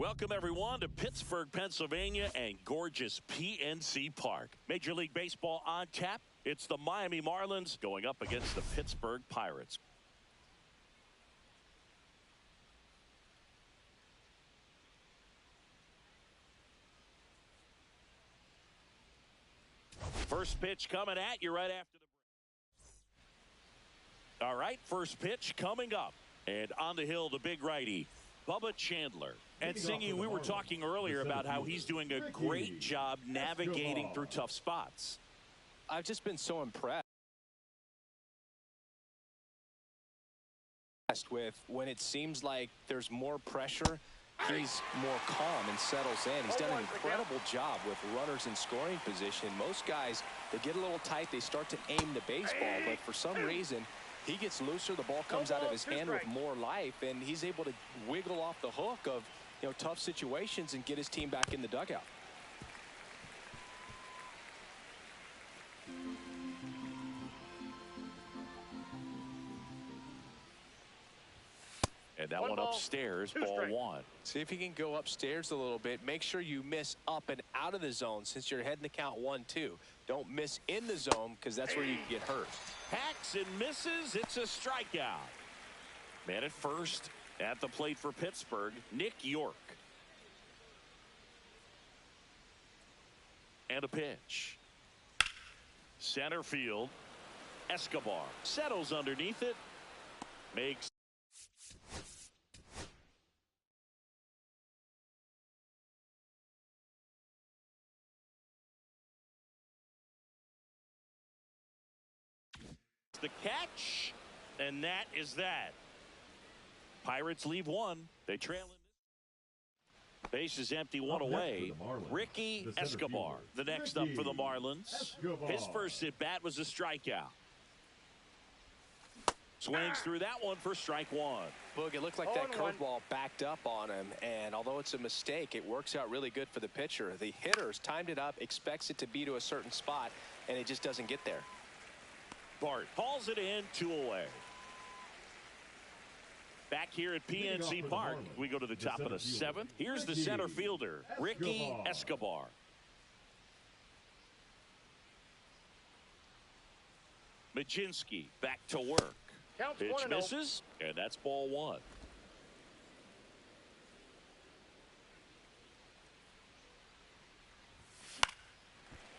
Welcome, everyone, to Pittsburgh, Pennsylvania and gorgeous PNC Park. Major League Baseball on tap. It's the Miami Marlins going up against the Pittsburgh Pirates. First pitch coming at you right after the break. All right, first pitch coming up. And on the hill, the big righty, Bubba Chandler. And Singy, we were talking earlier about how he's doing a great job navigating through tough spots. I've just been so impressed with when it seems like there's more pressure, he's more calm and settles in. He's done an incredible job with runners in scoring position. Most guys, they get a little tight, they start to aim the baseball, but for some reason, he gets looser, the ball comes out of his hand with more life, and he's able to wiggle off the hook of, you know, tough situations and get his team back in the dugout. And that one upstairs, ball one. See if you can go upstairs a little bit. Make sure you miss up and out of the zone since you're heading to count 1-2. Don't miss in the zone because that's where you can get hurt. Hacks and misses. It's a strikeout. Man at first at the plate for Pittsburgh, Nick York. And a pitch. Center field. Escobar settles underneath it. Makes the catch, and that is that. Pirates leave one. They trail in. Base is empty, one away. Ricky Escobar, the next up for the Marlins. His first at bat was a strikeout. Swings through that one for strike one. Boog, it looked like that curveball backed up on him, and although it's a mistake, it works out really good for the pitcher. The hitter's timed it up, expects it to be to a certain spot, and it just doesn't get there. Bart hauls it in, 2 away. Back here at PNC Park, we go to the top of the 7th. Here's the center fielder, Ricky Escobar. Majinski back to work. Pitch misses, and that's ball one.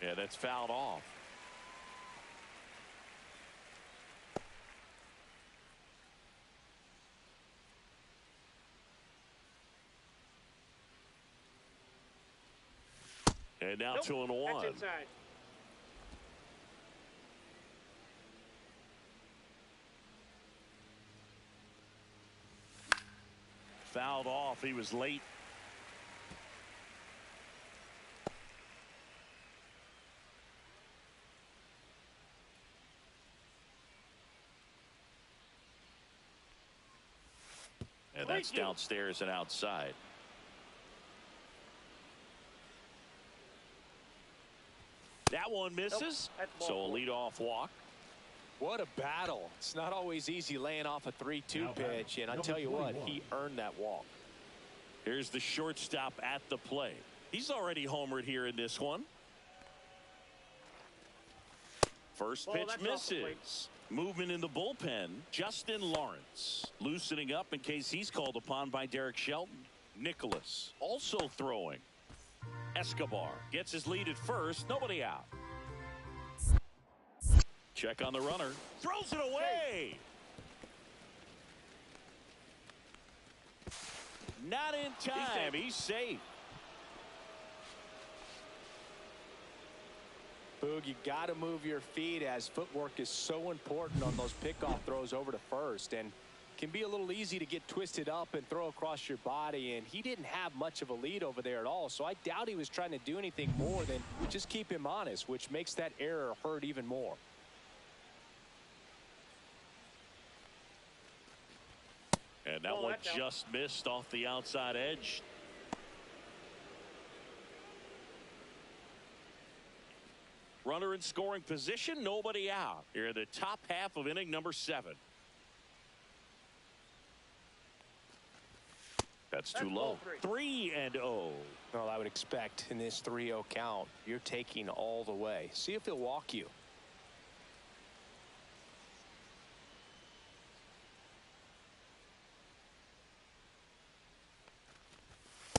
And that's fouled off. And now 2-1. That's inside. Fouled off. He was late. And that's downstairs and outside. That one misses. So a leadoff walk. What a battle. It's not always easy laying off a 3-2 pitch, and I tell you what, he earned that walk. Here's the shortstop at the plate. He's already homered here in this one. First pitch misses. Movement in the bullpen. Justin Lawrence loosening up in case he's called upon by Derek Shelton. Nicholas also throwing. Escobar gets his lead at first. Nobody out. Check on the runner. Throws it away. Not in time. He's safe. Boog, you got to move your feet as footwork is so important on those pickoff throws over to first, and can be a little easy to get twisted up and throw across your body, and he didn't have much of a lead over there at all, so I doubt he was trying to do anything more than just keep him honest, which makes that error hurt even more. And that one just missed off the outside edge. Runner in scoring position, nobody out. Here in the top half of inning number 7. That's too low. 3-0. Well, I would expect in this 3-0 count, you're taking all the way. See if he'll walk you.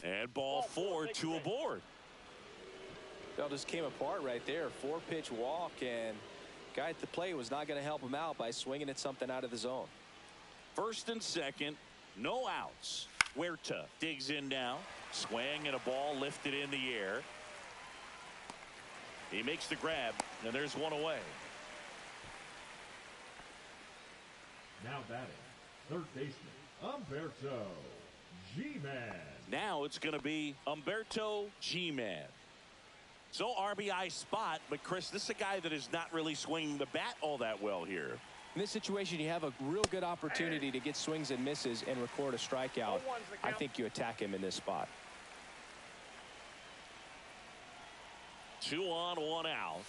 And ball 4, 2 aboard. That just came apart right there. 4-pitch walk, and guy at the plate was not going to help him out by swinging at something out of the zone. First and second, no outs. Huerta digs in now. Swing and a ball lifted in the air. He makes the grab, and there's one away. Now batting, third baseman, Humberto G-Man. Now it's going to be Humberto G-Man. So RBI spot, but Chris, this is a guy that is not really swinging the bat all that well here. In this situation, you have a real good opportunity to get swings and misses and record a strikeout. I think you attack him in this spot. 2 on, 1 out.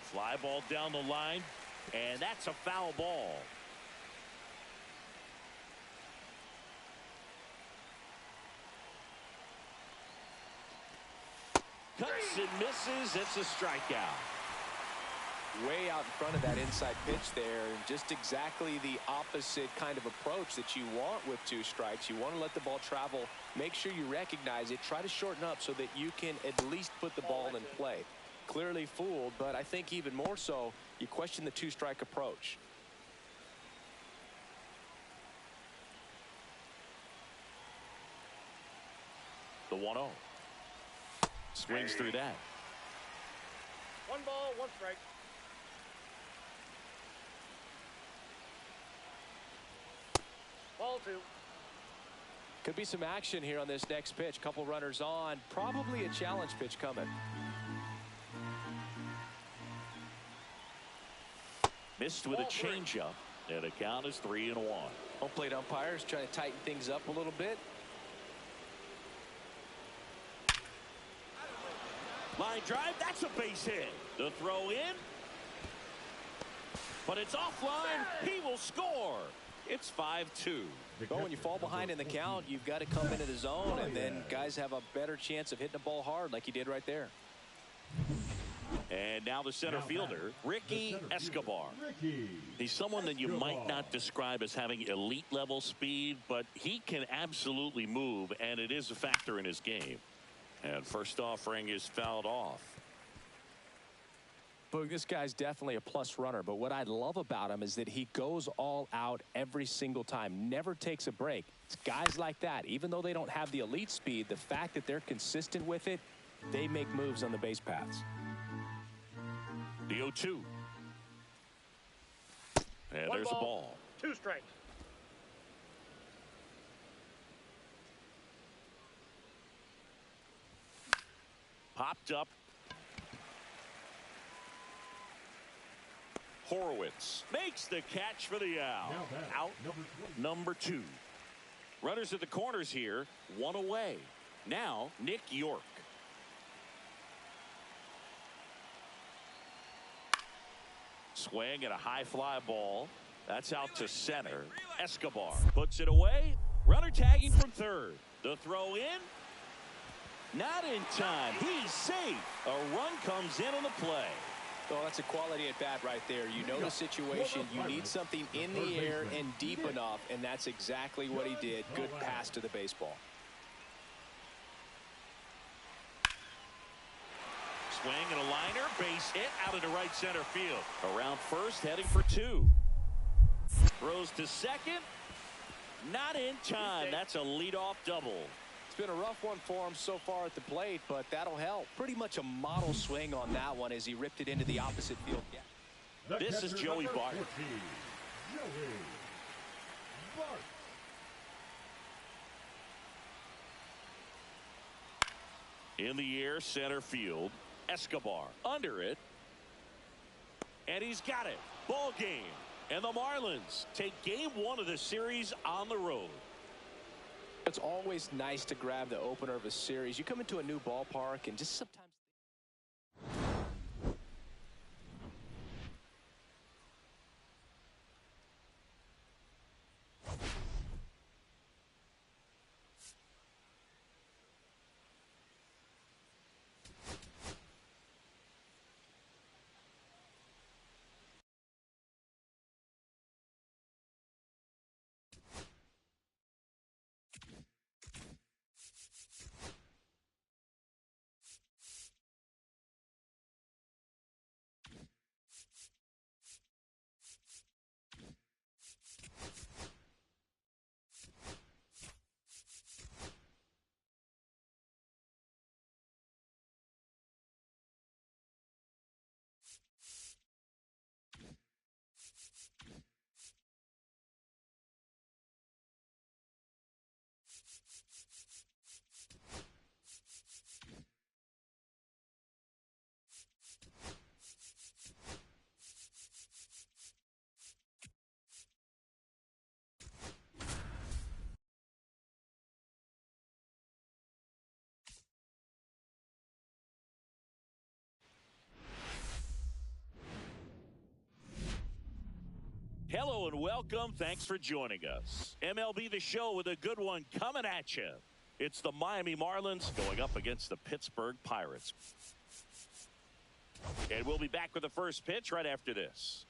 Fly ball down the line, and that's a foul ball. swings and misses. It's a strikeout. Way out in front of that inside pitch there, and just exactly the opposite kind of approach that you want with 2 strikes. You want to let the ball travel, make sure you recognize it, try to shorten up so that you can at least put the ball in play. Clearly fooled, but I think even more so, you question the 2-strike approach. The 1-0. Swings through that. 1 ball, 1 strike. Ball 2. Could be some action here on this next pitch. Couple runners on. Probably a challenge pitch coming. Missed with a changeup. And the count is 3-1. Home plate umpires trying to tighten things up a little bit. Line drive. That's a base hit. The throw in. But it's offline. He will score. It's 5-2. Well, when you fall behind in the count, you've got to come into the zone, and then guys have a better chance of hitting the ball hard like he did right there. And now the center fielder, Ricky Escobar. He's someone that you might not describe as having elite level speed, but he can absolutely move, and it is a factor in his game. And first offering is fouled off. Boog, this guy's definitely a plus runner, but what I love about him is that he goes all out every single time, never takes a break. It's guys like that, even though they don't have the elite speed, the fact that they're consistent with it, they make moves on the base paths. The 0-2. And 1 there's a ball. 2 strikes. Popped up. Horowitz makes the catch for the out. Out number 2. Runners at the corners here. 1 away. Now Nick York. Swing at a high fly ball. That's out to center. Escobar puts it away. Runner tagging from third. The throw in. Not in time. He's safe. A run comes in on the play. Oh, that's a quality at bat right there. You know the situation. You need something in the air and deep enough, and that's exactly what he did. Good pass to the baseball. Swing and a liner. Base hit out into right center field. Around first, heading for 2. Throws to second. Not in time. That's a leadoff double. It's been a rough one for him so far at the plate, but that'll help. Pretty much a model swing on that one as he ripped it into the opposite field. Yeah. This is Joey Bart. In the air, center field. Escobar under it. And he's got it. Ball game. And the Marlins take game 1 of the series on the road. It's always nice to grab the opener of a series. You come into a new ballpark and just sometimes. Hello and welcome. Thanks for joining us. MLB The Show with a good one coming at you. It's the Miami Marlins going up against the Pittsburgh Pirates. And we'll be back with the first pitch right after this.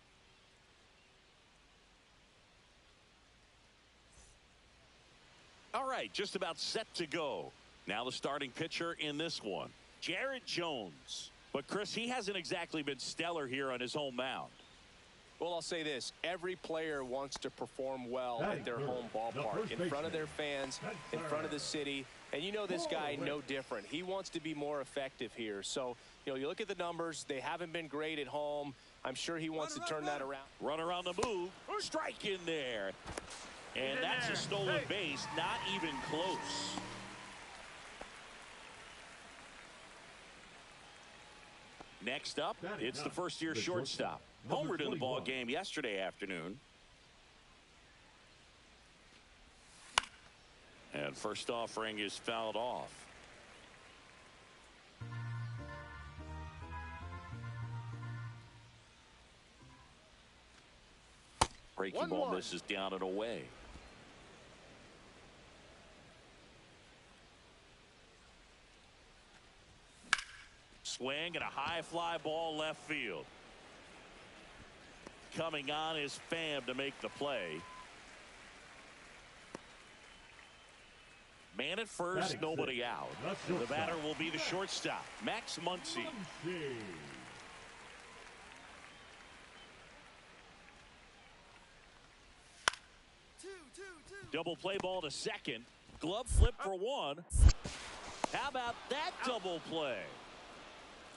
All right, just about set to go. Now the starting pitcher in this one, Jared Jones. But, Chris, he hasn't exactly been stellar here on his home mound. Well, I'll say this. Every player wants to perform well at their home ballpark, in front of their fans, in front of the city. And you know this guy no different. He wants to be more effective here. So, you know, you look at the numbers. They haven't been great at home. I'm sure he wants to turn that around. Runner on the move. Strike in there. And that's a stolen base. Not even close. Next up, it's the first-year shortstop. Homered in the ball game yesterday afternoon. And first offering is fouled off. Breaking ball misses down and away. Swing and a high fly ball left field. Coming on is Pham to make the play. Man at first, nobody out. The batter will be the shortstop, Max Muncy. Double play ball to second. Glove flip for one. How about that double play?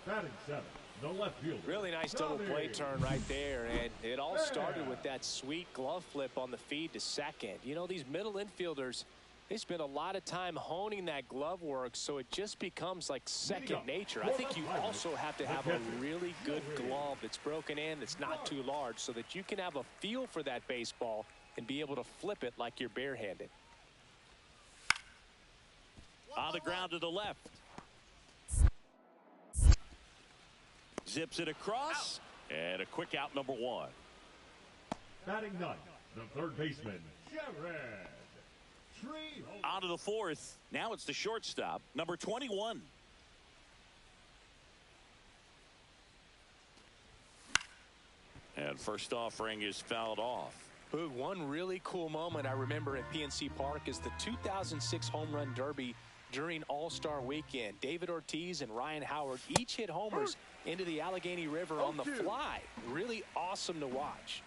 Batting seven, the left fielder. Really nice double play turn right there. And it all started with that sweet glove flip on the feed to second. You know, these middle infielders, they spend a lot of time honing that glove work, so it just becomes like second nature. I think you also have to have a really good glove that's broken in, that's not too large, so that you can have a feel for that baseball and be able to flip it like you're barehanded. On the ground to the left. Zips it across, and a quick out, number one. Batting ninth, the third baseman, Jared. On to the fourth. Now it's the shortstop, number 21. And first offering is fouled off. Boog, one really cool moment I remember at PNC Park is the 2006 Home Run Derby during All-Star Weekend. David Ortiz and Ryan Howard each hit homers into the Allegheny River on the fly. Really awesome to watch.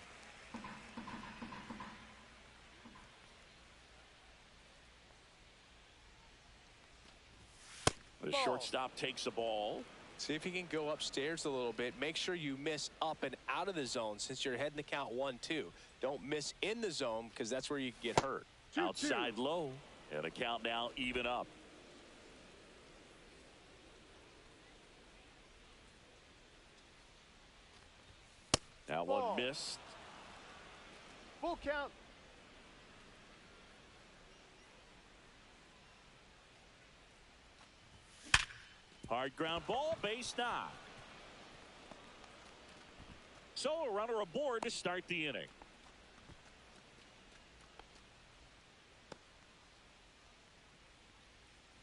The shortstop takes the ball. See if you can go upstairs a little bit. Make sure you miss up and out of the zone since you're heading the count 1-2. Don't miss in the zone because that's where you get hurt. Outside low, and a count now even up. Now one missed. Full count. Hard ground ball, base knock. So a runner aboard to start the inning.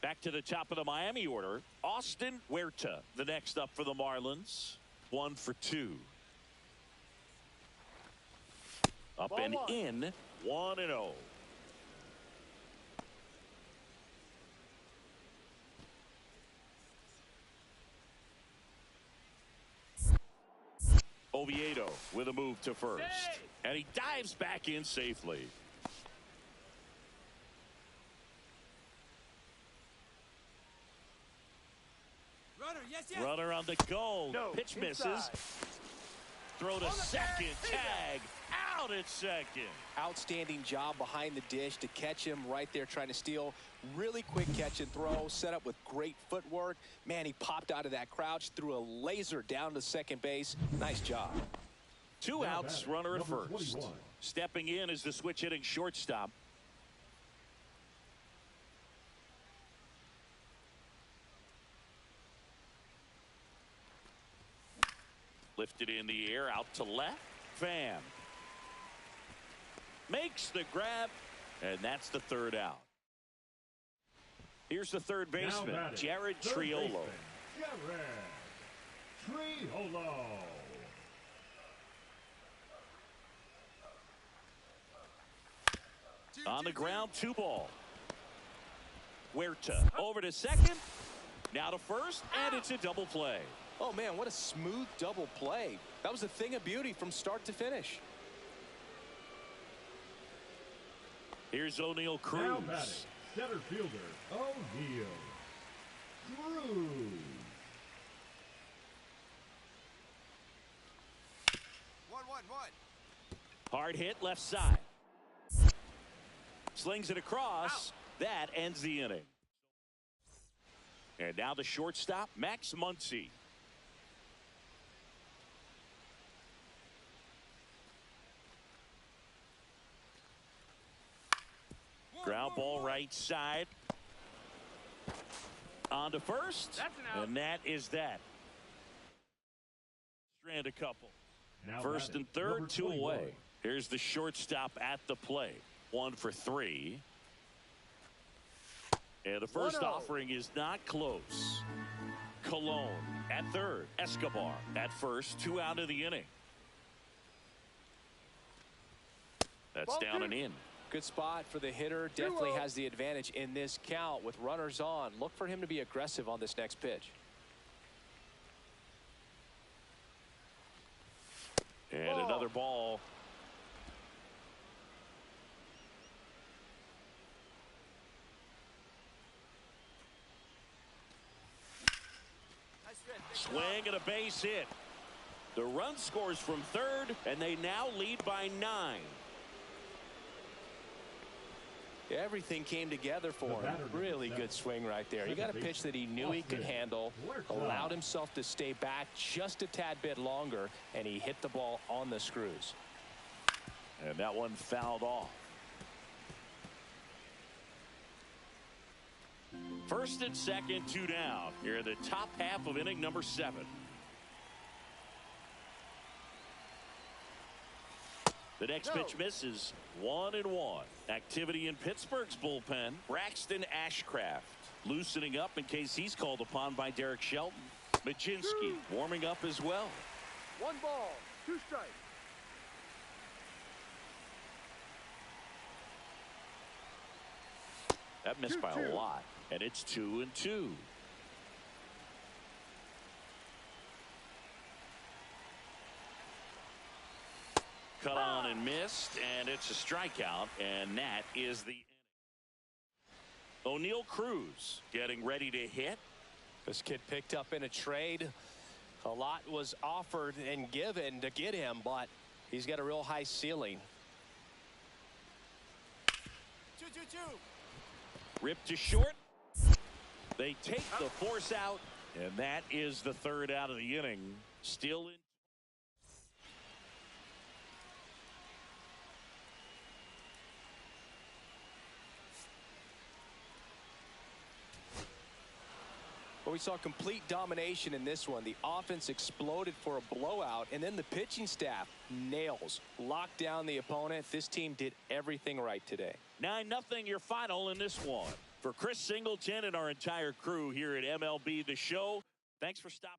Back to the top of the Miami order. Austin Huerta, the next up for the Marlins. 1 for 2. Up and in, 1-0. Oviedo with a move to first. And he dives back in safely. Runner on the go. Pitch misses. Throw to second. Tag. Out at second. Outstanding job behind the dish to catch him right there trying to steal. Really quick catch and throw. Set up with great footwork. Man, he popped out of that crouch. Threw a laser down to second base. Nice job. 2 outs. Runner at first. Stepping in is the switch hitting shortstop. Lifted in the air, out to left. Pham makes the grab, and that's the third out. Here's the third baseman, Jared Triolo. Triolo. On the ground, 2 ball. Huerta over to second. Now to first, and it's a double play. Oh, man, what a smooth double play. That was a thing of beauty from start to finish. Here's O'Neal Cruz. Now batting, center fielder, O'Neal Cruz. 1-1-1. Hard hit left side. Slings it across. That ends the inning. And now the shortstop, Max Muncy. Ground ball right side. On to first. That's an out. And that is that. Strand a couple. Now First batting, and third, number 2 21. away. Here's the shortstop at the plate. 1 for 3. And the first 1-0. offering is not close. Colon at third. Escobar at first. 2 out of the inning. That's Ball down two. and in. Good spot for the hitter. Definitely has the advantage in this count with runners on. Look for him to be aggressive on this next pitch. And Ball. another ball. Nice fit. Swing and a base hit. The run scores from third, and they now lead by 9. Everything came together for The him. batter, number Really 7. good swing right there. He got a pitch that he knew he could handle, allowed himself to stay back just a tad bit longer, and he hit the ball on the screws. And that one fouled off. First and second, 2 down. Here in the top half of inning number 7. The next pitch misses. 1-1. Activity in Pittsburgh's bullpen. Braxton Ashcraft loosening up in case he's called upon by Derek Shelton. Majinski warming up as well. 1 ball, 2 strikes. That missed by a 2-2. lot. And it's 2-2. Cut on and missed, and it's a strikeout, and that is the inning. O'Neal Cruz getting ready to hit. This kid picked up in a trade. A lot was offered and given to get him, but he's got a real high ceiling. 2-2-2. Ripped to short. They take the force out, and that is the 3rd out of the inning. Still in. But we saw complete domination in this one. The offense exploded for a blowout, and then the pitching staff nails, locked down the opponent. This team did everything right today. 9-0 your final in this one. For Chris Singleton and our entire crew here at MLB The Show, thanks for stopping.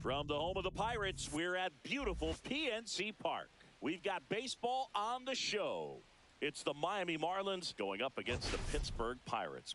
From the home of the Pirates, we're at beautiful PNC Park. We've got baseball on the show. It's the Miami Marlins going up against the Pittsburgh Pirates.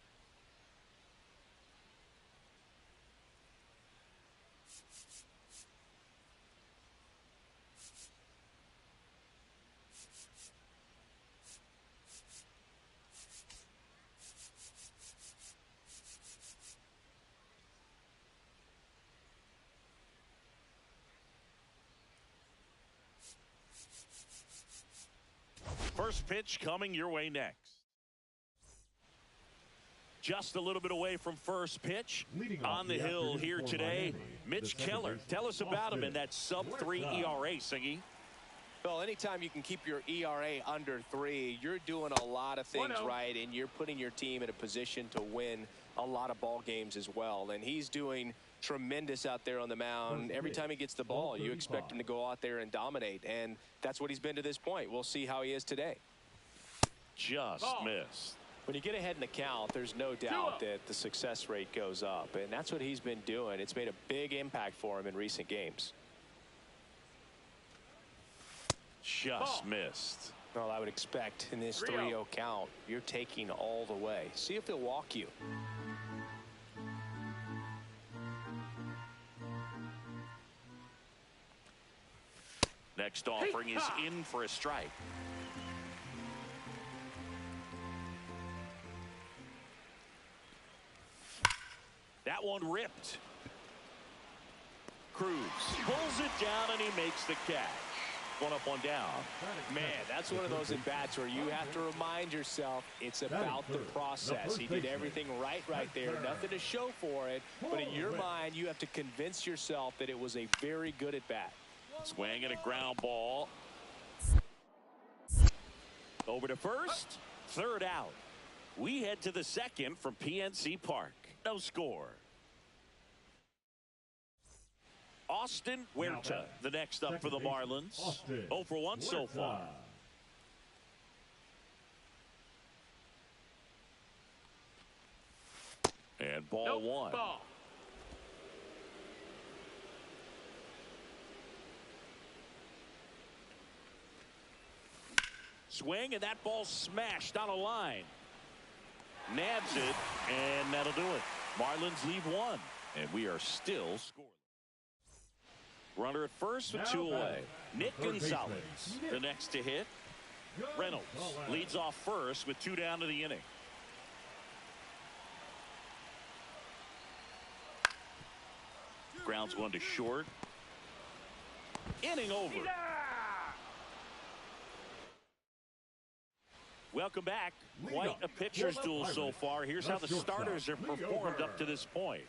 First pitch coming your way next. Just a little bit away from first pitch. On the hill here today, Mitch Keller. Tell us about him in that sub-3 ERA, Singy. Well, anytime you can keep your ERA under 3, you're doing a lot of things right, and you're putting your team in a position to win a lot of ball games as well. And he's doing tremendous out there on the mound. Every time he gets the ball, you expect him to go out there and dominate, and that's what he's been to this point. We'll see how he is today. Just missed. When you get ahead in the count, there's no doubt that the success rate goes up, and that's what he's been doing. It's made a big impact for him in recent games. Just missed. Well, I would expect in this 3-0 count, you're taking all the way. See if he'll walk you. Next offering is in for a strike. That one ripped. Cruz pulls it down and he makes the catch. One up, one down. Man, that's one of those at-bats where you have to remind yourself it's about the process. He did everything right there. Nothing to show for it. But in your mind, you have to convince yourself that it was a very good at-bat. Swing and a ground ball. Over to first. Third out. We head to the second from PNC Park. No score. Austin Huerta, the next up for the Marlins. 0 for 1 so far. And ball one. Swing, and that ball smashed on a line. Nabs it, and that'll do it. Marlins leave one, and we are still scoreless. Runner at first with 2 away. Nick Gonzalez, the next to hit. Reynolds leads off first with 2 down to the inning. Grounds one to short. Inning over. Welcome back. Quite a pitcher's duel so far. Here's how the starters have performed up to this point.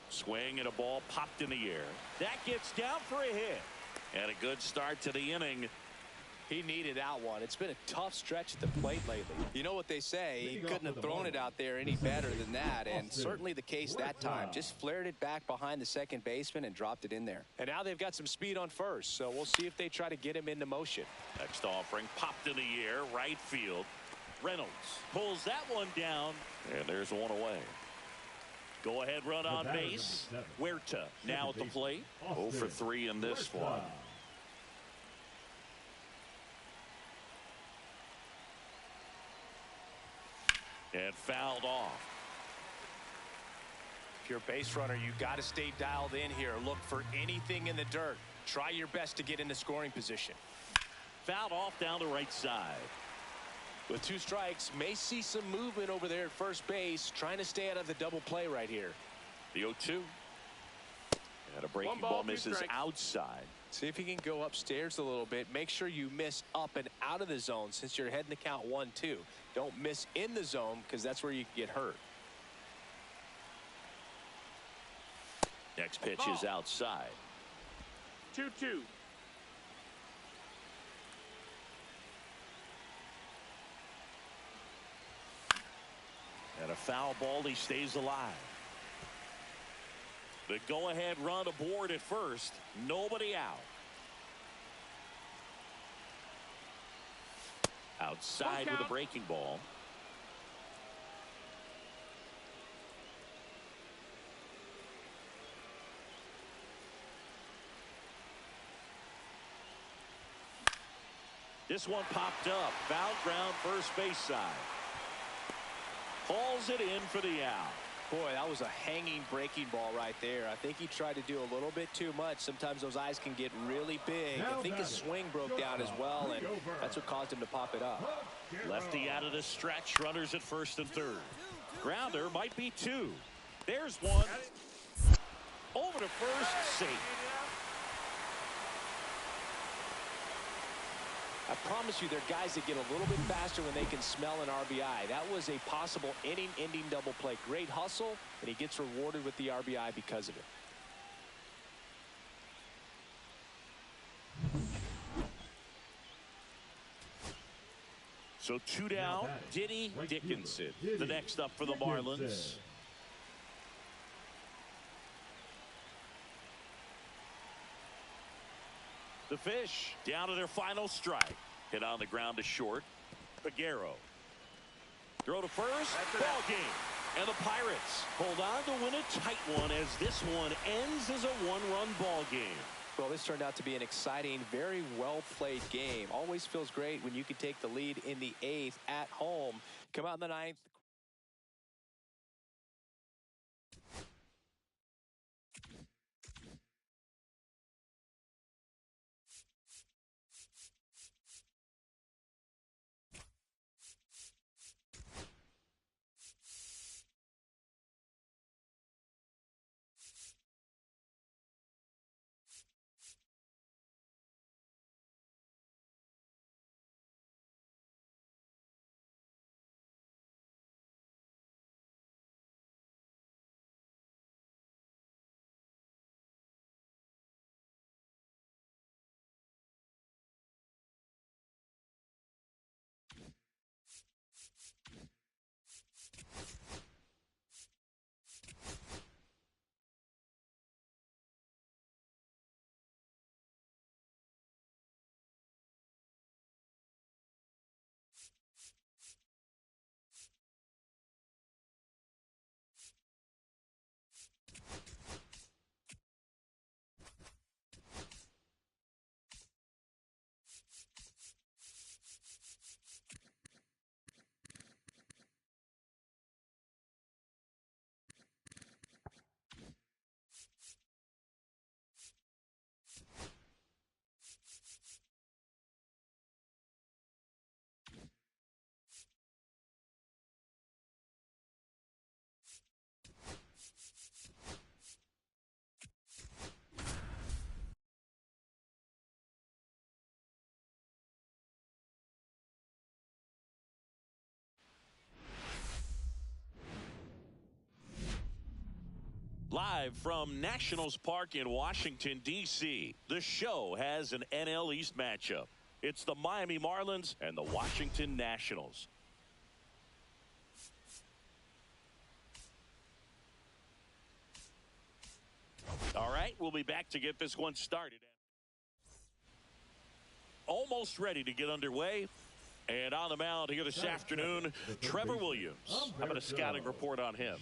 Swing and a ball popped in the air. That gets down for a hit. And a good start to the inning. He needed that one. It's been a tough stretch at the plate lately. You know what they say, he couldn't have thrown it out there any better than that, and certainly the case that time. Just flared it back behind the second baseman and dropped it in there. And now they've got some speed on first, so we'll see if they try to get him into motion. Next offering popped in the air, right field. Reynolds pulls that one down, and there's one away. Go ahead run on base. Huerta now at the plate. 0 for 3 in this one. And fouled off. If you're a base runner, you got to stay dialed in here. Look for anything in the dirt. Try your best to get into scoring position. Fouled off down the right side. With 2 strikes, may see some movement over there at first base, trying to stay out of the double play right here. The 0-2. And a breaking ball misses outside. See if he can go upstairs a little bit. Make sure you miss up and out of the zone since you're heading to count 1-2. Don't miss in the zone because that's where you can get hurt. Next pitch is outside. 2-2. And a foul ball, he stays alive. The go-ahead run aboard at first. Nobody out. Outside with a breaking ball. This one popped up. Foul ground, first base side. Hauls it in for the out. Boy, that was a hanging breaking ball right there. I think he tried to do a little bit too much. Sometimes those eyes can get really big. I think his swing broke down as well, and that's what caused him to pop it up. Lefty out of the stretch. Runners at first and third. Grounder might be two. There's one. Over to first, safe. I promise you, there are guys that get a little bit faster when they can smell an RBI. That was a possible inning-ending double play. Great hustle, and he gets rewarded with the RBI because of it. So two down, Diddy Dickinson, the next up for the Marlins. The Fish down to their final strike. Hit on the ground to short. Peguero. Throw to first. Ball game. And the Pirates hold on to win a tight one as this one ends as a one-run ball game. Well, this turned out to be an exciting, very well-played game. Always feels great when you can take the lead in the 8th at home. Come out in the 9th. Live from Nationals Park in Washington, D.C., the show has an NL East matchup. It's the Miami Marlins and the Washington Nationals. All right, we'll be back to get this one started. Almost ready to get underway. And on the mound here this afternoon, Trevor Williams. How about a scouting report on him?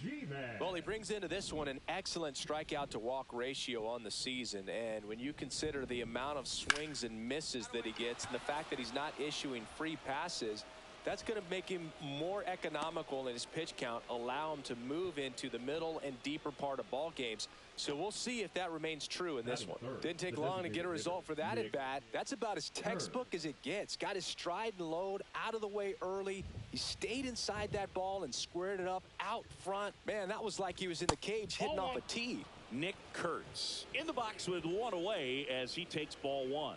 Well, he brings into this one an excellent strikeout to walk ratio on the season. And when you consider the amount of swings and misses that he gets and the fact that he's not issuing free passes, that's going to make him more economical in his pitch count, allow him to move into the middle and deeper part of ball games. So we'll see if that remains true in this one. Didn't take long to get a result for that at bat. That's about as textbook as it gets. Got his stride and load out of the way early. He stayed inside that ball and squared it up out front. Man, that was like he was in the cage hitting off a tee. Nick Kurtz in the box with one away as he takes ball one.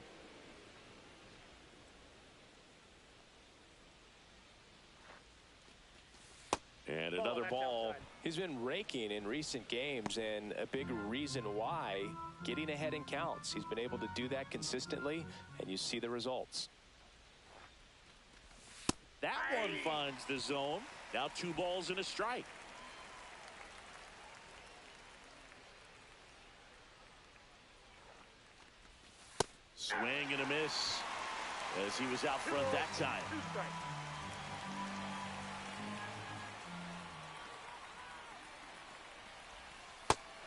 And another ball. He's been raking in recent games, and a big reason why, getting ahead in counts. He's been able to do that consistently, and you see the results. That one finds the zone. Now 2 balls and a strike. Swing and a miss. as he was out front that time. 2 strikes.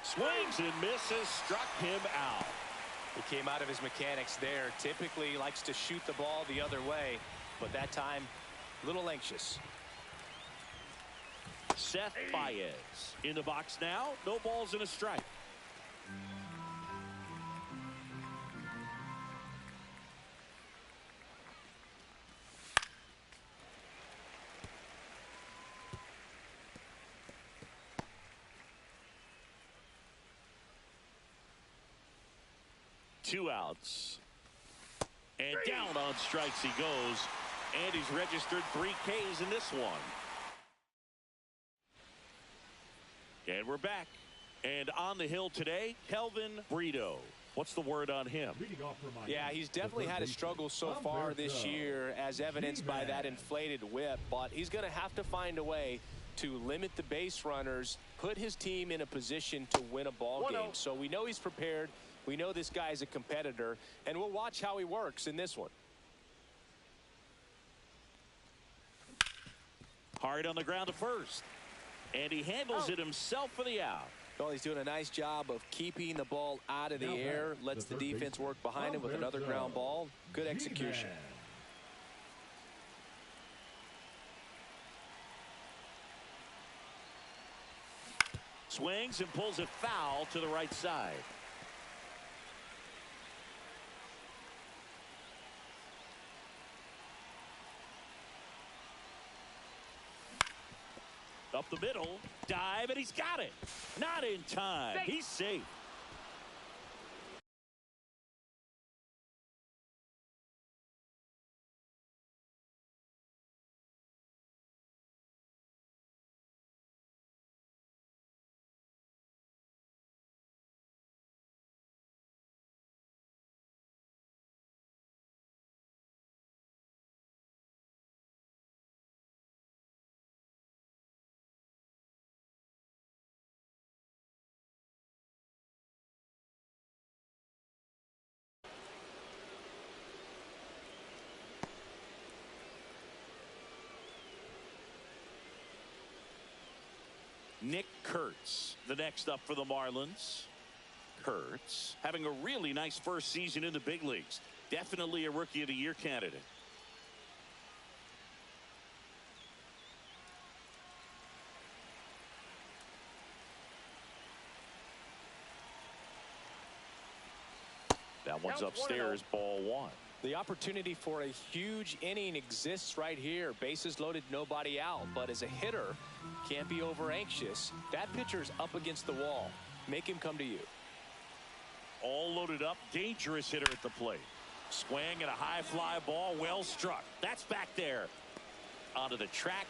Swings and misses, struck him out. He came out of his mechanics there. Typically likes to shoot the ball the other way, but that time a little anxious. Seth Baez in the box now. No balls and a strike. Two outs. And down on strikes he goes. And he's registered 3 Ks in this one. And we're back. And on the hill today, Kelvin Brito. What's the word on him? Yeah, he's definitely had his struggles so far this year, as evidenced by that inflated whip. But he's going to have to find a way to limit the base runners, put his team in a position to win a ball game. So we know he's prepared. We know this guy's a competitor, and we'll watch how he works in this one. Hard on the ground to first. And he handles it himself for the out. Well, he's doing a nice job of keeping the ball out of the air. Lets the defense work behind him with another ground ball. Good execution. Swings and pulls it foul to the right side. Up the middle, dive, and he's got it. Not in time. He's safe. Nick Kurtz, the next up for the Marlins. Kurtz having a really nice first season in the big leagues. Definitely a Rookie of the Year candidate. That one's upstairs, ball 1. The opportunity for a huge inning exists right here. Bases loaded, nobody out. But as a hitter, can't be over anxious. That pitcher's up against the wall. Make him come to you. All loaded up, dangerous hitter at the plate. Swing and a high fly ball, well struck. That's back there. Onto the track,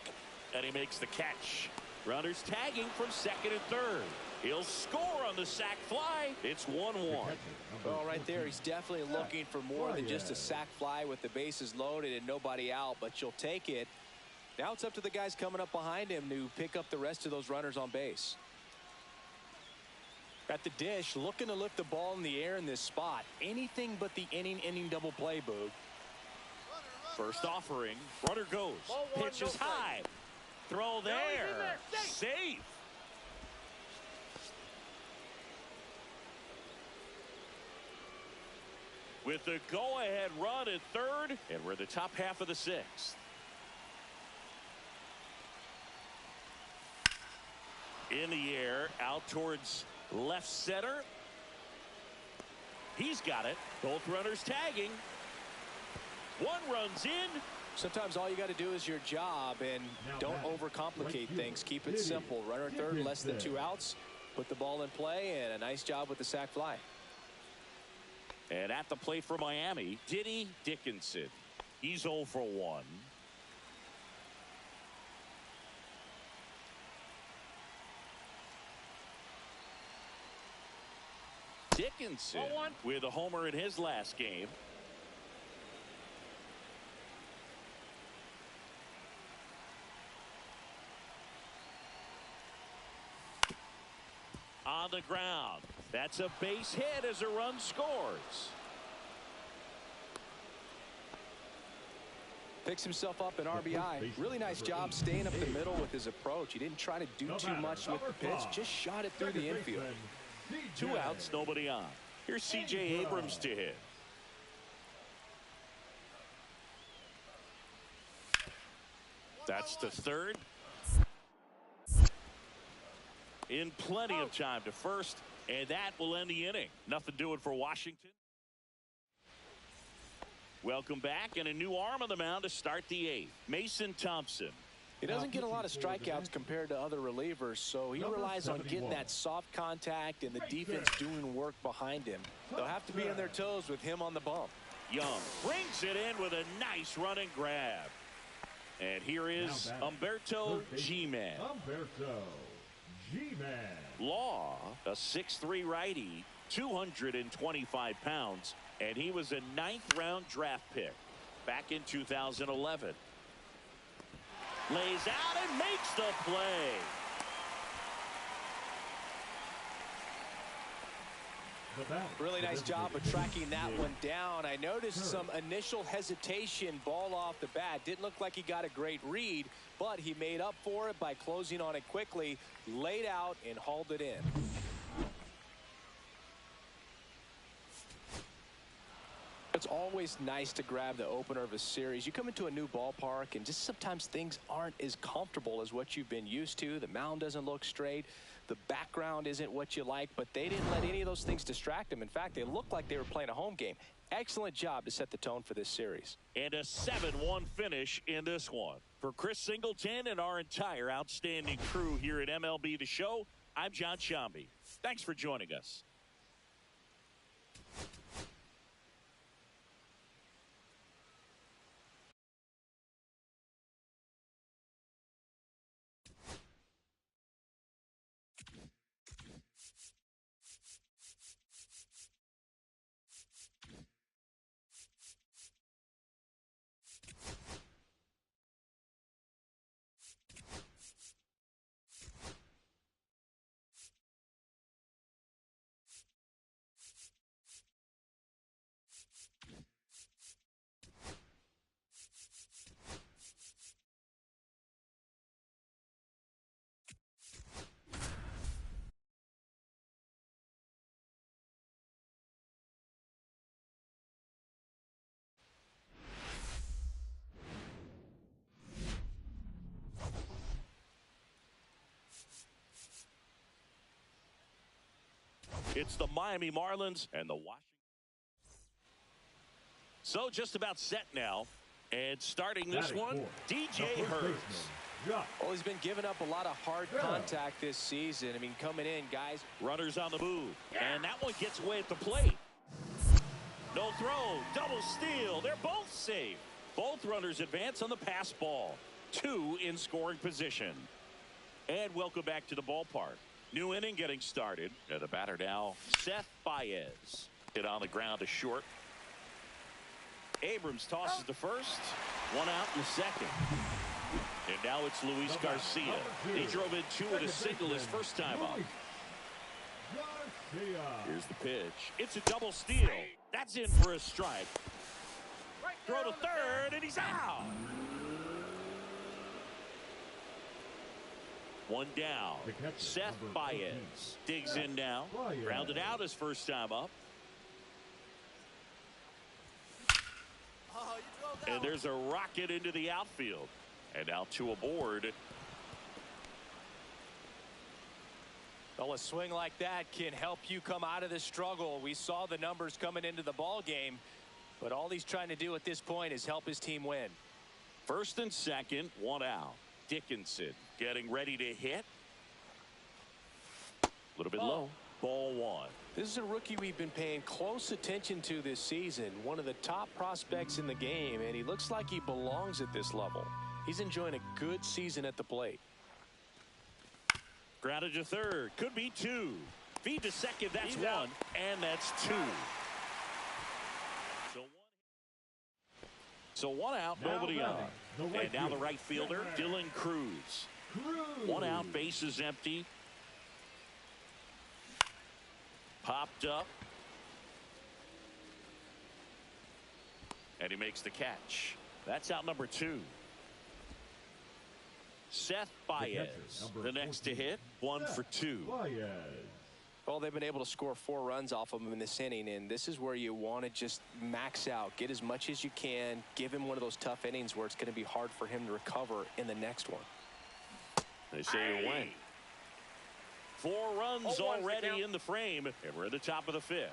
and he makes the catch. Runners tagging from second and third. He'll score on the sac fly. It's 1-1. Well, right there, he's definitely looking for more than just a sac fly with the bases loaded and nobody out, but you'll take it. Now it's up to the guys coming up behind him to pick up the rest of those runners on base. At the dish, looking to lift the ball in the air in this spot. Anything but the inning double play, Boog. First offering, runner goes. Pitch is high. Throw there. Safe. With the go-ahead run at third, and we're in the top half of the 6th. In the air, out towards left center. He's got it. Both runners tagging. One runs in. Sometimes all you got to do is your job, and don't overcomplicate things. Keep it simple. Runner at third, less than 2 outs. Put the ball in play, and a nice job with the sac fly. And at the plate for Miami, Diddy Dickinson. He's 0 for 1. Dickinson with a homer in his last game. On the ground. That's a base hit as a run scores. Picks himself up an RBI. Really nice job staying up the middle with his approach. He didn't try to do too much with the pitch. Just shot it through the infield. 2 outs, nobody on. Here's C.J. Abrams to hit. That's the third. In plenty of time to first, and that will end the inning. Nothing doing for Washington. Welcome back, and a new arm on the mound to start the 8th. Mason Thompson. He doesn't get a lot of strikeouts compared to other relievers, so he relies on getting that soft contact and the defense doing work behind him. They'll have to be on their toes with him on the bump. Young brings it in with a nice running grab. And here is Humberto G-Man. Humberto G-Man. Law, a 6'3" righty, 225 pounds, and he was a 9th-round draft pick back in 2011. Lays out and makes the play. Really nice job of tracking that one down. I noticed some initial hesitation, ball off the bat. Didn't look like he got a great read, but he made up for it by closing on it quickly, laid out, and hauled it in. It's always nice to grab the opener of a series. You come into a new ballpark, and just sometimes things aren't as comfortable as what you've been used to. The mound doesn't look straight. The background isn't what you like, but they didn't let any of those things distract them. In fact, they looked like they were playing a home game. Excellent job to set the tone for this series. And a 7-1 finish in this one. For Chris Singleton and our entire outstanding crew here at MLB The Show, I'm John Shambi. Thanks for joining us. It's the Miami Marlins and the Washington. So just about set now. And starting this one, DJ Hurts. Well, he's been giving up a lot of hard contact this season. I mean, coming in, guys. Runners on the move. And that one gets away at the plate. No throw. Double steal. They're both safe. Both runners advance on the pass ball. 2 in scoring position. And welcome back to the ballpark. New inning getting started. And the batter now, Seth Baez. Hit on the ground to short. Abrams tosses to first. 1 out in the second. And now it's Luis Garcia. He drove in 2 with a single his first time up. Here's the pitch. It's a double steal. That's in for a strike. Throw to third, and he's out. 1 down. Seth Baez digs in now. Grounded out his first time up. And there's a rocket into the outfield. And now 2 aboard. Well, a swing like that can help you come out of the struggle. We saw the numbers coming into the ball game, but all he's trying to do at this point is help his team win. First and second, 1 out. Dickinson getting ready to hit. A little bit low. Ball 1. This is a rookie we've been paying close attention to this season. One of the top prospects in the game, and he looks like he belongs at this level. He's enjoying a good season at the plate. Grounded to third. Could be 2. Feed to second. That's 1. And that's 2. So 1 out, nobody on. And now the right fielder, Dylan Cruz. 1 out, bases empty. Popped up. And he makes the catch. That's out number 2. Seth Baez, the next to hit, 1 for 2. Well, they've been able to score 4 runs off of him in this inning, and this is where you want to just max out, get as much as you can, give him one of those tough innings where it's going to be hard for him to recover in the next one. They say you win. 4 runs already in the frame, and we're at the top of the 5th.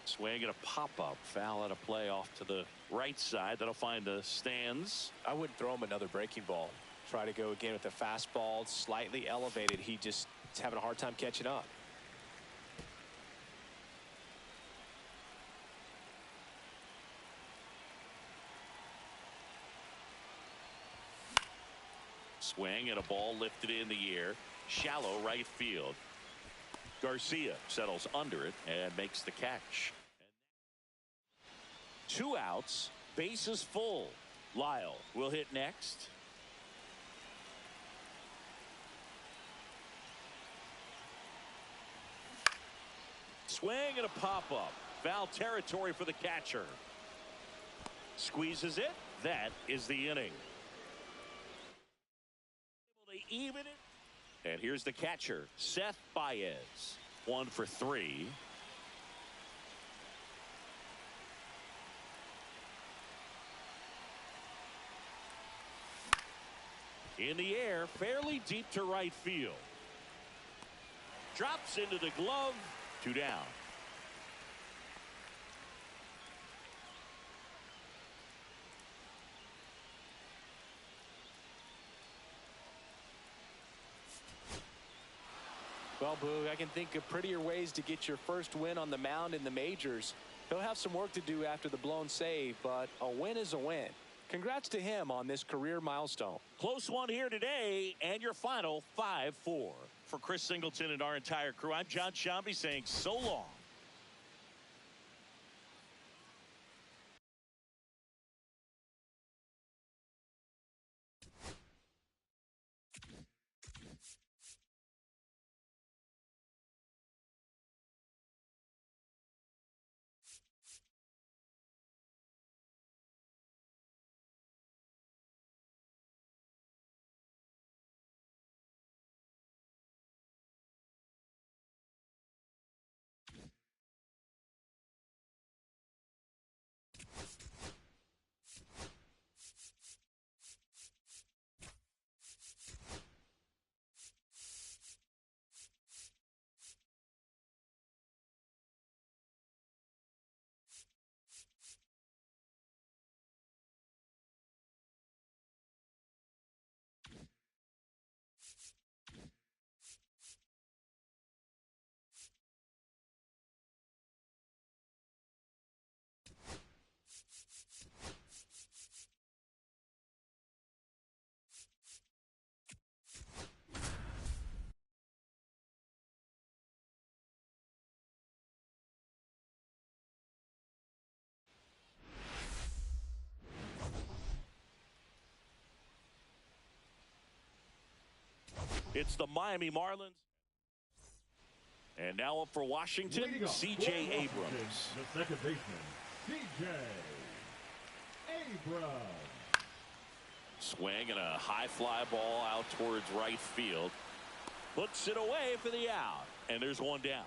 Swing and a pop-up, foul at a play off to the right side. That'll find the stands. I wouldn't throw him another breaking ball. Try to go again with the fastball, slightly elevated. He just is having a hard time catching up. Swing and a ball lifted in the air. Shallow right field. Garcia settles under it and makes the catch. 2 outs, bases full. Lyle will hit next. Swing and a pop-up. Foul territory for the catcher. Squeezes it. That is the inning. Able to even it. And here's the catcher, Seth Baez. 1 for 3. In the air, fairly deep to right field. Drops into the glove. 2 down. Well, Boog, I can think of prettier ways to get your first win on the mound in the majors. He'll have some work to do after the blown save, but a win is a win. Congrats to him on this career milestone. Close one here today, and your final 5-4. For Chris Singleton and our entire crew, I'm John Shambi saying so long. It's the Miami Marlins. And now up for Washington, C.J. Abrams. The second baseman, C.J. Abrams. Swing and a high fly ball out towards right field. Puts it away for the out. And there's 1 down.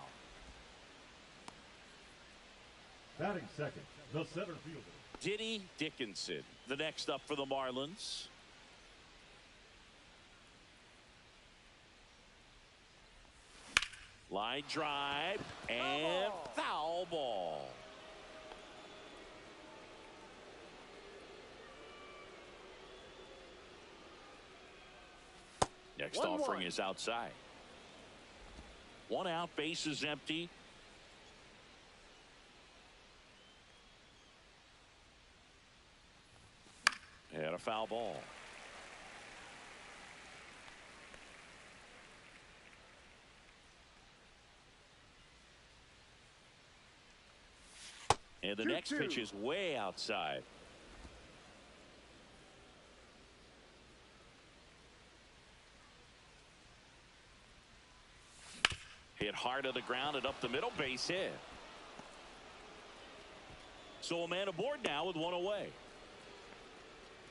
Batting second, the center fielder, Diddy Dickinson, the next up for the Marlins. Line drive and foul ball. Next offering is outside. 1 out, base is empty. And a foul ball. And the next pitch is way outside. Hit hard to the ground and up the middle, base hit. So a man aboard now with one away.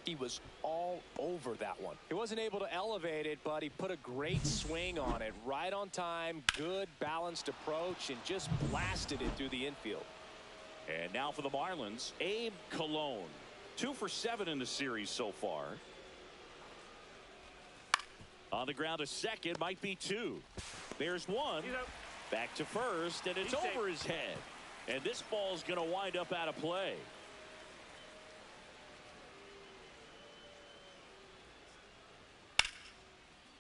He was all over that one. He wasn't able to elevate it, but he put a great swing on it. Right on time, good balanced approach, and just blasted it through the infield. And now for the Marlins, Abe Cologne. 2 for 7 in the series so far. On the ground to second, might be 2. There's 1. Back to first, and it's over his head. And this ball's going to wind up out of play.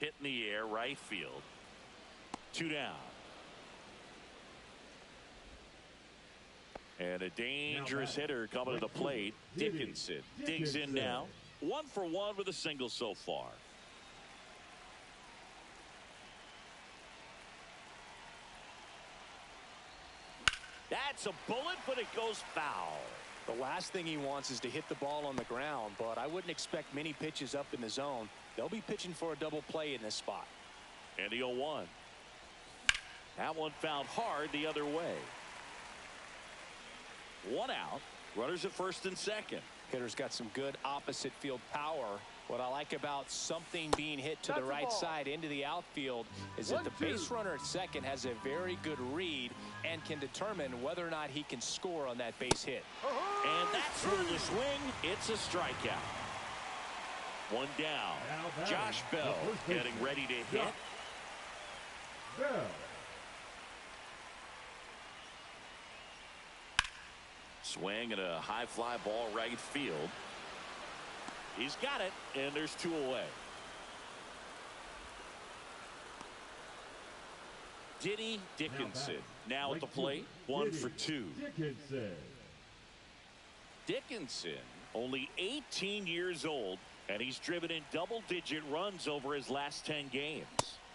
Hit in the air, right field. 2 down. And a dangerous hitter coming to the plate. Dickinson digs in now. 1 for 1 with a single so far. That's a bullet, but it goes foul. The last thing he wants is to hit the ball on the ground, but I wouldn't expect many pitches up in the zone. They'll be pitching for a double play in this spot. And the 0-1. That one fouled hard the other way. 1 out. Runners at first and second. Hitter's got some good opposite field power. What I like about something being hit to the right side into the outfield is that the base runner at second has a very good read and can determine whether or not he can score on that base hit. And that's ruled a swing. It's a strikeout. 1 down. Josh Bell getting ready to hit. Swing and a high fly ball right field. He's got it, and there's 2 away. Diddy Dickinson now at the plate. 1 for 2. Dickinson, only 18 years old, and he's driven in double-digit runs over his last 10 games.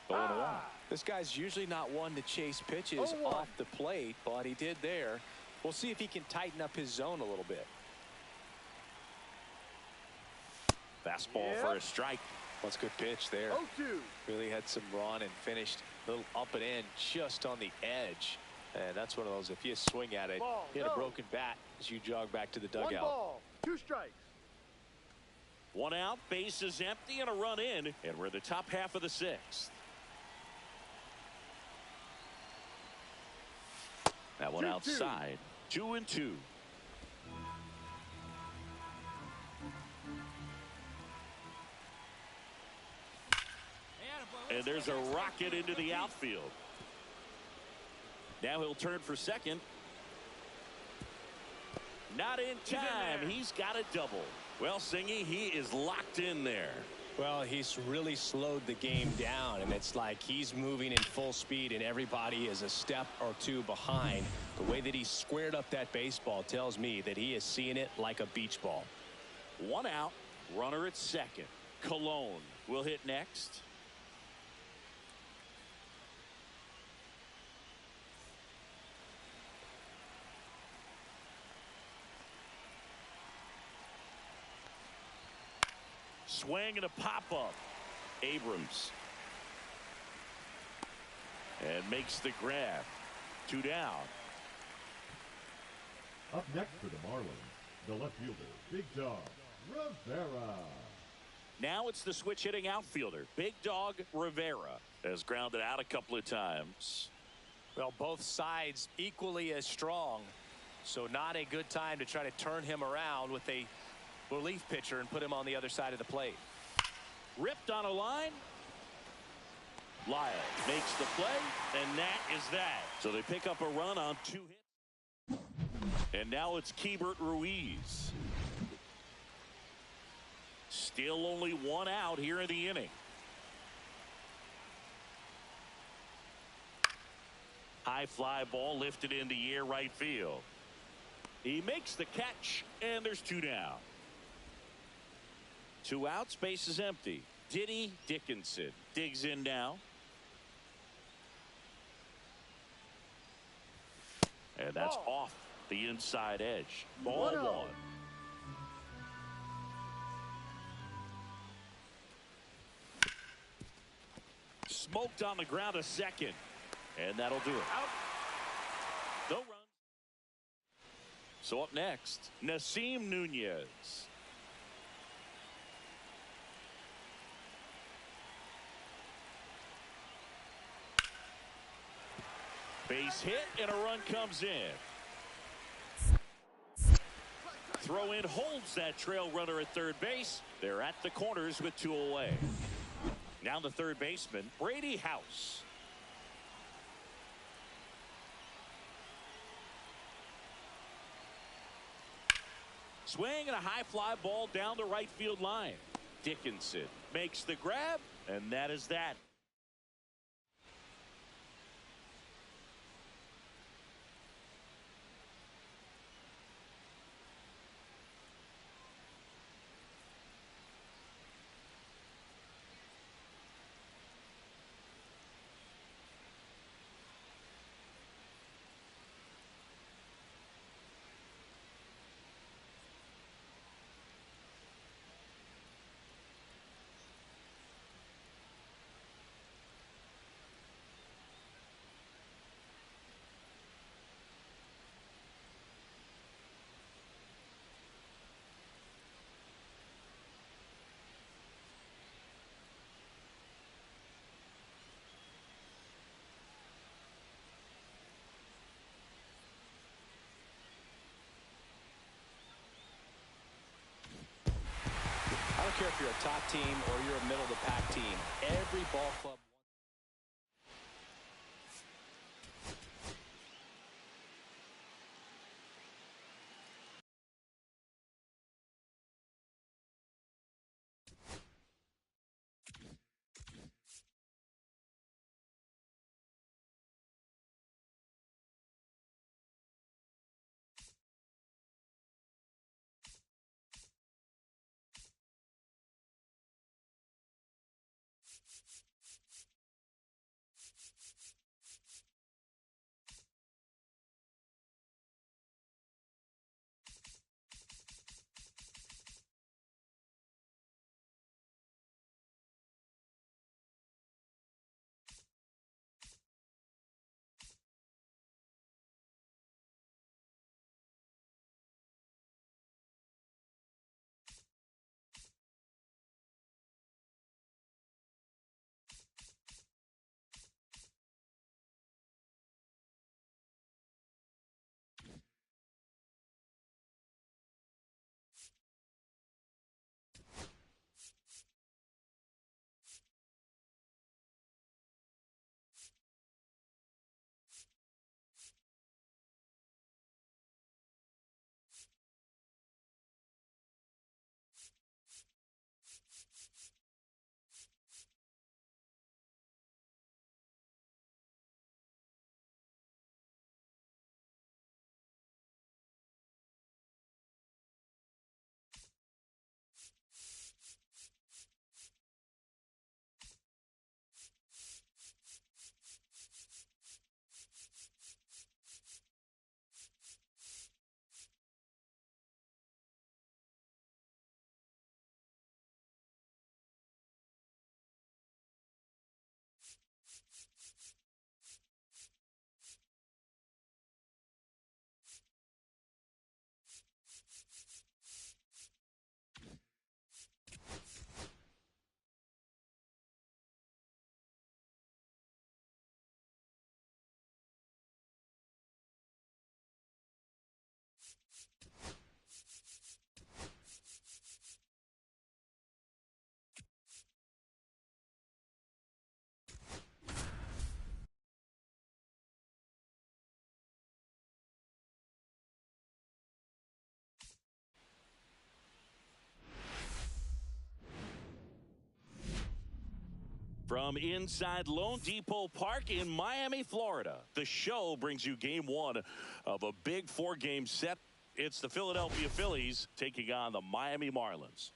0-1. This guy's usually not one to chase pitches off the plate, but he did there. We'll see if he can tighten up his zone a little bit. Fastball for a strike. That's a good pitch there. 0-2. Really had some run and finished a little up and in just on the edge. And that's one of those, if you swing at it, hit a broken bat as you jog back to the dugout. 1 ball, 2 strikes. 1 out, base is empty, and a run in, and we're in the top half of the 6th. That one outside. 2-2. And there's a rocket into the outfield. Now he'll turn for second. Not in time. He's got a double. Well, Singy, he is locked in there. Well, he's really slowed the game down, and it's like he's moving in full speed, and everybody is a step or 2 behind. The way that he squared up that baseball tells me that he is seeing it like a beach ball. 1 out, runner at second. Cologne will hit next. Swing and a pop-up. Abrams. And makes the grab. 2 down. Up next for the Marlins, the left fielder, Big Dog Rivera. Now it's the switch-hitting outfielder, Big Dog Rivera, has grounded out a couple of times. Well, both sides equally as strong, so not a good time to try to turn him around with a relief pitcher and put him on the other side of the plate. Ripped on a line. Lyle makes the play, and that is that. So they pick up a run on 2 hits. And now it's Keibert Ruiz. Still only 1 out here in the inning. High fly ball lifted in the air right field. He makes the catch, and there's 2 down. 2 outs, base is empty. Diddy Dickinson digs in now. And that's off the inside edge. Ball 1. Smoked on the ground a second. And that'll do it. Out. No runs. So up next, Nasim Nunez. Base hit and a run comes in. Throw in holds that trail runner at third base. They're at the corners with 2 away. Now the third baseman, Brady House. Swing and a high fly ball down the right field line. Dickinson makes the grab, and that is that. I don't care if you're a top team or you're a middle of the pack team. Every ball club. From inside Lone Depot Park in Miami, Florida, the show brings you game one of a big 4-game set. It's the Philadelphia Phillies taking on the Miami Marlins.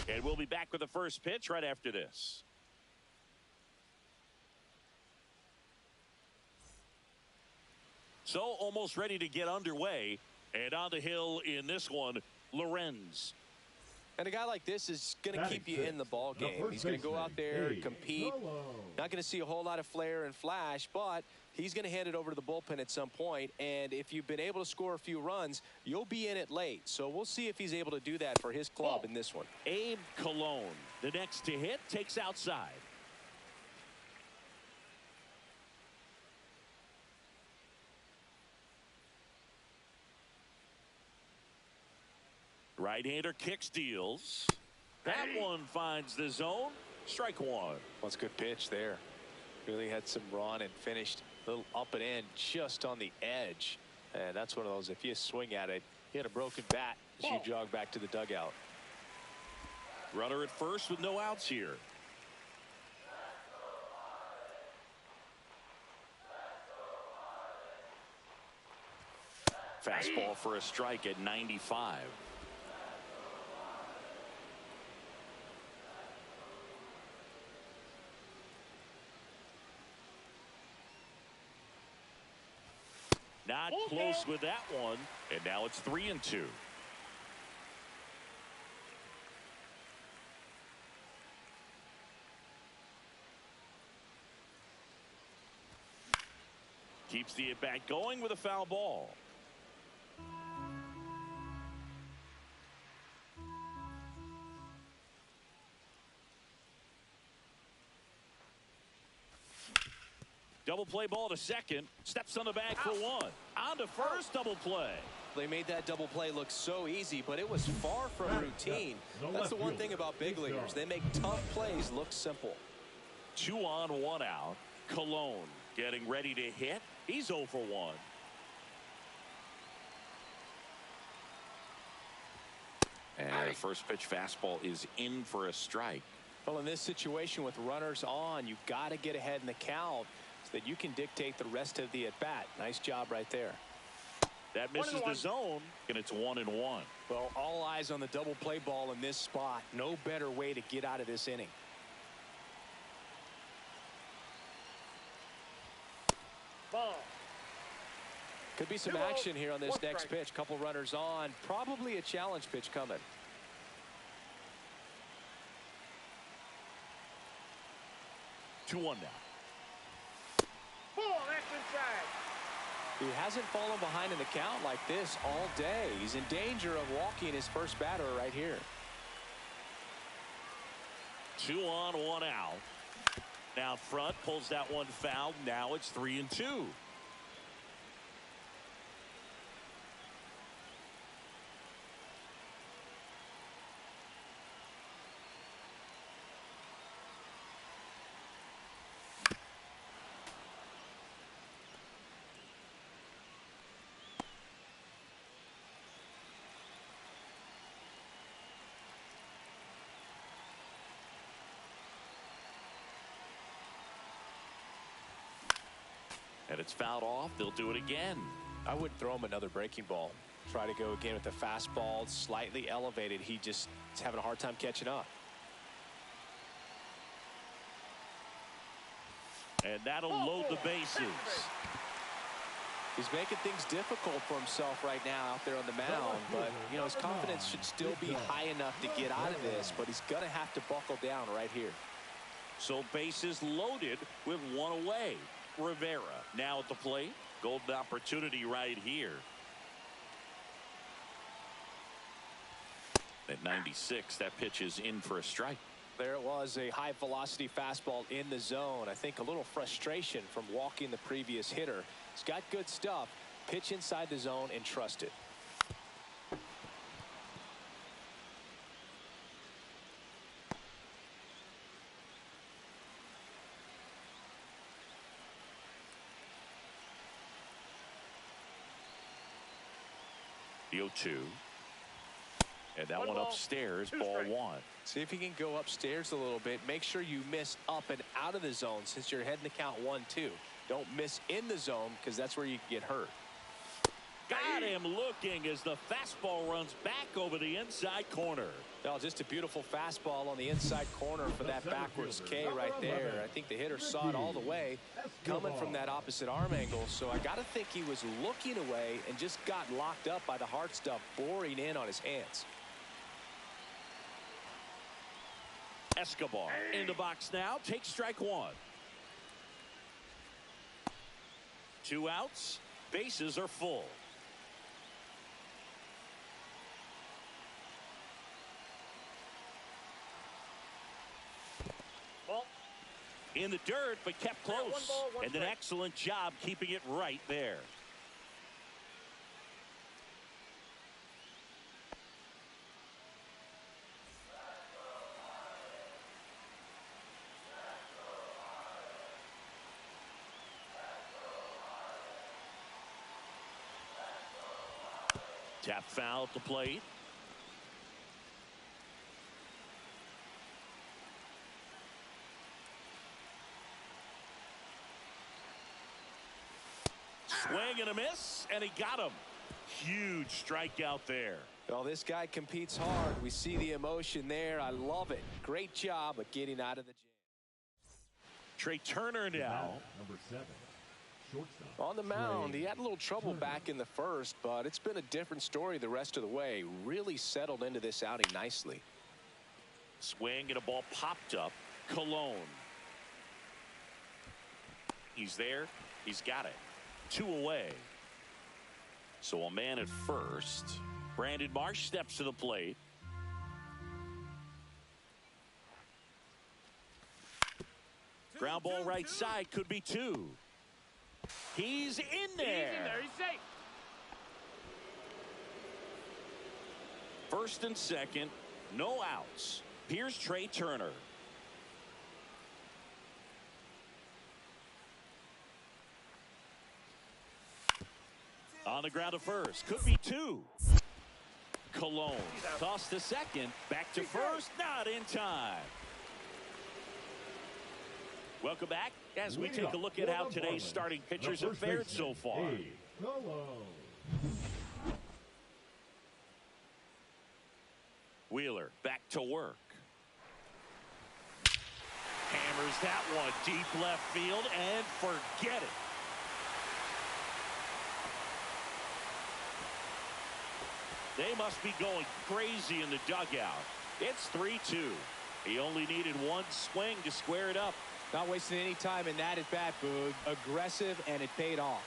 And we'll be back with the first pitch right after this. So almost ready to get underway. And on the hill in this one, Lorenz. And a guy like this is going to keep you in the ball game. He's going to go out there, compete. Not going to see a whole lot of flair and flash, but he's going to hand it over to the bullpen at some point. And if you've been able to score a few runs, you'll be in it late. So we'll see if he's able to do that for his club in this one. Abe Cologne, the next to hit, takes outside. Right-hander kicks, deals. That one finds the zone. Strike one. Well, it's a good pitch there. Really had some run and finished a little up and in just on the edge. And that's one of those, if you swing at it, you had a broken bat as you jog back to the dugout. Runner at first with no outs here. Fastball for a strike at 95. Not close with that one, and now it's 3-2. Keeps the at-bat going with a foul ball. Double play ball to second. Steps on the bag for one. On to first, double play. They made that double play look so easy, but it was far from routine. That's the one thing about big leaguers. They make tough plays look simple. 2 on, 1 out. Cologne getting ready to hit. He's 0 for 1. And the first pitch fastball is in for a strike. Well, in this situation with runners on, you've got to get ahead in the count so that you can dictate the rest of the at-bat. Nice job right there. That misses the zone, and it's 1-1. Well, all eyes on the double play ball in this spot. No better way to get out of this inning. Ball. Could be some action here on this next pitch. Couple runners on. Probably a challenge pitch coming. Two one now. Ball, that's inside. He hasn't fallen behind in the count like this all day. He's in danger of walking his first batter right here. 2 on, 1 out. Now front, pulls that one foul. Now it's 3-2. And it's fouled off. They'll do it again. I would throw him another breaking ball. Try to go again with the fastball, slightly elevated. He just is having a hard time catching up. And that'll load the bases. He's making things difficult for himself right now out there on the mound, but you know his confidence should still be high enough to get out of this, but he's gonna have to buckle down right here. So bases loaded with one away. Rivera now at the plate. Golden opportunity right here. At 96, that pitch is in for a strike. There it was, a high velocity fastball in the zone. I think a little frustration from walking the previous hitter. He's got good stuff. Pitch inside the zone and trust it. The 0-2. And that one upstairs, ball 1. See if you can go upstairs a little bit. Make sure you miss up and out of the zone since you're heading to count 1-2. Don't miss in the zone because that's where you can get hurt. Got him looking as the fastball runs back over the inside corner. Well, just a beautiful fastball on the inside corner for that backwards K right there. I think the hitter saw it all the way coming from that opposite arm angle. So I got to think he was looking away and just got locked up by the hard stuff boring in on his hands. Escobar in the box now. Takes strike one. 2 outs. Bases are full. Ball. In the dirt, but kept close. 1 ball, 1 and an strike. excellent job keeping it right there. Tap foul at the plate. Swing and a miss, and he got him. Huge strikeout there. Well, this guy competes hard. We see the emotion there. I love it. Great job of getting out of the jam. Trey Turner now. Number 7, shortstop. On the mound, Trey he had a little trouble back in the first, but it's been a different story the rest of the way. Really settled into this outing nicely. Swing and a ball popped up. Cologne. He's there. He's got it. 2 away. So a man at first. Brandon Marsh steps to the plate. Ground ball right side, could be 2. He's in there. He's in there. He's safe. First and second, no outs. Here's Trey Turner. On the ground to first, could be 2. Cologne tossed to second, back to first, not in time. Welcome back as we take a look at how today's starting pitchers have fared so far. Wheeler back to work. Hammers that one deep left field and forget it. They must be going crazy in the dugout. It's 3-2. He only needed 1 swing to square it up. Not wasting any time in that at bat, Boog. Aggressive, and it paid off.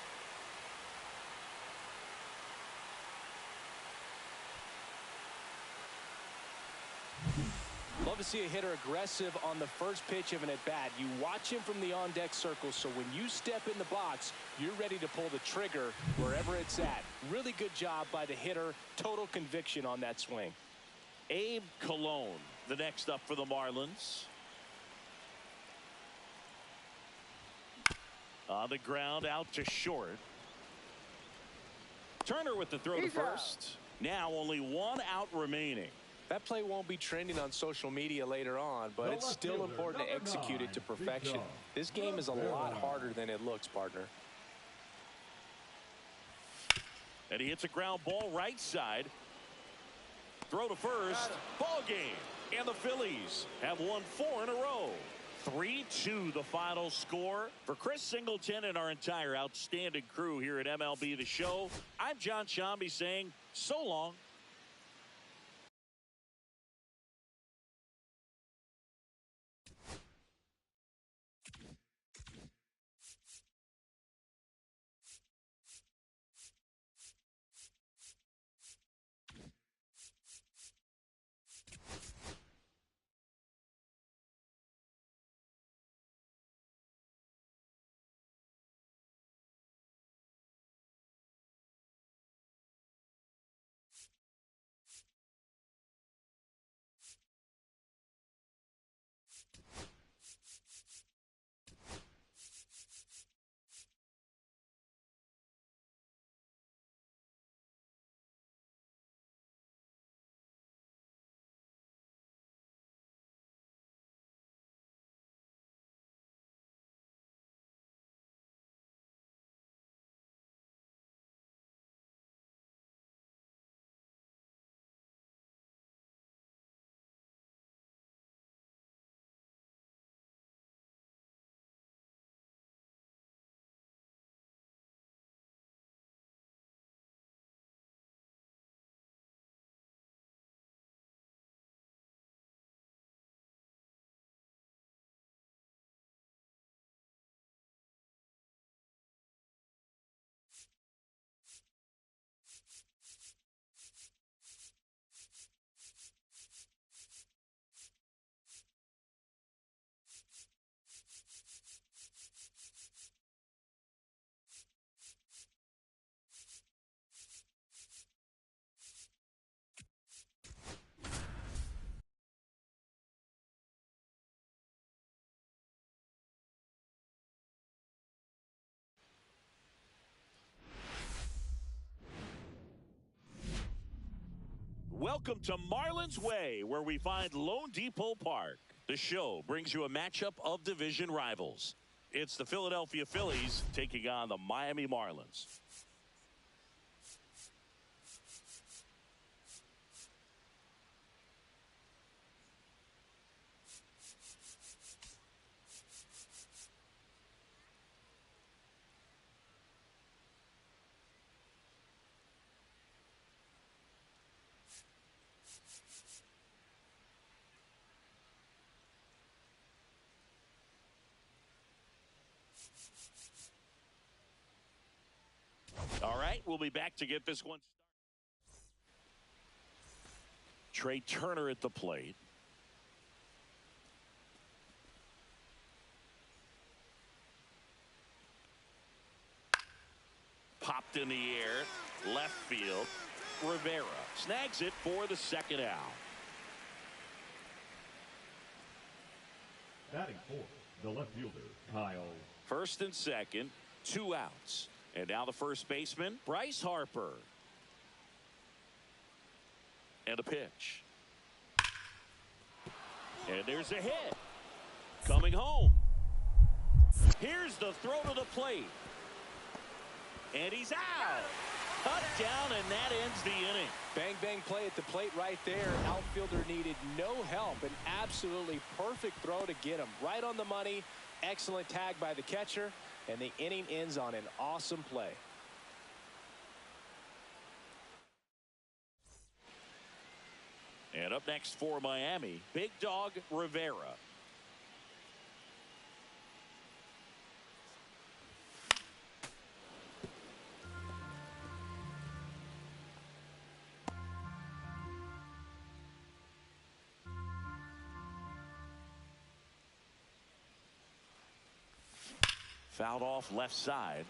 Love to see a hitter aggressive on the first pitch of an at-bat. You watch him from the on-deck circle, so when you step in the box, you're ready to pull the trigger wherever it's at. Really good job by the hitter. Total conviction on that swing. Abe Cologne, the next up for the Marlins. On the ground, out to short. Turner with the throw to first. Now only 1 out remaining. That play won't be trending on social media later on, but it's still important to execute it to perfection. This game is a lot harder than it looks, partner. And he hits a ground ball right side. Throw to first. Ball game. And the Phillies have won 4 in a row. 3-2 the final score. For Chris Singleton and our entire outstanding crew here at MLB The Show, I'm John Shambi saying so long. Welcome to Marlins Way, where we find Lone Depot Park. The show brings you a matchup of division rivals. It's the Philadelphia Phillies taking on the Miami Marlins. All right, we'll be back to get this one started. Trey Turner at the plate. Popped in the air, left field. Rivera snags it for the second out. Batting fourth, the left fielder, Kyle. First and second, 2 outs. And now the first baseman, Bryce Harper. And a pitch. And there's a hit. Coming home. Here's the throw to the plate. And he's out. Cut down, and that ends the inning. Bang, bang play at the plate right there. Outfielder needed no help. An absolutely perfect throw to get him. Right on the money. Excellent tag by the catcher. And the inning ends on an awesome play. And up next for Miami, Big Dog Rivera. Fouled off left side.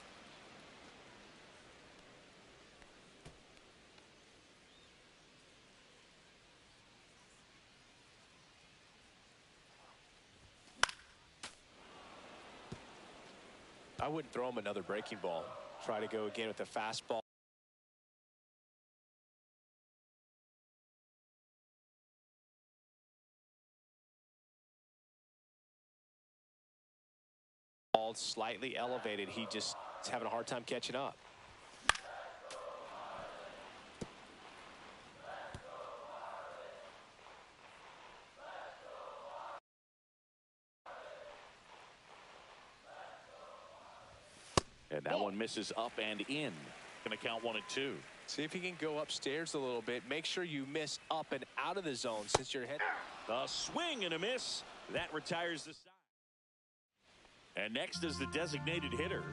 I wouldn't throw him another breaking ball. Try to go again with a fastball. Slightly elevated. He just is having a hard time catching up. And that one misses up and in. Going to count 1 and 2. See if he can go upstairs a little bit. Make sure you miss up and out of the zone since you're heading. A swing and a miss. That retires the side. And next is the designated hitter.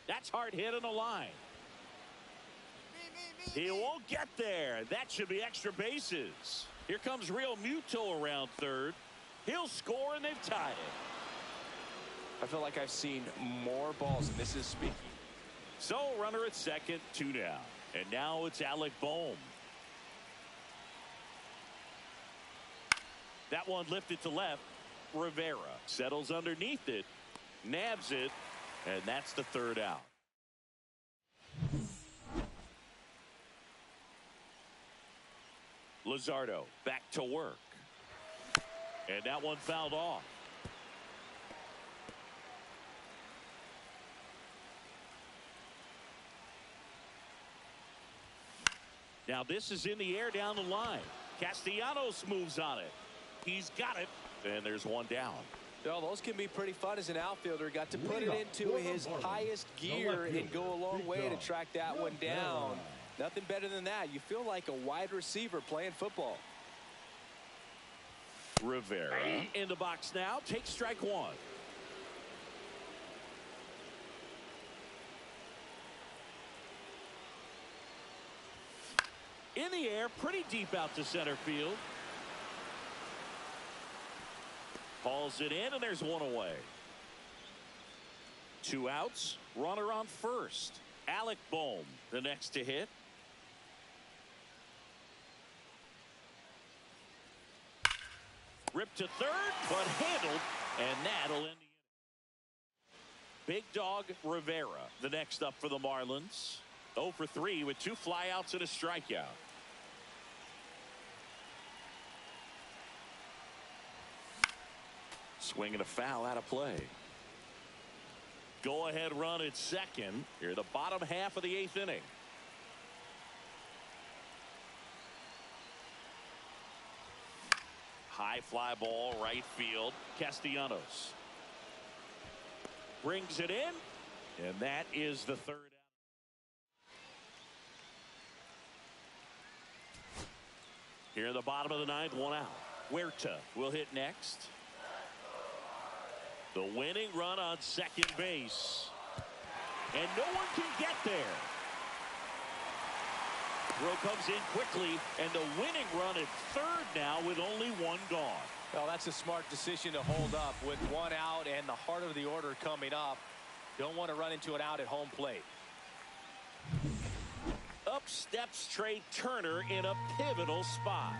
That's hard hit on the line. He won't get there. That should be extra bases. Here comes Real Muto around third. He'll score, and they've tied it. I feel like I've seen more balls, and this is speaking. So runner at second, 2 down. And now it's Alec Bohm. That one lifted to left. Rivera settles underneath it, nabs it, and that's the 3rd out. Luzardo back to work. And that one fouled off. Now this is in the air down the line. Castellanos moves on it. He's got it, and there's 1 down. Well, those can be pretty fun as an outfielder. Got to put it into his highest gear and go a long way to track that one down. Nothing better than that. You feel like a wide receiver playing football. Rivera in the box now. Takes strike 1. In the air, pretty deep out to center field. Hauls it in, and there's 1 away. 2 outs. Runner on first. Alec Bohm, the next to hit. Ripped to third, but handled, and that'll end the inning. Big Dog Rivera, the next up for the Marlins. 0 for 3 with 2 flyouts and a strikeout. Swing and a foul out of play. Go ahead run at second. Here the bottom half of the 8th inning. High fly ball right field. Castellanos brings it in, and that is the 3rd out. Here in the bottom of the 9th, 1 out. Huerta will hit next. The winning run on second base, and no one can get there. Throw comes in quickly, and the winning run at 3rd now with only 1 gone. Well, that's a smart decision to hold up with 1 out and the heart of the order coming up. Don't want to run into an out at home plate. Up steps Trey Turner in a pivotal spot.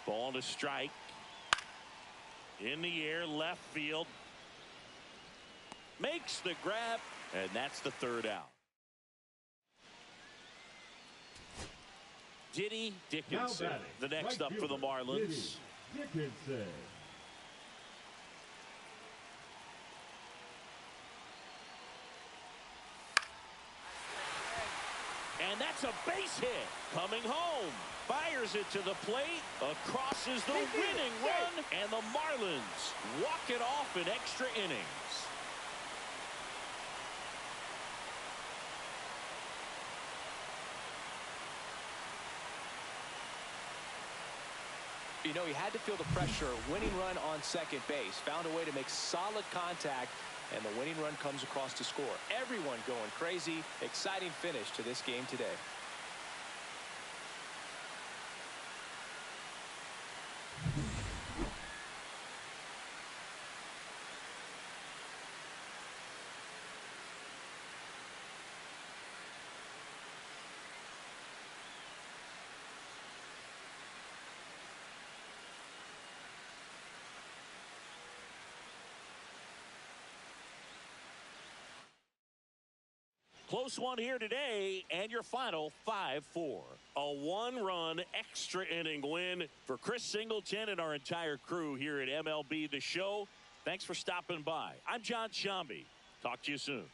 Ball to strike. In the air, left field. Makes the grab, and that's the 3rd out. Diddy Dickinson, the next up for the Marlins. Dickinson. And that's a base hit. Coming home. Fires it to the plate. Across is the winning run. And the Marlins walk it off in extra innings. You know, he had to feel the pressure. Winning run on second base. Found a way to make solid contact, and the winning run comes across to score. Everyone going crazy. Exciting finish to this game today. Close one here today, and your final 5-4. A 1-run extra inning win for Chris Singleton and our entire crew here at MLB The Show. Thanks for stopping by. I'm John Shambi. Talk to you soon.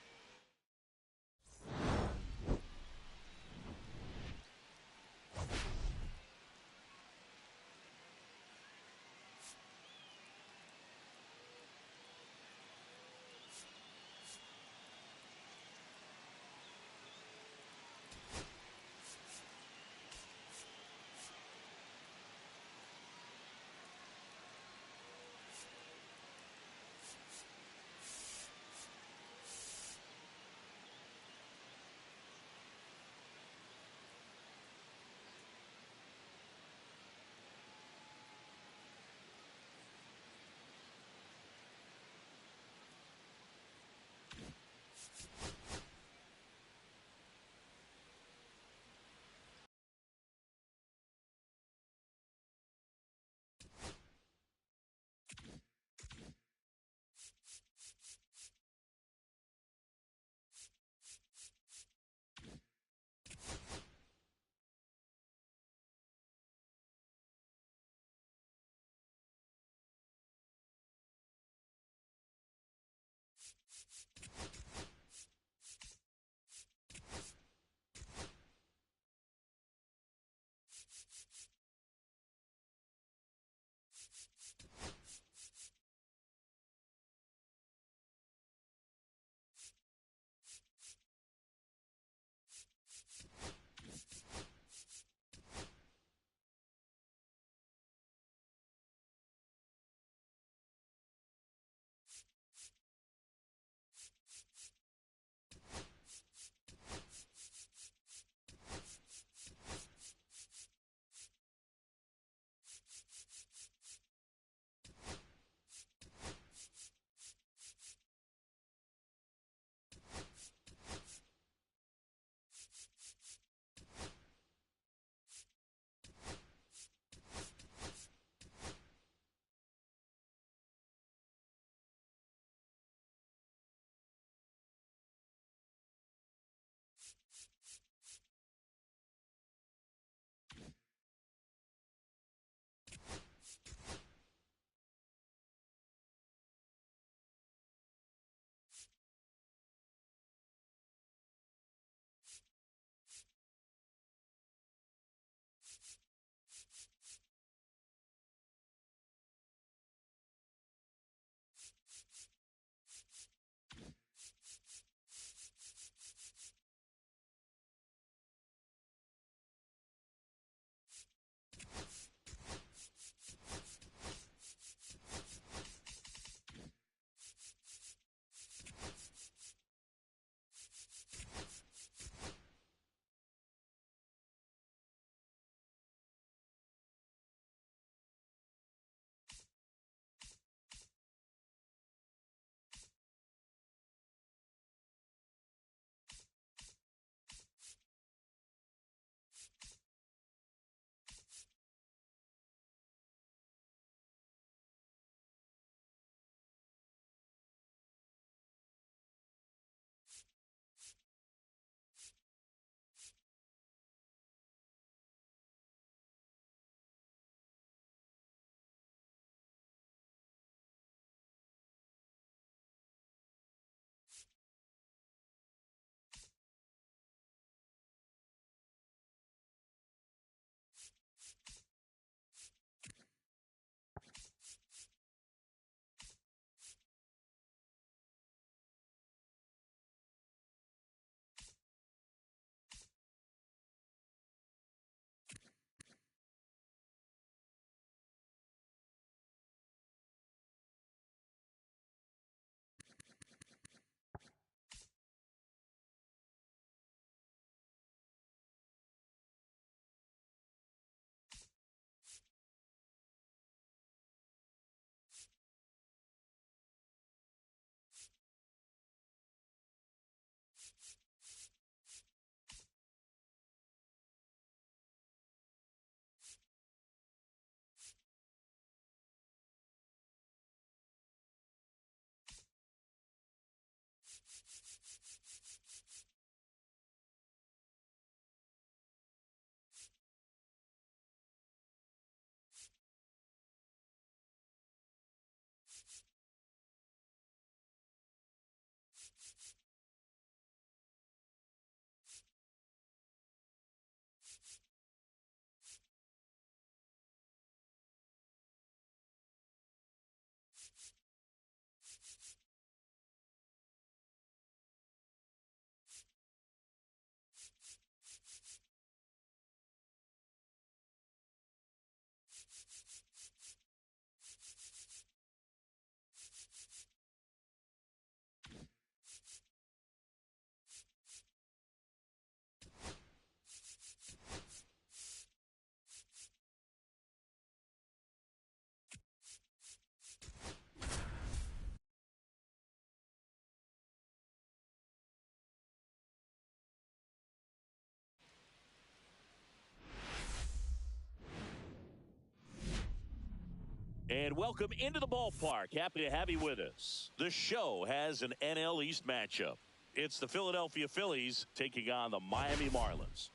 And welcome into the ballpark. Happy to have you with us. The show has an NL East matchup. It's the Philadelphia Phillies taking on the Miami Marlins.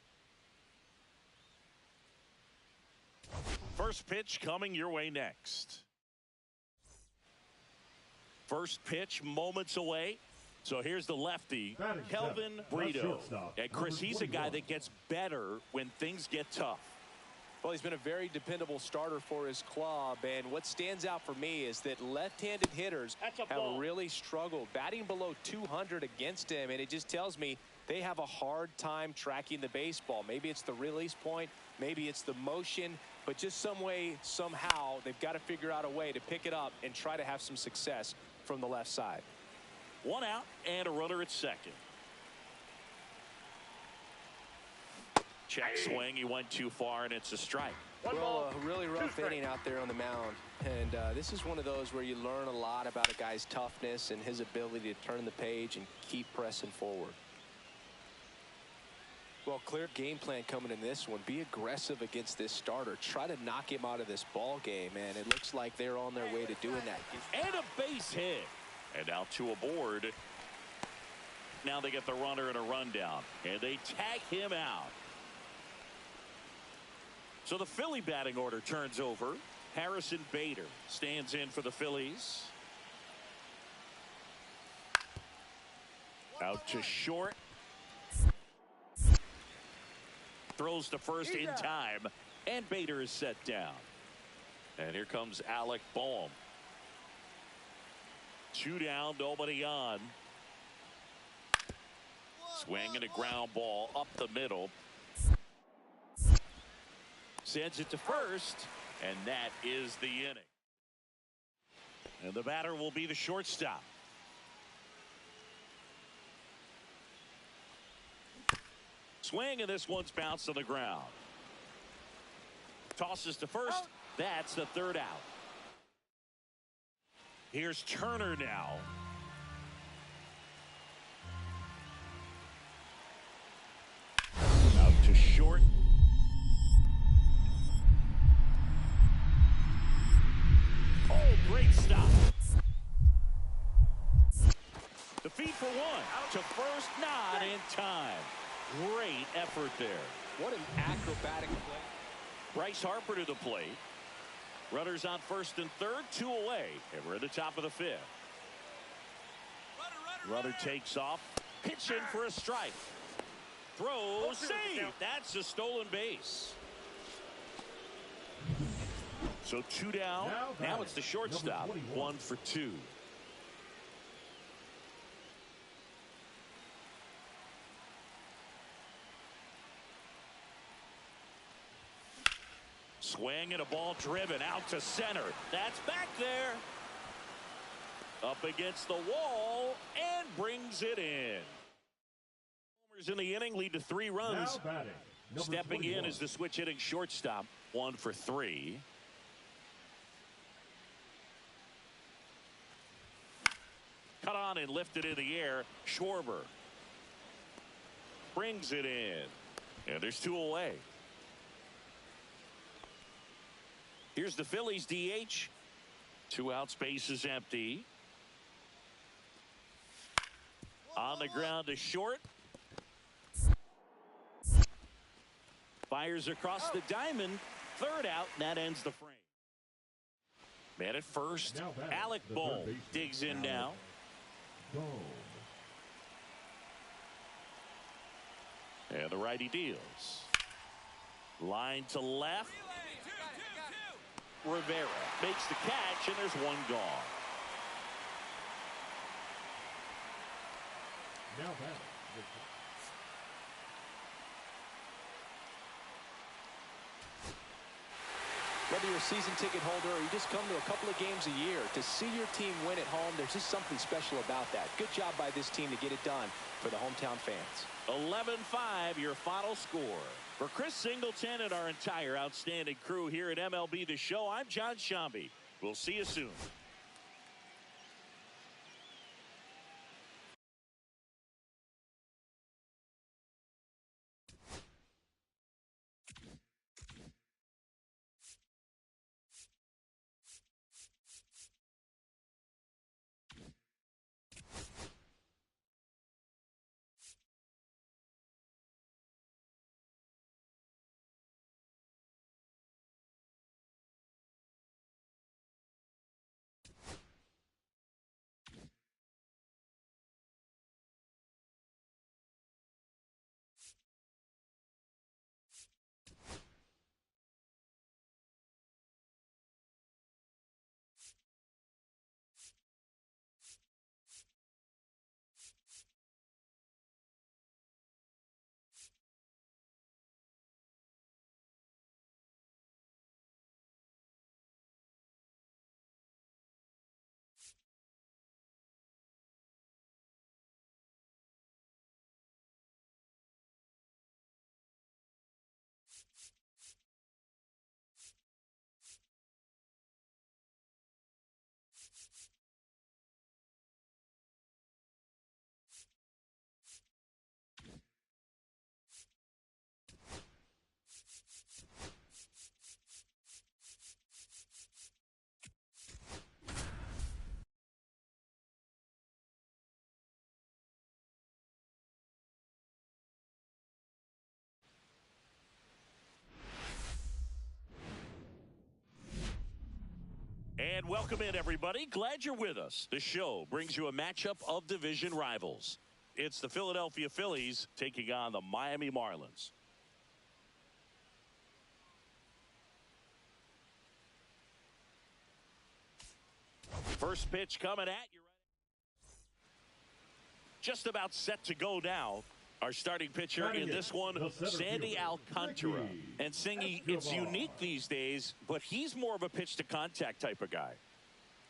First pitch coming your way next. First pitch moments away. So here's the lefty, Kelvin Brito. And Chris, he's a guy that gets better when things get tough. Well, he's been a very dependable starter for his club, and what stands out for me is that left-handed hitters have really struggled, batting below 200 against him, and it just tells me they have a hard time tracking the baseball. Maybe it's the release point, maybe it's the motion, but just some way, somehow, they've got to figure out a way to pick it up and try to have some success from the left side. One out and a runner at second. Check swing. He went too far, and it's a strike. Well, a really rough inning out there on the mound. And this is one of those where you learn a lot about a guy's toughness and his ability to turn the page and keep pressing forward. Well, clear game plan coming in this one. Be aggressive against this starter. Try to knock him out of this ball game, and it looks like they're on their way to doing that. And a base hit. And now two aboard. Now they get the runner and a rundown. And they tag him out. So the Philly batting order turns over. Harrison Bader stands in for the Phillies. Out to short. Throws to first in time. And Bader is set down. And here comes Alec Boehm. Two down, nobody on. Swing and a ground ball up the middle. Sends it to first, and that is the inning. And the batter will be the shortstop. Swing, and this one's bounced to the ground. Tosses to first. That's the third out. Here's Turner now. Out to short. Oh, great stop. The feed for one. Out to first, not in time. Great effort there. What an acrobatic play. Bryce Harper to the plate. Runners on first and third, two away. And we're at the top of the fifth. Runner takes off. Pitch in for a strike. Throw, save. That's a stolen base. So two down. Now it's the shortstop. 1 for 2. Swing and a ball driven out to center. That's back there. Up against the wall and brings it in. Homers in the inning lead to 3 runs. Stepping in is the switch hitting shortstop. 1 for 3. Cut on and lifted in the air. Schwarber brings it in. And there's 2 away. Here's the Phillies DH. 2 outs, base is empty. On the ground to short. Fires across the diamond. Third out, and that ends the frame. Man at first. Alec Bohm digs in now. And the righty deals. Line to left. Rivera makes the catch, and there's one gone. Now batting. Whether you're a season ticket holder or you just come to a couple of games a year, to see your team win at home, there's just something special about that. Good job by this team to get it done for the hometown fans. 11-5, your final score. For Chris Singleton and our entire outstanding crew here at MLB The Show, I'm John Shambi. We'll see you soon. And welcome in, everybody. Glad you're with us. The show brings you a matchup of division rivals. It's the Philadelphia Phillies taking on the Miami Marlins. First pitch coming at you. Just about set to go now. Our starting pitcher in this one, Sandy Alcantara. And Singy, it's unique these days, but he's more of a pitch-to-contact type of guy.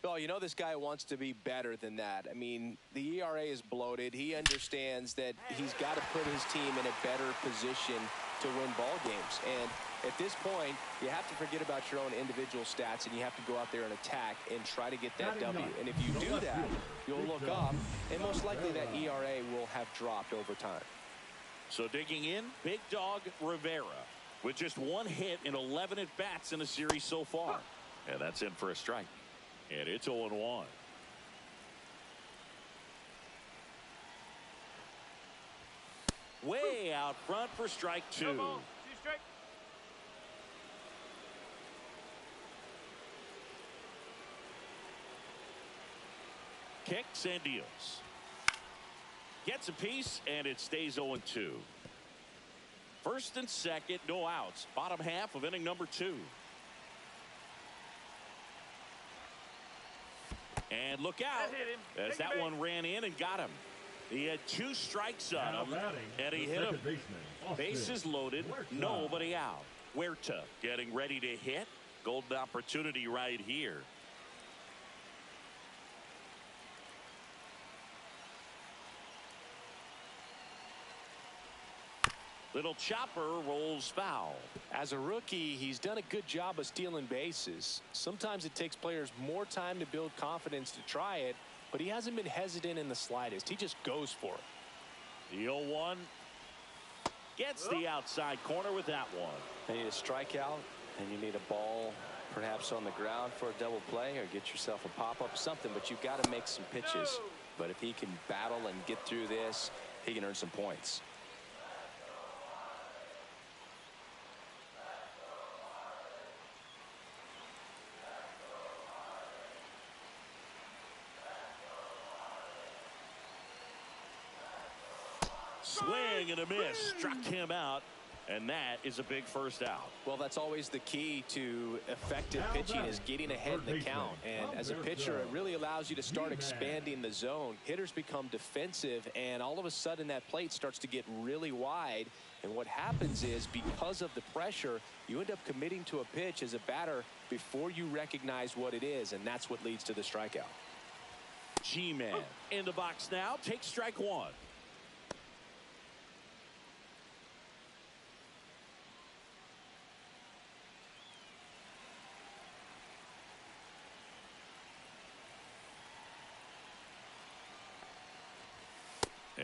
Well, you know this guy wants to be better than that. I mean, the ERA is bloated. He understands that he's got to put his team in a better position to win ball games. And at this point, you have to forget about your own individual stats, and you have to go out there and attack and try to get that W. And if you do that, you'll look up, and most likely that ERA will have dropped over time. So digging in, Big Dog Rivera with just one hit in 11 at-bats in the series so far. And that's in for a strike. And it's 0-1. Way out front for strike two. Kicks and deals. Gets a piece, and it stays 0-2. First and second, no outs. Bottom half of inning number 2. And look out, as that one ran in and got him. He had 2 strikes on him, and he hit him. Bases loaded, nobody out. Huerta getting ready to hit. Golden opportunity right here. Little chopper rolls foul. As a rookie, he's done a good job of stealing bases. Sometimes it takes players more time to build confidence to try it, but he hasn't been hesitant in the slightest. He just goes for it. The 0-1 gets the outside corner with that one. You need a strikeout, and you need a ball perhaps on the ground for a double play, or get yourself a pop-up, something, but you've got to make some pitches. but if he can battle and get through this, he can earn some points. Swing and a miss. Struck him out. And that is a big first out. Well, that's always the key to effective pitching, is getting ahead in the count. And as a pitcher, it really allows you to start expanding the zone. Hitters become defensive, and all of a sudden that plate starts to get really wide. And what happens is, because of the pressure, you end up committing to a pitch as a batter before you recognize what it is, and that's what leads to the strikeout. G-Man in the box now. Takes strike one.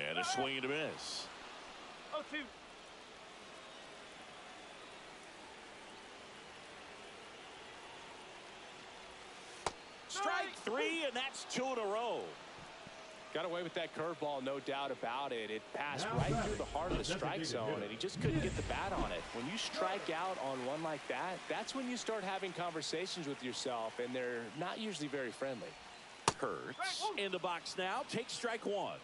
And a swing and a miss. 0-2. Strike three, and that's 2 in a row. Got away with that curveball, no doubt about it. It passed right through the heart of the strike zone, and he just couldn't get the bat on it. When you strike out on one like that, that's when you start having conversations with yourself, and they're not usually very friendly. Hurts in the box now. Takes strike one.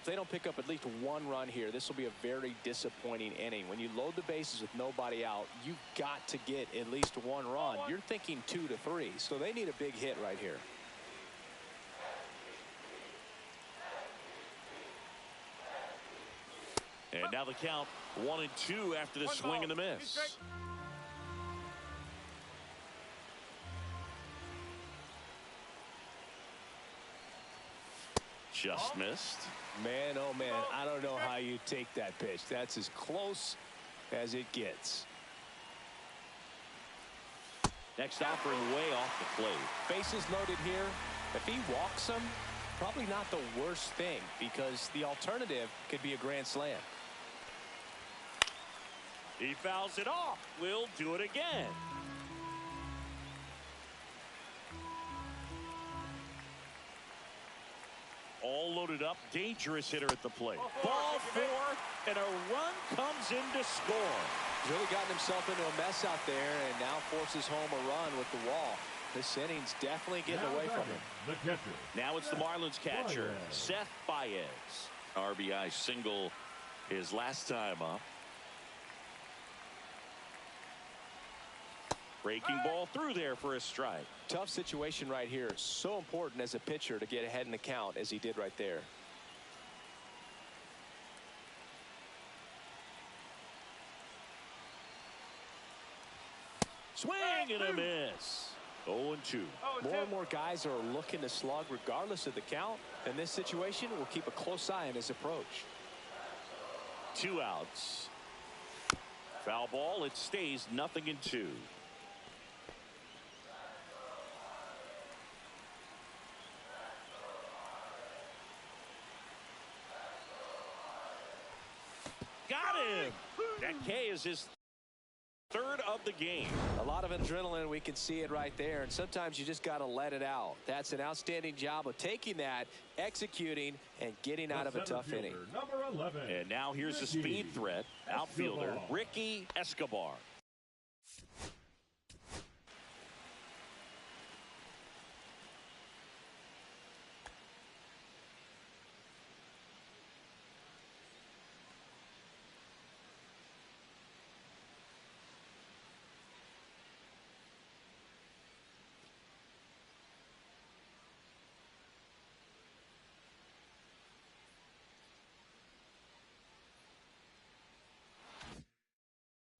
If they don't pick up at least one run here, this will be a very disappointing inning. When you load the bases with nobody out, you've got to get at least one run. You're thinking 2 to 3, so they need a big hit right here. And now the count 1-2 after the swing and the miss. Just missed. Man, oh man, I don't know how you take that pitch. That's as close as it gets. Next offering way off the plate. Bases loaded here. If he walks him, probably not the worst thing, because the alternative could be a grand slam. He fouls it off. We'll do it again. All loaded up. Dangerous hitter at the plate. Ball 4, and a run comes in to score. He's really gotten himself into a mess out there, and now forces home a run with the wall. This inning's definitely getting away from him. The catcher. Now it's the Marlins catcher, Seth Baez. RBI single his last time up. Breaking ball through there for a strike. Tough situation right here. So important as a pitcher to get ahead in the count as he did right there. Swing and a miss. 0-2. More and more guys are looking to slug regardless of the count. In this situation, we'll keep a close eye on his approach. 2 outs. Foul ball. It stays 0-2. Got him. That K is his 3rd of the game. A lot of adrenaline, we can see it right there, and sometimes you just got to let it out. That's an outstanding job of taking that, executing, and getting out of a tough inning. Number 11. And now here's the speed threat, outfielder Ricky Escobar.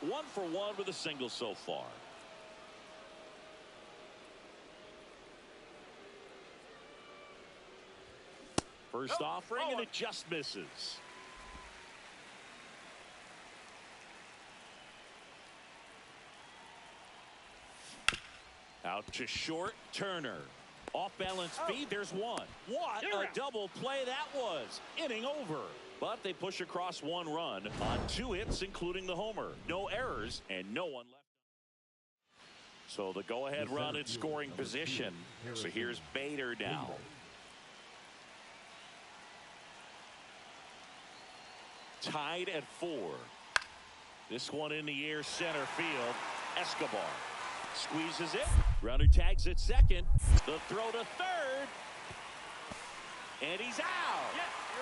One for one with a single so far. First offering, and it just misses. Out to short, Turner. Off balance feed, there's one. What a double play that was. Inning over. But they push across 1 run on 2 hits, including the homer. No errors and no one left. So the go-ahead run in scoring position. So here's Bader now. tied at 4. This one in the air center field. Escobar squeezes it. Runner tags at second. The throw to third. And he's out.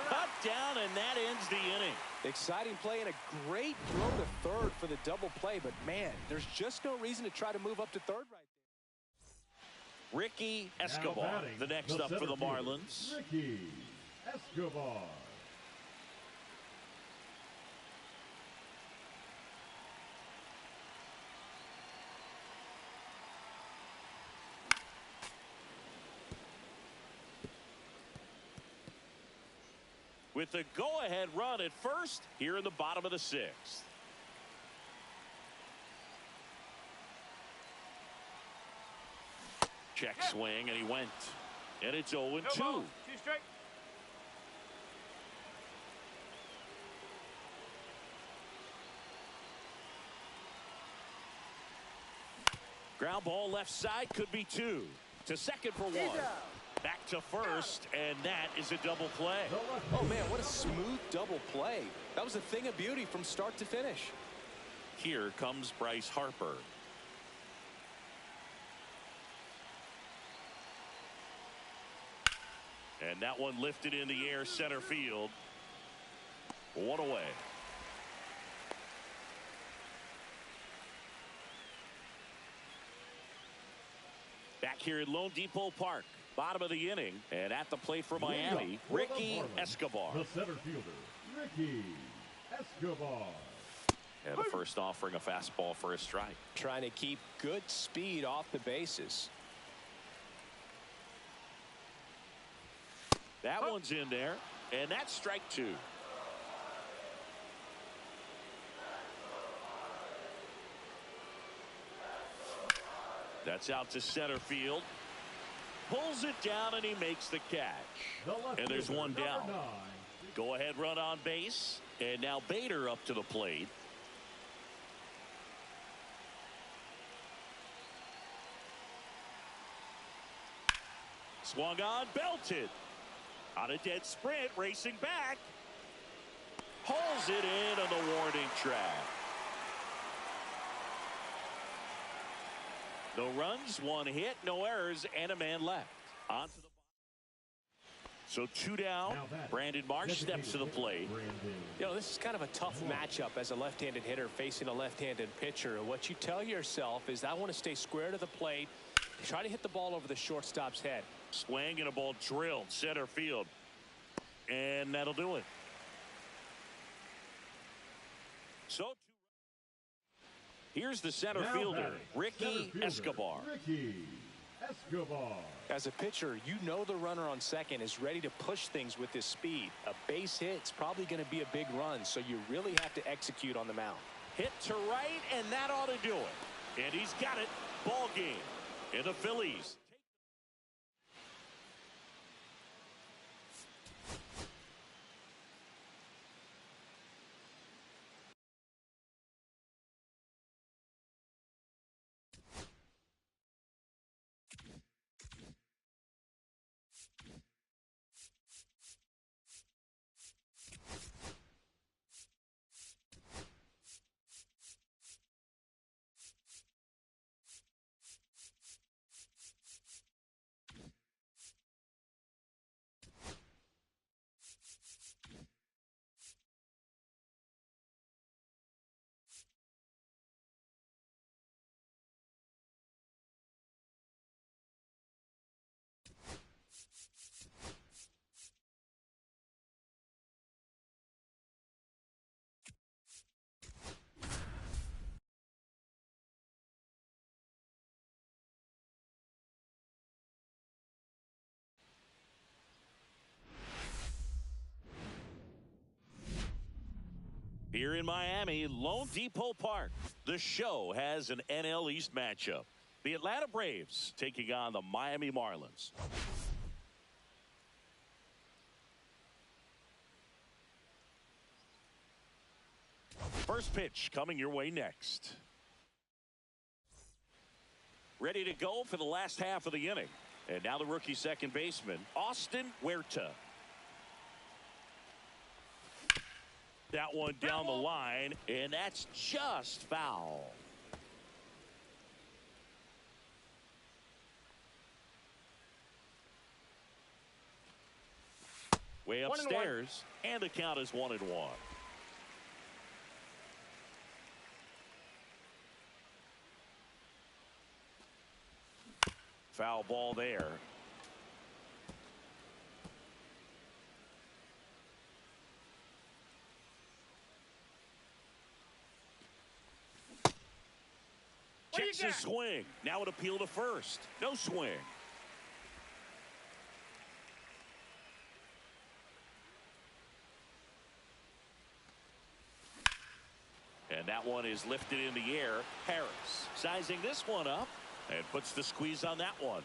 Cut down, and that ends the inning. Exciting play and a great throw to third for the double play. But, man, there's just no reason to try to move up to third right there. Ricky Escobar, the next up for the Marlins. Ricky Escobar. With the go-ahead run at first here in the bottom of the 6th. Check swing, and he went. And it's 0-2. 2 straight. Ground ball left side, could be 2. To second for 1. Back to first, and that is a double play. Oh, man, what a smooth double play. That was a thing of beauty from start to finish. Here comes Bryce Harper. And that one lifted in the air center field. 1 away. Back here at Lone Depot Park. Bottom of the inning, and at the plate for Miami, Ricky Escobar. The center fielder, Ricky Escobar. And the first offering a fastball for a strike. Trying to keep good speed off the bases. That one's in there, and that's strike 2. That's out to center field. Pulls it down, and he makes the catch. And there's one down. Go ahead run on base. And now Bader up to the plate. Swung on, belted. On a dead sprint, racing back. Pulls it in on the warning track. No runs, 1 hit, no errors, and a man left. On to the So 2 down. Brandon Marsh steps to the plate. You know, this is kind of a tough matchup as a left-handed hitter facing a left-handed pitcher. And what you tell yourself is, I want to stay square to the plate, try to hit the ball over the shortstop's head. Swing and a ball drilled center field. And that'll do it. So here's the center fielder, Ricky Escobar. Ricky Escobar. As a pitcher, you know the runner on second is ready to push things with his speed. A base hit's probably going to be a big run, so you really have to execute on the mound. Hit to right, and that ought to do it. And he's got it. Ball game. And the Phillies. Here in Miami, Lone Depot Park, the show has an NL East matchup. The Atlanta Braves taking on the Miami Marlins. First pitch coming your way next. Ready to go for the last half of the inning. And now the rookie second baseman, Austin Huerta. That one down the line, and that's just foul. Way upstairs, and the count is 1-1. Foul ball there. Checks his swing. Now an appeal to first. No swing. And that one is lifted in the air. Harris sizing this one up and puts the squeeze on that one.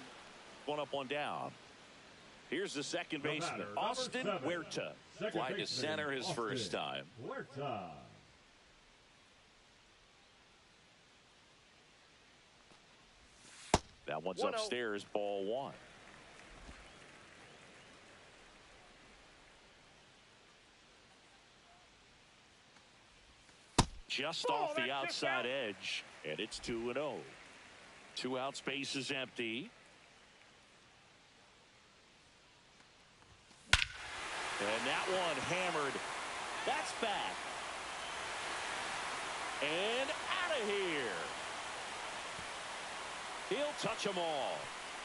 One up, one down. Here's the second baseman, Austin Huerta. Fly to center his first time. Huerta. That one's upstairs, ball one. Just off the outside edge, and it's 2-0. 2 out, space is empty. And that one hammered. That's back. And out of here. He'll touch them all.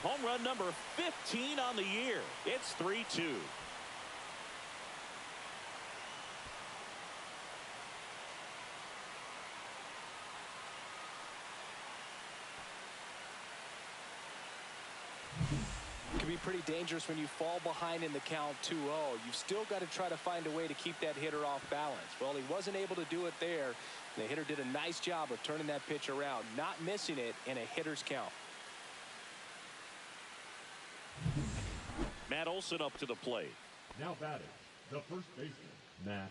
Home run number 15 on the year. It's 3-2. Can be pretty dangerous when you fall behind in the count 2-0. You've still got to try to find a way to keep that hitter off balance. Well, he wasn't able to do it there. The hitter did a nice job of turning that pitch around, not missing it in a hitter's count. Matt Olson up to the plate. Now batting, the first baseman, Matt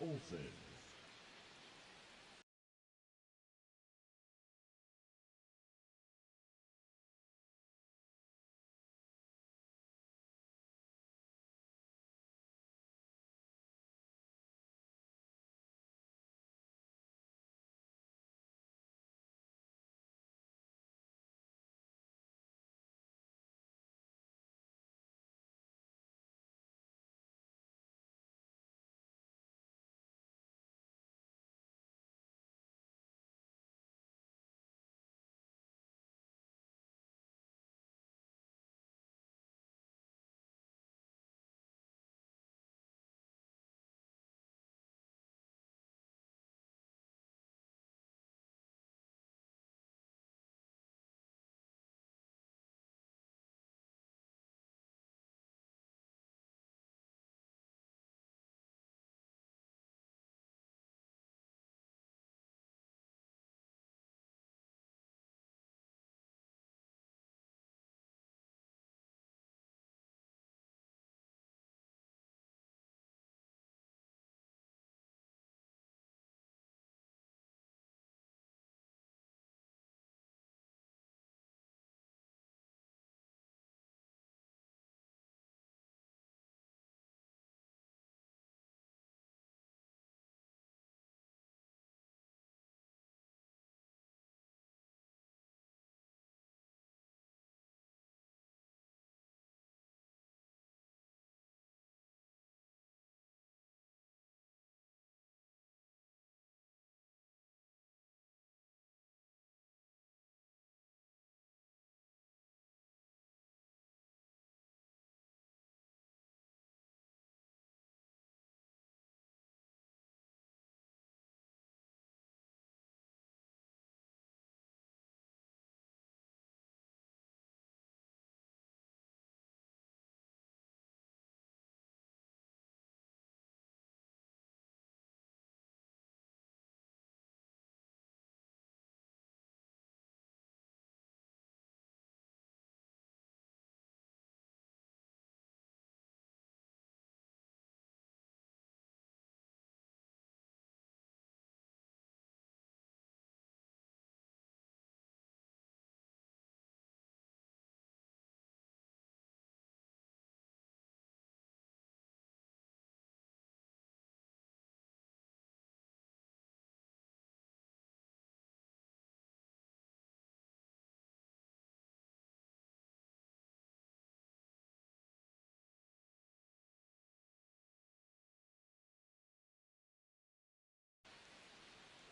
Olson.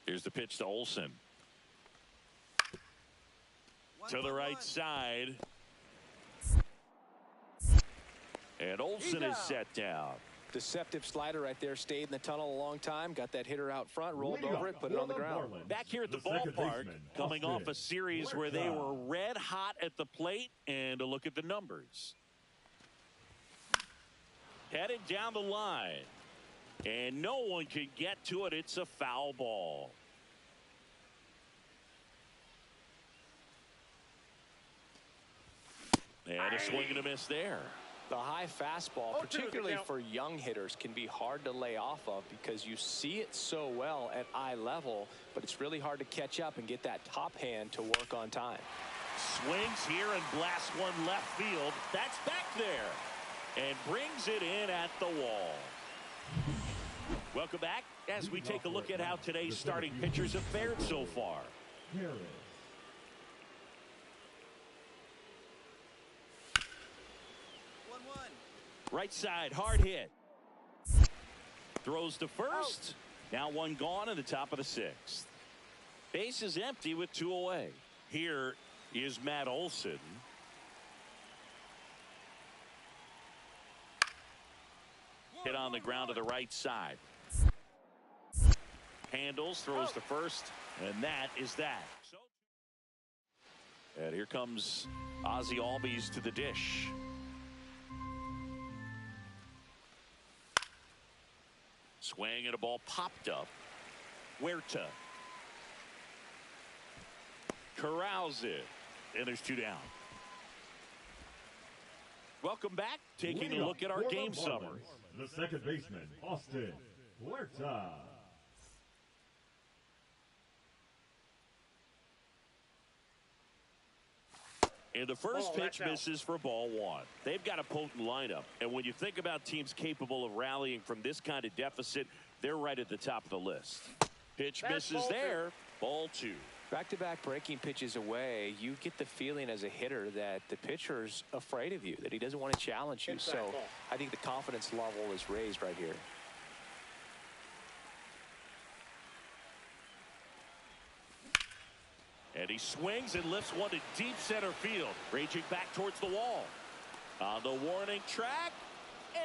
Here's the pitch to Olson. To the right side. And Olson is set down. Deceptive slider right there. Stayed in the tunnel a long time. Got that hitter out front. Rolled over it. Put it on the ground. Back here at the ballpark, coming off a series where they were red hot at the plate. And a look at the numbers. Headed down the line. And no one can get to it. It's a foul ball. And a swing and a miss there. The high fastball, particularly for young hitters, can be hard to lay off of because you see it so well at eye level, but it's really hard to catch up and get that top hand to work on time. Swings here and blasts one left field. That's back there and brings it in at the wall. Welcome back as we take a look at how today's starting pitchers have fared so far. Right side, hard hit. Throws to first. Now one gone in the top of the sixth. Base is empty with two away. Here is Matt Olson. Hit on the ground to the right side. Handles, throws to first, and that is that. And here comes Ozzie Albies to the dish. Swing and a ball popped up. Huerta corrals it, and there's two down. Welcome back. Taking a look at our game summary. The second baseman, Austin. Huerta. And the first pitch that's out. misses for ball one. They've got a potent lineup. And when you think about teams capable of rallying from this kind of deficit, they're right at the top of the list. Pitch That's misses ball there. Ball two. Back-to-back breaking pitches away, you get the feeling as a hitter that the pitcher's afraid of you, that he doesn't want to challenge you. Inside So ball. I think the confidence level is raised right here. And he swings and lifts one to deep center field. Raging back towards the wall. On the warning track.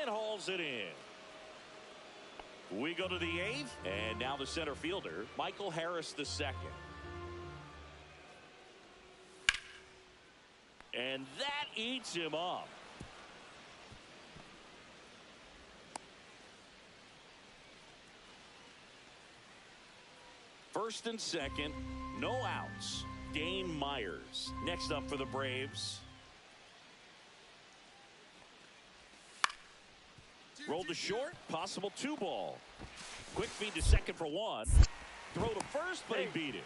And hauls it in. We go to the eighth. And now the center fielder, Michael Harris II. And that eats him up. First and second, no outs. Dane Myers next up for the Braves. Rolled to short, possible 2-ball. Quick feed to second for one. Throw to first, but he beat it.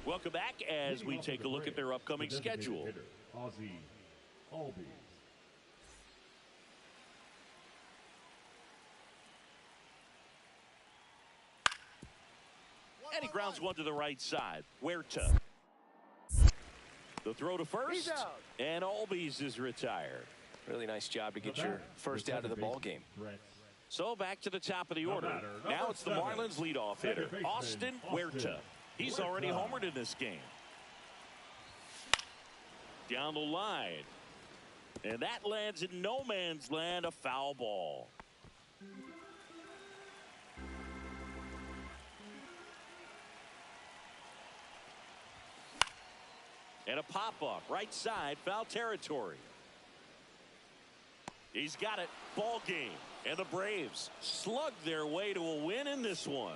Welcome back as we take a look at their upcoming schedule. Ozzie Albies. And he grounds one to the right side. Huerta. The throw to first. And Albies is retired. Really nice job to get your first out of the ball game. So back to the top of the order. Now it's the Marlins leadoff hitter, Austin Huerta. He's already homered in this game. Down the line. And that lands in no man's land, a foul ball. And a pop-up, right side, foul territory. He's got it, ball game. And the Braves slug their way to a win in this one.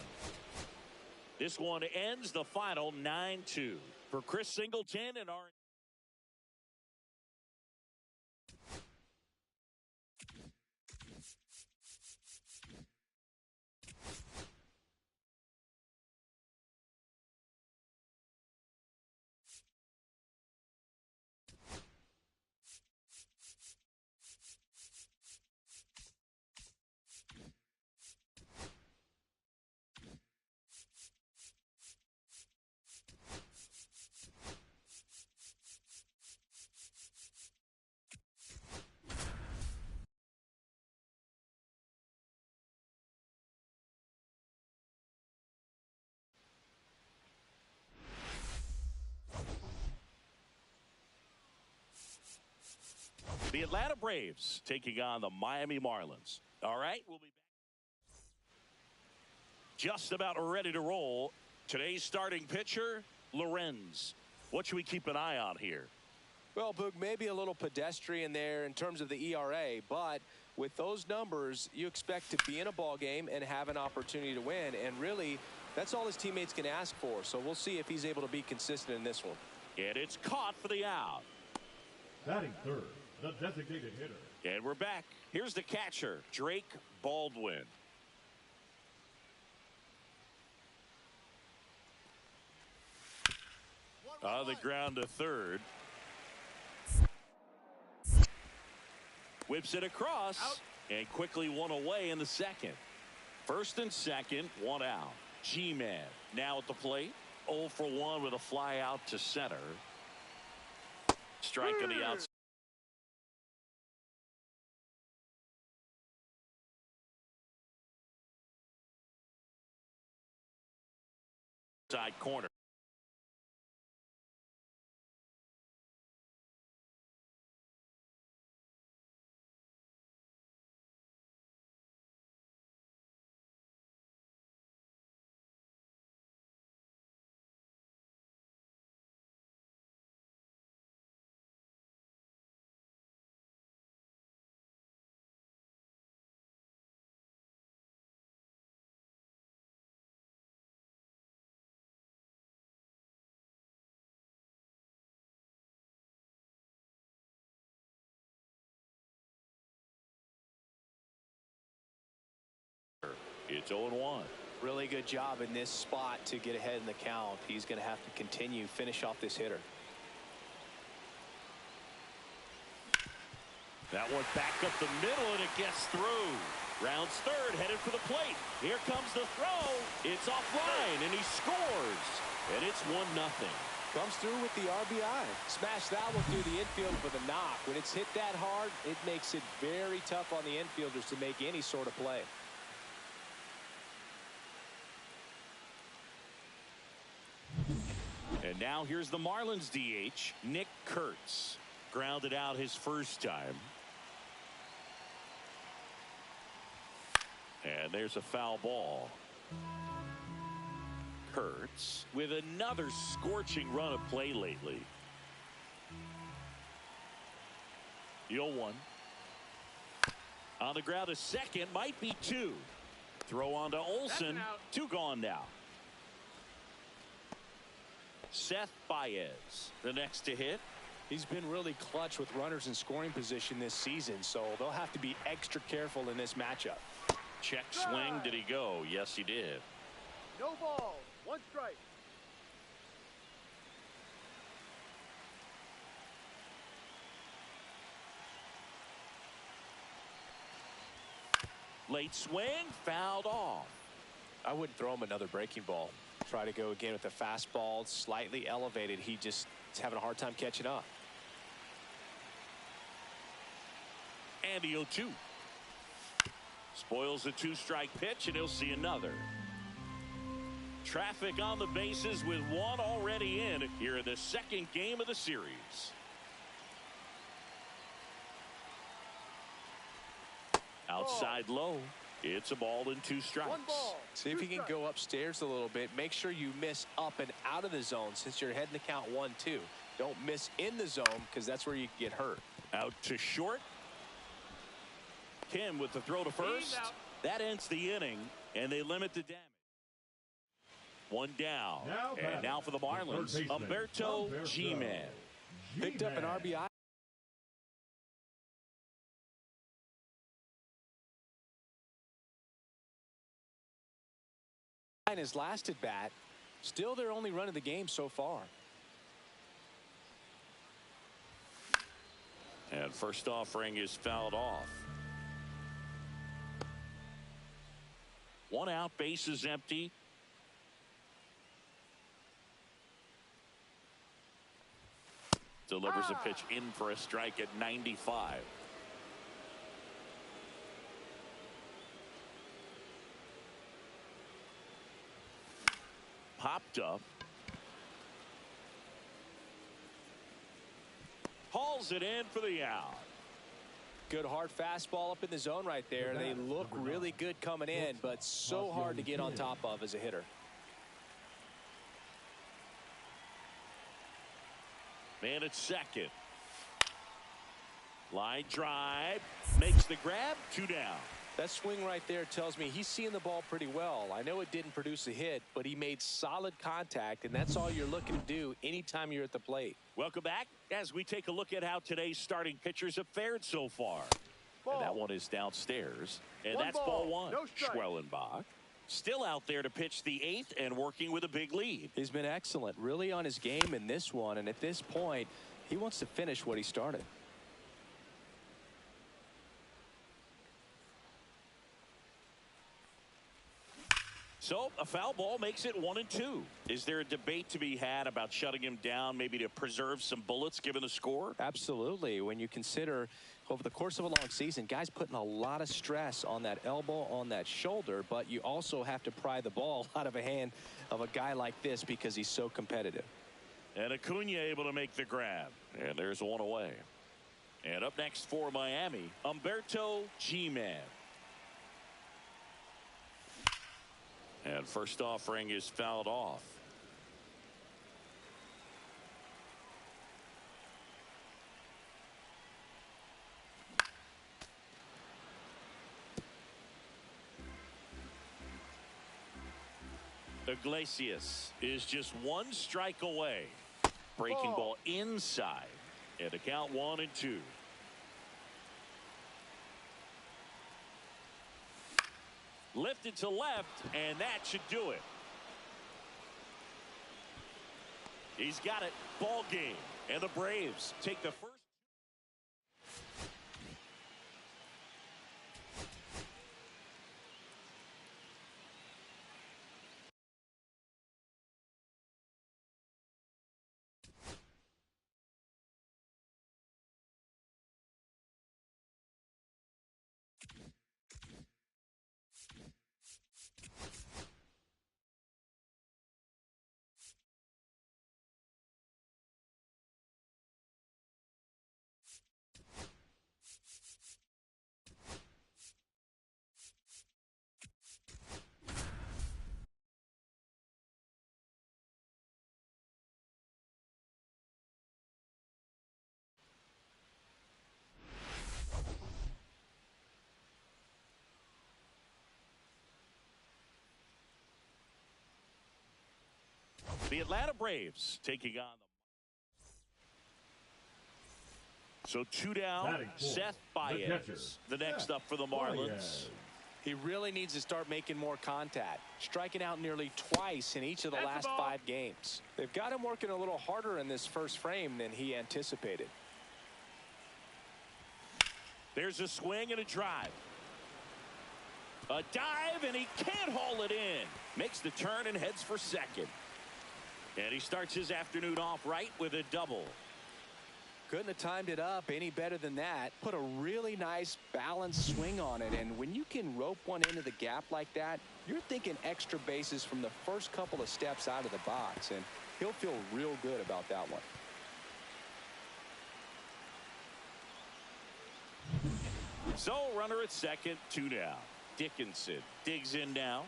This one ends the final 9-2. For Chris Singleton and our... The Atlanta Braves taking on the Miami Marlins. All right, we'll be back. Just about ready to roll. Today's starting pitcher, Lorenz. What should we keep an eye on here? Well, Boog, maybe a little pedestrian there in terms of the ERA, but with those numbers, you expect to be in a ball game and have an opportunity to win. And really, that's all his teammates can ask for. So we'll see if he's able to be consistent in this one. And it's caught for the out. Batting third, the designated hitter. And we're back. Here's the catcher, Drake Baldwin. On the ground to third. Whips it across. Out. And quickly one away in the second. First and second, one out. G-Man now at the plate. 0 for 1 with a fly out to center. Strike on the outside. Side corner. It's 0-1. Really good job in this spot to get ahead in the count. He's going to have to continue finish off this hitter. That one back up the middle, and it gets through. Rounds third, headed for the plate. Here comes the throw. It's offline, and he scores. And it's 1-0. Comes through with the RBI. Smash that one through the infield for the knock. When it's hit that hard, it makes it very tough on the infielders to make any sort of play. And now here's the Marlins DH, Nick Kurtz. Grounded out his first time. And there's a foul ball. Kurtz with another scorching run of play lately. The 0-1. On the ground, a second, might be two. Throw on to Olsen. Two gone now. Seth Baez, the next to hit. He's been really clutch with runners in scoring position this season, so they'll have to be extra careful in this matchup. Check swing. Did he go? Yes, he did. No ball. 1 strike. Late swing, fouled off. I wouldn't throw him another breaking ball. Try to go again with the fastball, slightly elevated. He just is having a hard time catching up. And the 0-2. Spoils the 2-strike pitch, and he'll see another. Traffic on the bases with one already in here in the second game of the series. Outside low. It's a ball and 2 strikes. 1 ball. See if you can go upstairs a little bit. Make sure you miss up and out of the zone since you're heading to count 1-2. Don't miss in the zone because that's where you get hurt. Out to short. Kim with the throw to first. That ends the inning, and they limit the damage. 1 down. And now for the Marlins, Humberto G-Man. Picked up an RBI. In his last at bat, still their only run of the game so far. And first offering is fouled off. 1 out, bases empty. Delivers a pitch in for a strike at 95. Popped up. Hauls it in for the out. Good hard fastball up in the zone right there. They look really good coming in, but so hard to get on top of as a hitter. Man at second. Line drive. Makes the grab. 2 down. That swing right there tells me he's seeing the ball pretty well. I know it didn't produce a hit, but he made solid contact, and that's all you're looking to do anytime you're at the plate. Welcome back as we take a look at how today's starting pitchers have fared so far. And that one is downstairs. And that's ball 1. No strike. Schwellenbach still out there to pitch the 8th and working with a big lead. He's been excellent, really on his game in this one, and at this point, he wants to finish what he started. So a foul ball makes it 1-2. Is there a debate to be had about shutting him down, maybe to preserve some bullets given the score? Absolutely. When you consider over the course of a long season, guys putting a lot of stress on that elbow, on that shoulder, but you also have to pry the ball out of a hand of a guy like this because he's so competitive. And Acuna able to make the grab. And there's one away. And up next for Miami, Humberto G-Man. And first offering is fouled off. Iglesias is just 1 strike away. Breaking ball inside. And a count 1-2. Lifted to left, and that should do it. He's got it. Ball game. And the Braves take the first. The Atlanta Braves taking on the. So 2 down, Seth Baez, the next up for the Marlins. He really needs to start making more contact, striking out nearly twice in each of the last 5 games. They've got him working a little harder in this first frame than he anticipated. There's a swing and a drive. A dive, and he can't haul it in. Makes the turn and heads for second. And he starts his afternoon off right with a double. Couldn't have timed it up any better than that. Put a really nice balanced swing on it. And when you can rope one into the gap like that, you're thinking extra bases from the first couple of steps out of the box. And he'll feel real good about that one. So runner at second, 2 down. Dickinson digs in now.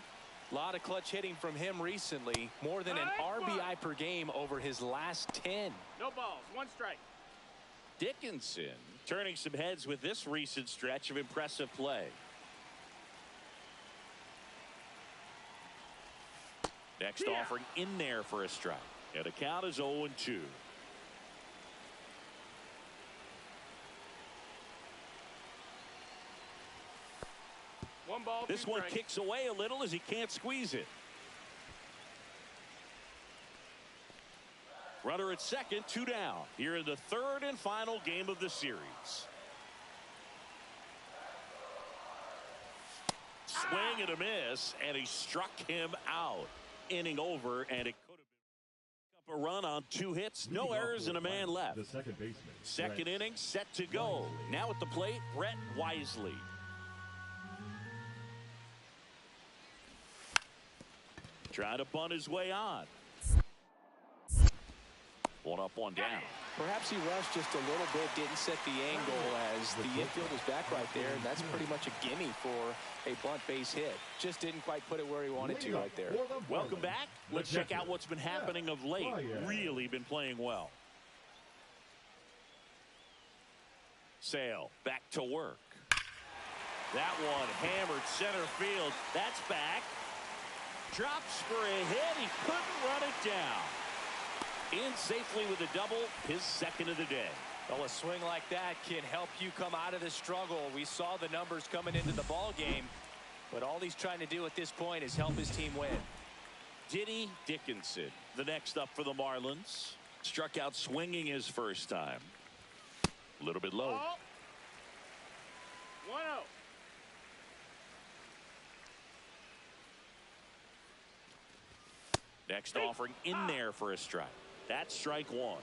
A lot of clutch hitting from him recently. More than an RBI per game over his last 10. No balls, 1 strike. Dickinson turning some heads with this recent stretch of impressive play. Next offering in there for a strike. And the count is 0-2. This one kicks away a little as he can't squeeze it. Runner at second, 2 down. Here in the 3rd and final game of the series. Swing and a miss, and he struck him out. Inning over, and it could have been a run on 2 hits. No errors and a man left. The second baseman. Second inning set to go. Now at the plate, Brett Wisely. Trying to bunt his way on. 1 up, 1 down. Perhaps he rushed just a little bit, didn't set the angle as the infield is back right there, and that's pretty much a gimme for a bunt base hit. Just didn't quite put it where he wanted to right there. Welcome back. Let's check out what's been happening of late. Really been playing well. Sale back to work. That one hammered center field. That's back. Drops for a hit. He couldn't run it down. In safely with a double, his second of the day. Well, a swing like that can help you come out of the struggle. We saw the numbers coming into the ball game, but all he's trying to do at this point is help his team win. Diddy Dickinson, the next up for the Marlins. Struck out swinging his first time. A little bit low. 1-0. Next offering in there for a strike. That's strike 1.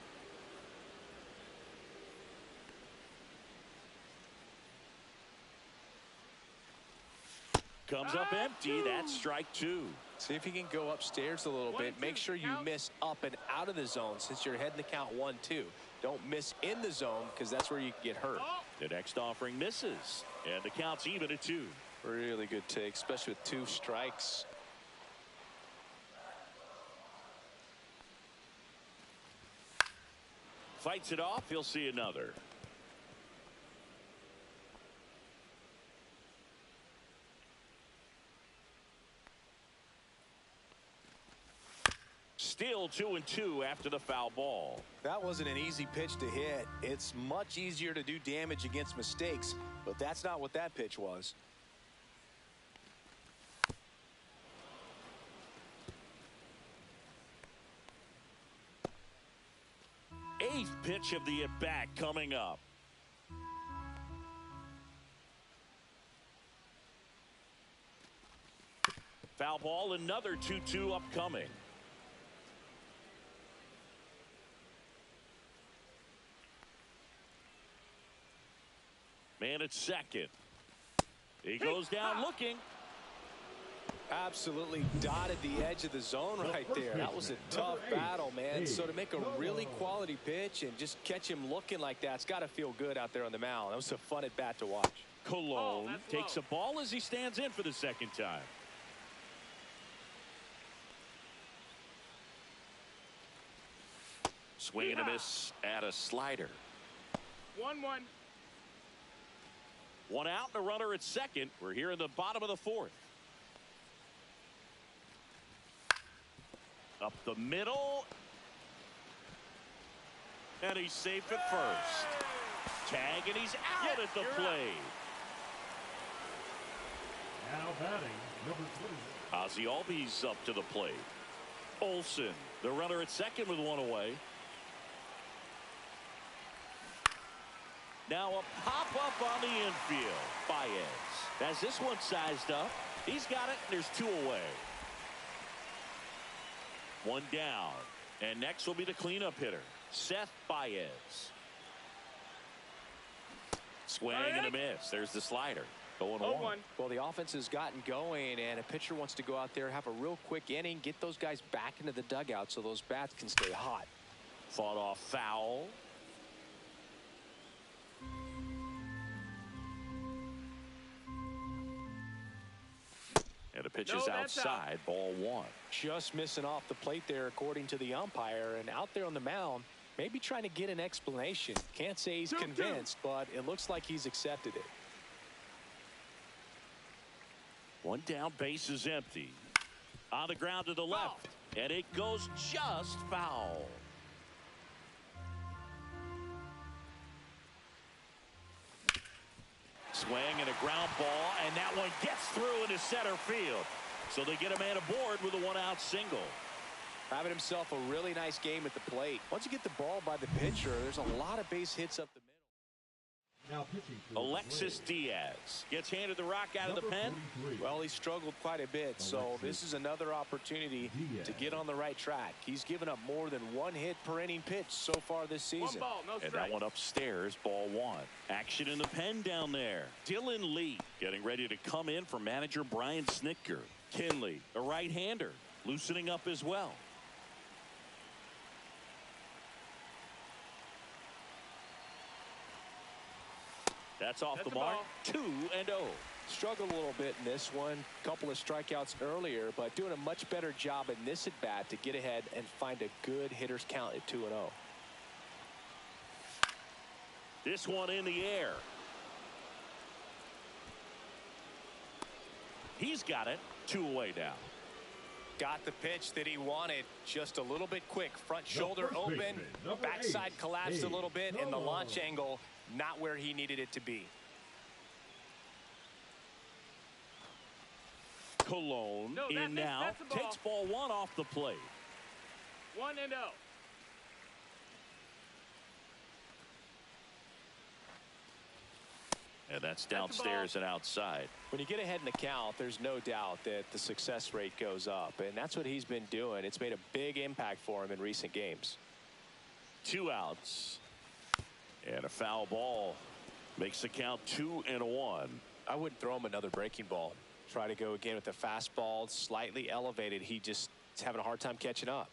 Comes up empty. That's strike 2. See if you can go upstairs a little bit. Make sure you miss up and out of the zone since you're heading the count 1-2. Don't miss in the zone because that's where you can get hurt. The next offering misses. And the count's even at 2. Really good take, especially with 2 strikes. Fights it off. He'll see another. Still 2-2 after the foul ball. That wasn't an easy pitch to hit. It's much easier to do damage against mistakes, but that's not what that pitch was. 9th pitch of the at-bat coming up. Foul ball, another 2-2 upcoming. Man at second. He goes down looking. Absolutely dotted the edge of the zone right there. That was a tough battle, man. So to make a really quality pitch and just catch him looking like that, it's got to feel good out there on the mound. That was a fun at bat to watch. Cologne takes a ball as he stands in for the second time. Swing and a miss at a slider. 1-1. One out and a runner at second. We're here in the bottom of the fourth. Up the middle. And he's safe at first. Tag, and he's out at the plate. Now batting, number 20. Ozzie Albies up to the plate. Olsen, the runner at second with one away. Now a pop-up on the infield. Baez has this one sized up. He's got it, and there's two away. One down. And next will be the cleanup hitter, Seth Baez. Swing and a miss. There's the slider. 0-1. Well, the offense has gotten going, and a pitcher wants to go out there, have a real quick inning, get those guys back into the dugout so those bats can stay hot. Fought off foul. And the pitch is outside. Ball one. Just missing off the plate there, according to the umpire, and out there on the mound, maybe trying to get an explanation. Can't say he's convinced, but it looks like he's accepted it. One down, base is empty. On the ground to the left, and it goes just foul. Swing and a ground ball, and that one gets through into center field. So they get a man aboard with a one-out single. Having himself a really nice game at the plate. Once you get the ball by the pitcher, there's a lot of base hits up the middle. Now pitching for Alexis Diaz gets handed the rock out of the pen. Well, he struggled quite a bit, so this is another opportunity to get on the right track. He's given up more than one hit per inning pitch so far this season. And that one upstairs, ball one. Action in the pen down there. Dylan Lee getting ready to come in for manager Brian Snitker. Kinley, a right-hander, loosening up as well. That's off the mark. 2-0. Struggled a little bit in this one. Couple of strikeouts earlier, but doing a much better job in this at bat to get ahead and find a good hitter's count at 2-0. This one in the air. He's got it. 2 away now. Got the pitch that he wanted. Just a little bit quick. Front shoulder open. Backside collapsed a little bit, and the launch angle not where he needed it to be. Cologne in now. Takes ball one off the plate. 1-0. And that's downstairs and outside. When you get ahead in the count, there's no doubt that the success rate goes up, and that's what he's been doing. It's made a big impact for him in recent games. 2 outs. And a foul ball makes the count 2-1. I wouldn't throw him another breaking ball. Try to go again with the fastball, slightly elevated. He just is having a hard time catching up.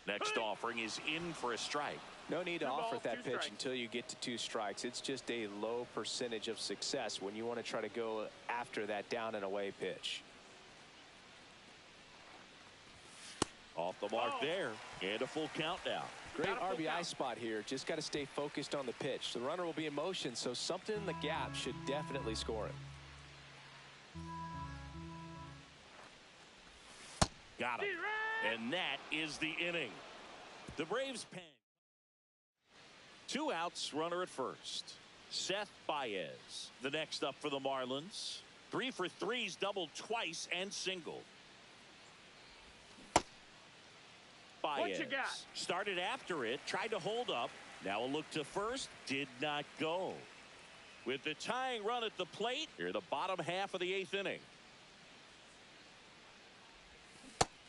Next offering is in for a strike. No need to offer that pitch until you get to 2 strikes. It's just a low percentage of success when you want to try to go after that down and away pitch. Off the mark there, and a full count now. Great RBI spot here. Just got to stay focused on the pitch. The runner will be in motion, so something in the gap should definitely score him. Got him. And that is the inning. The Braves pen. 2 outs, runner at first. Seth Baez, the next up for the Marlins. 3 for 3's doubled twice and singled. What you Baez got? started after it, tried to hold up. Now a look to first, did not go. With the tying run at the plate, here the bottom half of the 8th inning.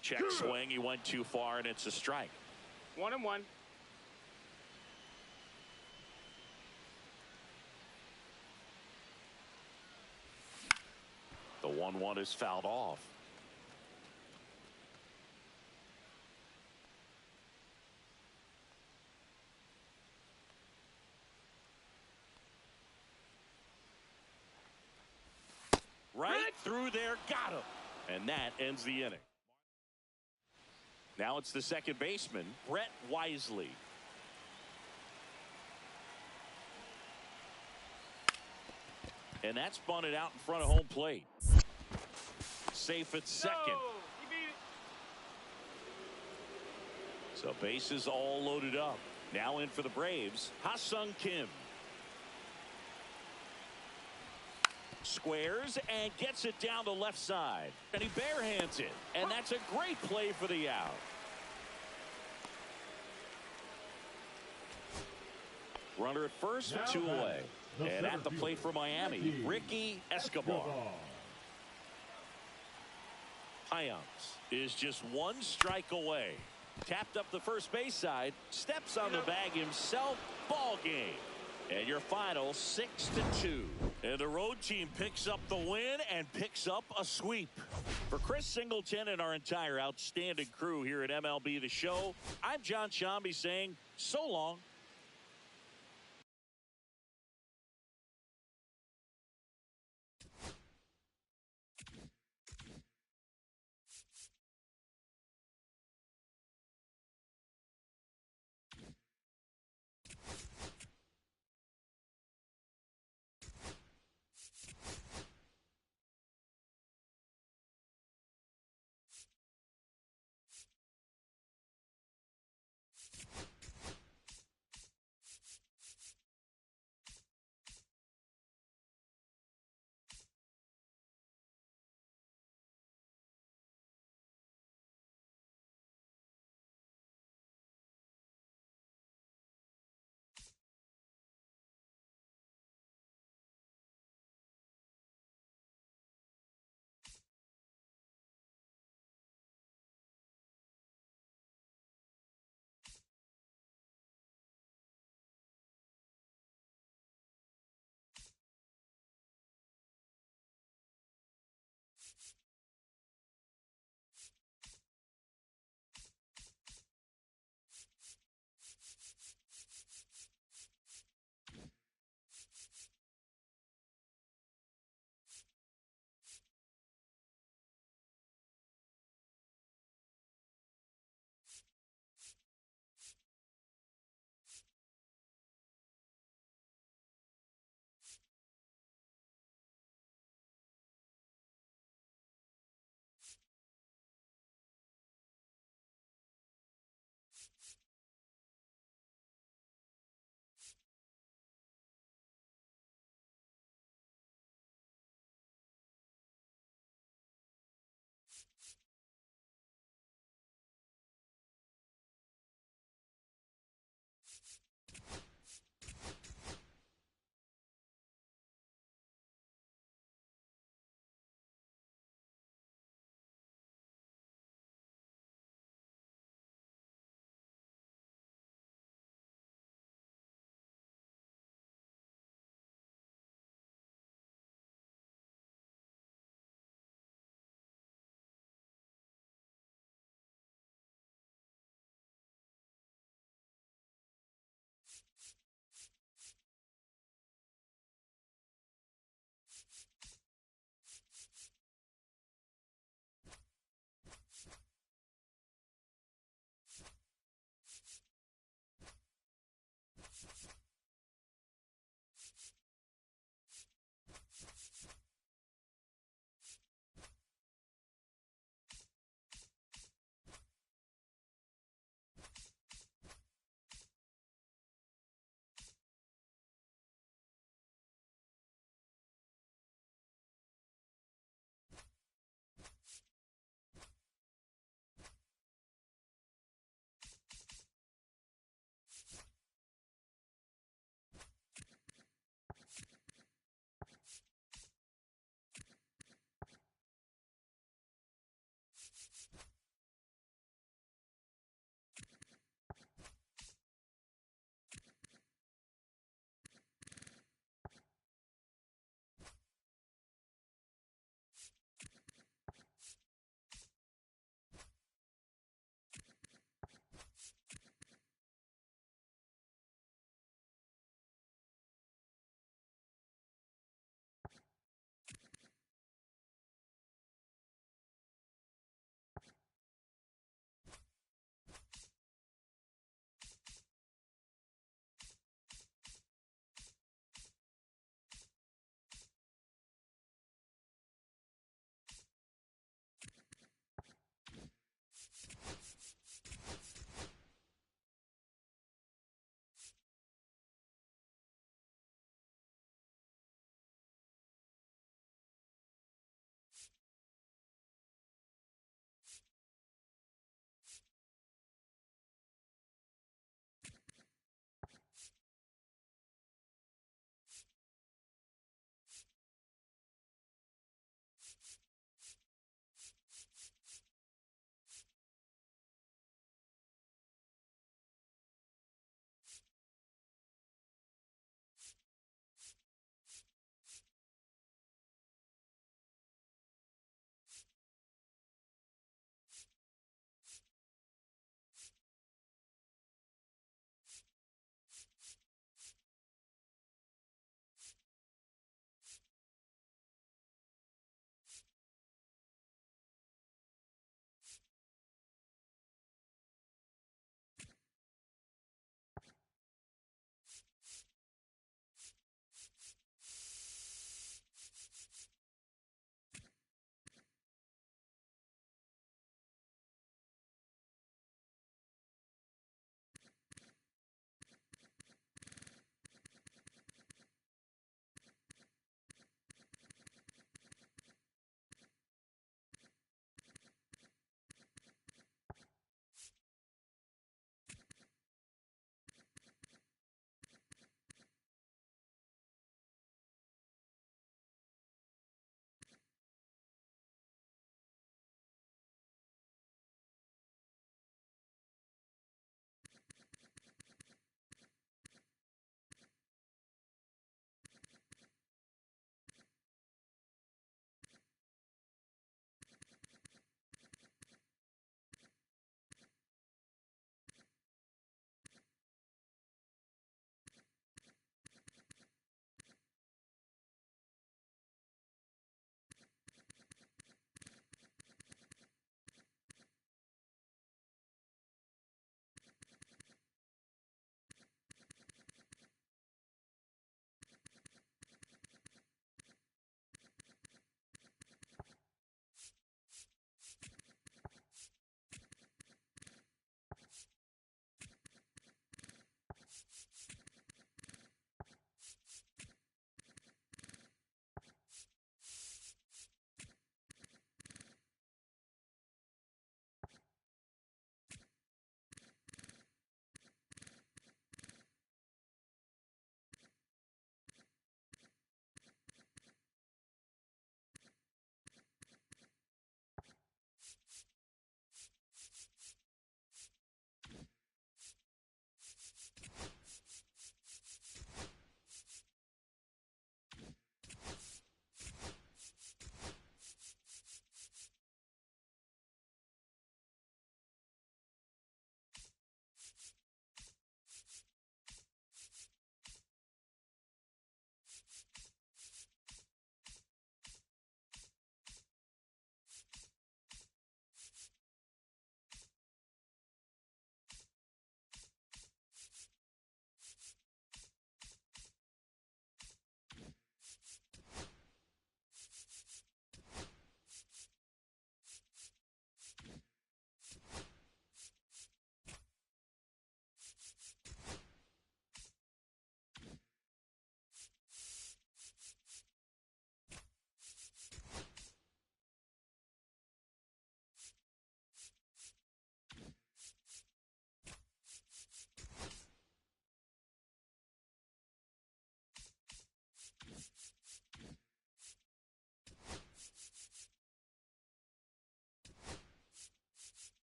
Check swing, he went too far, and it's a strike. 1-1. The 1-1 is fouled off. Right through there, got him. And that ends the inning. Now it's the second baseman, Brett Wisely. And that's bunted out in front of home plate. Safe at second. No, you beat it. So bases all loaded up. Now in for the Braves, Ha-Sung Kim. Squares and gets it down the left side. And he barehands it. And that's a great play for the out. Runner at first with 2 away. And at the plate for Miami, Ricky Escobar. Hyams is just 1 strike away. Tapped up the first base side, steps on the bag himself. Ball game. And your final 6-2. And the road team picks up the win and picks up a sweep. For Chris Singleton and our entire outstanding crew here at MLB The Show, I'm John Shambi saying so long.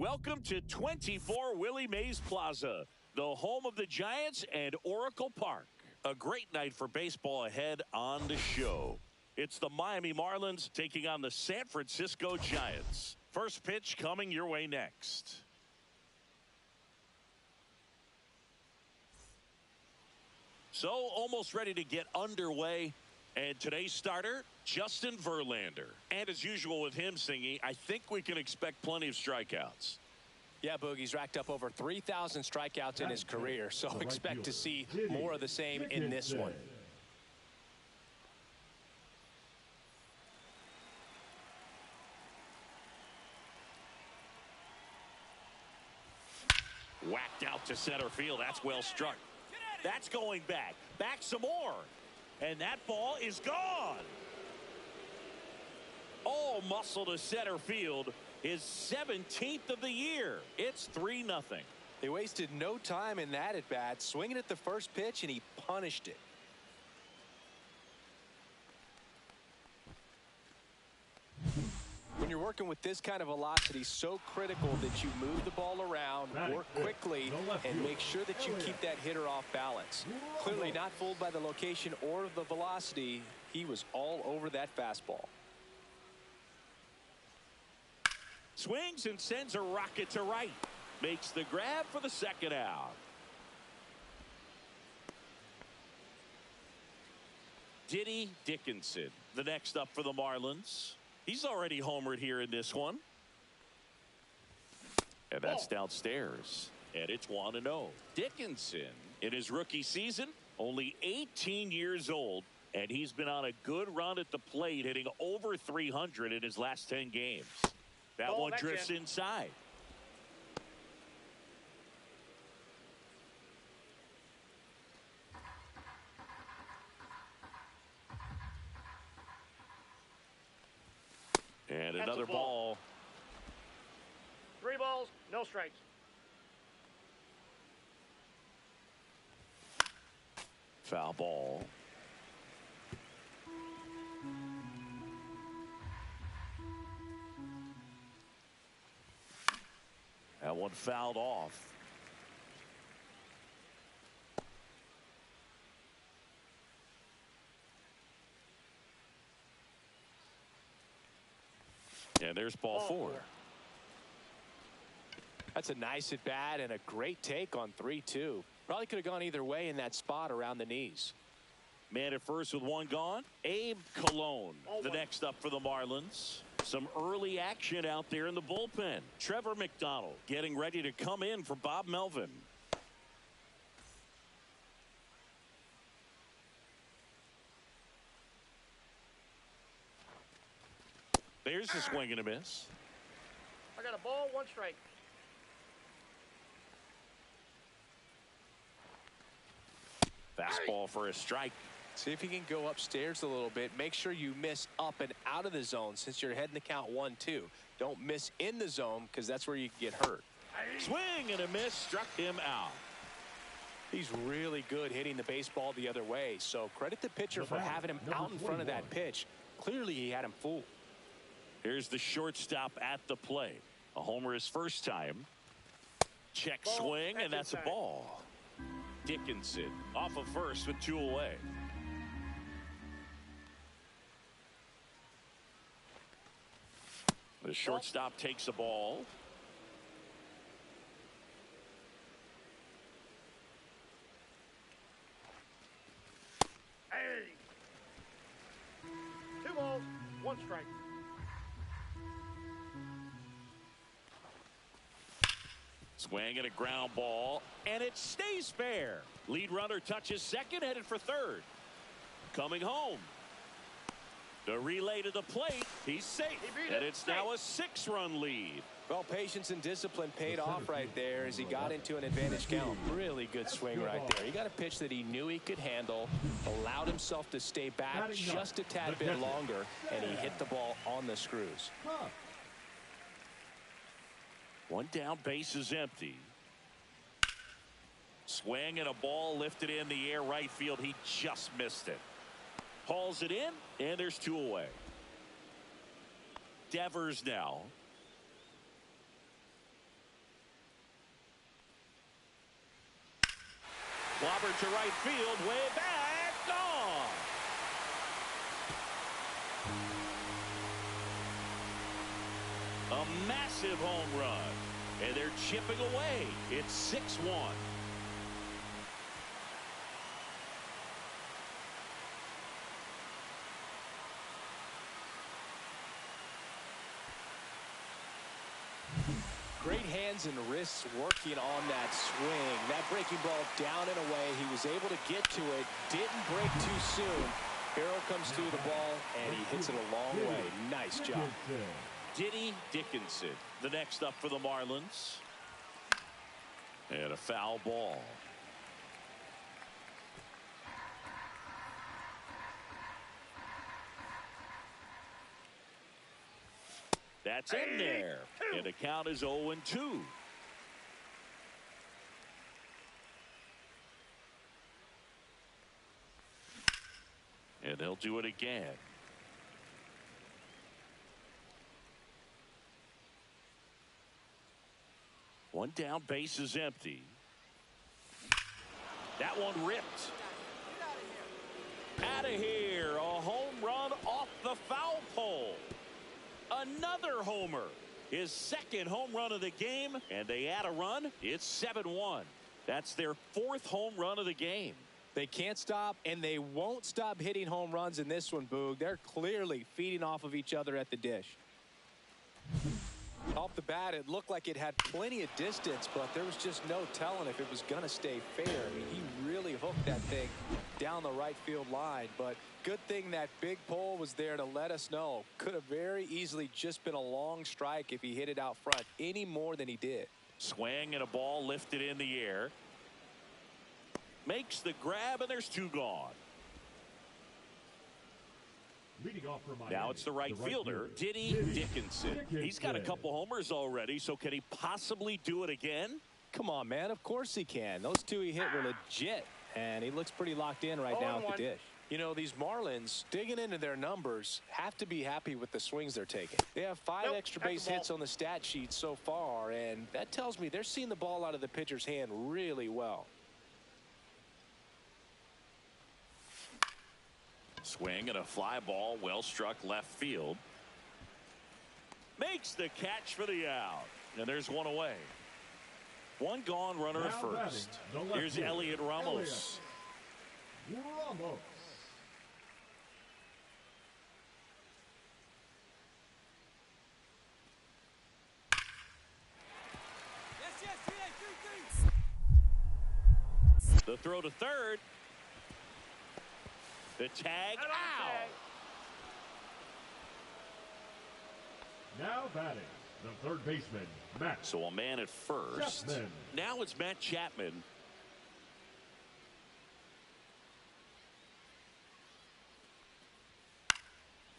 Welcome to 24 Willie Mays Plaza, the home of the Giants and Oracle Park. A great night for baseball ahead on the show. It's the Miami Marlins taking on the San Francisco Giants. First pitch coming your way next. So almost ready to get underway. And today's starter, Justin Verlander. And as usual with him, Singy, I think we can expect plenty of strikeouts. Yeah, Boogie's racked up over 3,000 strikeouts in his career, so expect to see more of the same in this one. Whacked out to center field. That's well struck. That's going back. Back some more. And that ball is gone. All muscle to center field. His 17th of the year. It's 3-0. They wasted no time in that at bat, swinging at the first pitch, and he punished it. When you're working with this kind of velocity, so critical that you move the ball around, work quickly, and make sure that you keep that hitter off balance. Clearly not fooled by the location or the velocity. He was all over that fastball. Swings and sends a rocket to right. Makes the grab for the second out. Diddy Dickinson, the next up for the Marlins. He's already homered here in this one. And that's downstairs. And it's 1-0. Dickinson, in his rookie season, only 18 years old. And he's been on a good run at the plate, hitting over 300 in his last 10 games. That one drifts inside. And another ball. 3 balls, no strikes. Foul ball. That one fouled off. And there's ball 4. That's a nice at bat and a great take on 3-2. Probably could have gone either way in that spot around the knees. Man at first with one gone. Abe Cologne, the next up for the Marlins. Some early action out there in the bullpen. Trevor McDonald getting ready to come in for Bob Melvin. There's the swing and a miss. I got a ball, 1 strike. Fastball for a strike. See if you can go upstairs a little bit. Make sure you miss up and out of the zone since you're heading to count 1-2. Don't miss in the zone because that's where you can get hurt. Swing and a miss, struck him out. He's really good hitting the baseball the other way. So credit the pitcher for having him out in front of that pitch. Clearly he had him fooled. Here's the shortstop at the plate. A homer his first time. Check swing, and that's a ball. Dickinson off of first with 2 away. The shortstop takes the ball. Hey! 2 balls, 1 strike. Swing and a ground ball, and it stays fair. Lead runner touches second, headed for third. Coming home. The relay to the plate. He's safe. And it's now a 6-run lead. Well, patience and discipline paid off right there as he got into an advantage count. Really good swing right there. He got a pitch that he knew he could handle, allowed himself to stay back just a tad bit longer, and he hit the ball on the screws. One down, base is empty. Swing and a ball lifted in the air right field. He just missed it. Hauls it in, and there's 2 away. Devers now. Wobber to right field, way back, gone. A massive home run, and they're chipping away. It's 6-1. Great hands and wrists working on that swing. That breaking ball down and away. He was able to get to it. Didn't break too soon. Barrel comes through the ball, and he hits it a long way. Nice job. Diddy Dickinson, the next up for the Marlins. And a foul ball. That's in there. And the count is 0-2. And they'll do it again. One down, base is empty. That one ripped. Out of here. A home run off the foul pole. Another homer. His second home run of the game, and they add a run. It's 7-1. That's their fourth home run of the game. They can't stop, and they won't stop hitting home runs in this one, Boog. They're clearly feeding off of each other at the dish. Off the bat, it looked like it had plenty of distance, but there was just no telling if it was going to stay fair. I mean, he really hooked that thing down the right field line, but good thing that big pole was there to let us know. Could have very easily just been a long strike if he hit it out front any more than he did. Swing and a ball lifted in the air. Makes the grab, and there's two gone. Now it's the right fielder, Diddy Dickinson. He's got a couple homers already, so can he possibly do it again? Come on, man. Of course he can. Those two he hit were legit, and he looks pretty locked in right now at the dish. You know, these Marlins, digging into their numbers, have to be happy with the swings they're taking. They have 5 extra base hits on the stat sheet so far, and that tells me they're seeing the ball out of the pitcher's hand really well. Swing and a fly ball, well struck left field. Makes the catch for the out. And there's one away. One gone, runner at first. Here's Elliot Ramos. The throw to third. The tag out. Now batting, the third baseman, Matt. So a man at first. Chapman. Now it's Matt Chapman.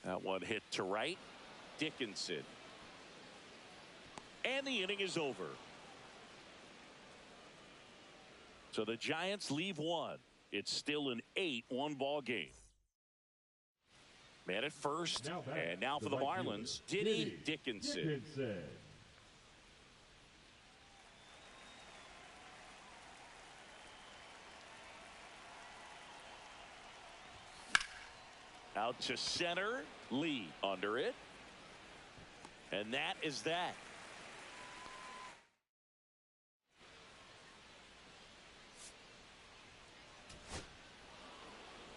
That one hit to right. Dickinson. And the inning is over. So the Giants leave one. It's still an 8-1 ball game. Man at first, and now for the Marlins, Diddy Dickinson. Out to center, Lee under it. And that is that.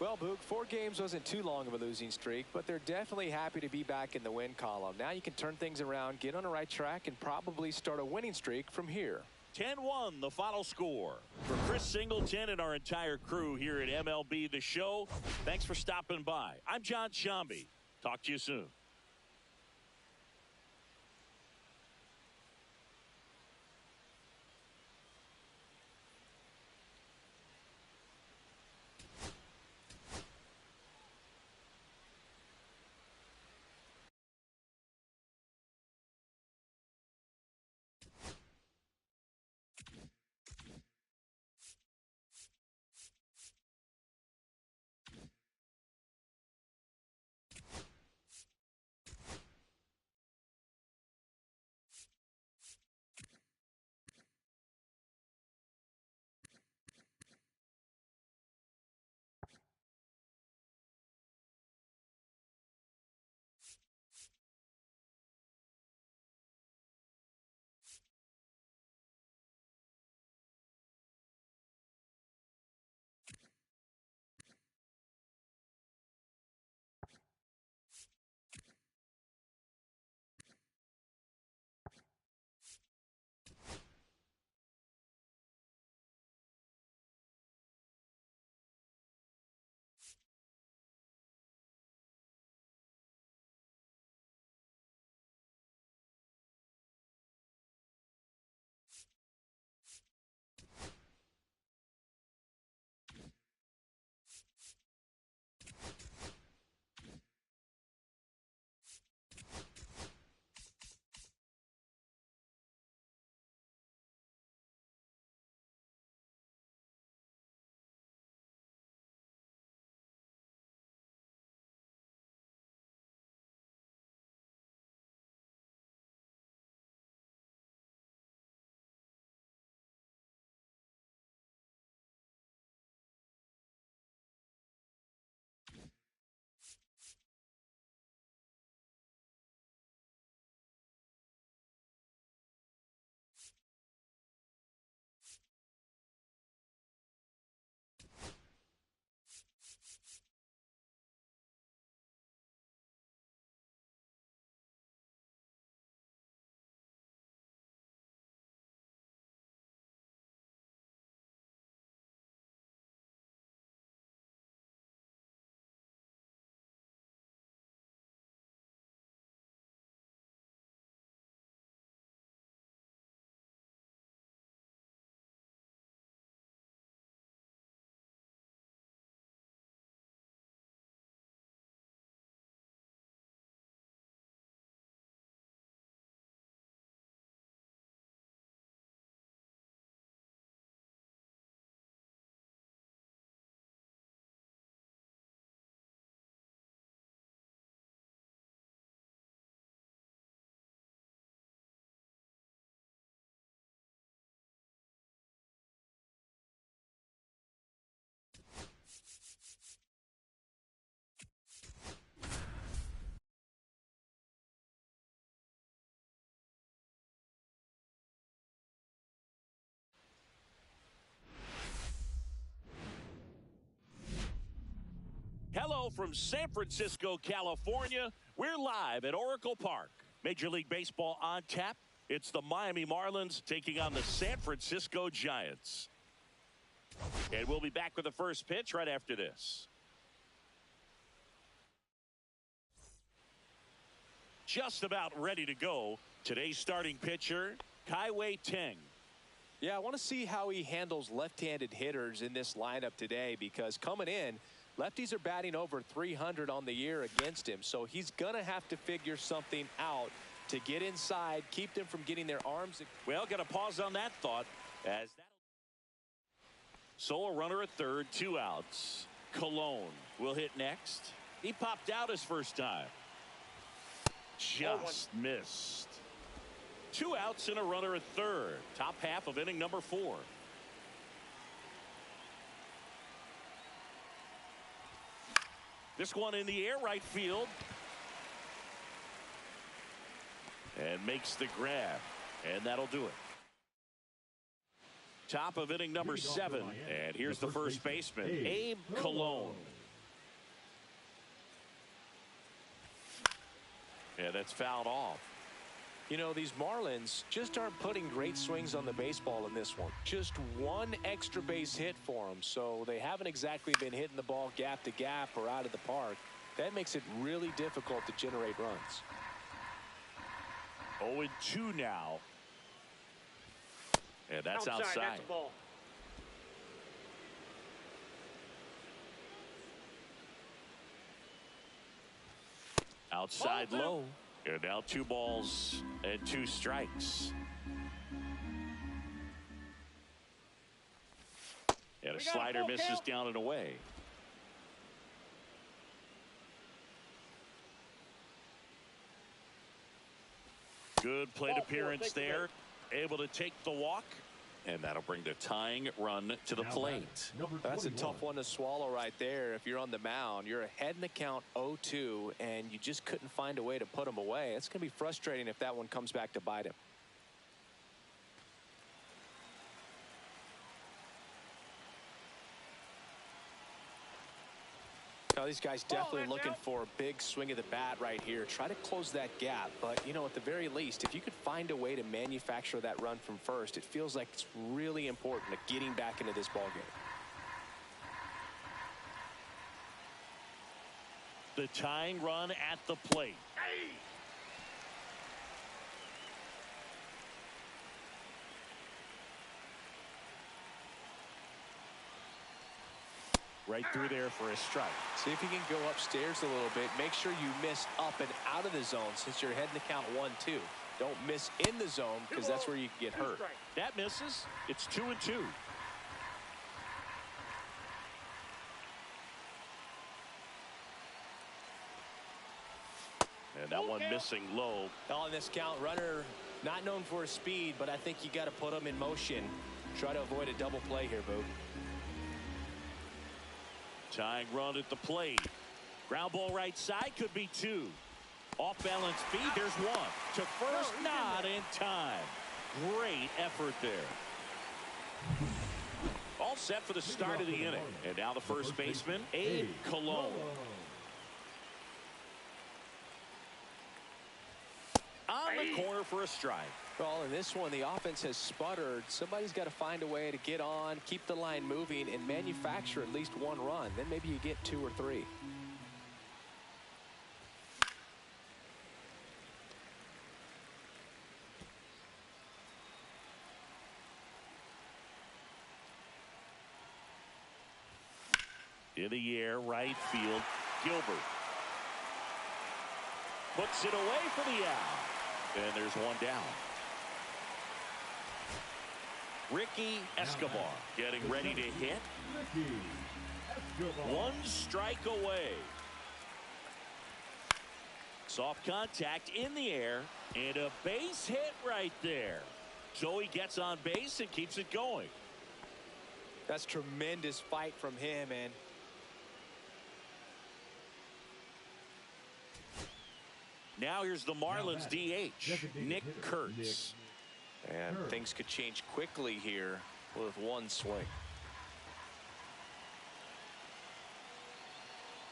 Well, Boog, 4 games wasn't too long of a losing streak, but they're definitely happy to be back in the win column. Now you can turn things around, get on the right track, and probably start a winning streak from here. 10-1 the final score. For Chris Singleton and our entire crew here at MLB The Show, thanks for stopping by. I'm John Shambi. Talk to you soon. Hello from San Francisco, California. We're live at Oracle Park. Major League Baseball on tap. It's the Miami Marlins taking on the San Francisco Giants. And we'll be back with the first pitch right after this. Just about ready to go. Today's starting pitcher, Kai-Wei Teng. Yeah, I want to see how he handles left-handed hitters in this lineup today, because coming in, lefties are batting over 300 on the year against him. So he's going to have to figure something out to get inside, keep them from getting their arms. Well, got to pause on that thought. So a runner at third, 2 outs. Cologne will hit next. He popped out his first time. Just missed. 2 outs and a runner at third. Top half of inning number 4. This one in the air, right field. And makes the grab. And that'll do it. Top of inning number 7. And here's the first baseman, Abe Cologne. And that's fouled off. You know, these Marlins just aren't putting great swings on the baseball in this one. Just one extra base hit for them, so they haven't exactly been hitting the ball gap to gap or out of the park. That makes it really difficult to generate runs. 0-2 now. And that's outside. That's a ball. Outside low. And now 2 balls and 2 strikes. And a slider misses down and away. Good plate appearance there. Able to take the walk. And that'll bring the tying run to the plate. That's a tough one to swallow right there. If you're on the mound, you're ahead in the count 0-2, and you just couldn't find a way to put him away. It's going to be frustrating if that one comes back to bite him. Now, these guys definitely looking for a big swing of the bat right here. Try to close that gap. But, you know, at the very least, if you could find a way to manufacture that run from first, it feels like it's really important to getting back into this ballgame. The tying run at the plate. Right through there for a strike. See if you can go upstairs a little bit. Make sure you miss up and out of the zone since you're heading the count 1-2. Don't miss in the zone, because that's where you can get hurt. That misses. It's 2-2. And that one missing low. On this count, runner not known for his speed, but I think you got to put him in motion. Try to avoid a double play here, Boo. Tying run at the plate. Ground ball right side, could be 2. Off balance feed, there's 1. To first, not in time. Great effort there. All set for the start of the inning. And now the first baseman, Abe Cologne. On the corner for a strike. Well, in this one, the offense has sputtered. Somebody's got to find a way to get on, keep the line moving, and manufacture at least 1 run. Then maybe you get 2 or 3. In the air, right field, Gilbert. Puts it away for the out. And there's 1 down. Ricky Escobar getting ready to hit. 1 strike away. Soft contact in the air and a base hit right there. So he gets on base and keeps it going. That's tremendous fight from him, and now here's the Marlins DH, Nick Kurtz. And things could change quickly here with 1 swing.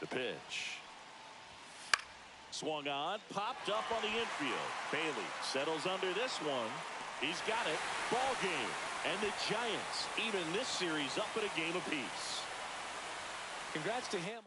The pitch. Swung on, popped up on the infield. Bailey settles under this one. He's got it. Ball game. And the Giants even this series up at a game apiece. Congrats to him.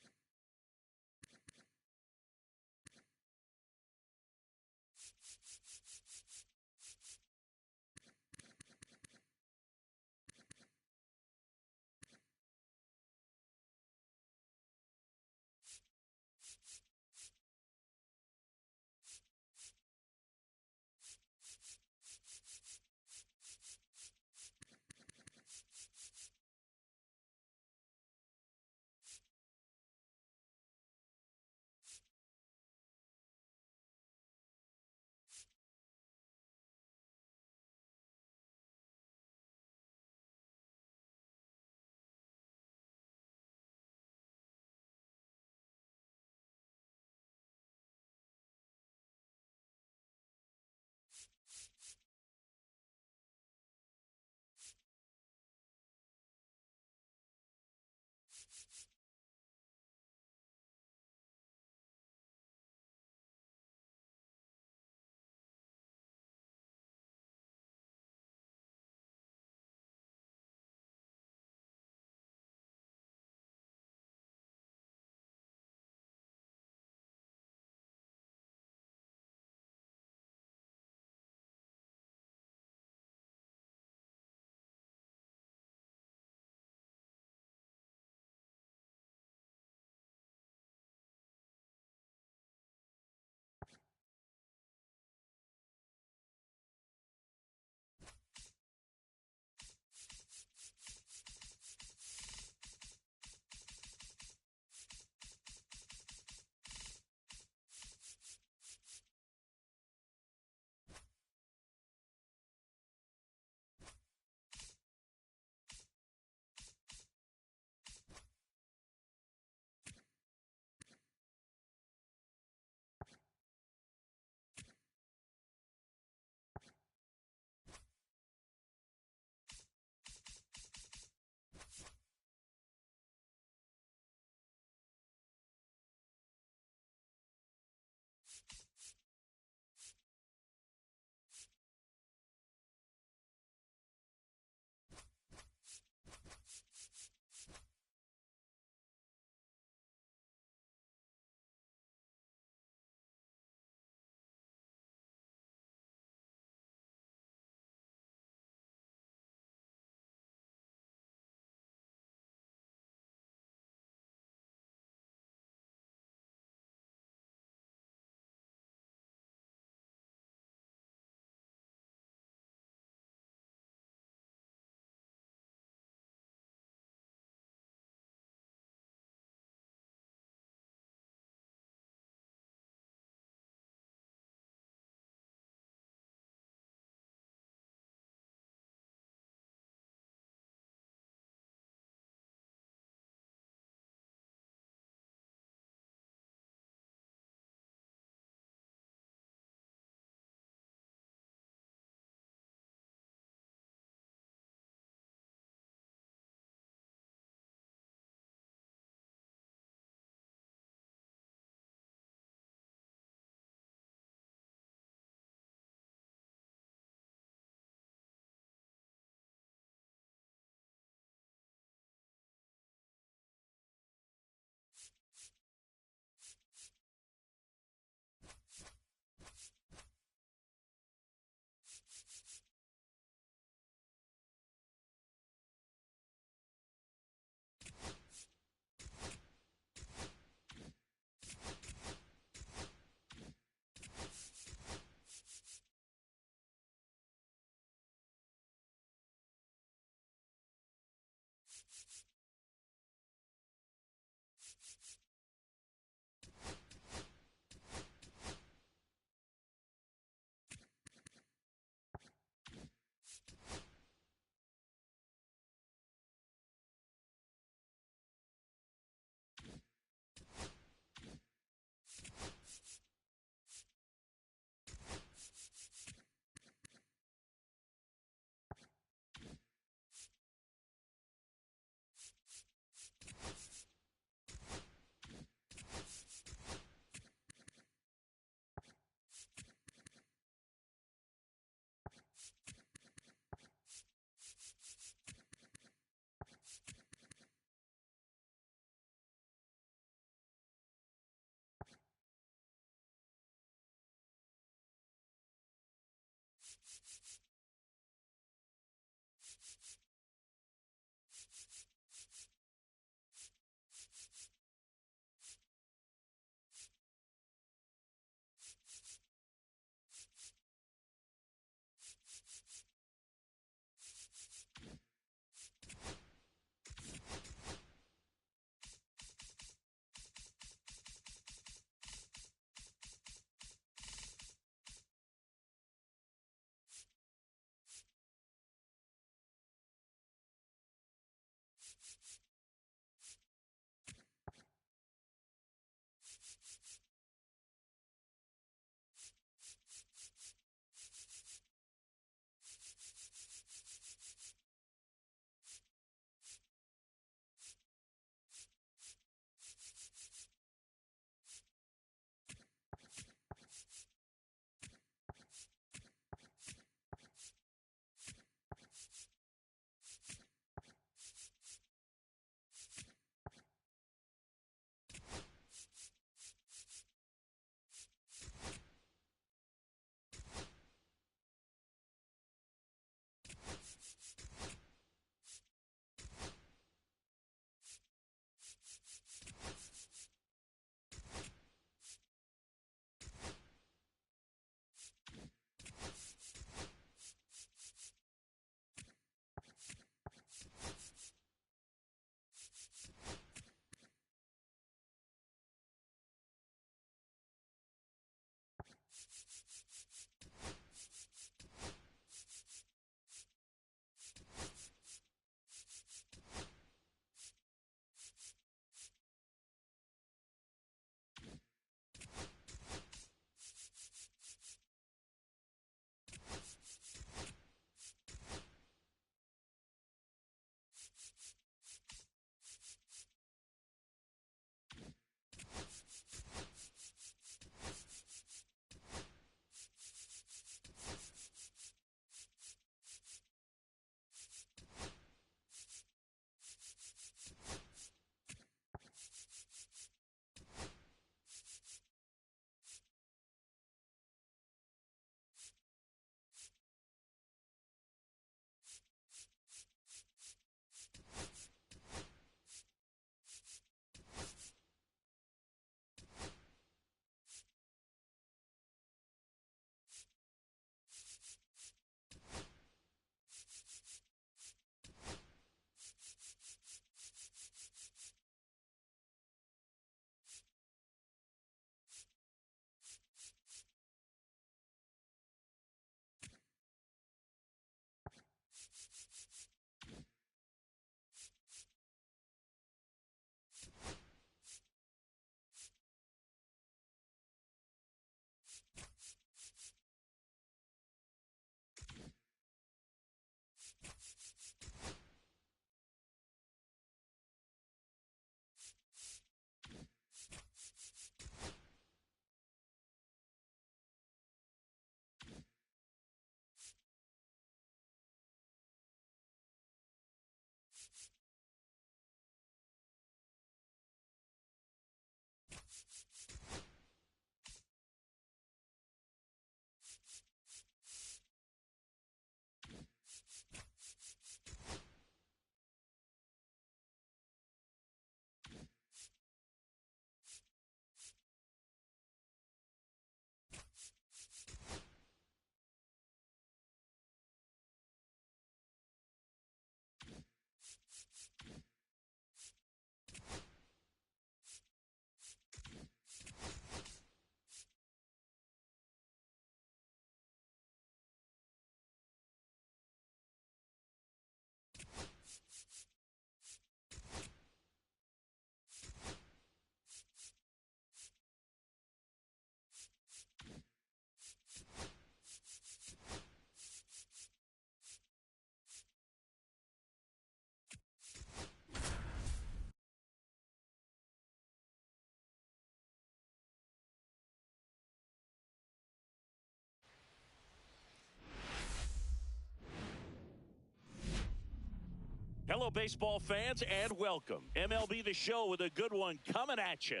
Hello, baseball fans, and welcome. MLB The Show with a good one coming at you.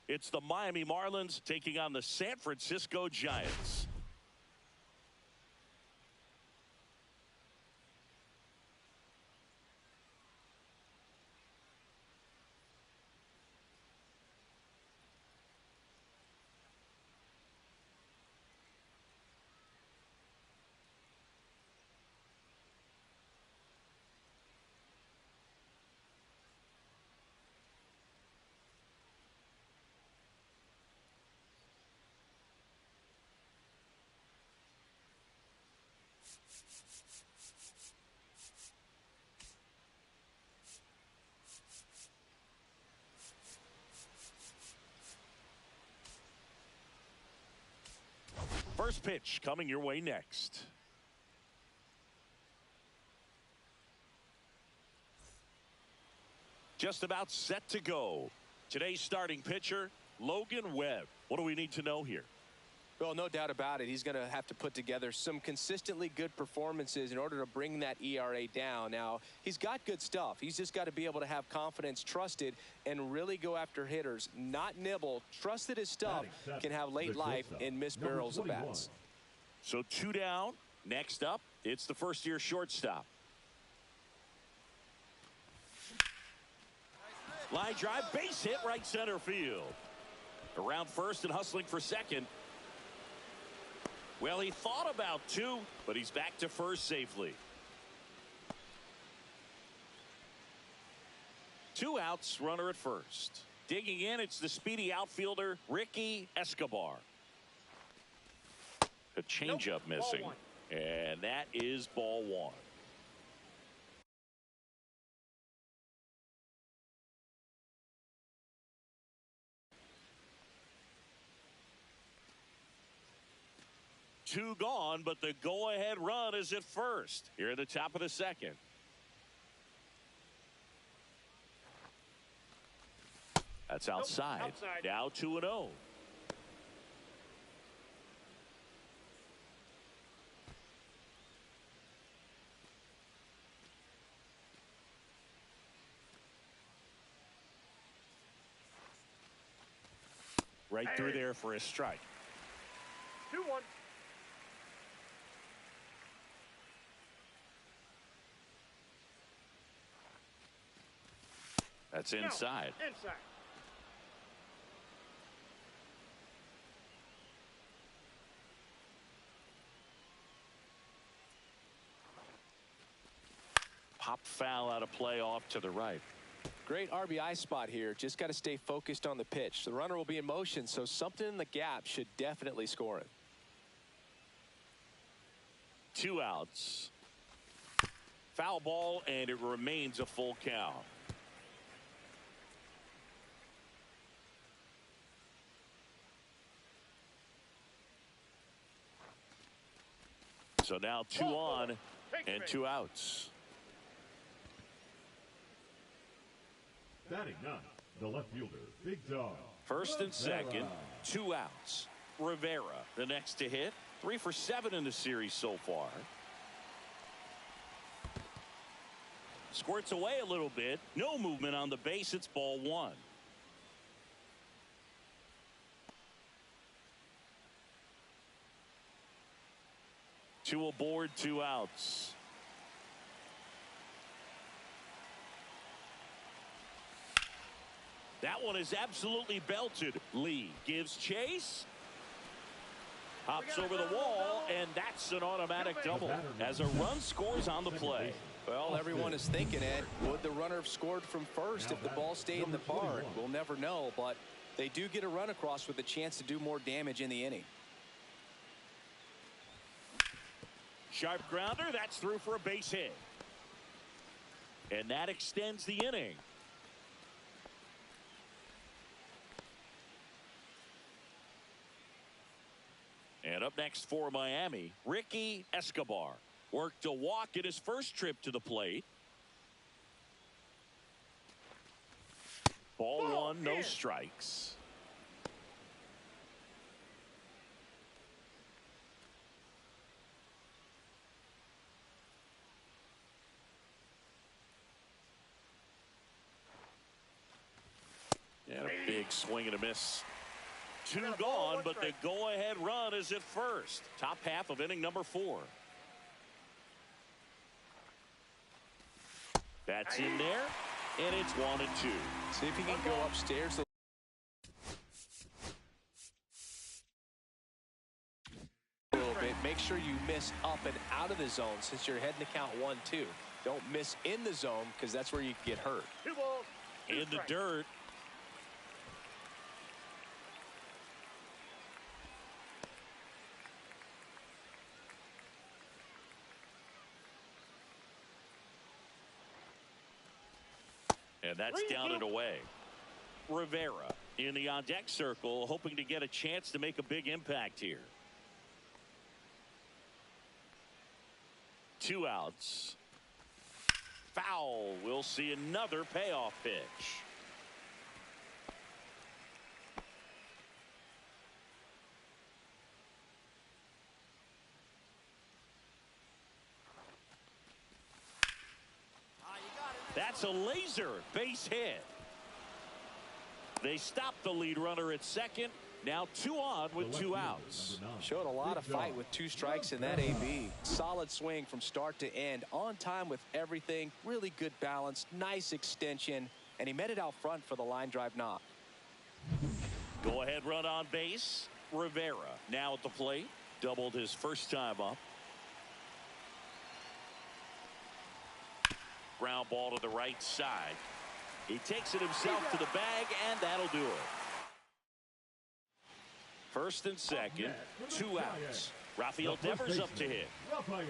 It's the Miami Marlins taking on the San Francisco Giants. First pitch coming your way next. Just about set to go. Today's starting pitcher, Logan Webb. What do we need to know here? Well, no doubt about it. He's going to have to put together some consistently good performances in order to bring that ERA down. Now, he's got good stuff. He's just got to be able to have confidence, trust it, and really go after hitters. Not nibble. Trust that his stuff can have late life and miss barrels of bats. So 2 down. Next up, it's the first-year shortstop. Line drive, base hit, right center field. Around first and hustling for second. Well, he thought about 2, but he's back to first safely. 2 outs, runner at first. Digging in, it's the speedy outfielder, Ricky Escobar. A changeup missing, and that is ball 1. Two gone, but the go-ahead run is at first. Here at the top of the second. That's outside. Now 2-0. Right through there for a strike. 2-1. That's inside. Inside. Pop foul out of play off to the right. Great RBI spot here. Just got to stay focused on the pitch. The runner will be in motion, so something in the gap should definitely score it. 2 outs. Foul ball, and it remains a full count. So now 2 on and 2 outs. Batting 9, the left fielder, Big Dog. First and second, 2 outs. Rivera, the next to hit. 3 for 7 in the series so far. Squirts away a little bit. No movement on the base. It's ball 1. Two aboard, 2 outs. That one is absolutely belted. Lee gives chase. Hops over the wall, and that's an automatic double as a run scores on the play. Well, everyone is thinking it. Would the runner have scored from first if the ball stayed in the park? We'll never know, but they do get a run across with a chance to do more damage in the inning. Sharp grounder, that's through for a base hit. And that extends the inning. And up next for Miami, Ricky Escobar. Worked a walk in his first trip to the plate. Ball 1, no strikes. Big swing and a miss. Two got a ball, gone, one but the strike. go-ahead run is at first. Top half of inning number 4. That's in there, and it's 1-2. See if he can go upstairs a little bit. Make sure you miss up and out of the zone since you're heading to count 1-2. Don't miss in the zone because that's where you get hurt. 2 balls, 2 In the strikes. dirt. And that's down and away. Rivera in the on-deck circle, hoping to get a chance to make a big impact here. 2 outs. Foul. We'll see another payoff pitch. That's a laser base hit. They stopped the lead runner at second. Now 2 on with 2 outs. Showed a lot of fight with 2 strikes in that AB. Solid swing from start to end. On time with everything. Really good balance. Nice extension. And he met it out front for the line drive knock. Go ahead run on base. Rivera now at the plate. Doubled his first time up. Ground ball to the right side. He takes it himself to the bag, and that'll do it. First and second, 2 outs. Rafael Devers up to hit. Rafael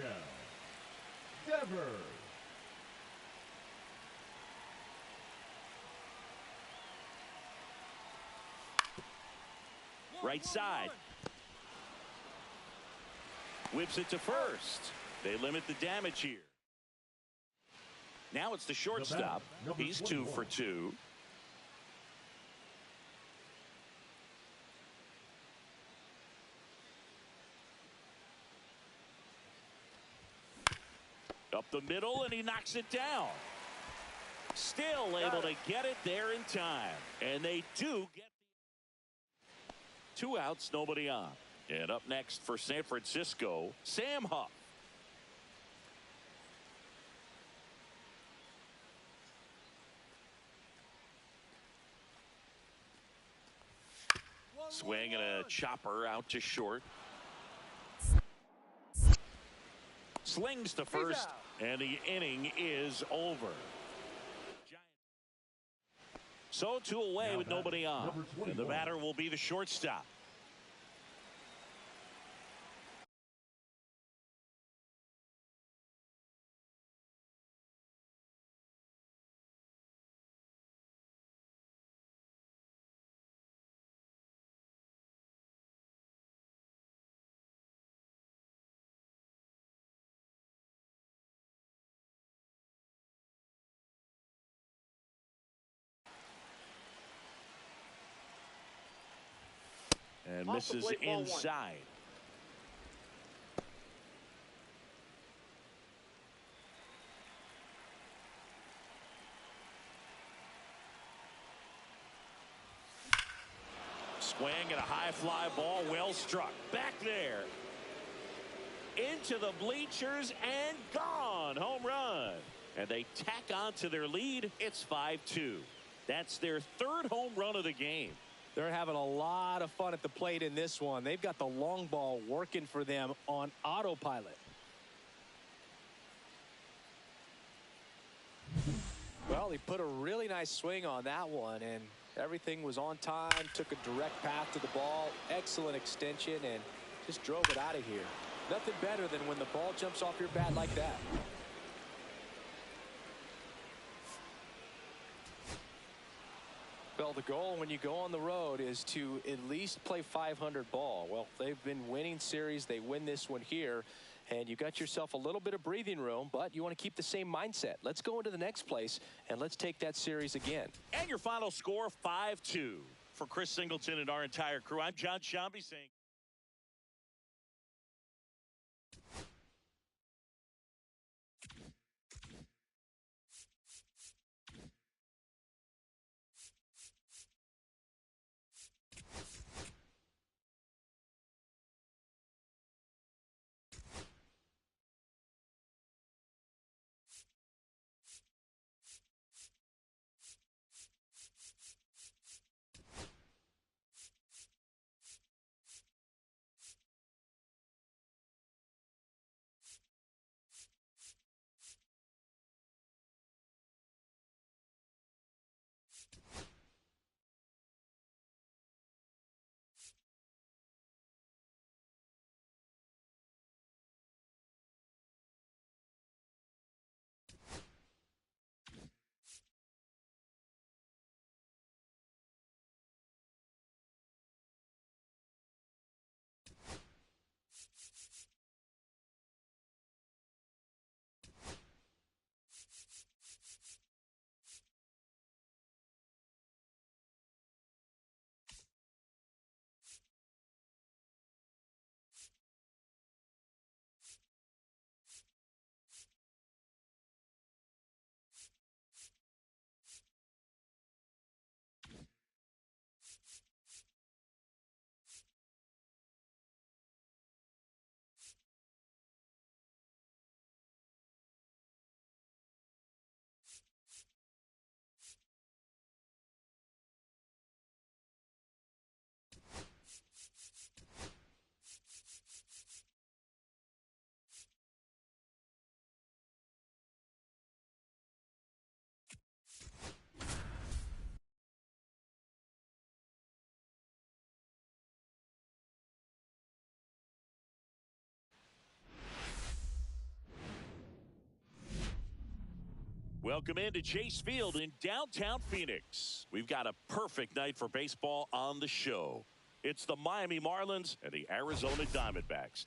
Devers. Right side. Whips it to first. They limit the damage here. Now it's the shortstop. He's 2 for 2. Up the middle, and he knocks it down. Still able to get it there in time. And they do get 2 outs, nobody on. And up next for San Francisco, Sam Huff. Swing and a chopper out to short. Slings to first, and the inning is over. So 2 away with nobody on. And the batter will be the shortstop. And misses inside. Swing and a high fly ball, well struck. Back there. Into the bleachers and gone. Home run. And they tack on to their lead. It's 5-2. That's their 3rd home run of the game. They're having a lot of fun at the plate in this one. They've got the long ball working for them on autopilot. Well, he put a really nice swing on that one, and everything was on time. Took a direct path to the ball. Excellent extension, and just drove it out of here. Nothing better than when the ball jumps off your bat like that. Well, the goal when you go on the road is to at least play 500 ball. Well, they've been winning series. They win this one here, and you got yourself a little bit of breathing room, but you want to keep the same mindset. Let's go into the next place, and let's take that series again. And your final score, 5-2. For Chris Singleton and our entire crew, I'm John Shambi saying Welcome into Chase Field in downtown Phoenix. We've got a perfect night for baseball on the show. It's the Miami Marlins and the Arizona Diamondbacks.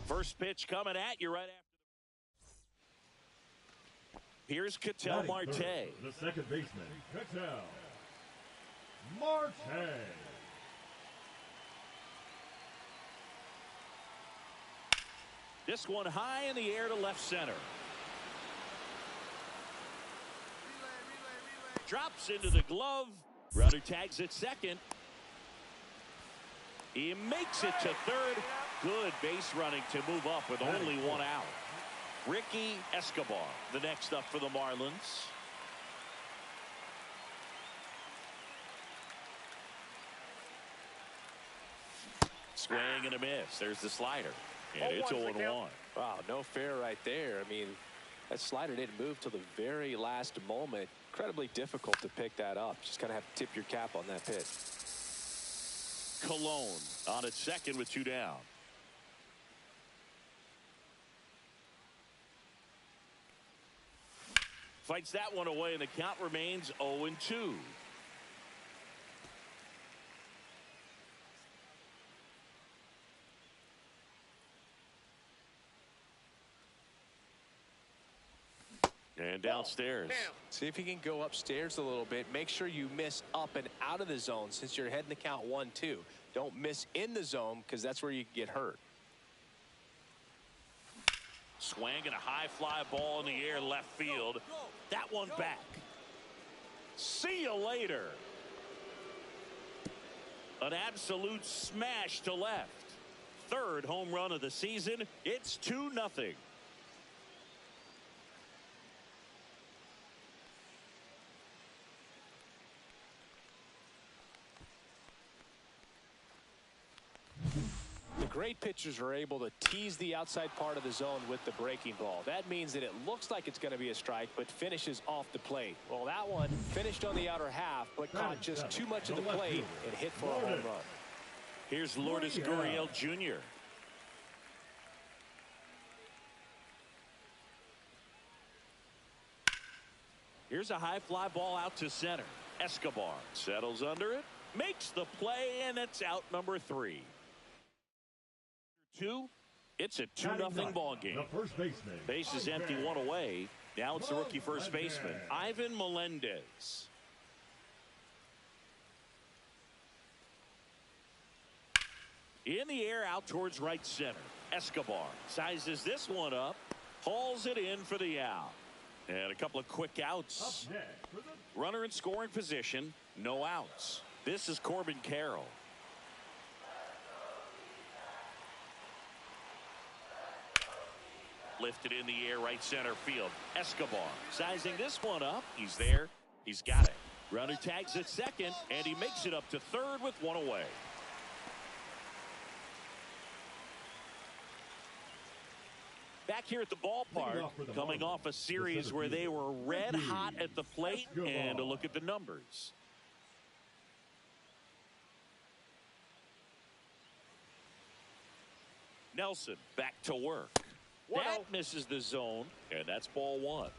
First pitch coming at you right after. Here's Ketel Marte. The second baseman, Ketel Marte. This one high in the air to left center. Drops into the glove. Runner tags at second. He makes it to third. Good base running to move up with only one out. Ricky Escobar, the next up for the Marlins. Swing and a miss. There's the slider. And it's 0-1. Wow, no fair right there. I mean, that slider didn't move till the very last moment. Incredibly difficult to pick that up. Just kind of have to tip your cap on that pitch. Cologne on at second with 2 down. Fights that one away, and the count remains 0-2. And downstairs. See if you can go upstairs a little bit. Make sure you miss up and out of the zone since you're heading the count 1-2. Don't miss in the zone because that's where you can get hurt. Swing and a high fly ball in the air left field. That one back. See you later. An absolute smash to left. Third home run of the season. It's 2-0. Great pitchers are able to tease the outside part of the zone with the breaking ball. That means that it looks like it's going to be a strike, but finishes off the plate. Well, that one finished on the outer half, but caught just too much of the plate and hit for a home run. Here's Lourdes Gurriel Jr. Here's a high fly ball out to center. Escobar settles under it, makes the play, and it's out number 3. It's a 2-0 ball game. The first baseman. Base is empty, 1 away. Now it's the rookie first baseman, Ivan Melendez. In the air out towards right center. Escobar sizes this one up, hauls it in for the out. And a couple of quick outs. Runner in scoring position, no outs. This is Corbin Carroll. Lifted in the air right center field. Escobar sizing this one up. He's there. He's got it. Runner tags at second, and he makes it up to third with 1 away. Back here at the Leading ballpark, off for the coming Marlins, off a series center where they fielder, were red Ricky hot at the plate, Escobar. and a look at the numbers. Nelson back to work. That misses the zone, and that's ball one.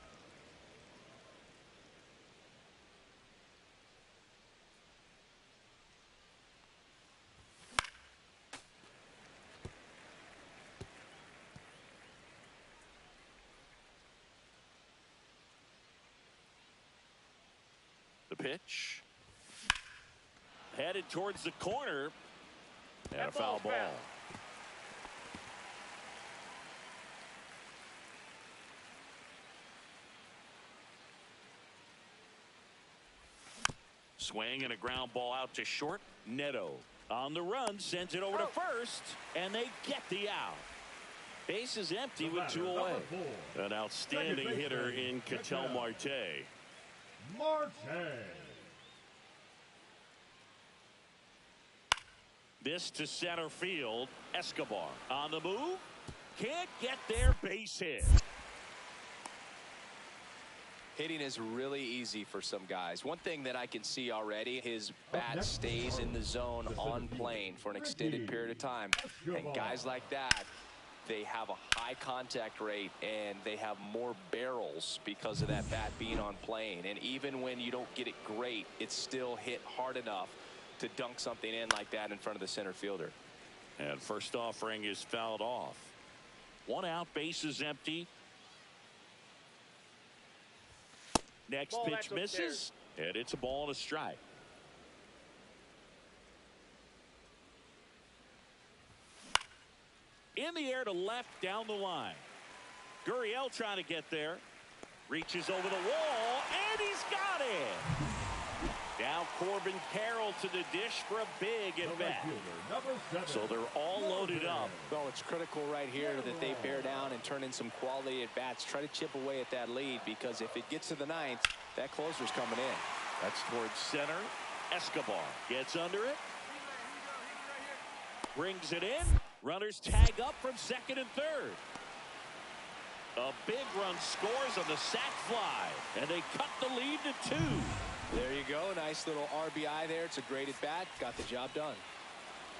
The pitch. Headed towards the corner. And a foul ball. Swing and a ground ball out to short. Neto on the run, sends it over to first, and they get the out. Base is empty with two away. An outstanding hitter in Ketel Marte. This to center field. Escobar on the move. Can't get there. Base hit. Hitting is really easy for some guys. One thing that I can see already, his bat stays in the zone on plane for an extended period of time. And guys like that, they have a high contact rate and they have more barrels because of that bat being on plane. And even when you don't get it great, it's still hit hard enough to dunk something in like that in front of the center fielder. And first offering is fouled off. One out, base is empty. Next pitch misses, and it's a ball and a strike. In the air to left, down the line. Gurriel trying to get there. Reaches over the wall, and he's got it. Now Corbin Carroll to the dish for a big at bat. So they're all loaded up. Well, it's critical right here that they bear down and turn in some quality at bats. Try to chip away at that lead, because if it gets to the ninth, that closer's coming in. That's towards center. Escobar gets under it. Brings it in. Runners tag up from second and third. A big run scores on the sac fly, and they cut the lead to 2. There you go. Nice little RBI there. It's a great at bat. Got the job done.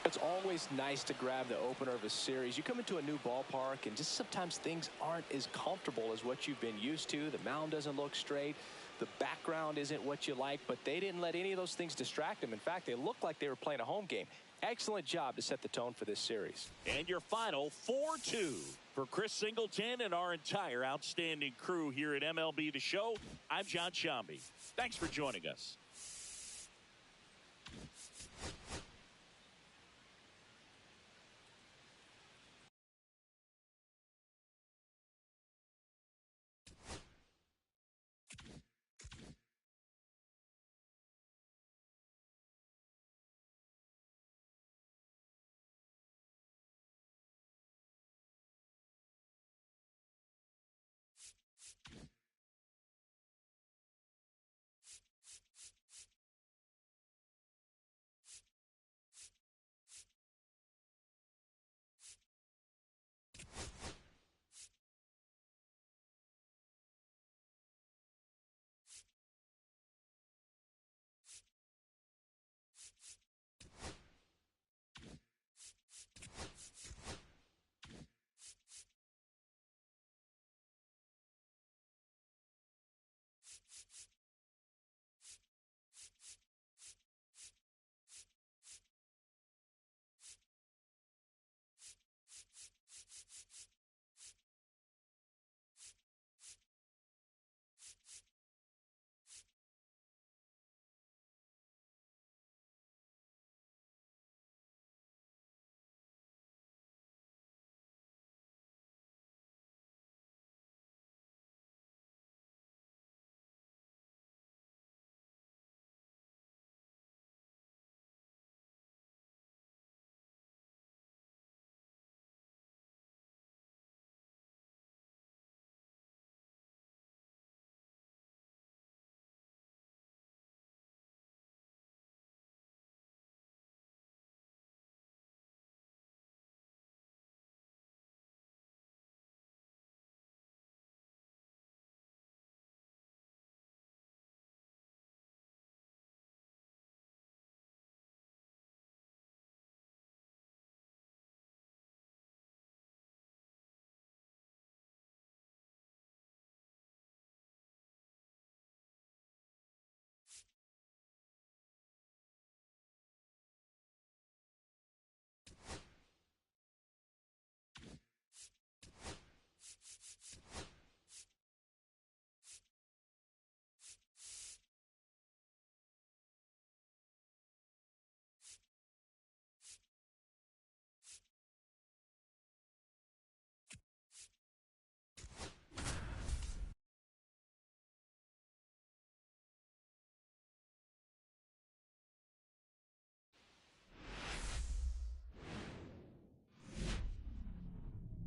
It's always nice to grab the opener of a series. You come into a new ballpark and just sometimes things aren't as comfortable as what you've been used to. The mound doesn't look straight. The background isn't what you like, but they didn't let any of those things distract them. In fact, they looked like they were playing a home game. Excellent job to set the tone for this series. And your final 4-2 for Chris Singleton and our entire outstanding crew here at MLB The Show. I'm John Shambi. Thanks for joining us.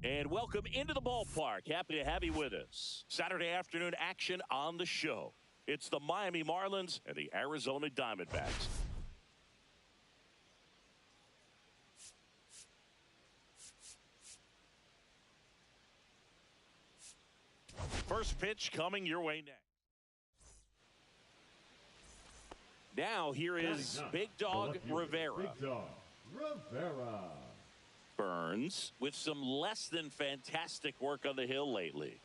And welcome into the ballpark. Happy to have you with us. Saturday afternoon action on the show. It's the Miami Marlins and the Arizona Diamondbacks. First pitch coming your way next. Now here is Big Dog Rivera. Big Dog Rivera. Burns with some less than fantastic work on the hill lately.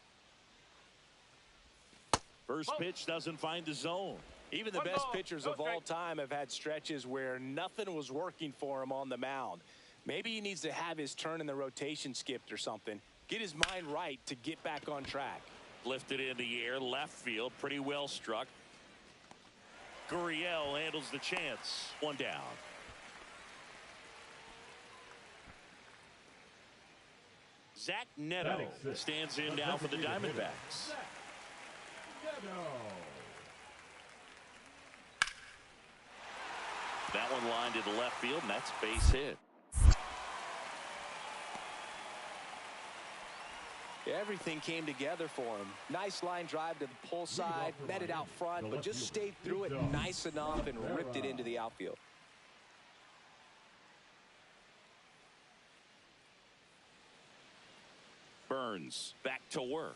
First pitch doesn't find the zone. Even the best pitchers of all time have had stretches where nothing was working for him on the mound. Maybe he needs to have his turn in the rotation skipped or something. Get his mind right to get back on track. Lifted in the air, left field, pretty well struck. Gurriel handles the chance. One down. Zach Neto stands in now for the Diamondbacks. That one lined to the left field, and that's base hit. Everything came together for him. Nice line drive to the pull side, met it out front, but just stayed through it nice enough and ripped it into the outfield. Burns back to work.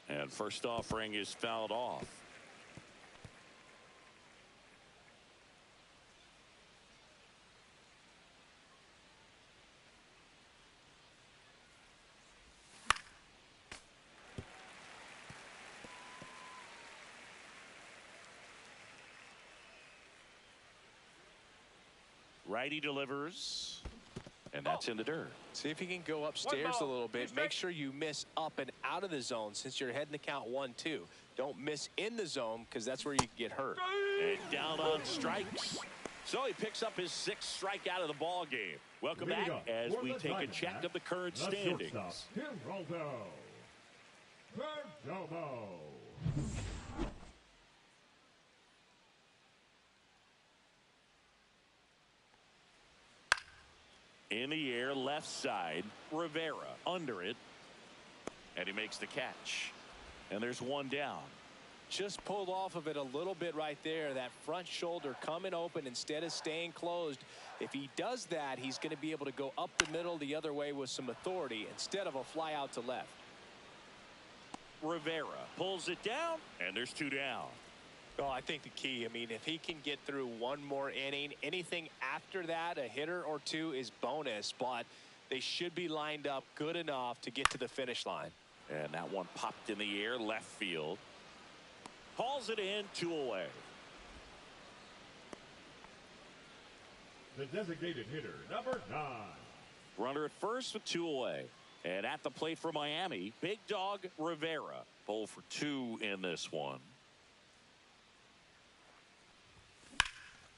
And first offering is fouled off. Righty delivers, and that's in the dirt. See if you can go upstairs a little bit. Make sure you miss up and out of the zone since you're heading to count 1-2. Don't miss in the zone because that's where you can get hurt. And down on strikes. So he picks up his 6th strikeout of the ball game. Welcome back as we take a check of the current standings. In the air, left side, Rivera under it, and he makes the catch. And there's one down. Just pulled off of it a little bit right there. That front shoulder coming open instead of staying closed. If he does that, he's going to be able to go up the middle the other way with some authority instead of a fly out to left. Rivera pulls it down, and there's 2 down. Oh, I think the key, I mean, if he can get through one more inning, anything after that, a hitter or 2 is bonus, but they should be lined up good enough to get to the finish line. And that one popped in the air, left field. Hauls it in, 2 away. The designated hitter, number 9. Runner at first with 2 away. And at the plate for Miami, Big Dog Rivera. 0 for 2 in this one.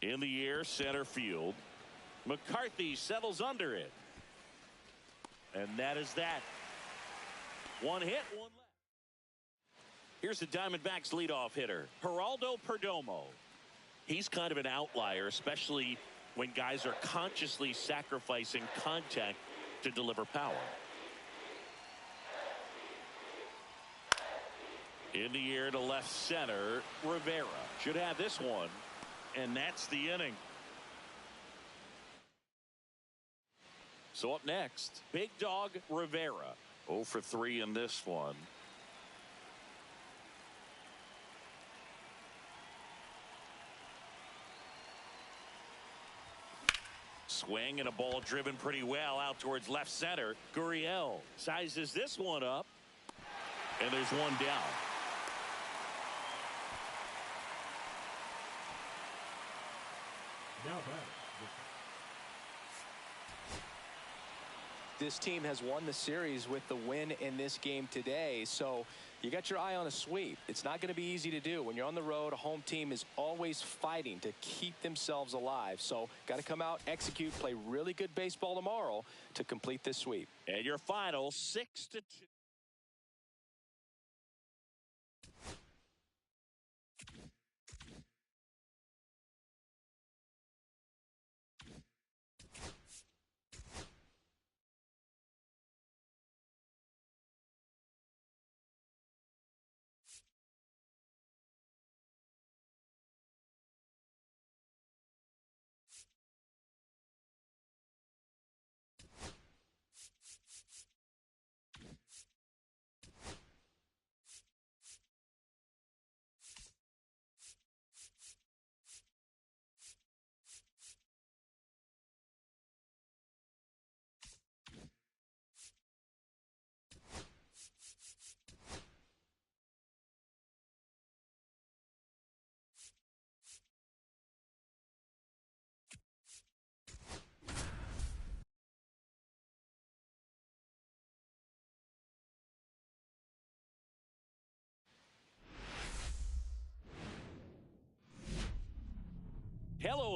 In the air, center field. McCarthy settles under it. And that is that. 1 hit, 1 left. Here's the Diamondbacks leadoff hitter, Geraldo Perdomo. He's kind of an outlier, especially when guys are consciously sacrificing contact to deliver power. In the air to left center, Rivera should have this one. And that's the inning. So up next, Big Dog Rivera. 0 for 3 in this one. Swing and a ball driven pretty well out towards left center. Gurriel sizes this one up. And there's 1 down. This team has won the series with the win in this game today, so you got your eye on a sweep. It's not going to be easy to do. When you're on the road, a home team is always fighting to keep themselves alive. So got to come out, execute, play really good baseball tomorrow to complete this sweep. And your final 6-2.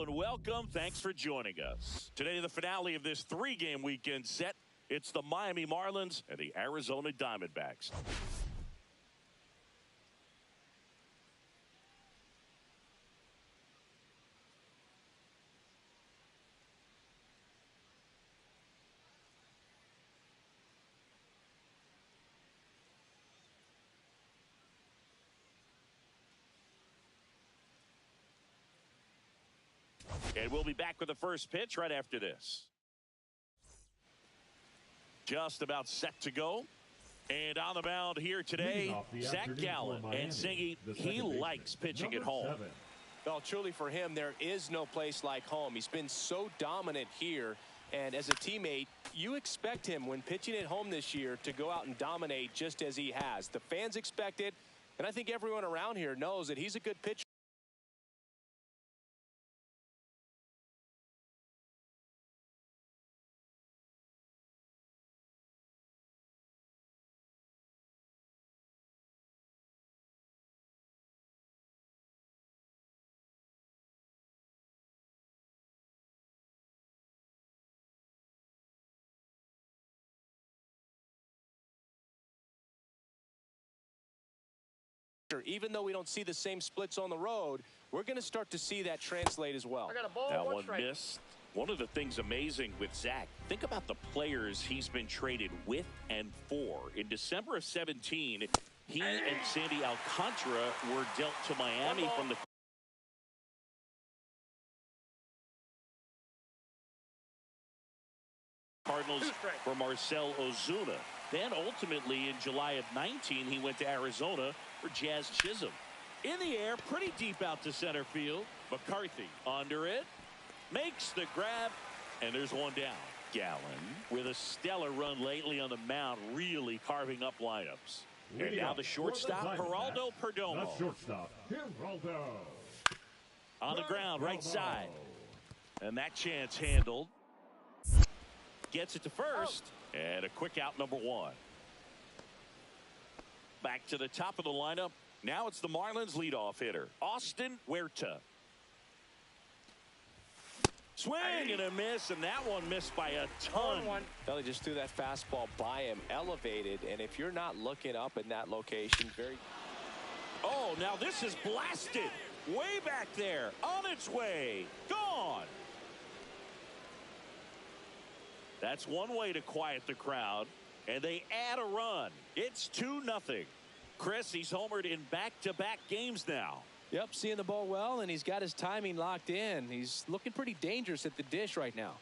and welcome. Thanks for joining us. Today, the finale of this three-game weekend set. It's the Miami Marlins and the Arizona Diamondbacks. And we'll be back with the first pitch right after this. Just about set to go. And on the mound here today, Zach Gallen. And Zingy, he likes pitching at home. Well, truly for him, there is no place like home. He's been so dominant here. And as a teammate, you expect him when pitching at home this year to go out and dominate just as he has. The fans expect it. And I think everyone around here knows that he's a good pitcher. Even though we don't see the same splits on the road, we're going to start to see that translate as well. I got a ball, That one one strike. missed. One of the things amazing with Zach, think about the players he's been traded with and for. In December of 17, he and Sandy Alcantara were dealt to Miami from the Cardinals for Marcell Ozuna. Then ultimately in July of 19, he went to Arizona for Jazz Chisholm. In the air, pretty deep out to center field. McCarthy under it, makes the grab, and there's one down. Gallen with a stellar run lately on the mound, really carving up lineups. And now the shortstop, Geraldo Perdomo. The shortstop, Geraldo. On the ground, right side. And that chance handled. Gets it to first. And a quick out, number one. Back to the top of the lineup. Now it's the Marlins leadoff hitter, Austin Huerta. Swing and a miss, and that one missed by a ton. Well, he just threw that fastball by him, elevated, and if you're not looking up in that location, Oh, now this is blasted. Way back there, on its way, gone. That's one way to quiet the crowd, and they add a run. It's 2-0. Chris, he's homered in back-to-back games now. Yep, seeing the ball well, and he's got his timing locked in. He's looking pretty dangerous at the dish right now.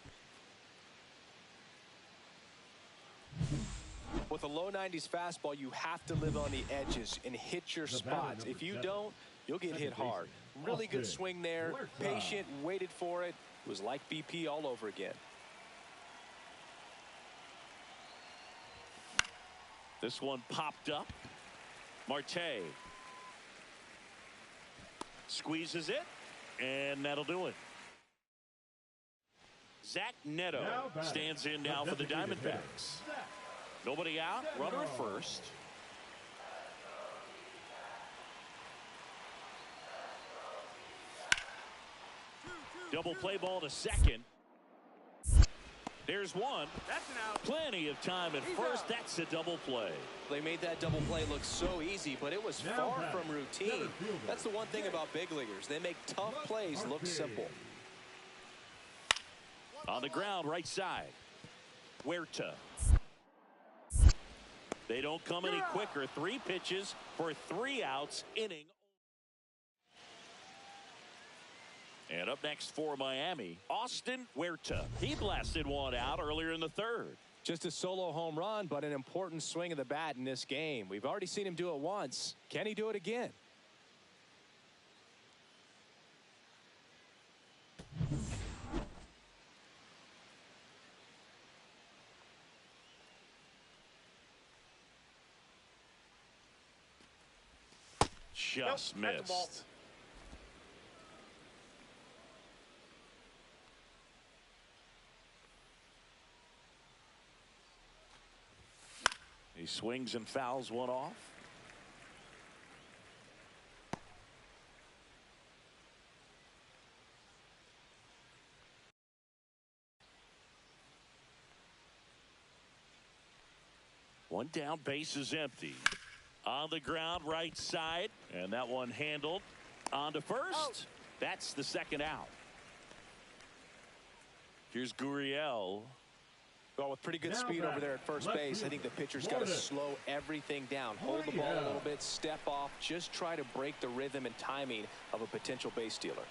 With a low 90s fastball, you have to live on the edges and hit your spots. If you don't, you'll get hit hard. Really good swing there. Patient, waited for it. It was like BP all over again. This one popped up. Marte squeezes it, and that'll do it. Zach Neto stands in now for the Diamondbacks. Nobody out, runner at first. Double play ball to second. There's one. That's an out. Plenty of time at first. That's a double play. They made that double play look so easy, but it was far from routine. That's the one thing about big leaguers. They make tough plays look simple. On the ground, right side. Huerta. They don't come any quicker. 3 pitches for 3 outs, inning. And up next for Miami, Austin Huerta. He blasted one out earlier in the third. Just a solo home run, but an important swing of the bat in this game. We've already seen him do it once. Can he do it again? Just Nope, that's a ball. missed. He swings and fouls one off. One down, base is empty. On the ground, right side, and that one handled. On to first. Out. That's the second out. Here's Gurriel. Well, with pretty good Now speed over back, there at first left base, I think the pitcher's got to slow everything down. Hold the ball a little bit, step off, just try to break the rhythm and timing of a potential base stealer.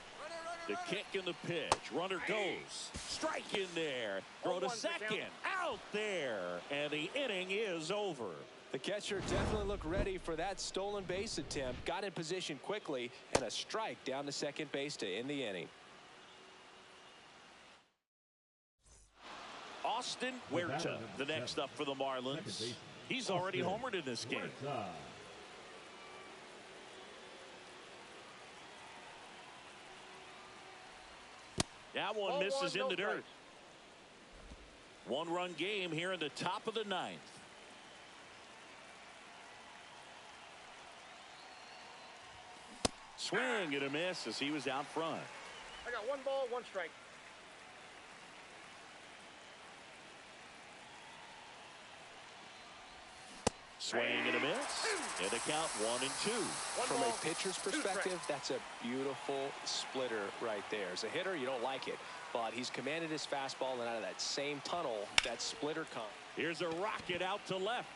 The kick and the pitch. Runner goes. Strike in there. Throw to second. Out there. And the inning is over. The catcher definitely looked ready for that stolen base attempt. Got in position quickly, and a strike down to second base to end the inning. Austin Huerta, the next up for the Marlins. He's already homered in this game. That one misses in the dirt. One-run game here in the top of the ninth. Swing and a miss as he was out front. I got 1 ball, 1 strike. Swing and a miss. And the count 1-2. From a pitcher's perspective, that's a beautiful splitter right there. As a hitter, you don't like it, but he's commanded his fastball, and out of that same tunnel, that splitter comes. Here's a rocket out to left.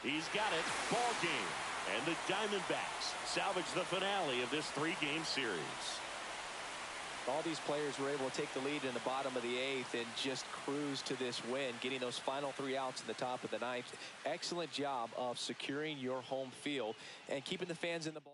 He's got it. Ball game. And the Diamondbacks salvage the finale of this 3-game series. All these players were able to take the lead in the bottom of the 8th and just cruise to this win, getting those final 3 outs in the top of the 9th. Excellent job of securing your home field and keeping the fans in the ball.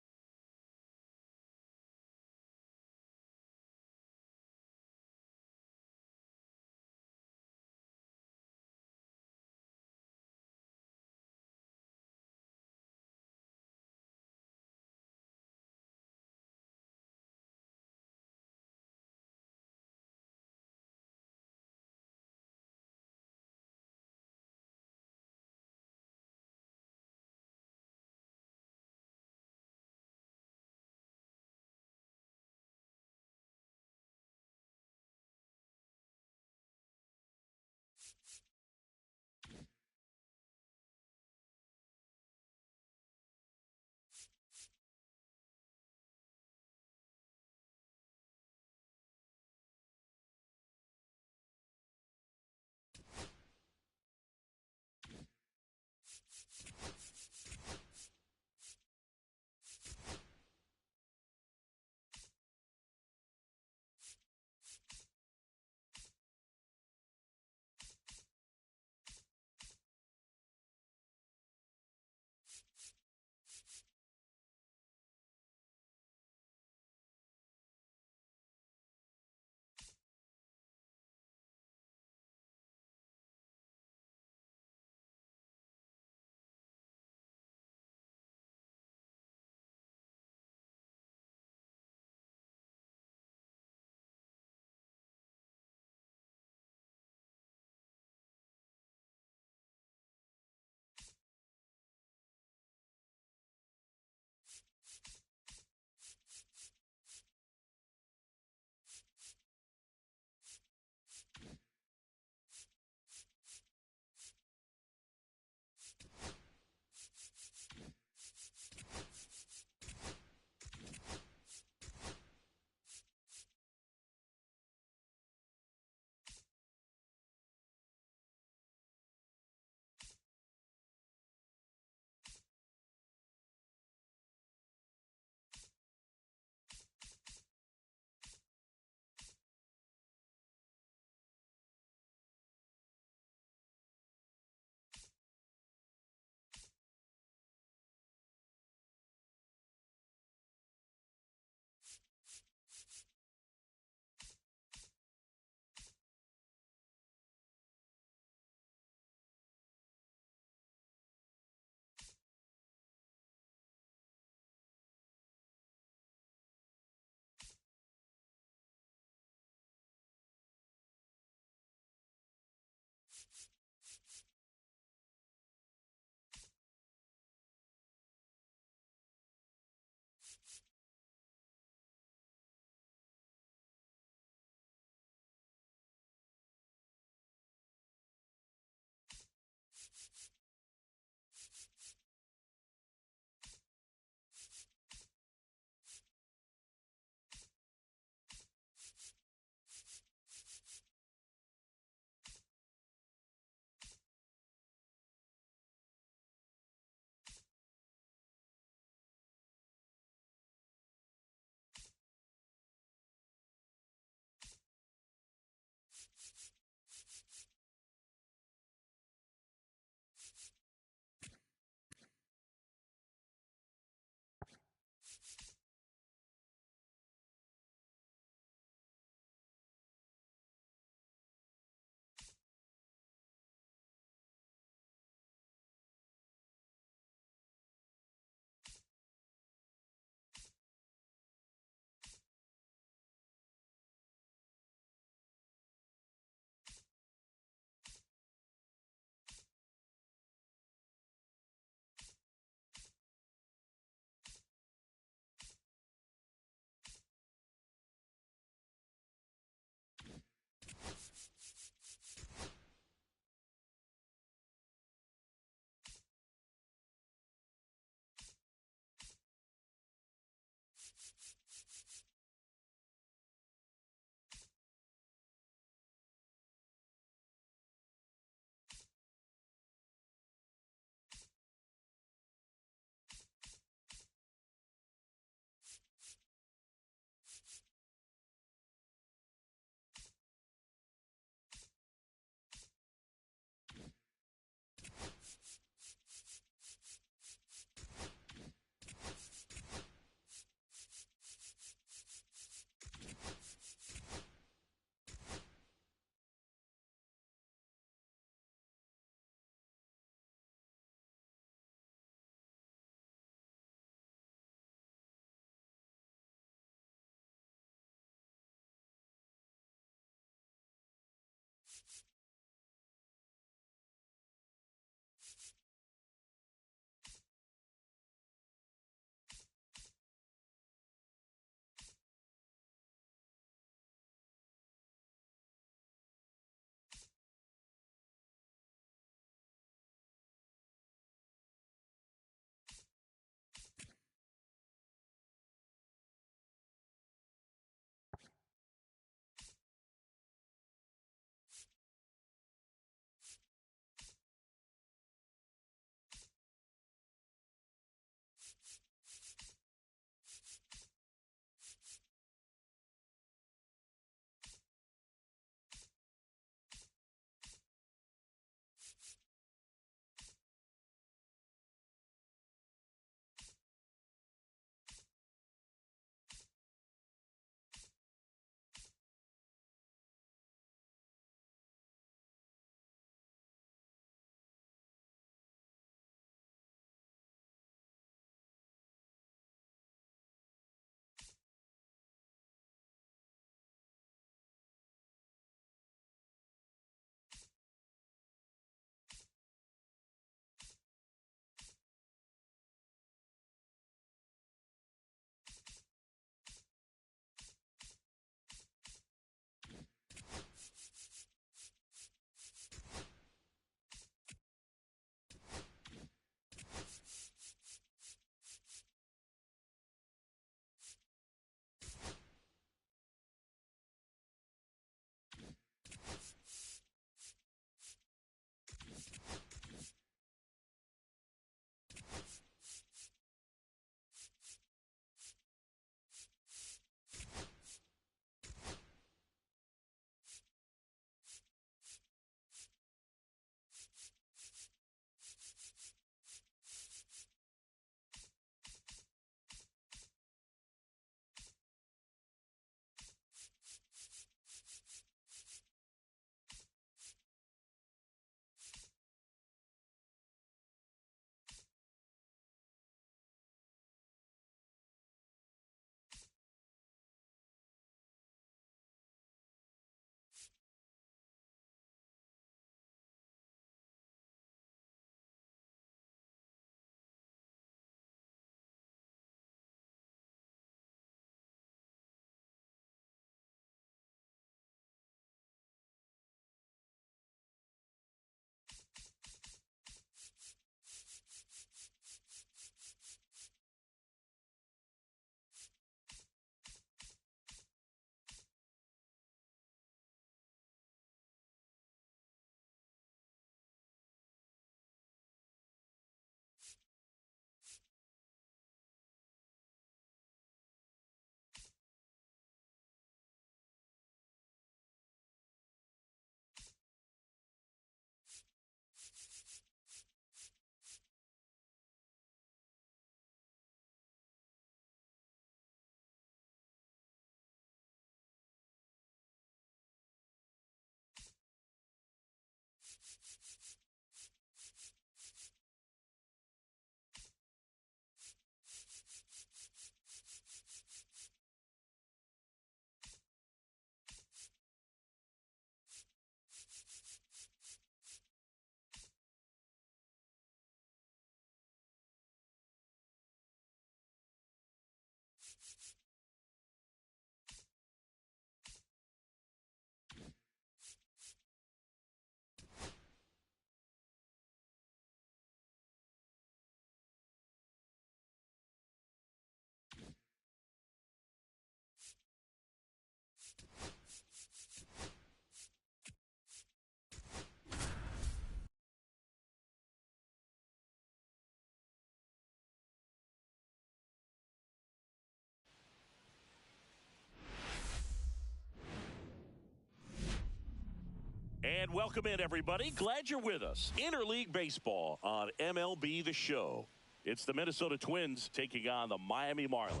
Welcome in, everybody. Glad you're with us. Interleague Baseball on MLB The Show. It's the Minnesota Twins taking on the Miami Marlins.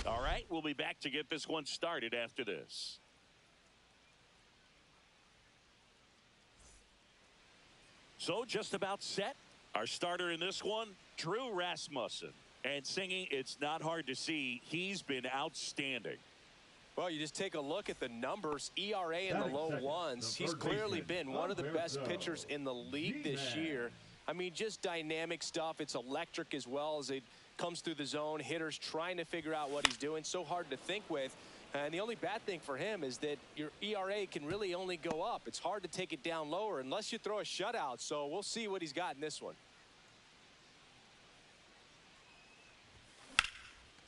All right, we'll be back to get this one started after this. So just about set. Our starter in this one, Drew Rasmussen. And singing, it's not hard to see, he's been outstanding. Well, you just take a look at the numbers, ERA in the low ones. He's clearly been one of the best pitchers in the league this year. I mean, just dynamic stuff. It's electric as well as it comes through the zone. Hitters trying to figure out what he's doing. So hard to think with. And the only bad thing for him is that your ERA can really only go up. It's hard to take it down lower unless you throw a shutout. So we'll see what he's got in this one.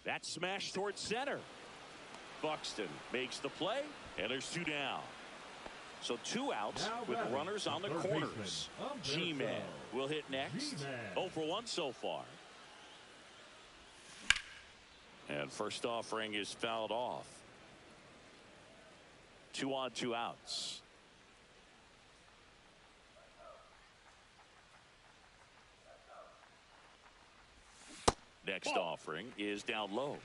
That smash towards center. Buxton makes the play, and there's 2 down. So 2 outs with runners on the corners. G-Man will hit next. 0 for 1 so far. And first offering is fouled off. 2 on, 2 outs. Next offering is down low.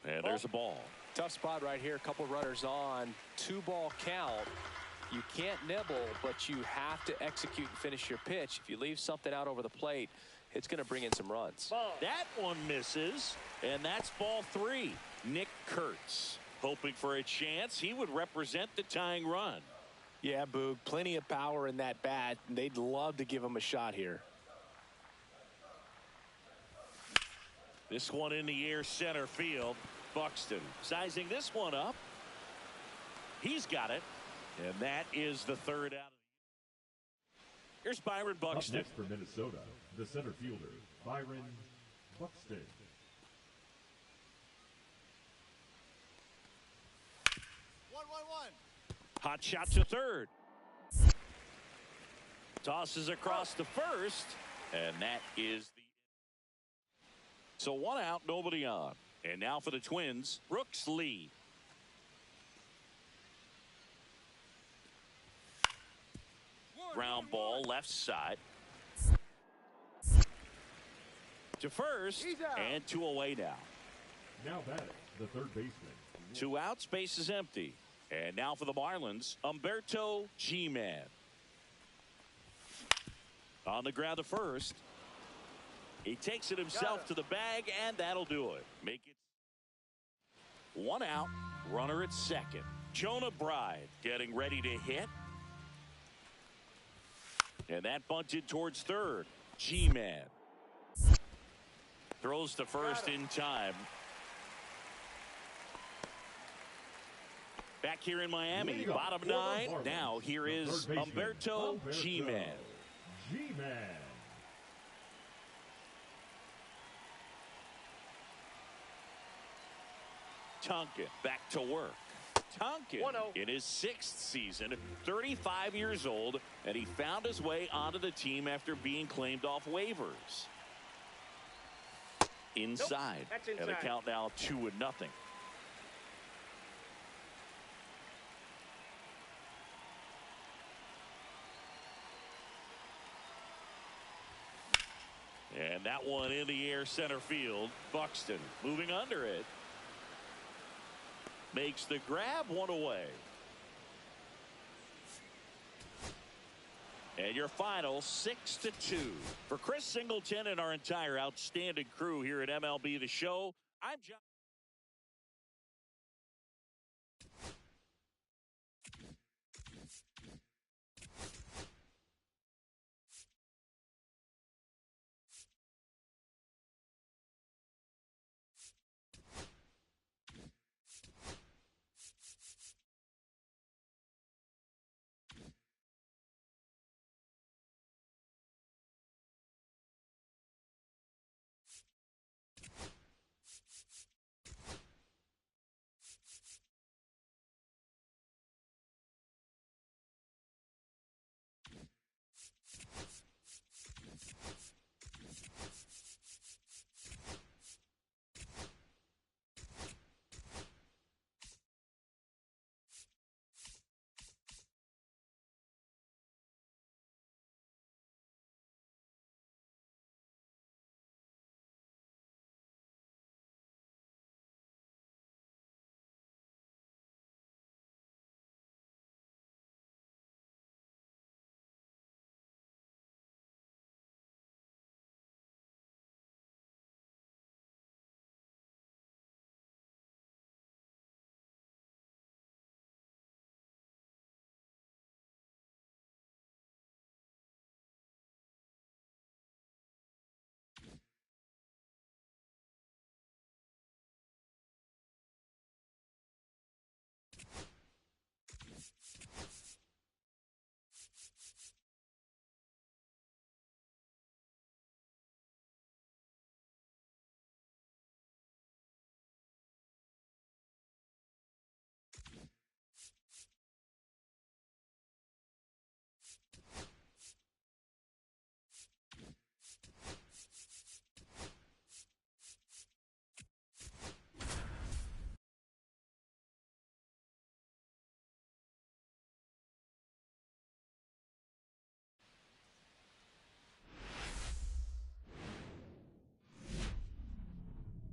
And there's a ball. Tough spot right here. A couple runners on. 2-ball count. You can't nibble, but you have to execute and finish your pitch. If you leave something out over the plate, it's going to bring in some runs. That one misses, and that's ball 3. Nick Kurtz hoping for a chance. He would represent the tying run. Yeah, Boog, plenty of power in that bat. They'd love to give him a shot here. This one in the air, center field. Buxton sizing this one up. He's got it, and that is the 3rd out. Here's Byron Buxton. Up next for Minnesota, the center fielder, Byron Buxton. 1-1-1. Hot shot to third. Tosses across to first, and that is the. So 1 out, nobody on. And now for the Twins, Brooks Lee. Ground ball left side. To first, and 2 away now. Now batting, the third baseman. 2 outs, base is empty. And now for the Marlins, Humberto G-Man. On the ground to first. He takes it himself to the bag, and that'll do it. Make it 1 out, runner at second. Jonah Bride getting ready to hit. And that bunted towards third. G-Man throws to first in time. Back here in Miami, bottom 9. Now here is Humberto G-Man. G-Man. Tonkin back to work. Tonkin in his 6th season, 35 years old, and he found his way onto the team after being claimed off waivers. Inside. And a count now 2-0. And that one in the air, center field. Buxton moving under it. Makes the grab, 1 away. And your final 6-2. For Chris Singleton and our entire outstanding crew here at MLB The Show, I'm John.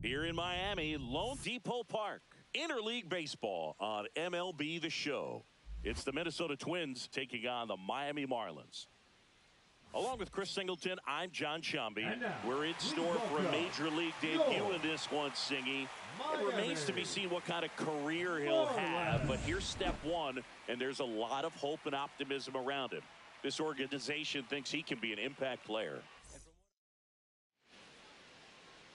Here in Miami, Lone Depot Park, interleague baseball on MLB The Show. It's the Minnesota Twins taking on the Miami Marlins. Along with Chris Singleton, I'm John Shambi. We're in store for a major league debut in this one, Singy. It remains to be seen what kind of career he'll have, but here's step one, and there's a lot of hope and optimism around him. This organization thinks he can be an impact player.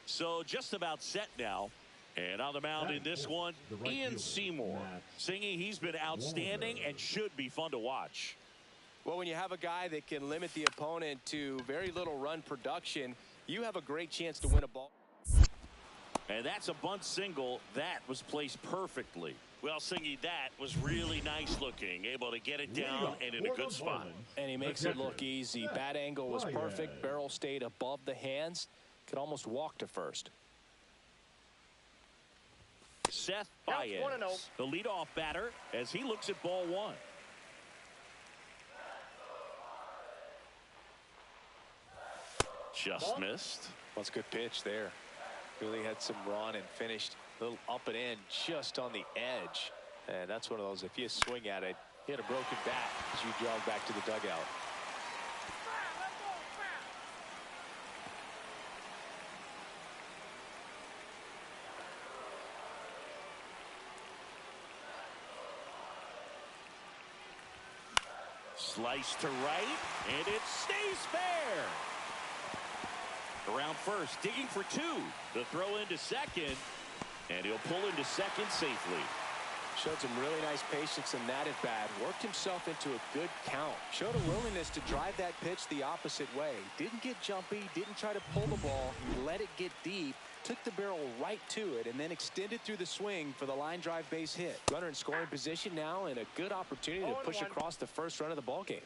So just about set now. And on the mound in this one, Ian Seymour. Singy, he's been outstanding and should be fun to watch. Well, when you have a guy that can limit the opponent to very little run production, you have a great chance to win a ball. And that's a bunt single. That was placed perfectly. Well, Singy, that was really nice looking. Able to get it down and in a good spot. And he makes it look easy. Bat angle was perfect. Barrel stayed above the hands. Could almost walk to first. Seth Baez, the leadoff batter, as he looks at ball one. Just missed. Well, it's a good pitch there. Really had some run and finished a little up and in just on the edge. And that's one of those, if you swing at it, hit a broken bat as you jog back to the dugout. Slice to right, and it stays fair. Around first, digging for two. The throw into second, and he'll pull into second safely. Showed some really nice patience in that at bat. Worked himself into a good count. Showed a willingness to drive that pitch the opposite way. Didn't get jumpy, didn't try to pull the ball. He let it get deep, took the barrel right to it, and then extended through the swing for the line drive base hit. Runner in scoring position now, and a good opportunity to push across the first run of the ball game.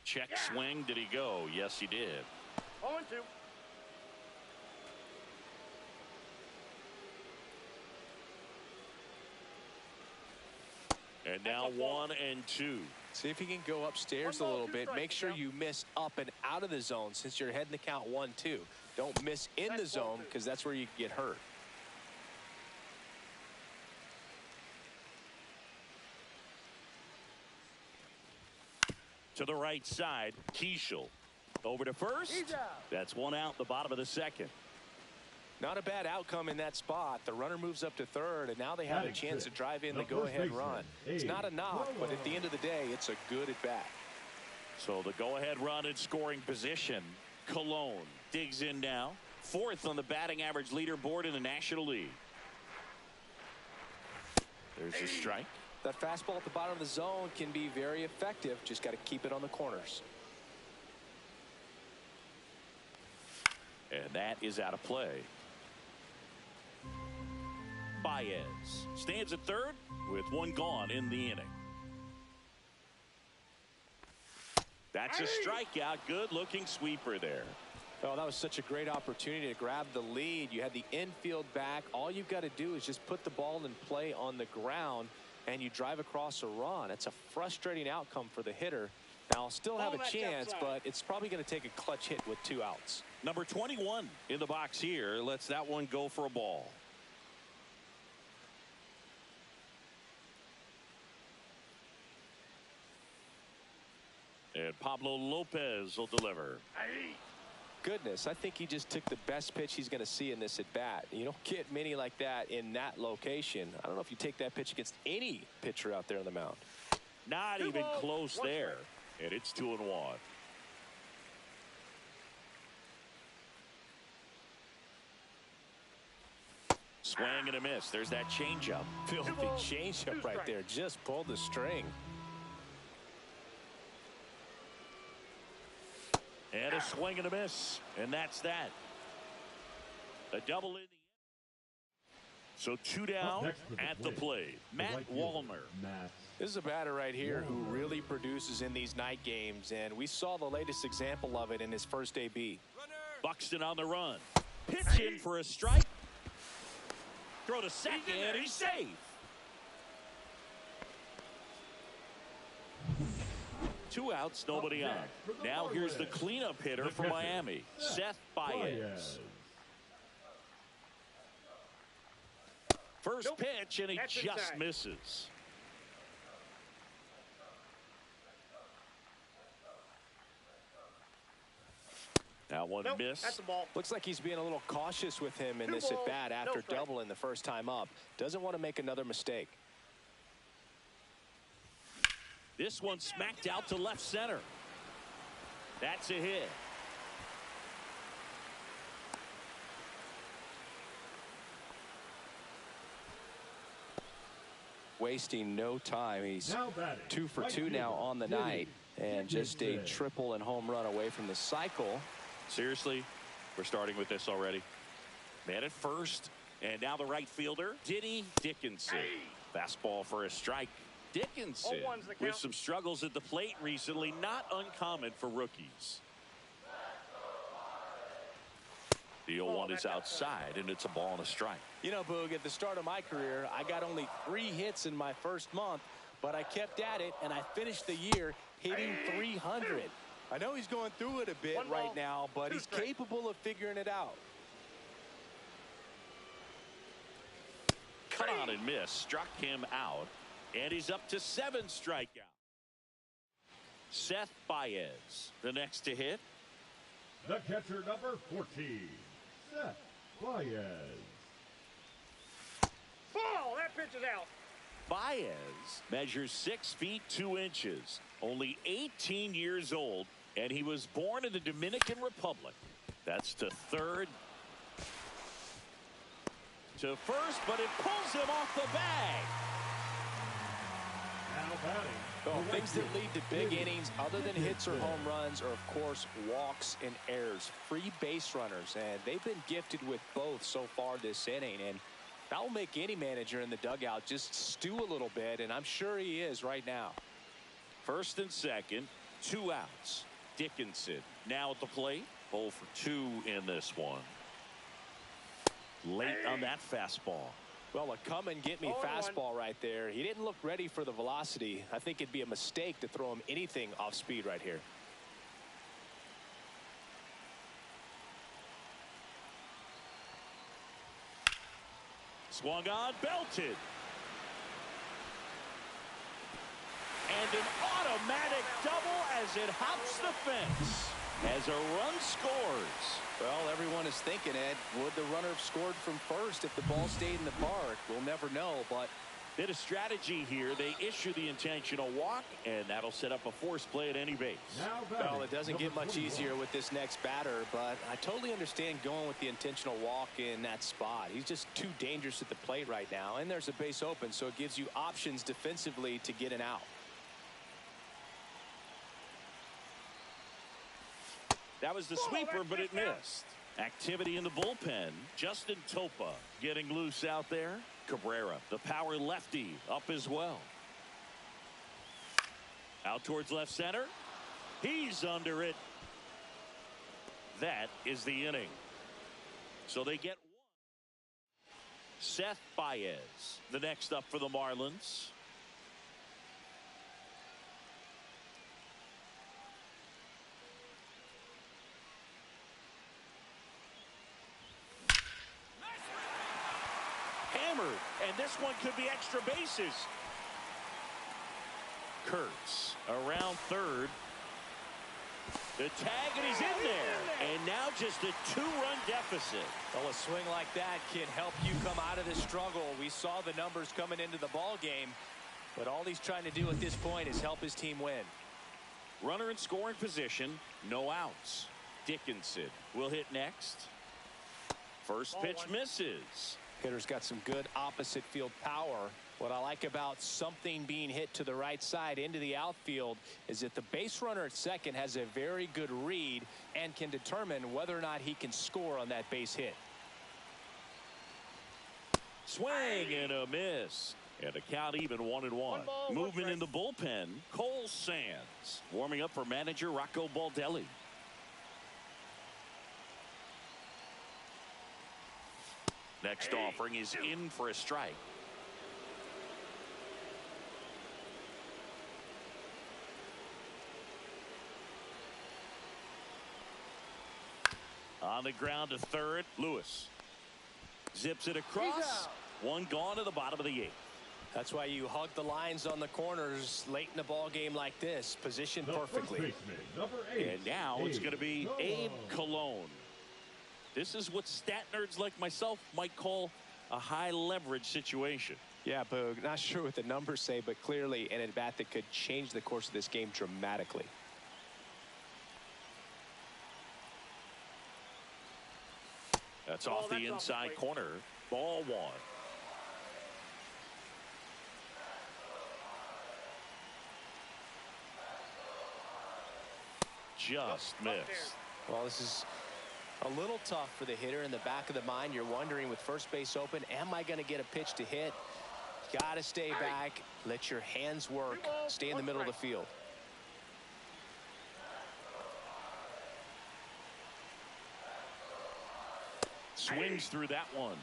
Check swing. Did he go? Yes, he did. 0-2. And now 1-2. See if you can go upstairs a little bit. Make sure you miss up and out of the zone since you're heading the count 1-2. Don't miss in the zone because that's where you get hurt. To the right side, Keishel. Over to first. That's one out the bottom of the second. Not a bad outcome in that spot. The runner moves up to third, and now they have a chance to drive in the go-ahead run. It's not a knock, but at the end of the day, it's a good at-bat. So the go-ahead run in scoring position. Cologne digs in now. Fourth on the batting average leaderboard in the National League. There's a strike. That fastball at the bottom of the zone can be very effective. Just got to keep it on the corners. And that is out of play. Baez stands at third with one gone in the inning. That's a strikeout. Good looking sweeper there. Oh, that was such a great opportunity to grab the lead. You had the infield back. All you've got to do is just put the ball in play on the ground, and you drive across a run. It's a frustrating outcome for the hitter. Now, I'll still have a chance, but it's probably going to take a clutch hit with 2 outs. Number 21 in the box here lets that one go for a ball. And Pablo Lopez will deliver. Goodness, I think he just took the best pitch he's going to see in this at bat. You don't get many like that in that location. I don't know if you take that pitch against any pitcher out there on the mound. Not even close there. And it's 2-1. Swing and a miss. There's that changeup. Filthy changeup right there. Just pulled the string. And a swing and a miss. And that's that. A double in the end. So 2 down at the plate. Matt Wallner. This is a batter right here who really produces in these night games, and we saw the latest example of it in his first AB. Buxton on the run. Pitch in for a strike. Throw to second, and he's safe. 2 outs, nobody on. Now here's the cleanup hitter for Miami, Seth Baez. First pitch, and he just misses. Now one miss. That's the ball. Looks like he's being a little cautious with him in this at bat after doubling the first time up. Doesn't want to make another mistake. This one smacked out to left center. That's a hit. Wasting no time. He's 2 for 2 now on the night, and just a triple and home run away from the cycle. Seriously, we're starting with this already. Man at first, and now the right fielder, Dickinson. Fastball for a strike. Dickinson with some struggles at the plate recently, not uncommon for rookies. The 0-1 is outside, and it's a ball and a strike. You know, Boog, at the start of my career, I got only 3 hits in my first month, but I kept at it, and I finished the year hitting 300. I know he's going through it a bit right now, but he's capable of figuring it out. Cut on and miss, struck him out, and he's up to 7 strikeouts. Seth Baez, the next to hit. The catcher, number 14, Seth Baez. Ball! That pitch is out. Baez measures 6 feet 2 inches, only 18 years old, and he was born in the Dominican Republic. That's to third. To first, but it pulls him off the bag. Now batting. Well, things that lead to big innings other than hits or home runs are, of course, walks and errors. Free base runners, and they've been gifted with both so far this inning. And that will make any manager in the dugout just stew a little bit, and I'm sure he is right now. First and second, 2 outs. Dickinson now at the plate. 0 for 2 in this one. Late on that fastball. Well, a come-and-get-me fastball right there. He didn't look ready for the velocity. I think it'd be a mistake to throw him anything off speed right here. Swung on, belted. And an automatic double as it hops the fence. As a run scores. Well, everyone is thinking, Ed, would the runner have scored from first if the ball stayed in the park? We'll never know, but bit of strategy here. They issue the intentional walk, and that'll set up a force play at any base. Well, it doesn't get much easier with this next batter, but I totally understand going with the intentional walk in that spot. He's just too dangerous at the plate right now, and there's a base open, so it gives you options defensively to get an out. That was the sweeper, but it missed. Activity in the bullpen. Justin Topa getting loose out there. Cabrera, the power lefty, up as well. Out towards left center. He's under it. That is the inning. So they get 1. Seth Baez, the next up for the Marlins. Hammered, and this one could be extra bases. Kurtz around third. The tag, and he's in there. And now just a 2-run deficit. Well, a swing like that can help you come out of this struggle. We saw the numbers coming into the ball game, but all he's trying to do at this point is help his team win. Runner in scoring position, no outs. Dickinson will hit next. First pitch misses. Hitter's got some good opposite field power. What I like about something being hit to the right side into the outfield is that the base runner at second has a very good read and can determine whether or not he can score on that base hit. Swing and a miss. And a count even 1-1. Movement in the bullpen. Cole Sands warming up for manager Rocco Baldelli. Next offering is in for a strike. On the ground to third, Lewis zips it across. One gone to the bottom of the 8th. That's why you hug the lines on the corners late in a ball game like this. Positioned perfectly. And now it's going to be Abe Cologne. This is what stat nerds like myself might call a high leverage situation. Yeah, Boog, not sure what the numbers say, but clearly an at-bat that could change the course of this game dramatically. That's off the inside corner. Ball 1. Just missed. Well, this is a little tough for the hitter. In the back of the mind, you're wondering with first base open, am I going to get a pitch to hit? Got to stay back. Let your hands work. Stay in the middle of the field. Swings through that one.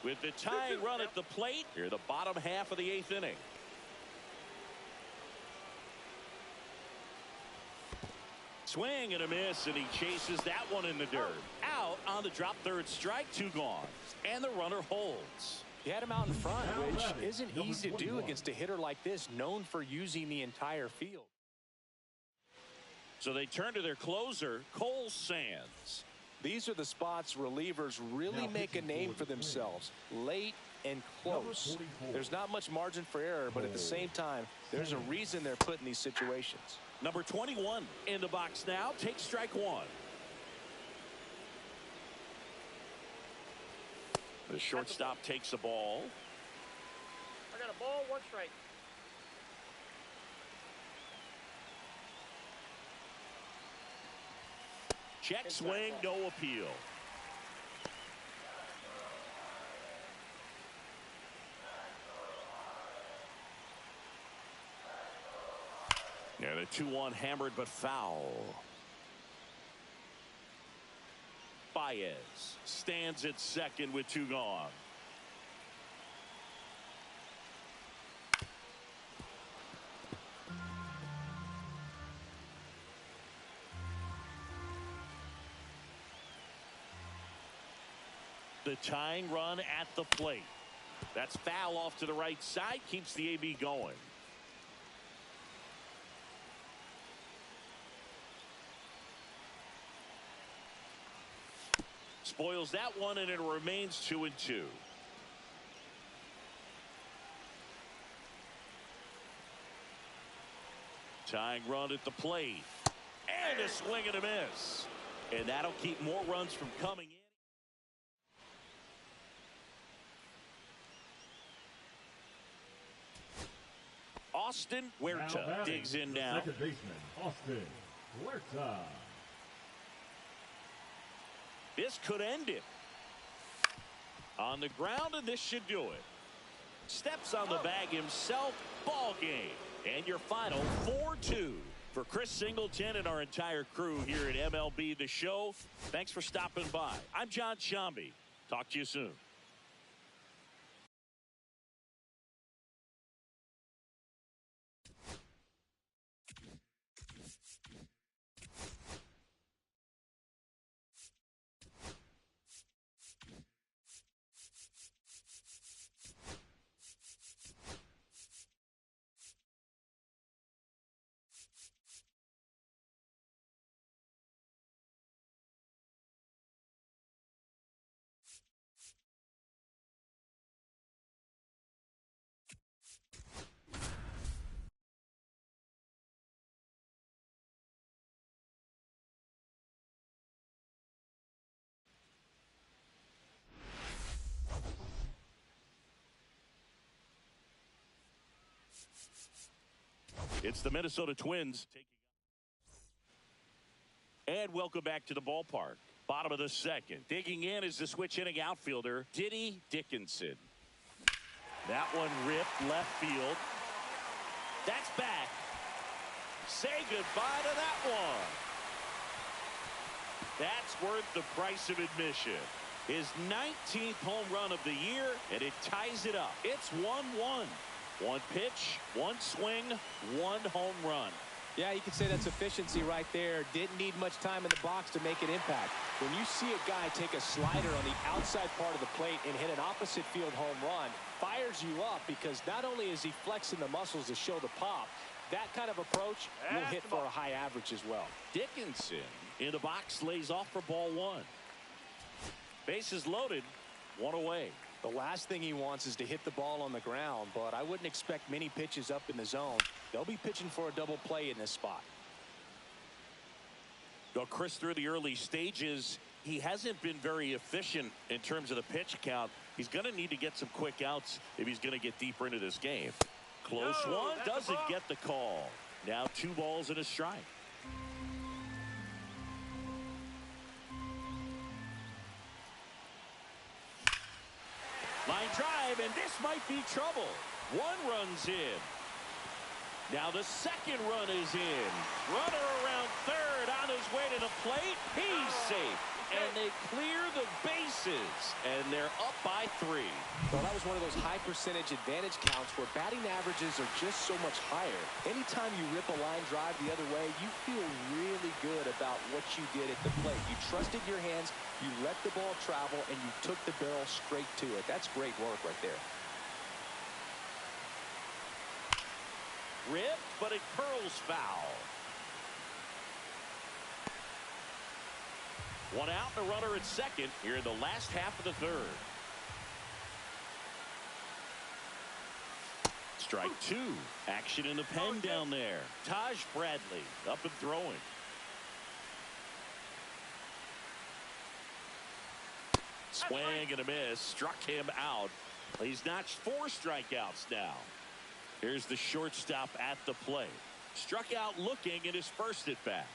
With the tying run at the plate, here the bottom half of the 8th inning. Swing and a miss, and he chases that one in the dirt. Out on the drop third strike, 2 gone. And the runner holds. He had him out in front, which isn't easy to do against a hitter like this, known for using the entire field. So they turn to their closer, Cole Sands. These are the spots relievers really make a name for themselves. Late and close. There's not much margin for error, but at the same time, there's a reason they're put in these situations. Number 21 in the box now. Takes strike 1. The shortstop takes the ball. I got a ball, 1 strike. Check swing, no appeal. And a 2-1 hammered but foul. Baez stands at second with 2 gone. The tying run at the plate. That's foul off to the right side. Keeps the AB going. Spoils that one, and it remains 2-2. Tying run at the plate. And a swing and a miss. And that'll keep more runs from coming in. Austin Huerta digs in now. Second baseman, Austin Huerta. This could end it. On the ground, and this should do it. Steps on the bag himself. Ball game. And your final 4-2 for Chris Singleton and our entire crew here at MLB The Show. Thanks for stopping by. I'm John Shambi. Talk to you soon. It's the Minnesota Twins. And welcome back to the ballpark. Bottom of the second. Digging in is the switch hitting outfielder, Diddy Dickinson. That one ripped left field. That's back. Say goodbye to that one. That's worth the price of admission. His 19th home run of the year, and it ties it up. It's 1-1. One pitch, one swing, one home run. Yeah, you could say that's efficiency right there. Didn't need much time in the box to make an impact. When you see a guy take a slider on the outside part of the plate and hit an opposite field home run, fires you up because not only is he flexing the muscles to show the pop, that kind of approach will hit for a high average as well. Dickinson in the box lays off for ball one. Bases loaded, one away. The last thing he wants is to hit the ball on the ground, but I wouldn't expect many pitches up in the zone. They'll be pitching for a double play in this spot. Well, Chris, through the early stages, he hasn't been very efficient in terms of the pitch count. He's going to need to get some quick outs if he's going to get deeper into this game. Close one, doesn't get the call. Now 2 balls and a strike. Line drive, and this might be trouble. 1 run's in. Now the second run is in. Runner around third on his way to the plate. He's safe. And they clear the bases. And they're up by 3. Well, that was one of those high percentage advantage counts where batting averages are just so much higher. Anytime you rip a line drive the other way, you feel really good about what you did at the plate. You trusted your hands, you let the ball travel, and you took the barrel straight to it. That's great work right there. Rip, but it curls foul. 1 out and a runner at second here in the last half of the third. Strike 2. Action in the pen down there. Taj Bradley up and throwing. Swing and a miss. Struck him out. He's notched 4 strikeouts now. Here's the shortstop at the plate. Struck out looking at his first at bat.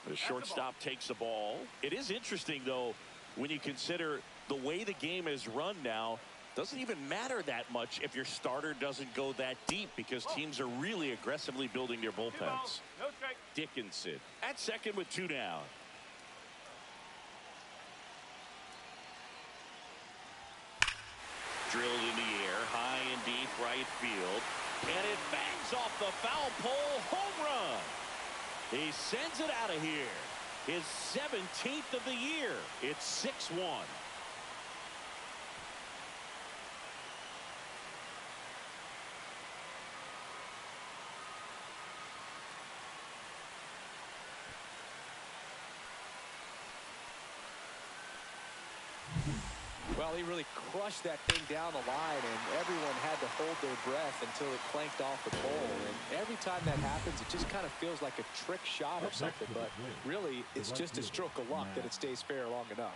The shortstop takes the ball. It is interesting, though, when you consider the way the game is run now. Doesn't even matter that much if your starter doesn't go that deep because teams are really aggressively building their bullpens. No strike. Dickinson at second with 2 down. Drilled in the air, high and deep right field. And it bangs off the foul pole. Home run. He sends it out of here. His 17th of the year. It's 6-1. Well, he really crushed that thing down the line, and everyone had to hold their breath until it clanked off the pole. And every time that happens, it just kind of feels like a trick shot or something. But really, it's just a stroke of luck that it stays fair long enough.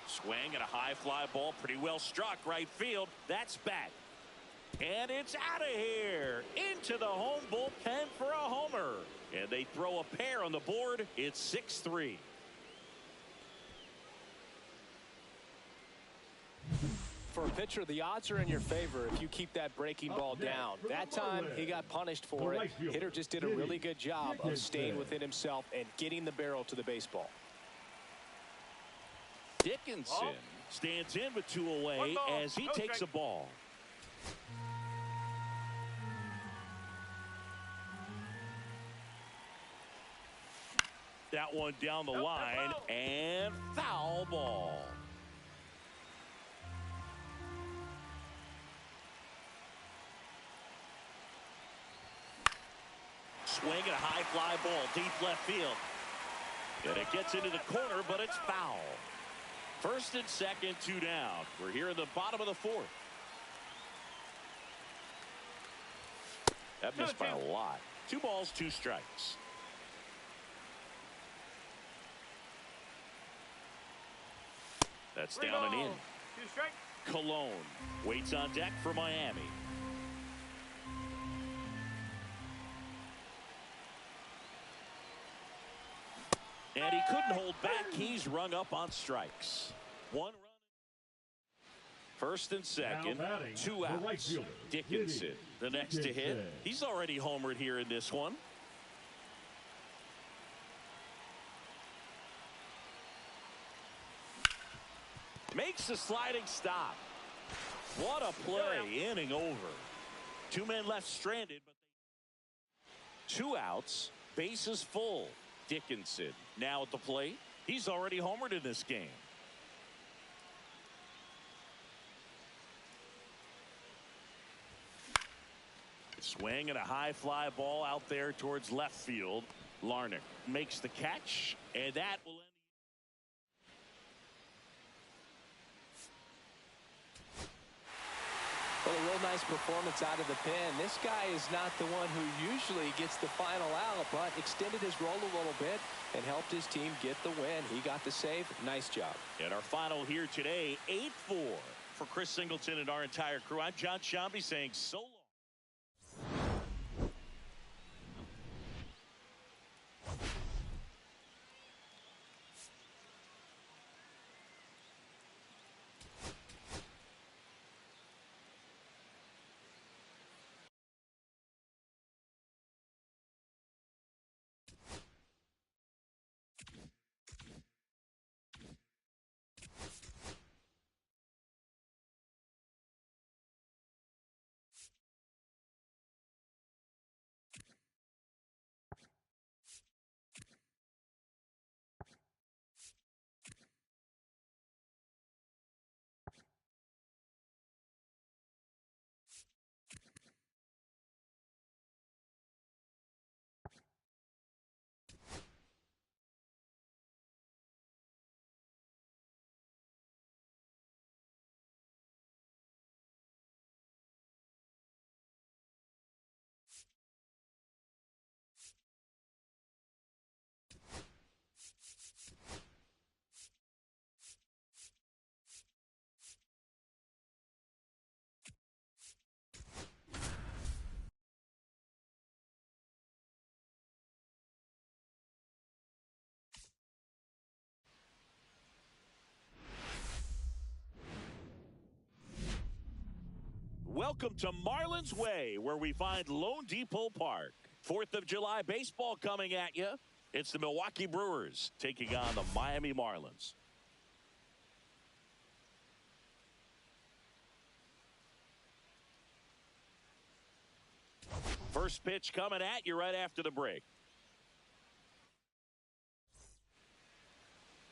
Swing and a high fly ball, pretty well struck right field. That's back. And it's out of here into the home bullpen for a homer. And they throw a pair on the board. It's 6-3. For a pitcher, the odds are in your favor if you keep that breaking ball down. That time, he got punished for it. Hitter just did a really good job of staying within himself and getting the barrel to the baseball. Dickinson stands in with 2 away as he takes a ball. That one down the line and foul ball. Swing and a high fly ball deep left field. And it gets into the corner, but it's foul. First and second, 2 down. We're here in the bottom of the 4th. That missed by a lot. 2 balls, 2 strikes. That's down and in. 2 strike. Cologne waits on deck for Miami. And he couldn't hold back. He's rung up on strikes. 1 run. First and second, Now batting, 2 the right outs. fielder, Dickinson, the next to hit. Dickinson. He's already homered here in this one. Makes the sliding stop. What a play, inning over. 2 men left stranded, but 2 outs, bases full. Dickinson now at the plate. He's already homered in this game. Swing and a high fly ball out there towards left field. Larnach makes the catch, and that will end. Well, a real nice performance out of the pen. This guy is not the one who usually gets the final out, but extended his role a little bit and helped his team get the win. He got the save. Nice job. And our final here today, 8-4 for Chris Singleton and our entire crew. I'm John Shambi saying so long. Welcome to Marlins Way, where we find Lone Depot Park. 4th of July baseball coming at you. It's the Milwaukee Brewers taking on the Miami Marlins. First pitch coming at you right after the break.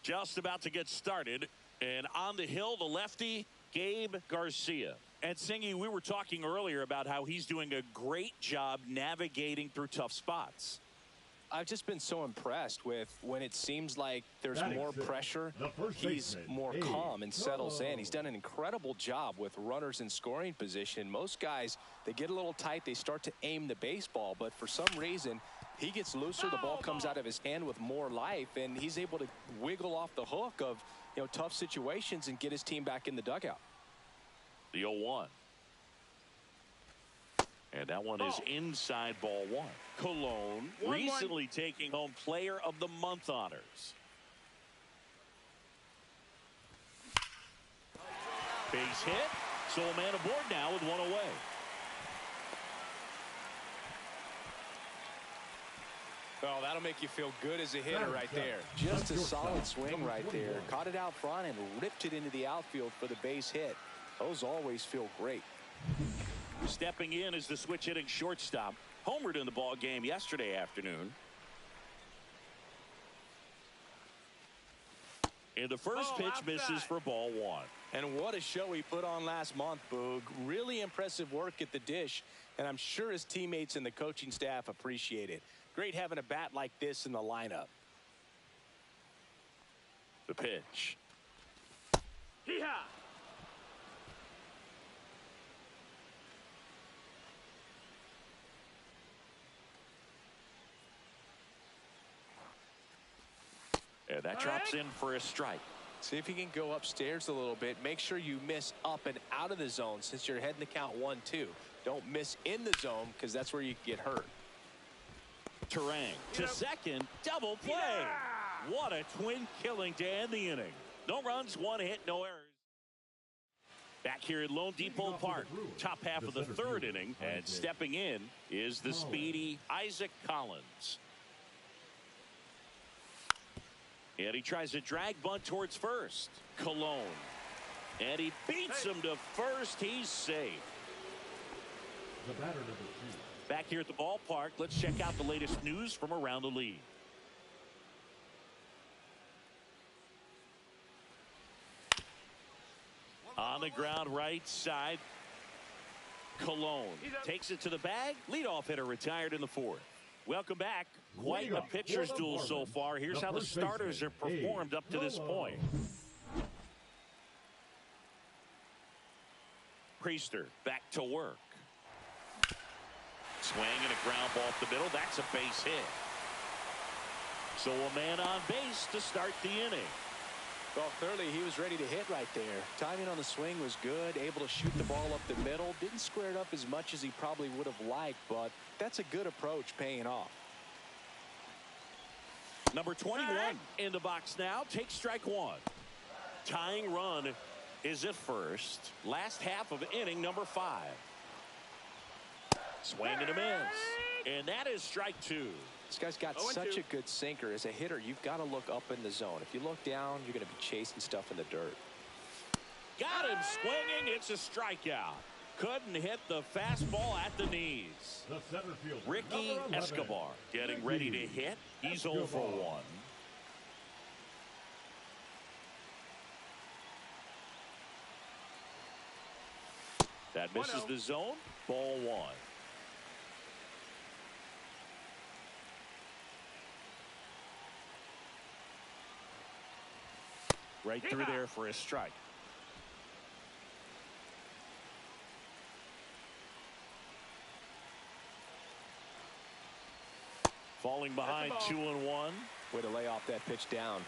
Just about to get started. And on the hill, the lefty, Gabe Garcia. And Singy, we were talking earlier about how he's doing a great job navigating through tough spots. I've just been so impressed with when it seems like there's Batting more six, pressure, he's more calm and settles in. He's done an incredible job with runners in scoring position. Most guys, they get a little tight, they start to aim the baseball, but for some reason, he gets looser, the ball comes out of his hand with more life, and he's able to wiggle off the hook of, tough situations and get his team back in the dugout. The 0-1. And that one is inside ball 1. Cologne recently taking home Player of the Month honors. Base hit. So a man aboard now with 1 away. Well, that'll make you feel good as a hitter right there. Just a solid swing right there. Caught it out front and ripped it into the outfield for the base hit. Those always feel great. Stepping in is the switch hitting shortstop. Homered in the ball game yesterday afternoon. And the first pitch misses for ball 1. And what a show he put on last month, Boog. Really impressive work at the dish, and I'm sure his teammates and the coaching staff appreciate it. Great having a bat like this in the lineup. The pitch. Hee-haw! And that drops in for a strike. See if you can go upstairs a little bit. Make sure you miss up and out of the zone since you're heading to count 1-2. Don't miss in the zone because that's where you get hurt. Turang to second. Double play. Yeah! What a twin killing to end the inning. No runs, 1 hit, no errors. Back here at Lone Depot Park, top half of the third inning, and stepping in is the speedy Isaac Collins. And he tries a drag bunt towards first. Cologne. And he beats him to first. He's safe. The batter number 2. Back here at the ballpark, let's check out the latest news from around the league. On the ground right side, Cologne takes it to the bag. Leadoff hitter retired in the fourth. Welcome back. Quite a pitcher's duel so far. Here's how the starters have performed up to this point. Priester back to work. Swing and a ground ball up the middle. That's a base hit. So a man on base to start the inning. Well, clearly he was ready to hit right there. Timing on the swing was good, able to shoot the ball up the middle. Didn't square it up as much as he probably would have liked, but that's a good approach paying off. Number 21 in the box now. Takes strike one. Tying run is at first. Last half of inning number 5. Swing and a miss. And that is strike 2. This guy's got such a good sinker. As a hitter, you've got to look up in the zone. If you look down, you're going to be chasing stuff in the dirt. Got him swinging. It's a strikeout. Couldn't hit the fastball at the knees. The center fielder, Ricky Escobar getting ready to hit. He's 0 for 1. That misses the zone. Ball 1. Right through there for a strike. Falling behind 2-1. Way to lay off that pitch down.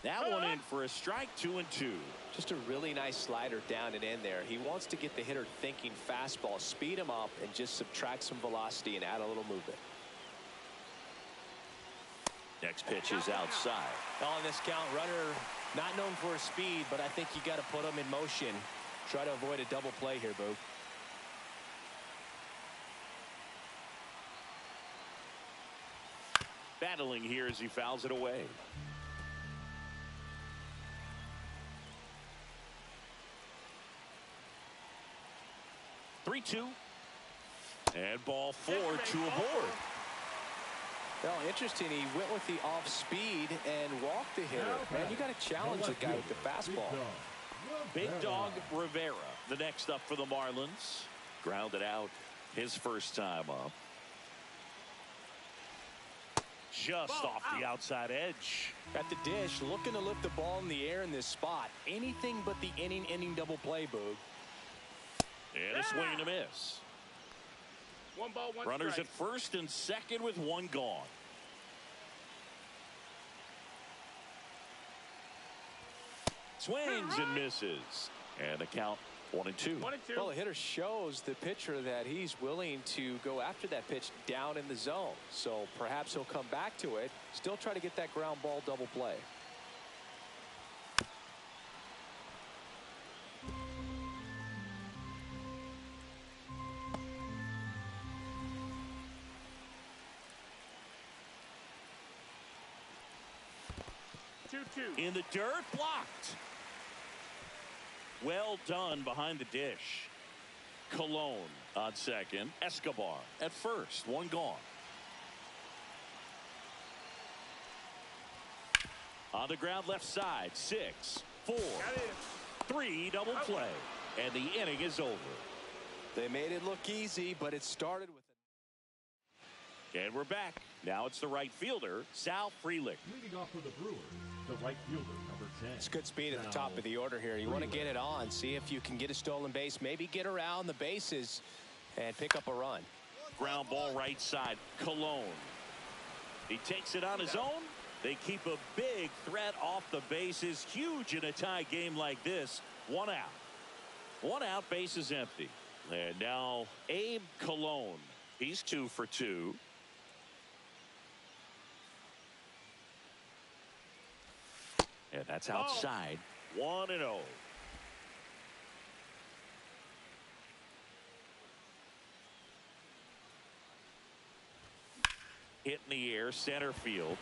That one in for a strike. 2-2. Just a really nice slider down and in there. He wants to get the hitter thinking fastball, speed him up, and just subtract some velocity and add a little movement. Next pitch is outside. On this count, runner not known for his speed, but I think you got to put him in motion. Try to avoid a double play here, Boog. Battling here as he fouls it away. Three-two. And ball 4, 2 aboard. Well, interesting. He went with the off speed and walked the hitter. Man, you got to challenge the guy with the fastball. Big Dog Rivera, the next up for the Marlins. Grounded out his first time up. Just off the outside edge. At the dish, looking to lift the ball in the air in this spot. Anything but the inning double play, Boog. And a swing and a miss. 1 ball, 1 Runners strike. at first and second with 1 gone. Swings and misses. And the count 1-2. 1-2. Well, the hitter shows the pitcher that he's willing to go after that pitch down in the zone. So perhaps he'll come back to it. Still try to get that ground ball double play. In the dirt, blocked. Well done behind the dish. Cologne on second. Escobar at first. 1 gone. On the ground left side. 6, 4, 3 double play. And the inning is over. They made it look easy, but it started with And we're back. Now it's the right fielder, Sal Frelick. Leading off for the Brewers, the right fielder, number 10. It's good speed at the top of the order here. You want to get it on, see if you can get a stolen base, maybe get around the bases and pick up a run. Ground ball right side. Cologne. He takes it on his own. They keep a big threat off the bases. Huge in a tie game like this. 1 out. 1 out, base is empty. And now Abe Cologne. He's 2 for 2. And that's outside. 1-0. Hit in the air, center field.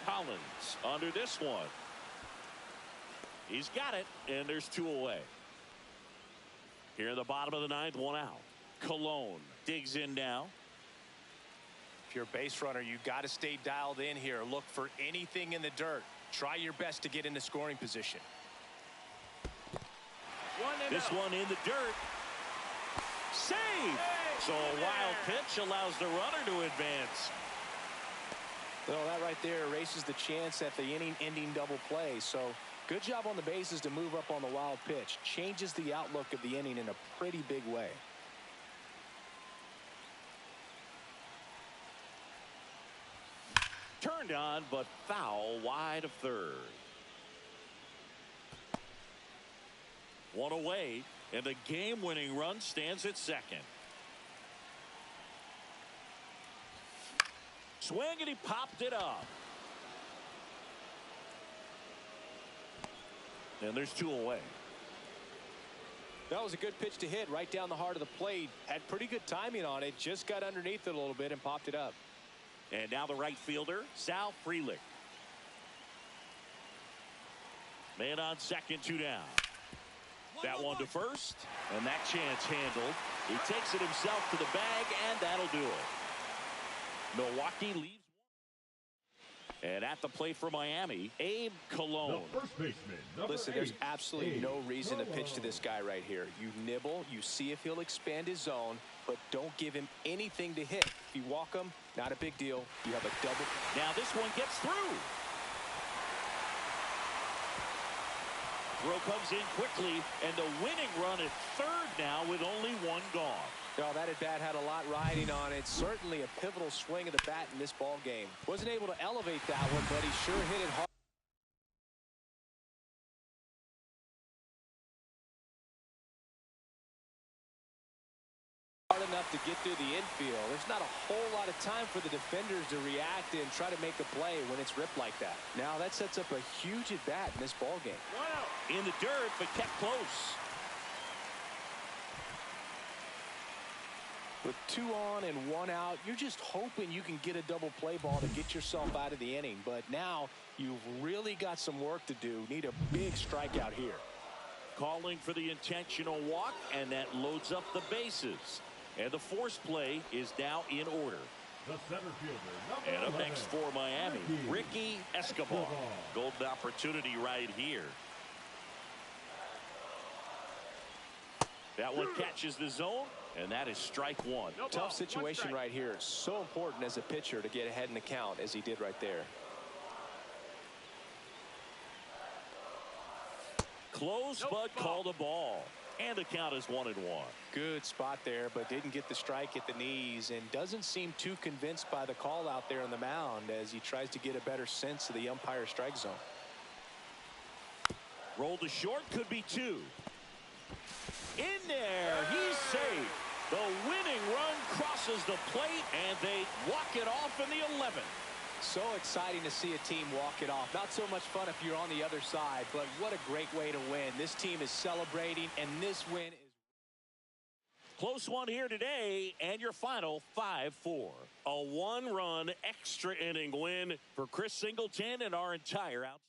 Collins under this one. He's got it, and there's 2 away. Here in the bottom of the 9th, 1 out. Cologne digs in now. If you're a base runner, you got to stay dialed in here. Look for anything in the dirt. Try your best to get into scoring position. This one in the dirt. Save! So a wild pitch allows the runner to advance. Well, that right there erases the chance at the inning-ending double play. So good job on the bases to move up on the wild pitch. Changes the outlook of the inning in a pretty big way. Turned on, but foul wide of third. 1 away, and the game-winning run stands at second. Swing, and he popped it up. And there's 2 away. That was a good pitch to hit right down the heart of the plate. Had pretty good timing on it. Just got underneath it a little bit and popped it up. And now the right fielder, Sal Frelick. Man on second, 2 down. That one to first, and that chance handled. He takes it himself to the bag, and that'll do it. Milwaukee leaves. And at the plate for Miami, Abe Cologne. The first baseman, Listen, 8, there's absolutely Abe no reason to pitch to Cologne. this guy right here. You nibble, you see if he'll expand his zone, but don't give him anything to hit. If you walk him, not a big deal. You have a double. Now this one gets through. Throw comes in quickly, and the winning run at third now with only 1 gone. Oh, that at-bat had a lot riding on it. Certainly a pivotal swing of the bat in this ball game. Wasn't able to elevate that one, but he sure hit it hard. Hard enough to get through the infield. There's not a whole lot of time for the defenders to react and try to make a play when it's ripped like that. Now that sets up a huge at-bat in this ball game. In the dirt, but kept close. With 2 on and 1 out, you're just hoping you can get a double play ball to get yourself out of the inning. But now you've really got some work to do. Need a big strikeout here. Calling for the intentional walk, and that loads up the bases. And the force play is now in order. The center fielder, And up 11, next for Miami, Ricky Escobar. Golden opportunity right here. That one catches the zone, and that is strike 1. Tough situation right here. So important as a pitcher to get ahead in the count as he did right there. Close, but called a ball. And the count is 1-1. Good spot there, but didn't get the strike at the knees and doesn't seem too convinced by the call out there on the mound as he tries to get a better sense of the umpire strike zone. Roll to short, could be 2. In there, he's safe. The winning run crosses the plate, and they walk it off in the 11th. So exciting to see a team walk it off. Not so much fun if you're on the other side, but what a great way to win. This team is celebrating, and this win is Close one here today, and your final 5-4. A 1-run extra inning win for Chris Singleton and our entire outfit.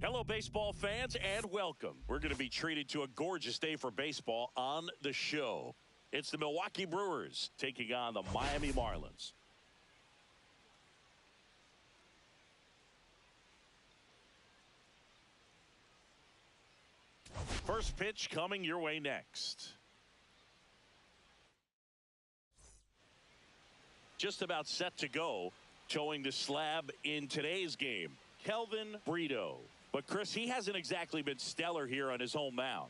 Hello, baseball fans, and welcome. We're going to be treated to a gorgeous day for baseball on the show. It's the Milwaukee Brewers taking on the Miami Marlins. First pitch coming your way next. Just about set to go, towing the slab in today's game, Kelvin Brito. But, Chris, he hasn't exactly been stellar here on his home mound.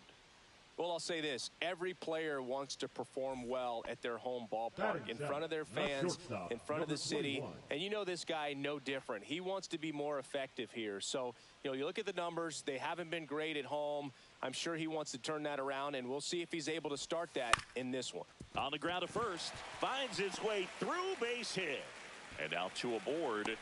Well, I'll say this. Every player wants to perform well at their home ballpark, in front of their fans, in front of the city. And you know this guy no different. He wants to be more effective here. So, you know, you look at the numbers. They haven't been great at home. I'm sure he wants to turn that around, and we'll see if he's able to start that in this one. On the ground at first, finds its way through, base hit. And now to aboard.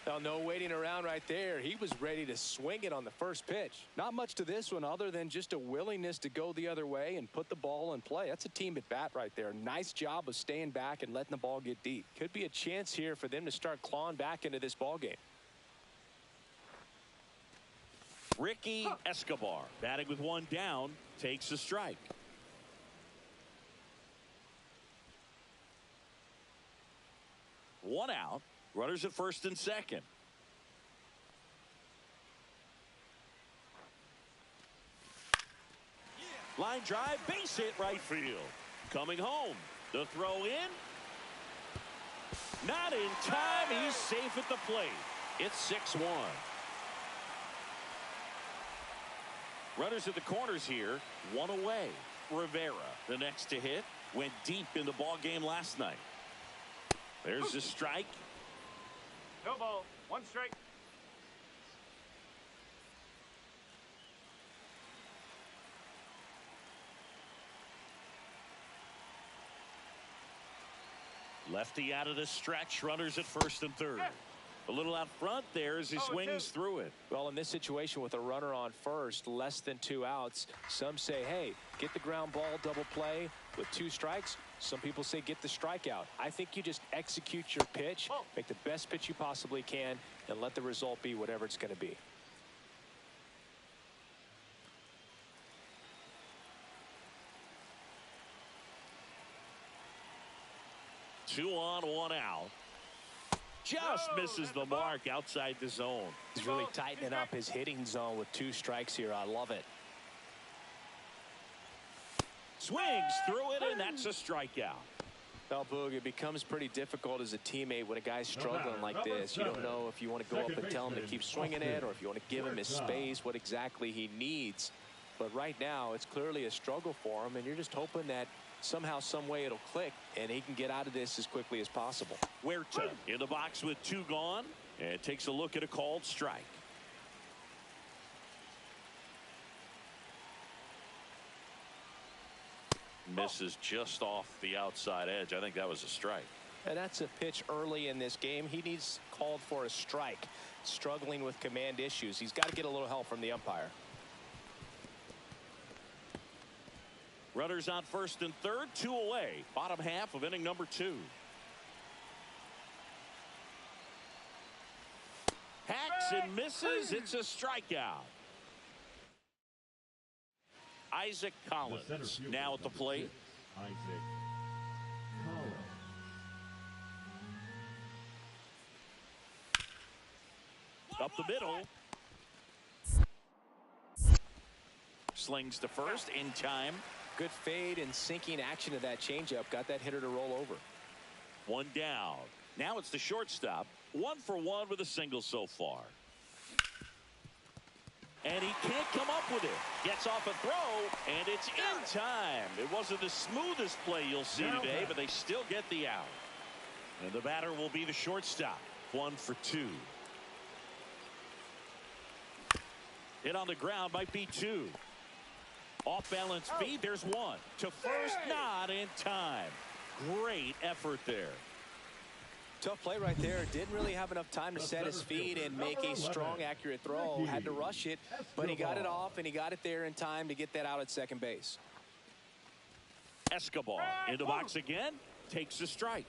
Well, no waiting around right there. He was ready to swing it on the first pitch. Not much to this one other than just a willingness to go the other way and put the ball in play. That's a team at bat right there. Nice job of staying back and letting the ball get deep. Could be a chance here for them to start clawing back into this ball game. Ricky Escobar, batting with one down, takes a strike. One out. Runners at first and second. Line drive, base hit right field. Coming home. The throw in. Not in time. He's safe at the plate. It's 6-1. Runners at the corners here. One away. Rivera, the next to hit, went deep in the ball game last night. There's the strike. No ball. One strike. Lefty out of the stretch. Runners at first and third. A little out front there as he swings through it. Well, in this situation with a runner on first, less than 2 outs, some say, hey, get the ground ball, double play with 2 strikes. Some people say get the strikeout. I think you just execute your pitch, make the best pitch you possibly can, and let the result be whatever it's going to be. Two on, one out. Just misses the mark outside the zone. He's really tightening up his hitting zone with 2 strikes here. I love it. Swings through it, and that's a strikeout. Well, Boog, it becomes pretty difficult as a teammate when a guy's struggling like this. You don't know if you want to go up and tell him to keep swinging it or if you want to give him his space, what exactly he needs. But right now, it's clearly a struggle for him, and you're just hoping that somehow, some way it'll click, and he can get out of this as quickly as possible. Huerta in the box with 2 gone, and takes a look at a called strike. Misses just off the outside edge. I think that was a strike. And that's a pitch early in this game. He needs called for a strike. Struggling with command issues. He's got to get a little help from the umpire. Runners on first and third, 2 away. Bottom half of inning number 2. Hacks and misses. It's a strikeout. Isaac Collins now at the plate. Isaac Collins. Up the middle. Slings to first in time. Good fade and sinking action of that changeup. Got that hitter to roll over. 1 down. Now it's the shortstop. 1 for 1 with a single so far. And he can't come up with it. Gets off a throw, and it's in time. It wasn't the smoothest play you'll see today, but they still get the out. And the batter will be the shortstop. 1 for 2. Hit on the ground might be 2. Off balance feed. There's 1. To first, not in time. Great effort there. Tough play right there. Didn't really have enough time to set his feet and make a strong, accurate throw. Had to rush it, but he got it off, and he got it there in time to get that out at second base. Escobar in the box again. Takes a strike.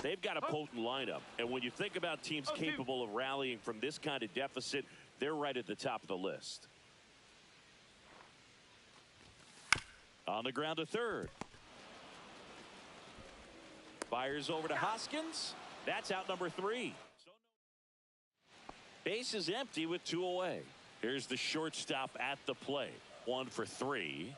They've got a potent lineup, and when you think about teams capable of rallying from this kind of deficit, they're right at the top of the list. On the ground to third. Fires over to Hoskins. That's out number 3. Base is empty with 2 away. Here's the shortstop at the plate. 1 for 3.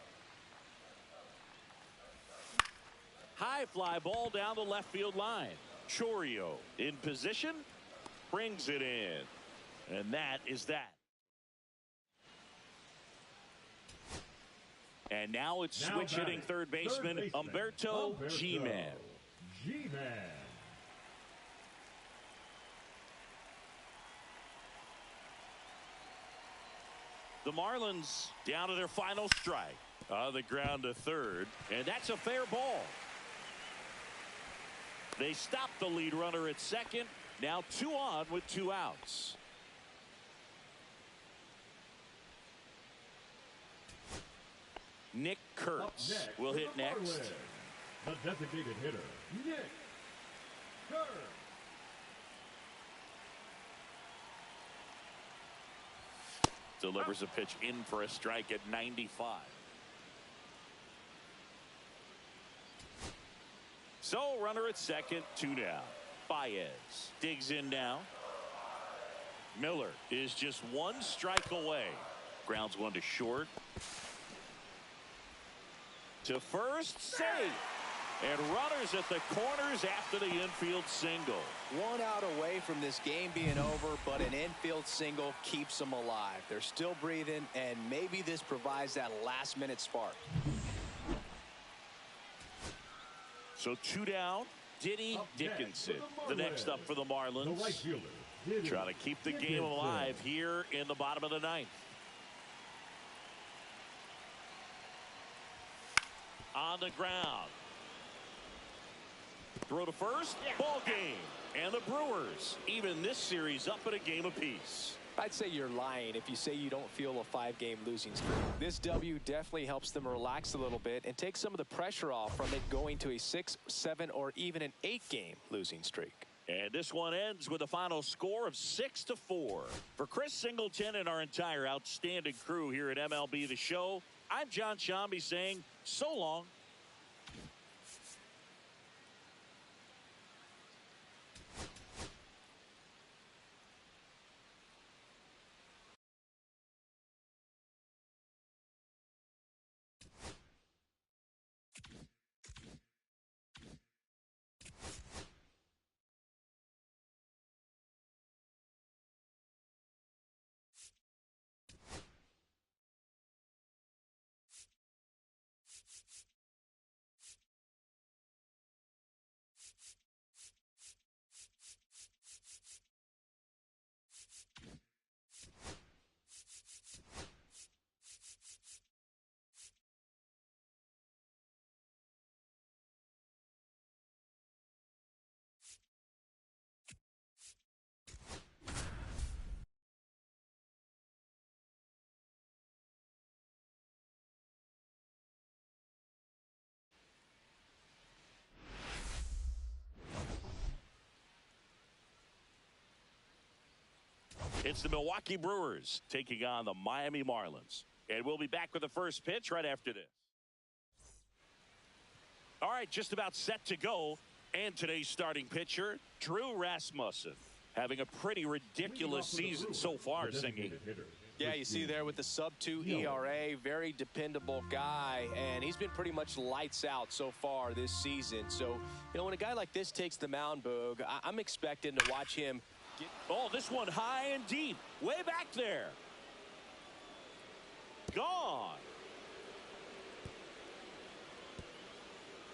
High fly ball down the left field line. Chourio in position. Brings it in. And that is that. And now it's switch hitting third baseman Humberto G-Man. The Marlins down to their final strike. On the ground to third. And that's a fair ball. They stop the lead runner at second. Now 2 on with 2 outs. Nick Kurtz will hit next. The designated hitter, Nick Kurtz. Delivers a pitch in for a strike at 95. So runner at second, 2 down. Baez digs in now. Miller is just 1 strike away. Grounds 1 to short. To first, safe. And runners at the corners after the infield single. 1 out away from this game being over, but an infield single keeps them alive. They're still breathing, and maybe this provides that last-minute spark. So 2 down. Diddy Dickinson, the next up for the Marlins. Trying to keep the game alive here in the bottom of the 9th. On the ground. Throw to first. Ball game. And the Brewers, even this series, up at a game apiece. I'd say you're lying if you say you don't feel a 5-game losing streak. This W definitely helps them relax a little bit and take some of the pressure off from it going to a 6, 7, or even an 8-game losing streak. And this one ends with a final score of 6-4. For Chris Singleton and our entire outstanding crew here at MLB The Show, I'm John Shambi saying so long. It's the Milwaukee Brewers taking on the Miami Marlins. And we'll be back with the first pitch right after this. All right, just about set to go. And today's starting pitcher, Drew Rasmussen, having a pretty ridiculous season so far, Singy. Yeah, you see there with the sub-2 ERA, very dependable guy, and he's been pretty much lights out so far this season. So, you know, when a guy like this takes the mound, Boog, I'm expecting to watch him. Oh, this one high and deep, way back there. Gone.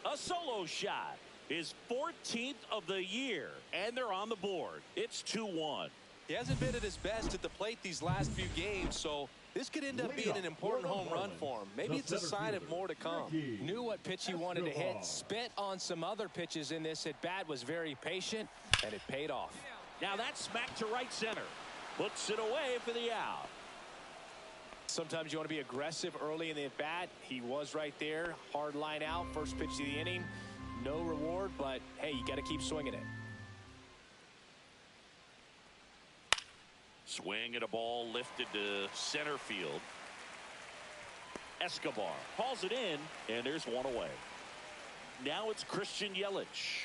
A solo shot. His 14th of the year, and they're on the board. It's 2-1. He hasn't been at his best at the plate these last few games, so this could end up being an important home run for him. Maybe it's a sign of more to come. Knew what pitch he wanted to hit, spit on some other pitches in this at bat, was very patient, and it paid off. Now that's smack to right center. Puts it away for the out. Sometimes you want to be aggressive early in the at bat. He was right there. Hard line out. First pitch of the inning. No reward, but hey, you got to keep swinging it. Swing at a ball lifted to center field. Escobar hauls it in, and there's one away. Now it's Christian Yelich.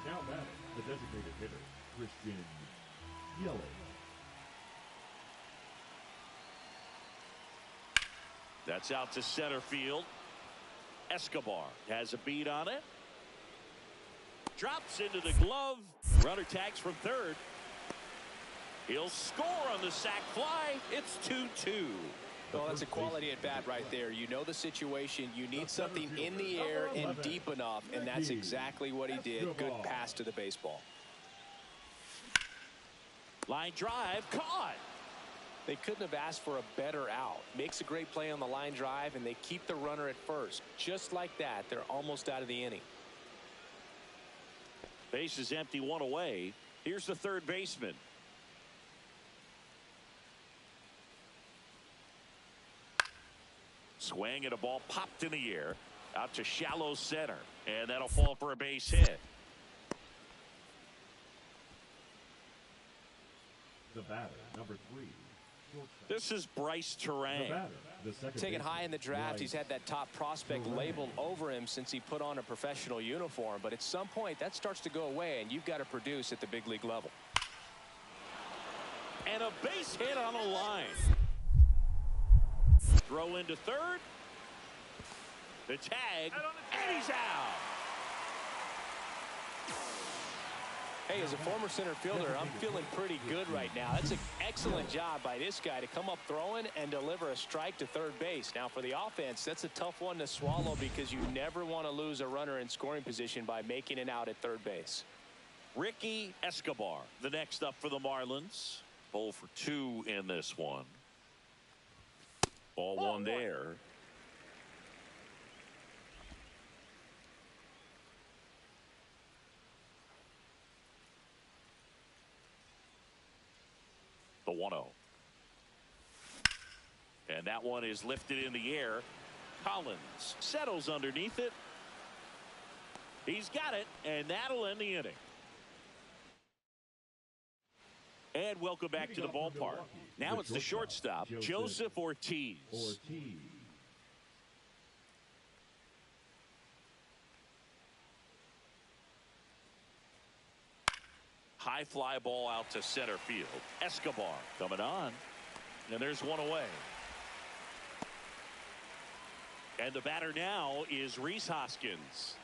Now batting, the designated hitter, Christian Yelich. That's out to center field. Escobar has a beat on it. Drops into the glove. Runner tags from third. He'll score on the sac fly. It's 2-2. Well, that's a quality at bat right there. You know the situation. You need something in the air and deep enough, and that's exactly what he did. Good pass to the baseball. Line drive caught. They couldn't have asked for a better out. Makes a great play on the line drive, and they keep the runner at first. Just like that, they're almost out of the inning. Base is empty, one away. Here's the third baseman. Swing and a ball popped in the air out to shallow center, and that'll fall for a base hit. The batter, number 3. This is Bryce The Terang. batter, the second Taken baseman, high in the draft, he's had that top prospect label over him since he put on a professional uniform. But at some point, that starts to go away, and you've got to produce at the big league level. And a base hit on a line. Throw into third. The tag, and he's out. Hey, as a former center fielder, I'm feeling pretty good right now. That's an excellent job by this guy to come up throwing and deliver a strike to third base. Now, for the offense, that's a tough one to swallow because you never want to lose a runner in scoring position by making it out at third base. Ricky Escobar, the next up for the Marlins. 0 for 2 in this one. Ball one there. The 1-0. And that one is lifted in the air. Collins settles underneath it. He's got it, and that'll end the inning. And welcome back to the ballpark. Now it's the shortstop, Joseph Ortiz. High fly ball out to center field. Escobar coming on. And there's one away. And the batter now is Rhys Hoskins.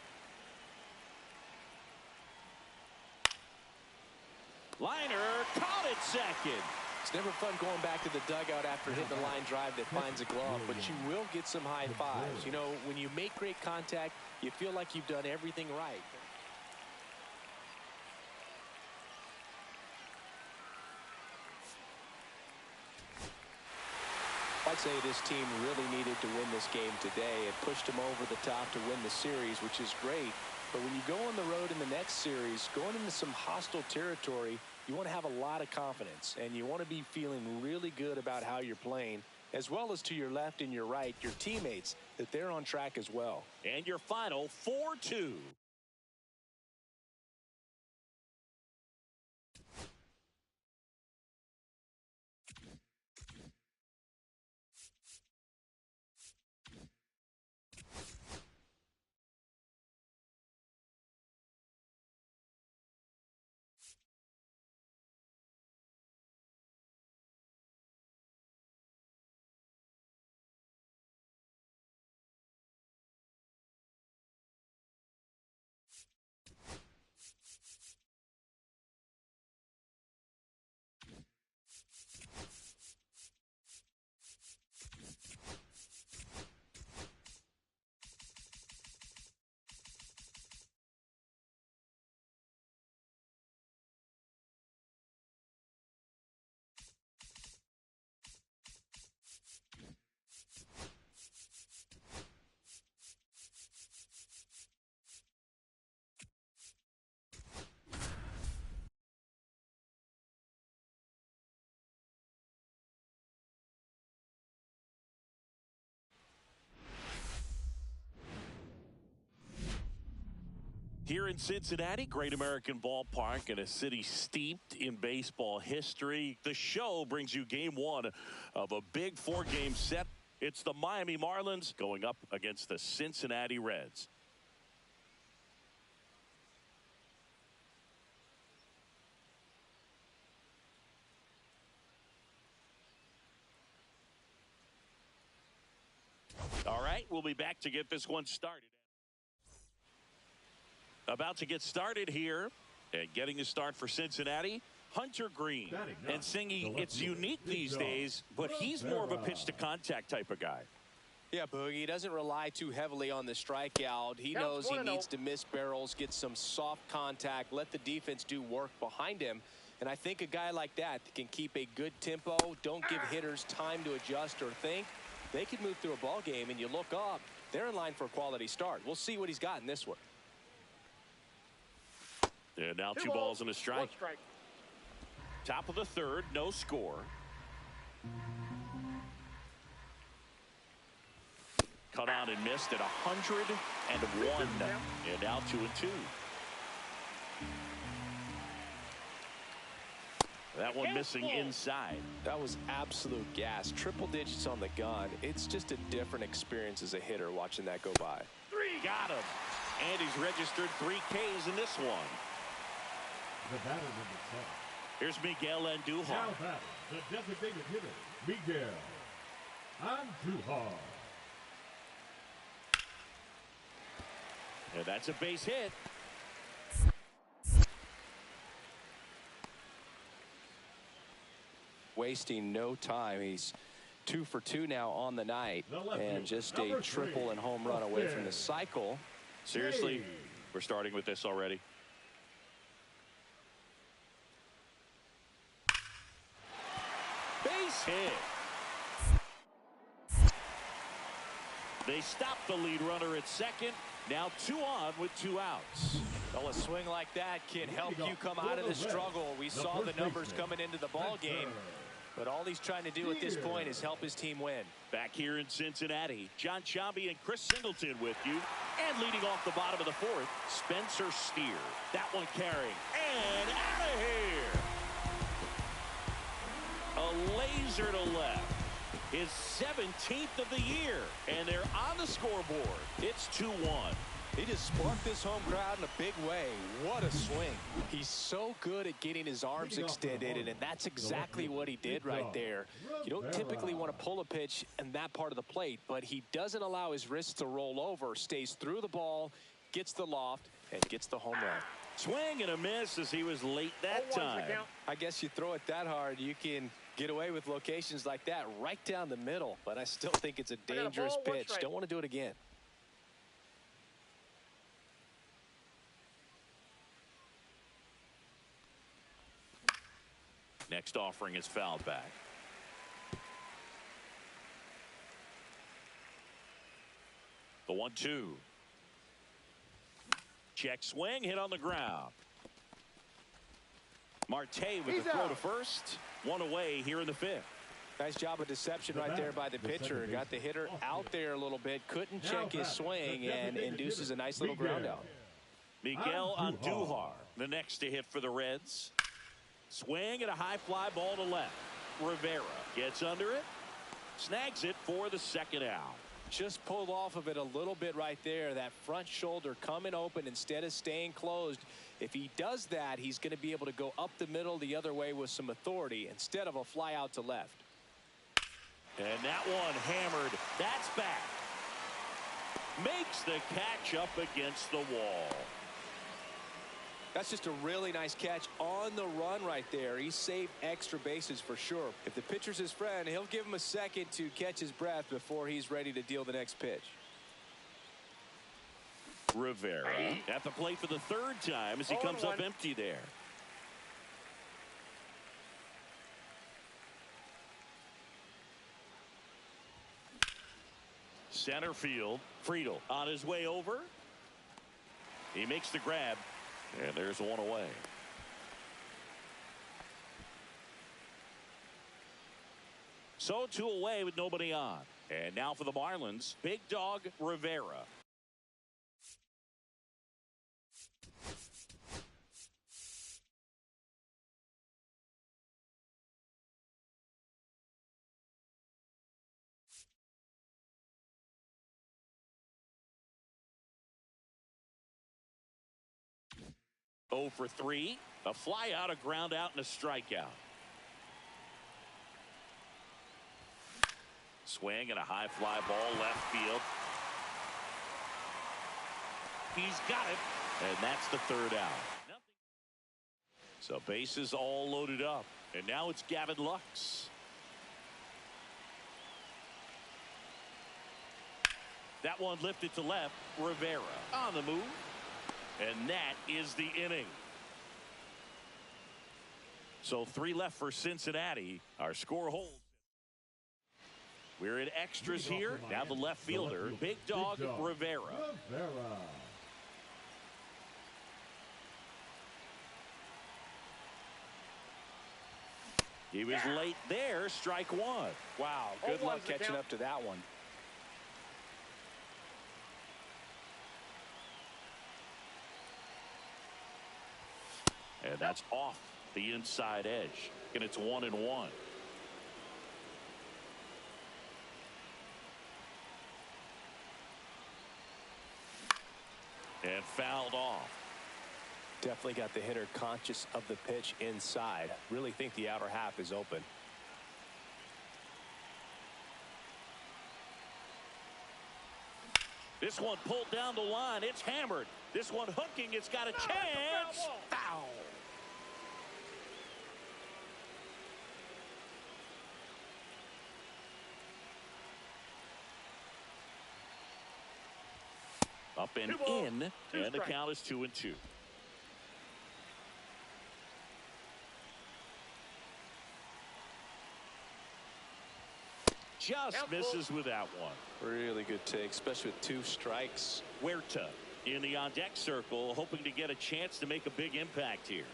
Liner caught it second. It's never fun going back to the dugout after hitting the line drive that finds a glove, but you will get some high fives. You know, when you make great contact, you feel like you've done everything right. I'd say this team really needed to win this game today. It pushed them over the top to win the series, which is great. But when you go on the road in the next series, going into some hostile territory, you want to have a lot of confidence, and you want to be feeling really good about how you're playing, as well as to your left and your right, your teammates, that they're on track as well. And your final 4-2. Here in Cincinnati, great American ballpark and a city steeped in baseball history. The show brings you game one of a big 4-game set. It's the Miami Marlins going up against the Cincinnati Reds. All right, we'll be back to get this one started. About to get started here and getting the start for Cincinnati, Hunter Green. And Singy, it's unique these days, but he's more of a pitch-to-contact type of guy. Yeah, Boogie, he doesn't rely too heavily on the strikeout. He knows he needs to miss barrels, get some soft contact, let the defense do work behind him. And I think a guy like that can keep a good tempo, don't give hitters time to adjust or think. They can move through a ball game, and you look up, they're in line for a quality start. We'll see what he's got in this one. And now 2 balls and a strike. Top of the third, no score. Cut on and missed at 101. And now 2-2. That one missing inside. That was absolute gas. Triple digits on the gun. It's just a different experience as a hitter watching that go by. 3. Got him. And he's registered 3 Ks in this one. The batter number 10. Here's Miguel Andujar. Now batting, the designated hitter, Miguel Andujar. And that's a base hit. Wasting no time. He's 2 for 2 now on the night, and just a triple and home run away from the cycle. Seriously, we're starting with this already. Base hit. They stop the lead runner at second. Now 2 on with 2 outs. Well, a swing like that can help you come out of the struggle. We saw the numbers coming into the ball game, but all he's trying to do at this point is help his team win. Back here in Cincinnati, John Chambi and Chris Singleton with you. And leading off the bottom of the 4th, Spencer Steer. That one carrying. And out of here. A laser to left. His 17th of the year. And they're on the scoreboard. It's 2-1. He just sparked this home crowd in a big way. What a swing. He's so good at getting his arms extended, and that's exactly what he did right there. You don't typically want to pull a pitch in that part of the plate, but he doesn't allow his wrists to roll over, stays through the ball, gets the loft, and gets the home run. Swing and a miss as he was late that time. I guess you throw it that hard, you can get away with locations like that right down the middle, but I still think it's a dangerous pitch. Don't want to do it again. Next offering is fouled back. The 1-2. Check swing, hit on the ground. Marte with the throw to first. 1 away here in the 5th. Nice job of deception right there by the pitcher. Got the hitter out there a little bit. Couldn't check his swing and induces a nice little ground out. Miguel Andujar, the next to hit for the Reds. Swing and a high fly ball to left. Rivera gets under it. Snags it for the 2nd out. Just pulled off of it a little bit right there. That front shoulder coming open instead of staying closed. If he does that, he's going to be able to go up the middle the other way with some authority instead of a fly out to left. And that one hammered. That's back. Makes the catch up against the wall. That's just a really nice catch on the run right there. He saved extra bases for sure. If the pitcher's his friend, he'll give him a second to catch his breath before he's ready to deal the next pitch. Rivera at the plate for the 3rd time as he comes up empty there. Center field, Friedel on his way over. He makes the grab. And there's 1 away. So 2 away with nobody on. And now for the Marlins, Big Dog Rivera. 0 for 3. A fly out, a ground out, and a strikeout. Swing and a high fly ball left field. He's got it, and that's the third out. So bases all loaded up, and now it's Gavin Lux. That one lifted to left. Rivera on the move, and that is the inning. So 3 left for Cincinnati. Our score holds. We're in extras here. Now the left fielder, Big Dog Rivera. He was late there. Strike one. Wow, good luck catching up to that one. And that's off the inside edge. And it's 1-1. And fouled off. Definitely got the hitter conscious of the pitch inside. Really think the outer half is open. This one pulled down the line. It's hammered. This one hooking. It's got a chance. Foul. Up and in, and the count is 2-2. Just misses with that one. Really good take, especially with 2 strikes. Huerta in the on-deck circle, hoping to get a chance to make a big impact here.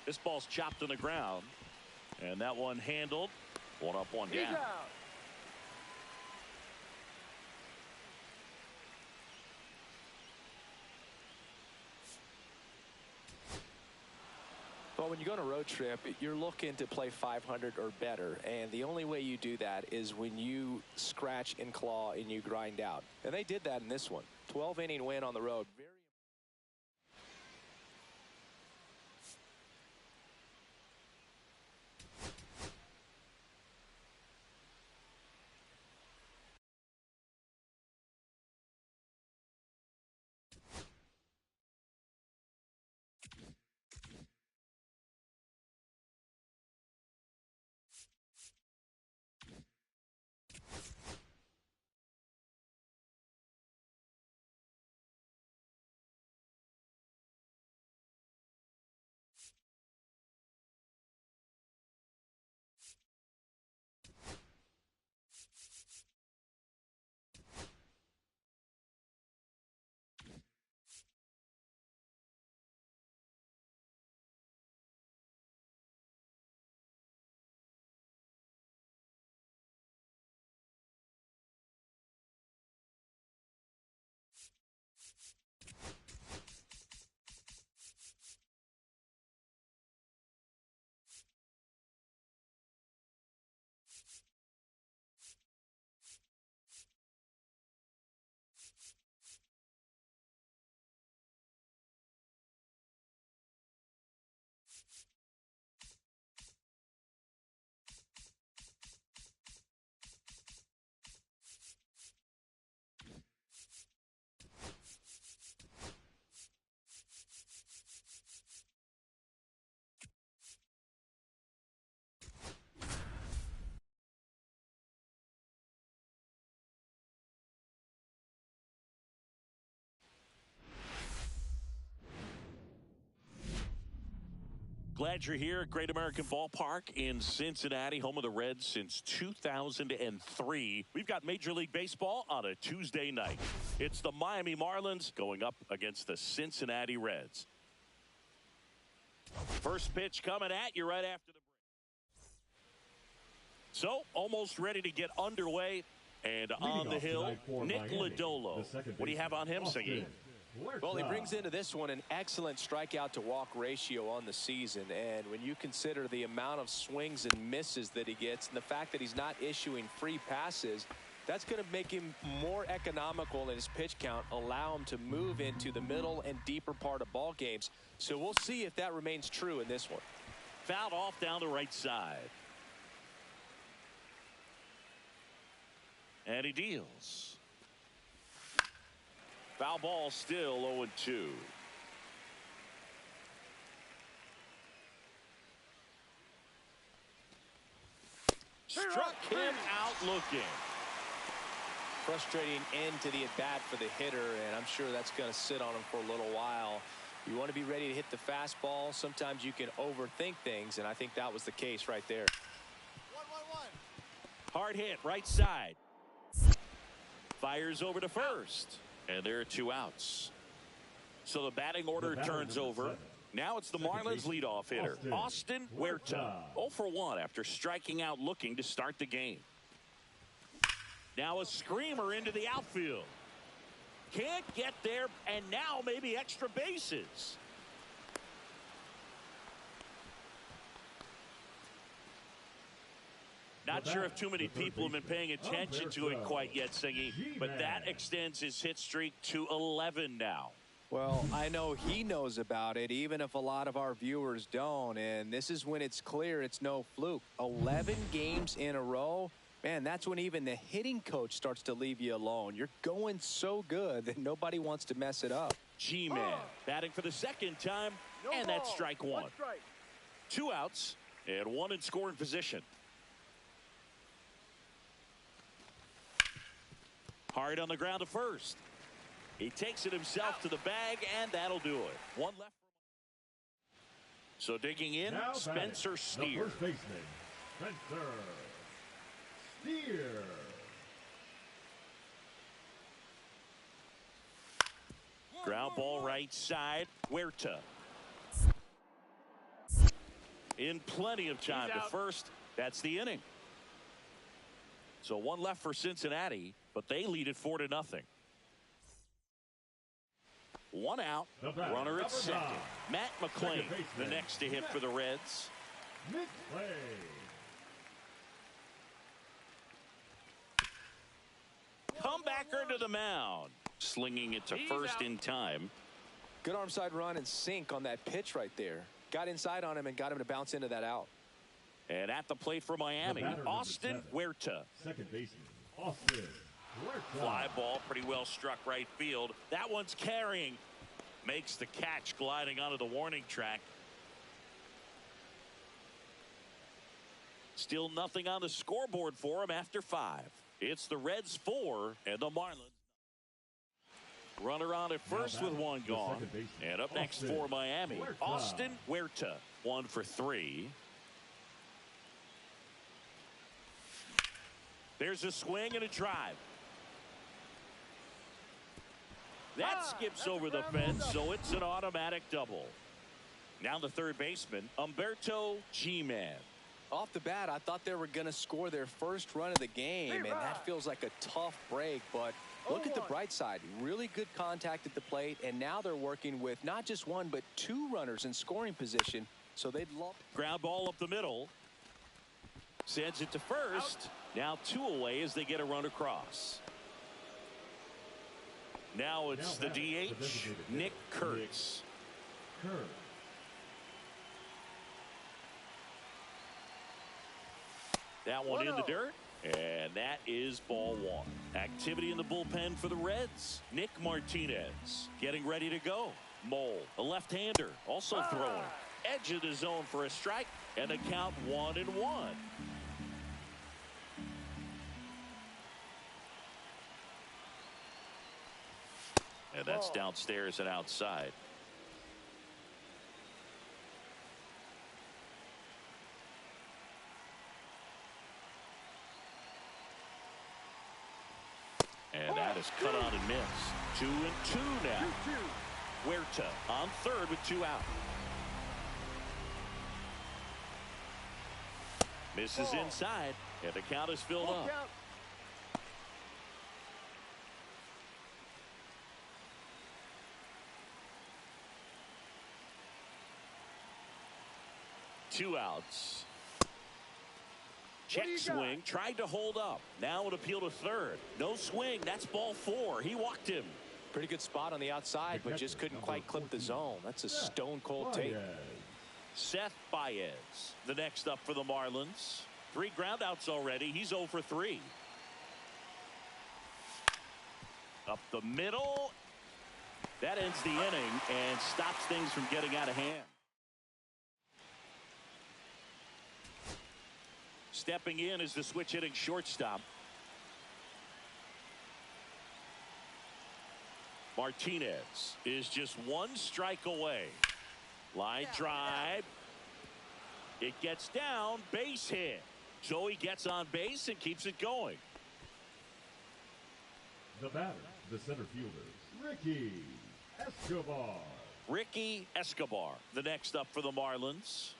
This ball's chopped on the ground, and that one handled. 1 up, 1 down. Well, when you go on a road trip, you're looking to play 500 or better, and the only way you do that is when you scratch and claw and you grind out. And they did that in this one. 12-inning win on the road. Very Glad you're here at Great American Ballpark in Cincinnati, home of the Reds since 2003. We've got Major League Baseball on a Tuesday night. It's the Miami Marlins going up against the Cincinnati Reds. First pitch coming at you right after the break. So, almost ready to get underway. And on the hill, Nick Lodolo. What do you have on him, Siggy? Well, he brings into this one an excellent strikeout to walk ratio on the season, and when you consider the amount of swings and misses that he gets and the fact that he's not issuing free passes, That's going to make him more economical in his pitch count, allow him to move into the middle and deeper part of ball games. So we'll see if that remains true in this one. Fouled off down the right side. And he deals. Foul ball, still 0-2. Struck him out looking. Frustrating end to the at-bat for the hitter, and I'm sure that's going to sit on him for a little while. You want to be ready to hit the fastball. Sometimes you can overthink things, and I think that was the case right there. 1-1-1. Hard hit, right side. Fires over to first. And there are 2 outs. So the batting order turns over. Now it's the Marlins leadoff hitter, Austin Huerta. 0 for 1 after striking out looking to start the game. Now a screamer into the outfield. Can't get there, and now maybe extra bases. Not sure if too many people have been paying attention to it quite yet, Singy, but that extends his hit streak to 11 now. Well, I know he knows about it, even if a lot of our viewers don't. And this is when it's clear it's no fluke. 11 games in a row. Man, that's when even the hitting coach starts to leave you alone. You're going so good that nobody wants to mess it up. G-Man batting for the second time, and that's strike 1. 2 outs and 1 in scoring position. Hard on the ground to first. He takes it himself to the bag, and that'll do it. 1 left. So digging in, Now Spencer Steer. The first baseman, Spencer Steer. Ground ball right side, Huerta. In plenty of time to first. That's the inning. So 1 left for Cincinnati, but they lead it 4-0. 1 out, runner at second. Matt McClain, the next to hit for the Reds. Comebacker to the mound. Slinging it to first in time. Good arm side run and sink on that pitch right there. Got inside on him and got him to bounce into that out. And at the plate for Miami, Austin Huerta. Second baseman, Austin Huerta. Fly ball, pretty well struck right field. That one's carrying. Makes the catch, gliding onto the warning track. Still nothing on the scoreboard for him after 5. It's the Reds 4 and the Marlins. Runner on at first with 1 gone. And up next for Miami, Austin Huerta. 1 for 3. There's a swing and a drive. That skips over the fence, so it's an automatic double. Now the third baseman, Humberto G-Man. Off the bat, I thought they were going to score their first run of the game, and that feels like a tough break. But look at the bright side. Really good contact at the plate, and now they're working with not just 1 but 2 runners in scoring position. So they'd love. Ground ball up the middle. Sends it to first. Now 2 away as they get a run across. Now it's the DH, Nick Kurtz. That one in the dirt, and that is ball 1. Activity in the bullpen for the Reds. Nick Martinez getting ready to go. Mole, a left-hander, also throwing. Edge of the zone for a strike, and the count 1-1. And that's downstairs and outside. And that is cut on and missed. 2-2 now. Huerta on third with 2 out. Misses inside, and the count is filled up. Two outs. Check swing, tried to hold up. Now an appeal to third. No swing, that's ball 4. He walked him. Pretty good spot on the outside, but just couldn't quite clip the zone. That's a stone-cold take. Seth Baez, the next up for the Marlins. 3 groundouts already. He's 0 for 3. Up the middle. That ends the inning and stops things from getting out of hand. Stepping in is the switch hitting shortstop. Martinez is just 1 strike away. Line drive. It gets down. Base hit. So he gets on base and keeps it going. The batter, the center fielder, Ricky Escobar. Ricky Escobar, the next up for the Marlins.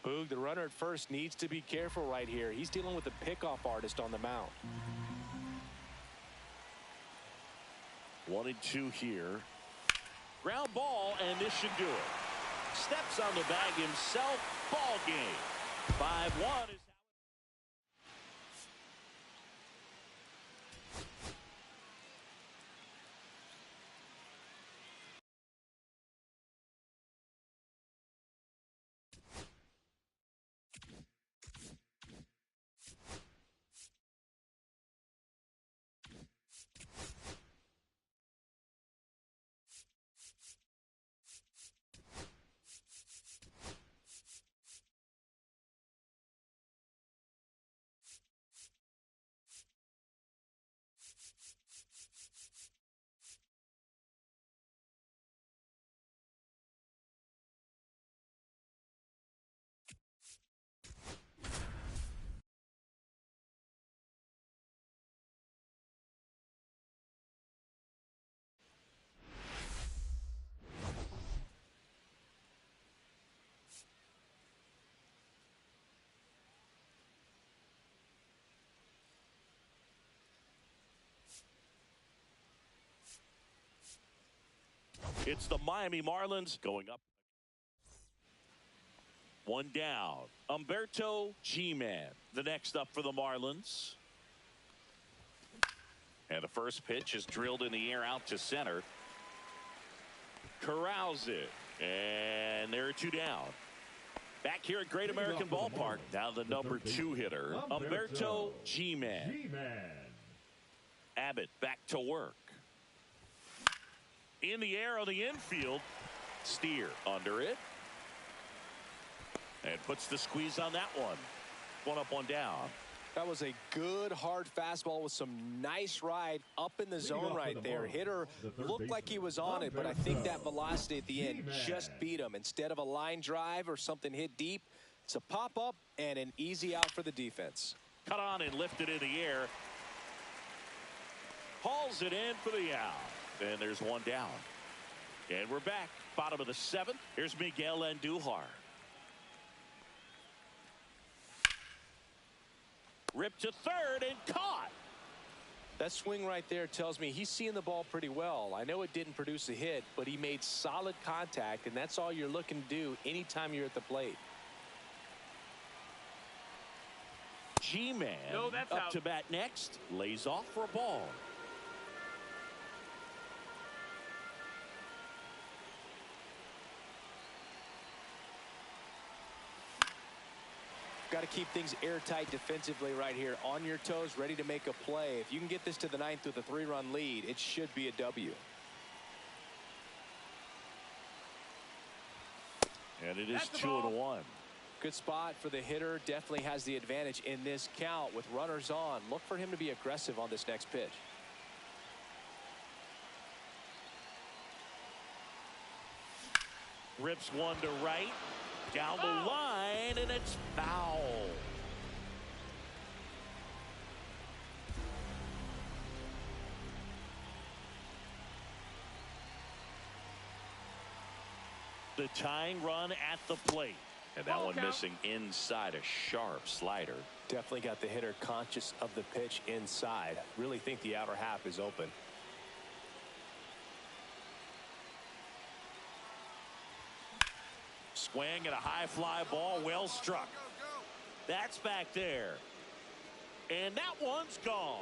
Boog, the runner at first needs to be careful right here. He's dealing with a pickoff artist on the mound. 1-2 here. Ground ball, and this should do it. Steps on the bag himself. Ball game. 5-1 is. It's the Miami Marlins going up. 1 down. Humberto G-Man, the next up for the Marlins. And the first pitch is drilled in the air out to center. Corrals it. And there are 2 down. Back here at Great American Ballpark. Now the number 2 hitter, Humberto G-Man. Abbott back to work. In the air on the infield. Steer under it. And puts the squeeze on that one. 1 up, 1 down. That was a good hard fastball with some nice ride up in the zone right there. Hitter looked like he was on it, but I think that velocity at the end just beat him. Instead of a line drive or something hit deep, it's a pop-up and an easy out for the defense. Cut on and lifted in the air. Hauls it in for the out. And there's 1 down. And we're back. Bottom of the 7th. Here's Miguel Andujar. Ripped to third and caught. That swing right there tells me he's seeing the ball pretty well. I know it didn't produce a hit, but he made solid contact, and that's all you're looking to do anytime you're at the plate. G-Man up to bat next. Lays off for a ball. Got to keep things airtight defensively right here. On your toes, ready to make a play. If you can get this to the 9th with a 3-run lead, it should be a W. And it is 2-1. Good spot for the hitter. Definitely has the advantage in this count with runners on. Look for him to be aggressive on this next pitch. Rips one to right. Down the line, and it's foul. The tying run at the plate. And that one missing inside, a sharp slider. Definitely got the hitter conscious of the pitch inside. Really think the outer half is open. Swing and a high fly ball, well struck. That's back there. And that one's gone.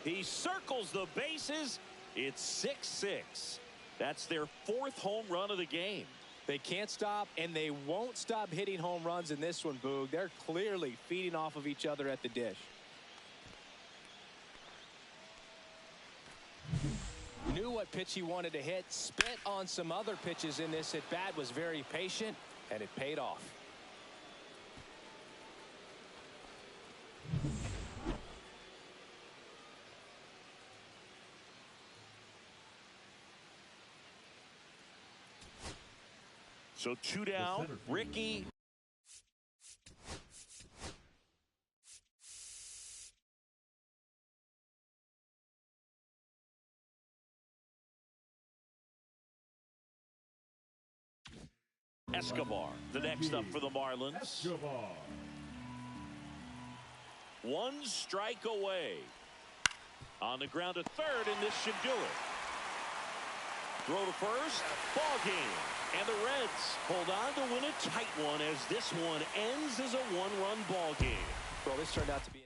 He circles the bases. It's 6-6. That's their 4th home run of the game. They can't stop, and they won't stop hitting home runs in this one, Boog. They're clearly feeding off of each other at the dish. Knew what pitch he wanted to hit, spent on some other pitches in this at bat, was very patient, and it paid off. So 2 down, Ricky. Escobar, the next up for the Marlins. Escobar. 1 strike away. On the ground to third, and this should do it. Throw to first, ball game. And the Reds hold on to win a tight one as this one ends as a 1-run ball game. Well, this turned out to be an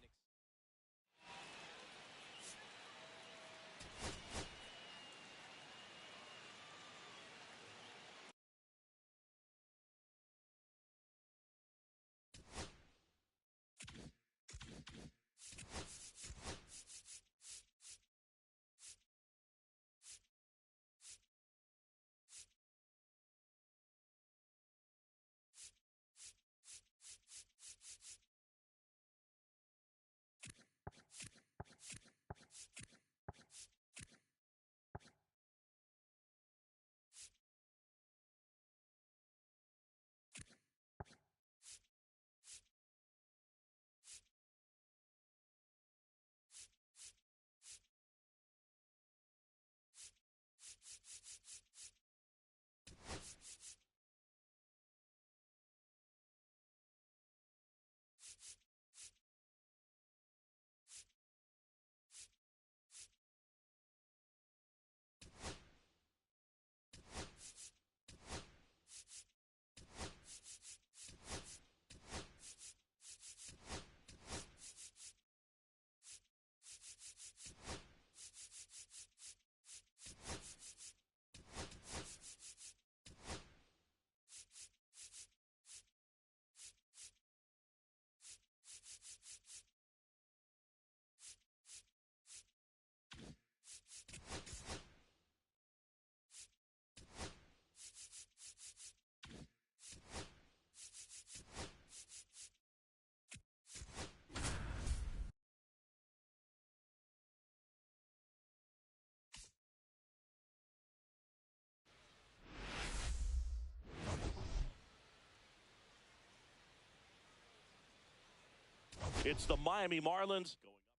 It's the Miami Marlins going up.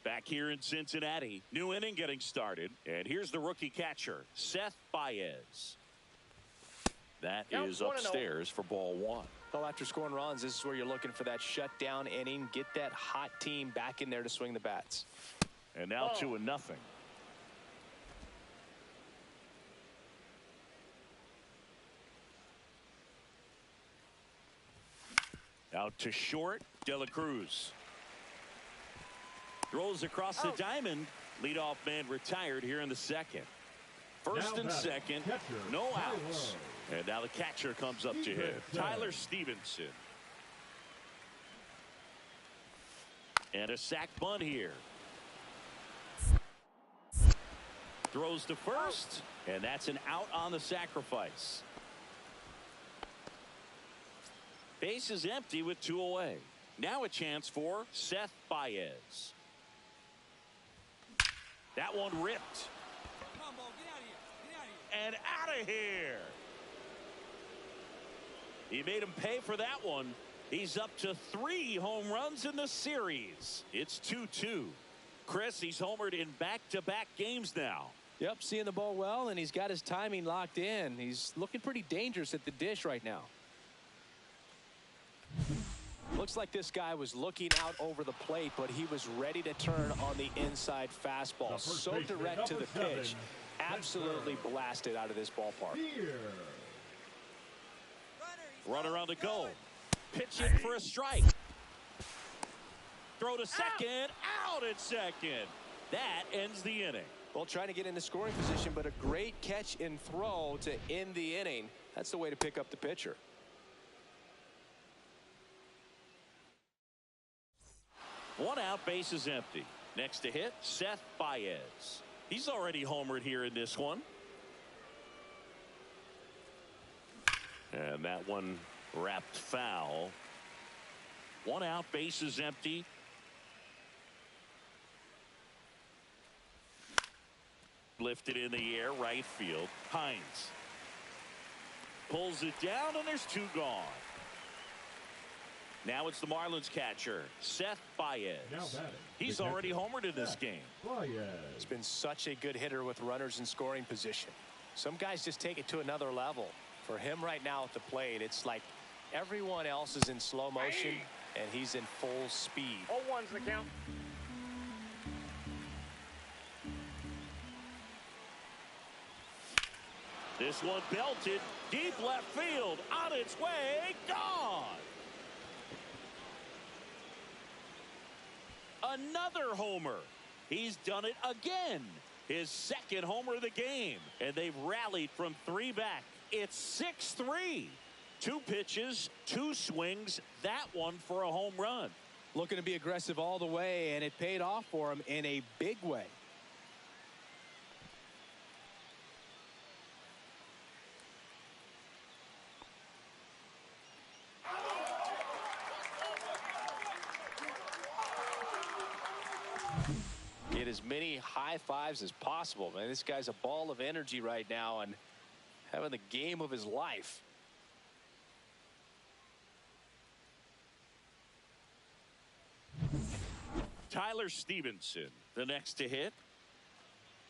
Back here in Cincinnati. New inning getting started. And here's the rookie catcher, Seth Baez. That is upstairs for ball 1. Well, after scoring runs, this is where you're looking for that shutdown inning. Get that hot team back in there to swing the bats. And now 2-0. Out to short, De La Cruz. Throws across the diamond. Leadoff man retired here in the 2nd. First and second, no outs. And now the catcher comes up to hit, Tyler Stevenson. And a sac bunt here. Throws to first, and that's an out on the sacrifice. Base is empty with 2 away. Now a chance for Seth Baez. That one ripped. Come on, ball. Get out of here. Get out of here. And out of here. He made him pay for that one. He's up to 3 home runs in the series. It's 2-2. Chris, he's homered in back-to-back games now. Yep, seeing the ball well, and he's got his timing locked in. He's looking pretty dangerous at the dish right now. Looks like this guy was looking out over the plate, but he was ready to turn on the inside fastball. So direct to the pitch. Absolutely blasted out of this ballpark. Runner on the go. Pitch it for a strike. Throw to second. Out at second. That ends the inning. Well, trying to get into scoring position, but a great catch and throw to end the inning. That's the way to pick up the pitcher. One out, base is empty. Next to hit, Seth Baez. He's already homered here in this one. And that one wrapped foul. One out, base is empty. Lifted in the air, right field. Hines pulls it down, and there's two gone. Now it's the Marlins catcher, Seth Baez. He's already homered in this game. He's been such a good hitter with runners in scoring position. Some guys just take it to another level. For him right now at the plate, it's like everyone else is in slow motion, and he's in full speed. 0-1's the count. This one belted deep left field, on its way, gone. Another homer. He's done it again. His second homer of the game, and they've rallied from 3 back. It's 6-3. 2 pitches, 2 swings. That one for a home run. Looking to be aggressive all the way, and it paid off for him in a big way. Get as many high fives as possible, man. This guy's a ball of energy right now and having the game of his life. Tyler Stevenson, the next to hit.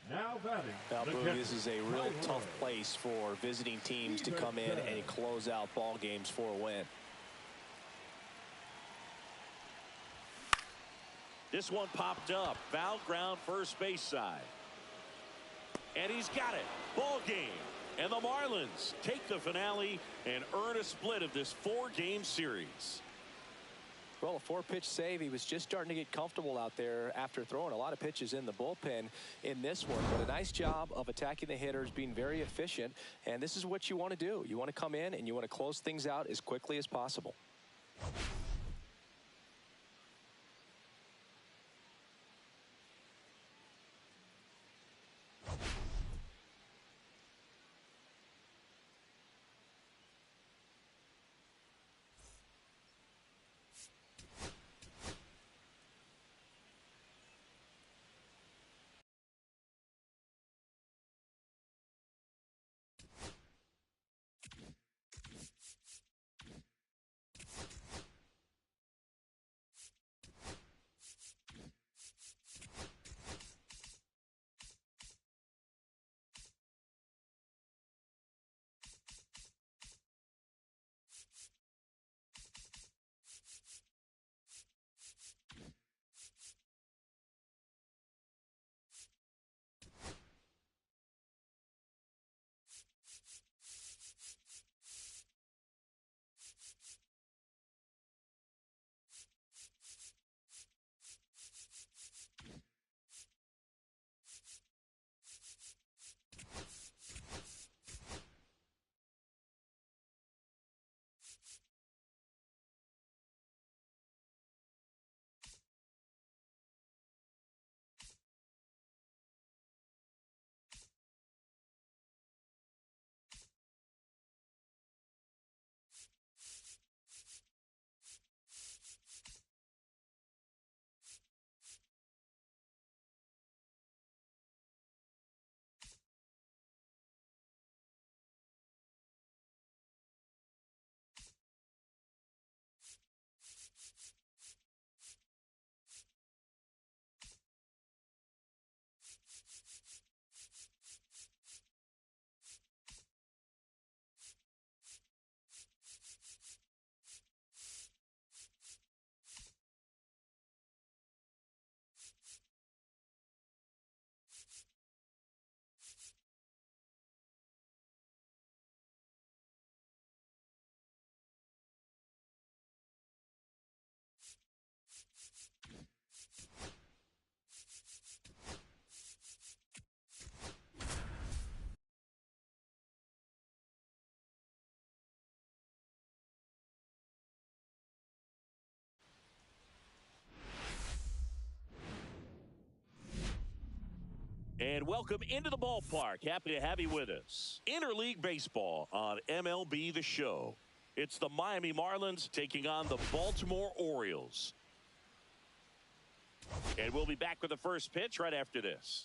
Now batting. Now, Boog, this is a real tough place for visiting teams to come in and close out ball games for a win. This one popped up. Foul ground, first base side. And he's got it. Ball game. And the Marlins take the finale and earn a split of this 4-game series. Well, a 4-pitch save. He was just starting to get comfortable out there after throwing a lot of pitches in the bullpen in this one. But a nice job of attacking the hitters, being very efficient. And this is what you want to do. You want to come in and you want to close things out as quickly as possible. And welcome into the ballpark. Happy to have you with us. Interleague Baseball on MLB The Show. It's the Miami Marlins taking on the Baltimore Orioles. And we'll be back with the first pitch right after this.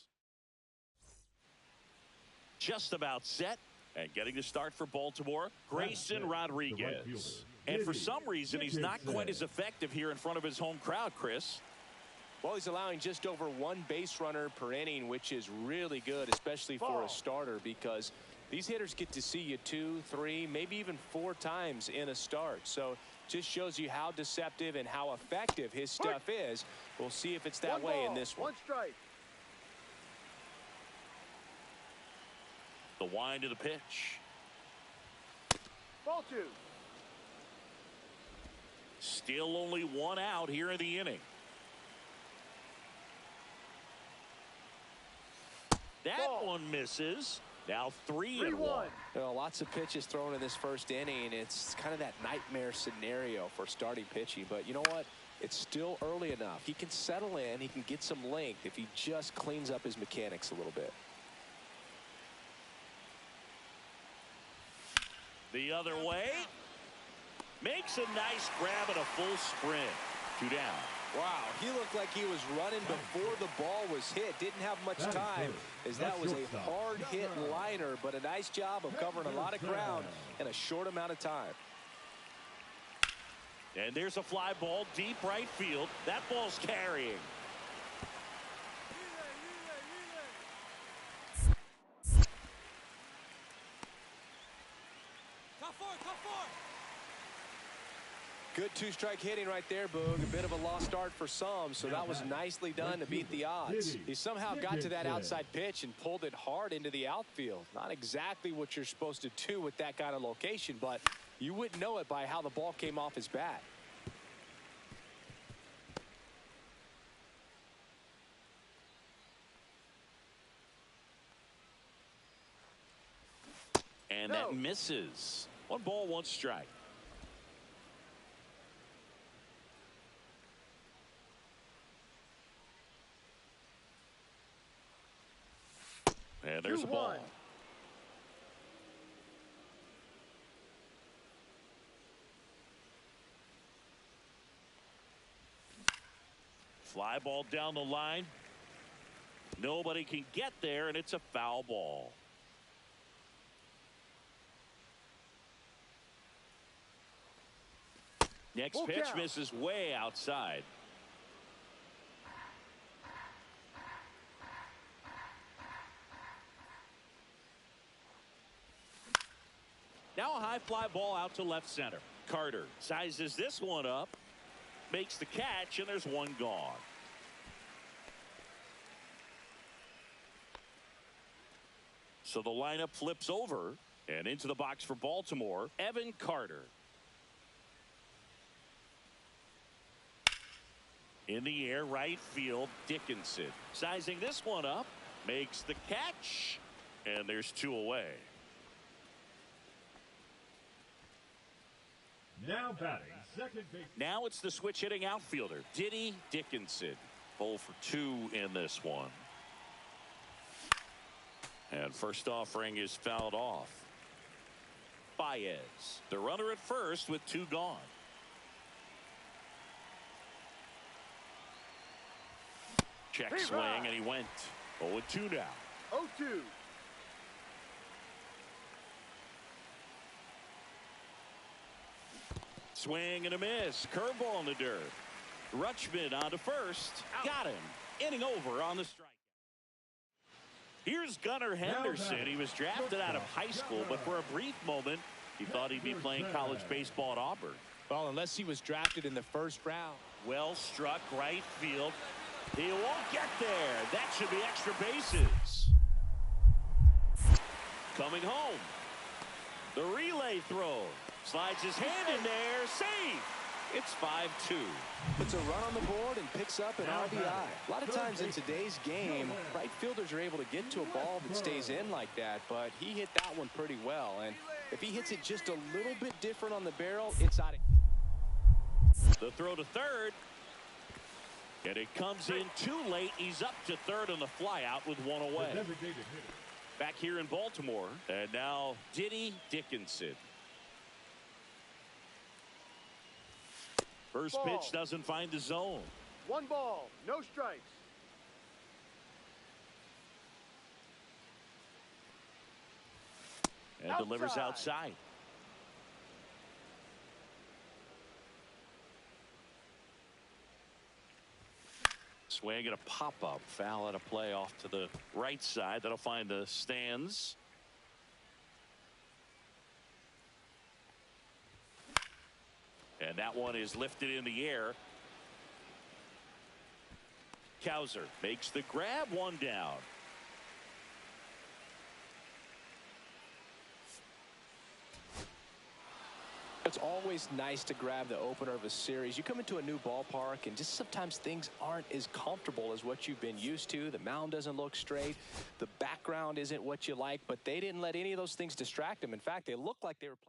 Just about set. And getting to start for Baltimore, Grayson Rodriguez. And for some reason, he's not quite as effective here in front of his home crowd, Chris. Well, he's allowing just over 1 base runner per inning, which is really good, especially for a starter, because these hitters get to see you 2, 3, maybe even 4 times in a start. So just shows you how deceptive and how effective his stuff is. We'll see if it's that way in this one. 1 strike. The wind of the pitch. Ball 2. Still only 1 out here in the inning. That one misses. Now 3-1. Well, lots of pitches thrown in this first inning. It's kind of that nightmare scenario for starting pitching. But you know what? It's still early enough. He can settle in. He can get some length if he just cleans up his mechanics a little bit. The other way. Makes a nice grab and a full sprint. 2 down. Wow, he looked like he was running before the ball was hit. Didn't have much time, as that was a hard-hit liner, but a nice job of covering a lot of ground in a short amount of time. And there's a fly ball deep right field. That ball's carrying. Top 4, top 4. Good 2-strike hitting right there, Boog. A bit of a lost start for some, so that was nicely done to beat the odds. He somehow got to that outside pitch and pulled it hard into the outfield. Not exactly what you're supposed to do with that kind of location, but you wouldn't know it by how the ball came off his bat. And that misses. 1 ball, 1 strike. And there's a ball. Fly ball down the line. Nobody can get there, and it's a foul ball. Next pitch misses way outside. Now a high fly ball out to left center. Carter sizes this one up, makes the catch, and there's 1 gone. So the lineup flips over, and into the box for Baltimore, Evan Carter. In the air, right field, Dickinson. Sizing this one up, makes the catch, and there's 2 away. Now batting, second base. Now it's the switch hitting outfielder, Diddy Dickinson. 0 for 2 in this one. And first offering is fouled off. Baez, the runner at first with 2 gone. Check swing, and he went 0-2 now. 0-2. Swing and a miss. Curveball in the dirt. Rutschman on to first. Got him. Inning over on the strike. Here's Gunnar Henderson. He was drafted out of high school, but for a brief moment, he thought he'd be playing college baseball at Auburn. Well, unless he was drafted in the first round. Well struck right field. He won't get there. That should be extra bases. Coming home. The relay throw. Slides his hand in there. Safe. It's 5-2. Puts a run on the board and picks up an RBI. A lot of times in today's game, right fielders are able to get to a ball that stays in like that, but he hit that one pretty well. And if he hits it just a little bit different on the barrel, it's out of. The throw to third. And it comes in too late. He's up to third on the flyout with one away. The designated hitter. Back here in Baltimore. And now Diddy Dickinson. First pitch doesn't find the zone. 1 ball, no strikes. And delivers outside. Swing and a pop-up. Foul at a play off to the right side. That'll find the stands. And that one is lifted in the air. Cowser makes the grab, 1 down. It's always nice to grab the opener of a series. You come into a new ballpark and just sometimes things aren't as comfortable as what you've been used to. The mound doesn't look straight. The background isn't what you like, but they didn't let any of those things distract them. In fact, they looked like they were playing.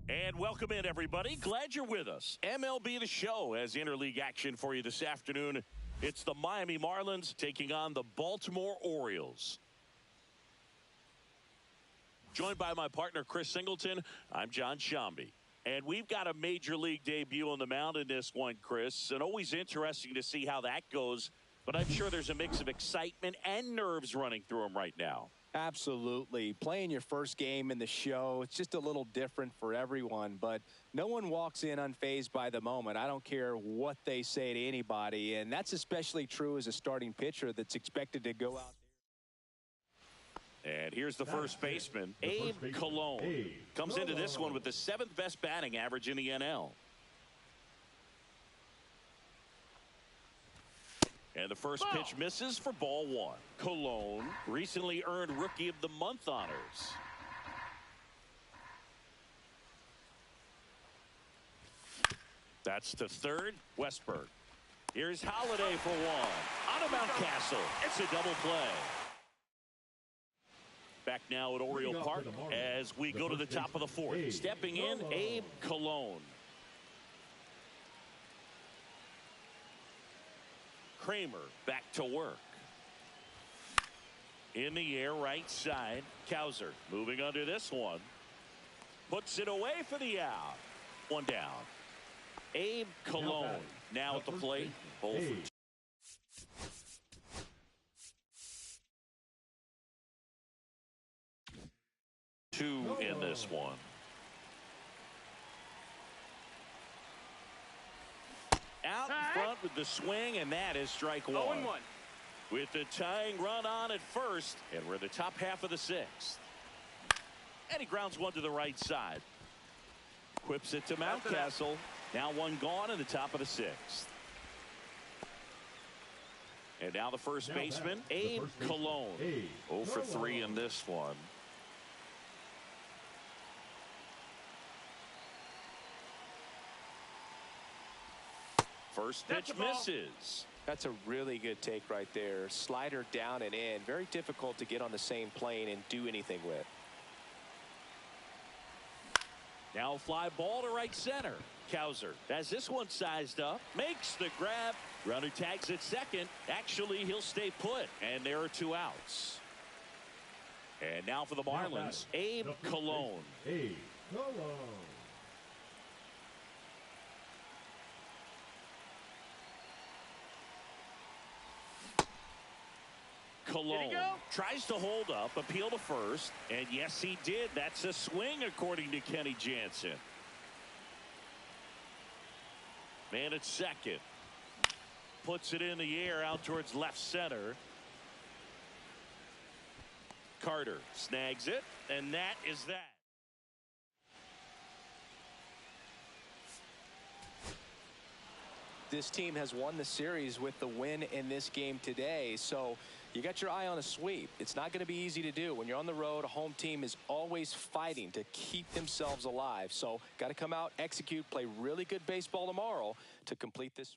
And welcome in, everybody. Glad you're with us. MLB The Show has interleague action for you this afternoon. It's the Miami Marlins taking on the Baltimore Orioles. Joined by my partner, Chris Singleton, I'm John Shambi. And we've got a major league debut on the mound in this one, Chris. And always interesting to see how that goes. But I'm sure there's a mix of excitement and nerves running through him right now. Absolutely. Playing your first game in the show, it's just a little different for everyone, but no one walks in unfazed by the moment. I don't care what they say to anybody, and that's especially true as a starting pitcher that's expected to go out And here's the first baseman, Abe Cologne. Comes into this one with the 7th best batting average in the NL. And the first pitch misses for ball 1. Cologne recently earned Rookie of the Month honors. That's to third, Westberg. Here's Holiday for 1. On to Mountcastle. It's a double play. Back now at Oriole Park as we go to the top of the 4th. Stepping in, Abe Cologne. Kramer back to work. In the air, right side. Cowser moving under this one. Puts it away for the out. 1 down. Abe Cologne now at the plate. 0 for 2 in this one. Out in front with the swing, and that is strike 1. 0-1. With the tying run on at first, and we're in the top half of the 6th. And he grounds one to the right side. Quips it to Mountcastle. Now 1 gone in the top of the 6th. And now the first baseman, Abe Cologne. 0 for 3 in this one. First pitch misses. That's a really good take right there. Slider down and in. Very difficult to get on the same plane and do anything with. Now a fly ball to right center. Cowser has this one sized up. Makes the grab. Runner tags at second. Actually, he'll stay put. And there are 2 outs. And now for the Marlins, Abe Cologne. Abe Cologne. Cologne tries to hold up, appeal to first, and yes, he did. That's a swing, according to Kenny Jansen. Man at second. Puts it in the air out towards left center. Carter snags it, and that is that. This team has won the series with the win in this game today, so you got your eye on a sweep. It's not going to be easy to do. When you're on the road, a home team is always fighting to keep themselves alive. So got to come out, execute, play really good baseball tomorrow to complete this.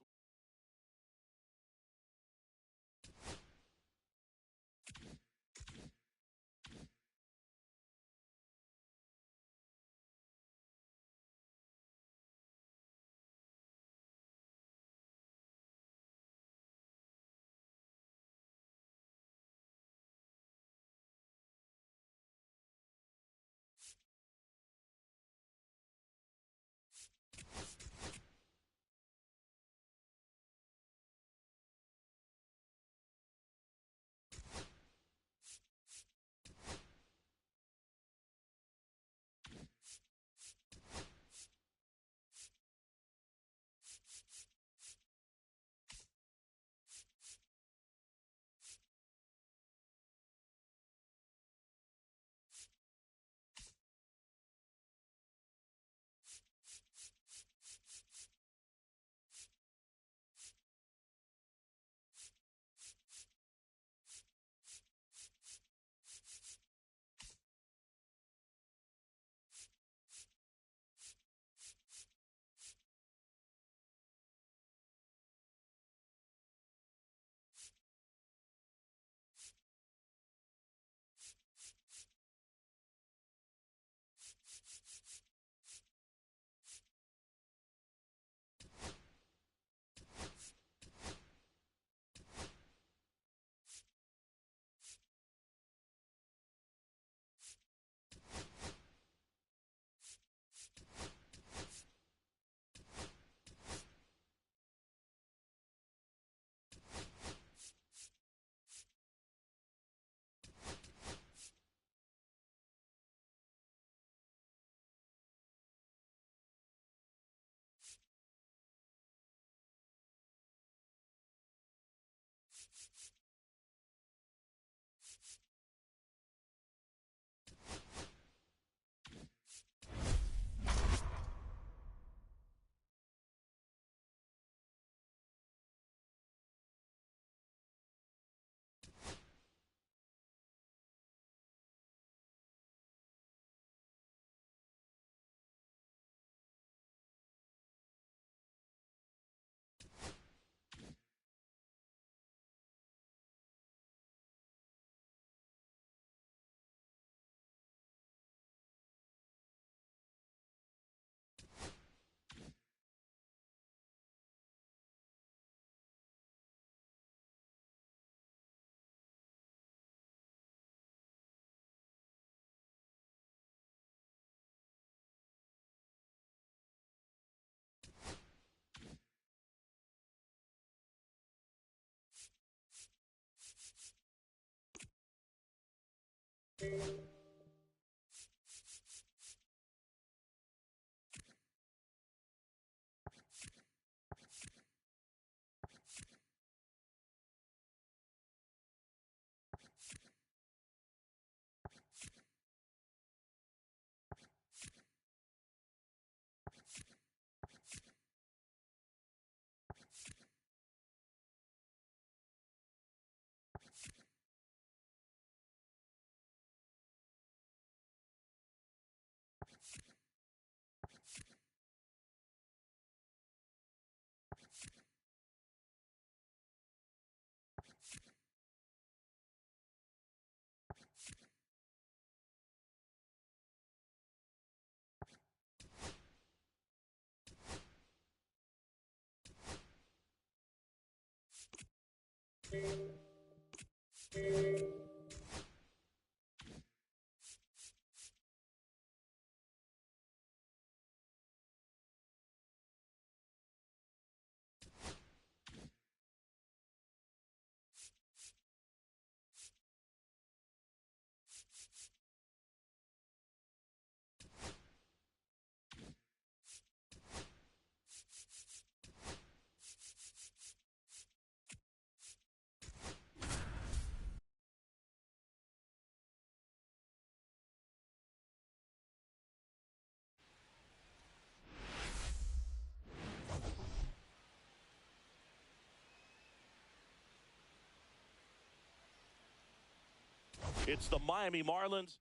It's the Miami Marlins.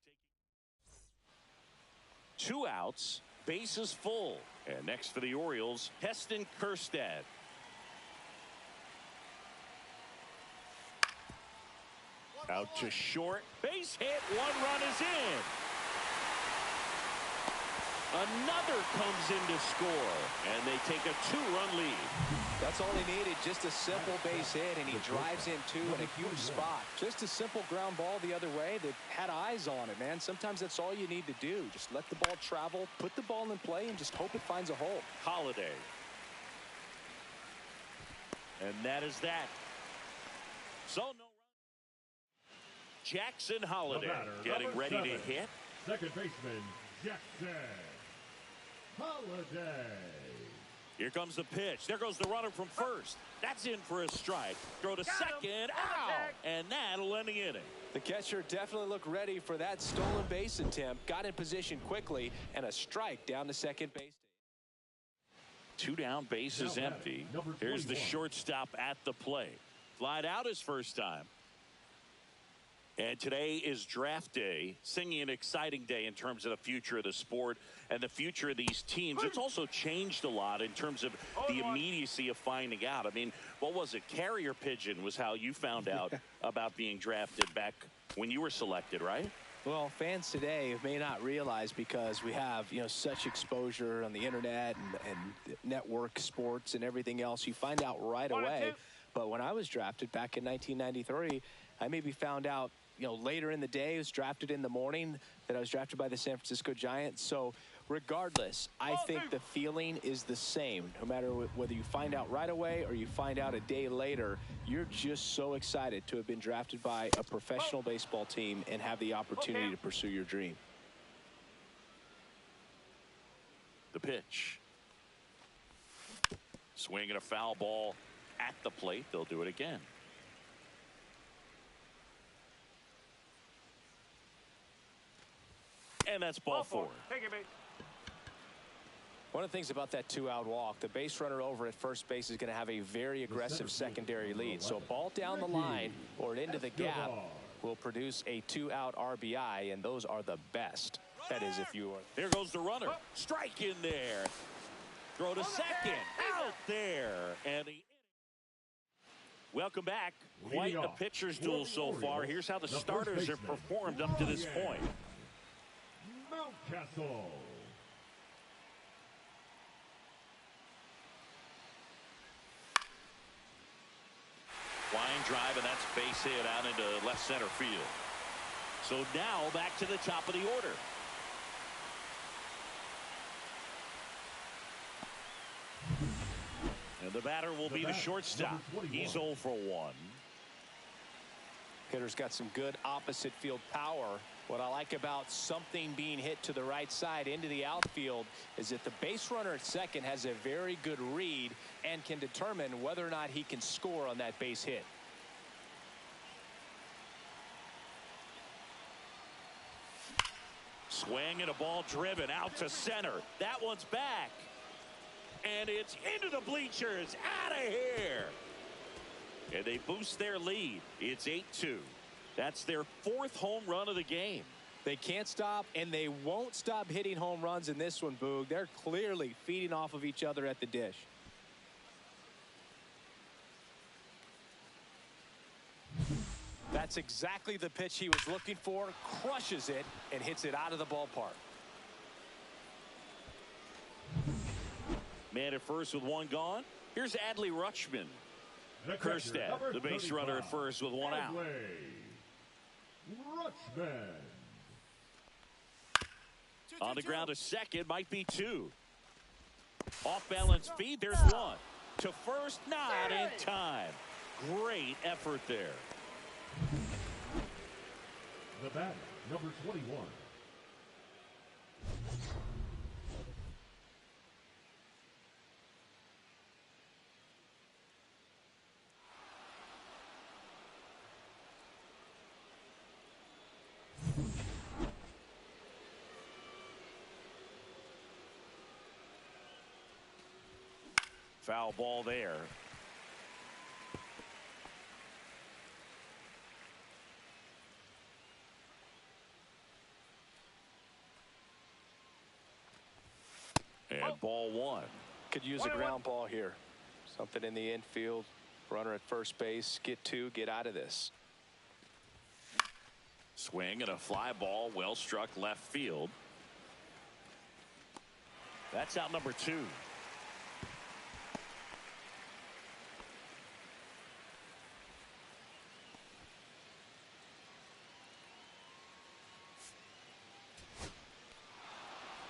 2 outs, bases full. And next for the Orioles, Heston Kjerstad. Out to short. Base hit. 1 run is in. Another comes in to score. And they take a 2-run lead. That's all he needed, just a simple base hit, and he drives in two in a huge spot. Just a simple ground ball the other way that had eyes on it, man. Sometimes that's all you need to do. Just let the ball travel, put the ball in play, and just hope it finds a hole. Holiday. And that is that. So no run. Jackson Holiday getting ready to hit. Second baseman, Jackson Holiday. Here comes the pitch. There goes the runner from first. That's in for a strike. Throw to second. Out. And that'll end the inning. The catcher definitely looked ready for that stolen base attempt. Got in position quickly, and a strike down to second base. 2 down, bases empty. Here's the shortstop at the plate. Flied out his first time. And today is draft day, singing an exciting day in terms of the future of the sport and the future of these teams. It's also changed a lot in terms of the immediacy of finding out. I mean, what was it? Carrier pigeon was how you found out about being drafted back when you were selected, right? Well, fans today may not realize, because we have, such exposure on the internet and network sports and everything else. You find out right away. But when I was drafted back in 1993, I maybe found out later in the day. I was drafted in the morning that I was drafted by the San Francisco Giants. So regardless, I think the feeling is the same. No matter whether you find out right away or you find out a day later, you're just so excited to have been drafted by a professional baseball team and have the opportunity to pursue your dream. The pitch. Swinging a foul ball at the plate. They'll do it again. And that's ball 4. One of the things about that 2-out walk, the base runner over at first base is going to have a very aggressive secondary lead. So a ball down the line or into the gap will produce a 2-out RBI, and those are the best. That is, if you are. There goes the runner. Strike in there. Throw to second. Out there. And welcome back. Quite a pitcher's duel so far. Here's how the starters have performed up to this point. Castle. Flying drive, and that's base hit out into left center field. So now back to the top of the order. And the batter will be the shortstop. He's 0 for 1. Hitter's got some good opposite field power. What I like about something being hit to the right side into the outfield is that the base runner at second has a very good read and can determine whether or not he can score on that base hit. Swing and a ball driven out to center. That one's back. And it's into the bleachers. Out of here. And they boost their lead. It's 8-2. That's their 4th home run of the game. They can't stop, and they won't stop hitting home runs in this one, Boog. They're clearly feeding off of each other at the dish. That's exactly the pitch he was looking for. Crushes it and hits it out of the ballpark. Man at first with one gone. Here's Adley Rutschman. Kerstad, the base runner at first with one out. Rutschman. On the ground to second, might be 2. Off balance feed, there's 1. To first, not in time. Great effort there. The batter, number 21. Foul ball there. And ball 1. Could use a ground ball here. Something in the infield. Runner at first base. Get 2. Get out of this. Swing and a fly ball, well struck left field. That's out number 2.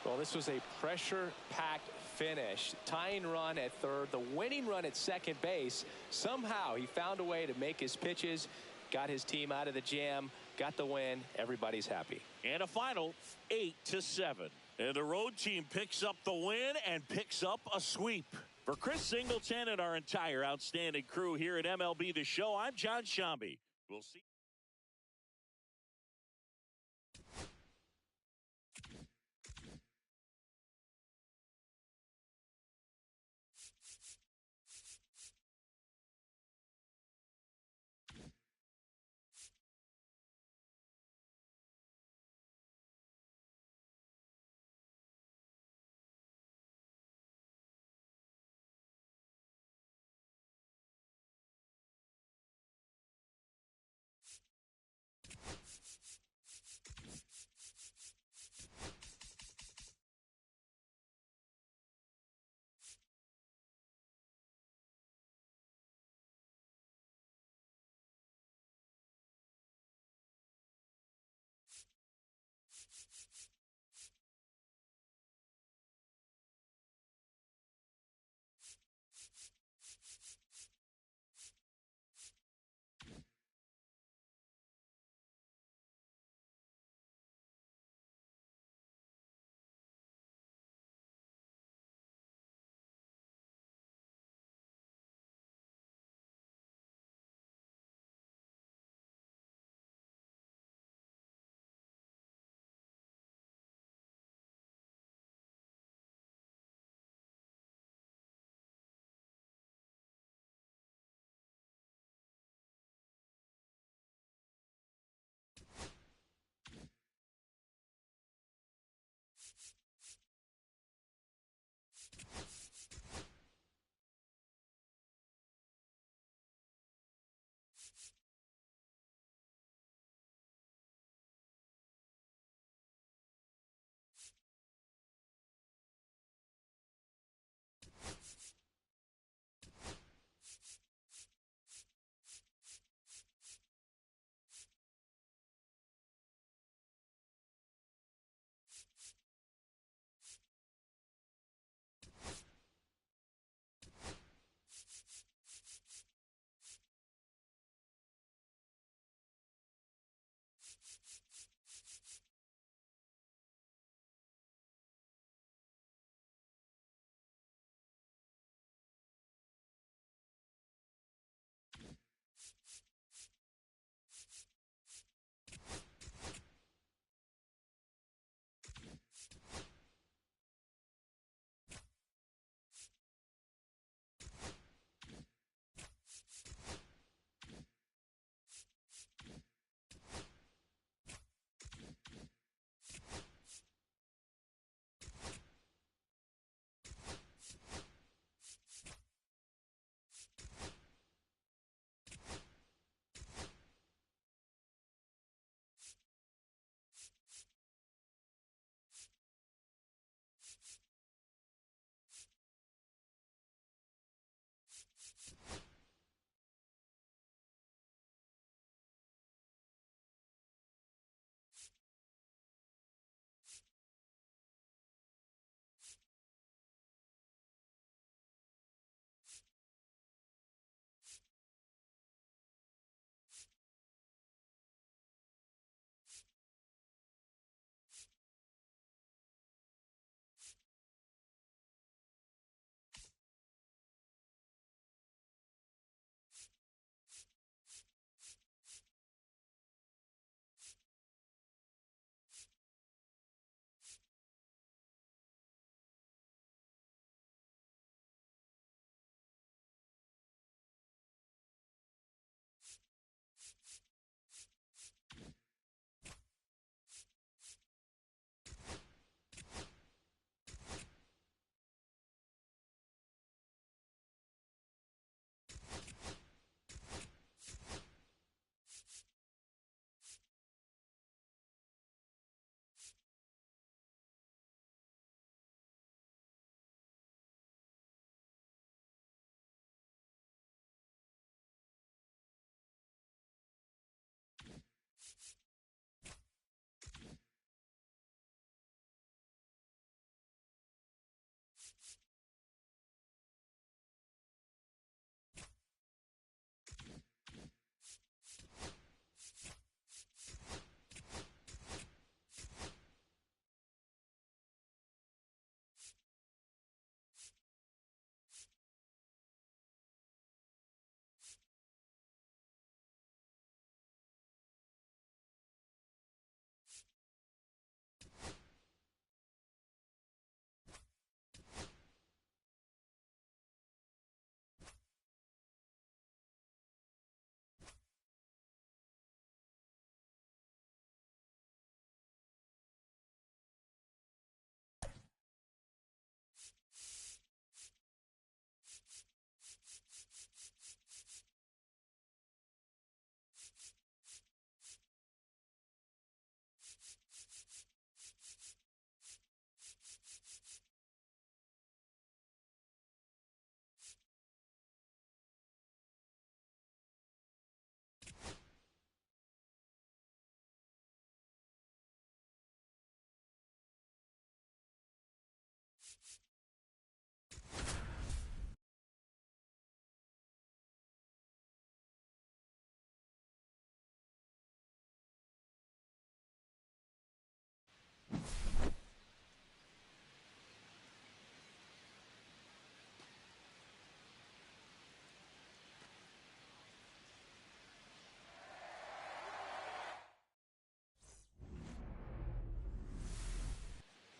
Well, this was a pressure-packed finish. Tying run at third, the winning run at second base. Somehow he found a way to make his pitches, got his team out of the jam, got the win. Everybody's happy. And a final 8-7. And the road team picks up the win and picks up a sweep. For Chris Singleton and our entire outstanding crew here at MLB The Show, I'm John Shambi. We'll see.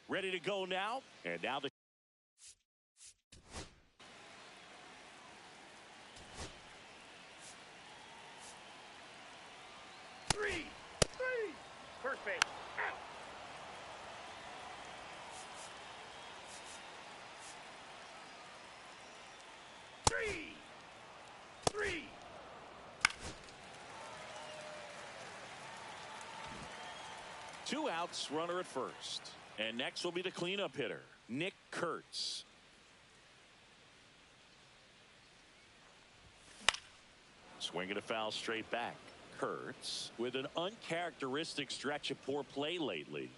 Ready to go now. And now the Three. First base. Out. Three. 2 outs, runner at first. And next will be the cleanup hitter, Nick Kurtz. Swinging a foul straight back. Kurtz with an uncharacteristic stretch of poor play lately.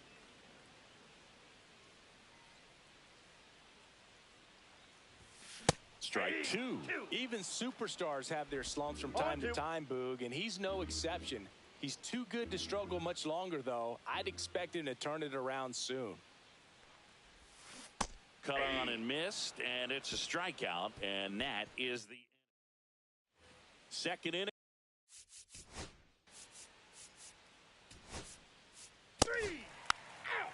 Strike two. Even superstars have their slumps from time to time, Boog, and he's no exception. He's too good to struggle much longer, though. I'd expect him to turn it around soon. Cut on and missed, and it's a strikeout, and that is the second inning. 3 out.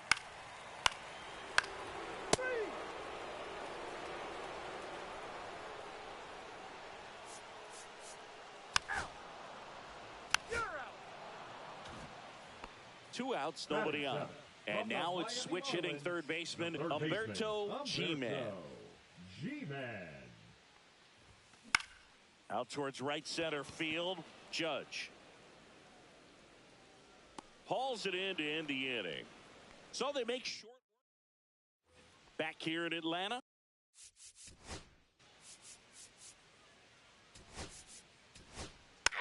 3. Out. You're out. 2 outs, nobody on. And now it's switch hitting third baseman Humberto G-Man. Out towards right center field, Judge. Hauls it in to end the inning. So they make short work. Back here in Atlanta.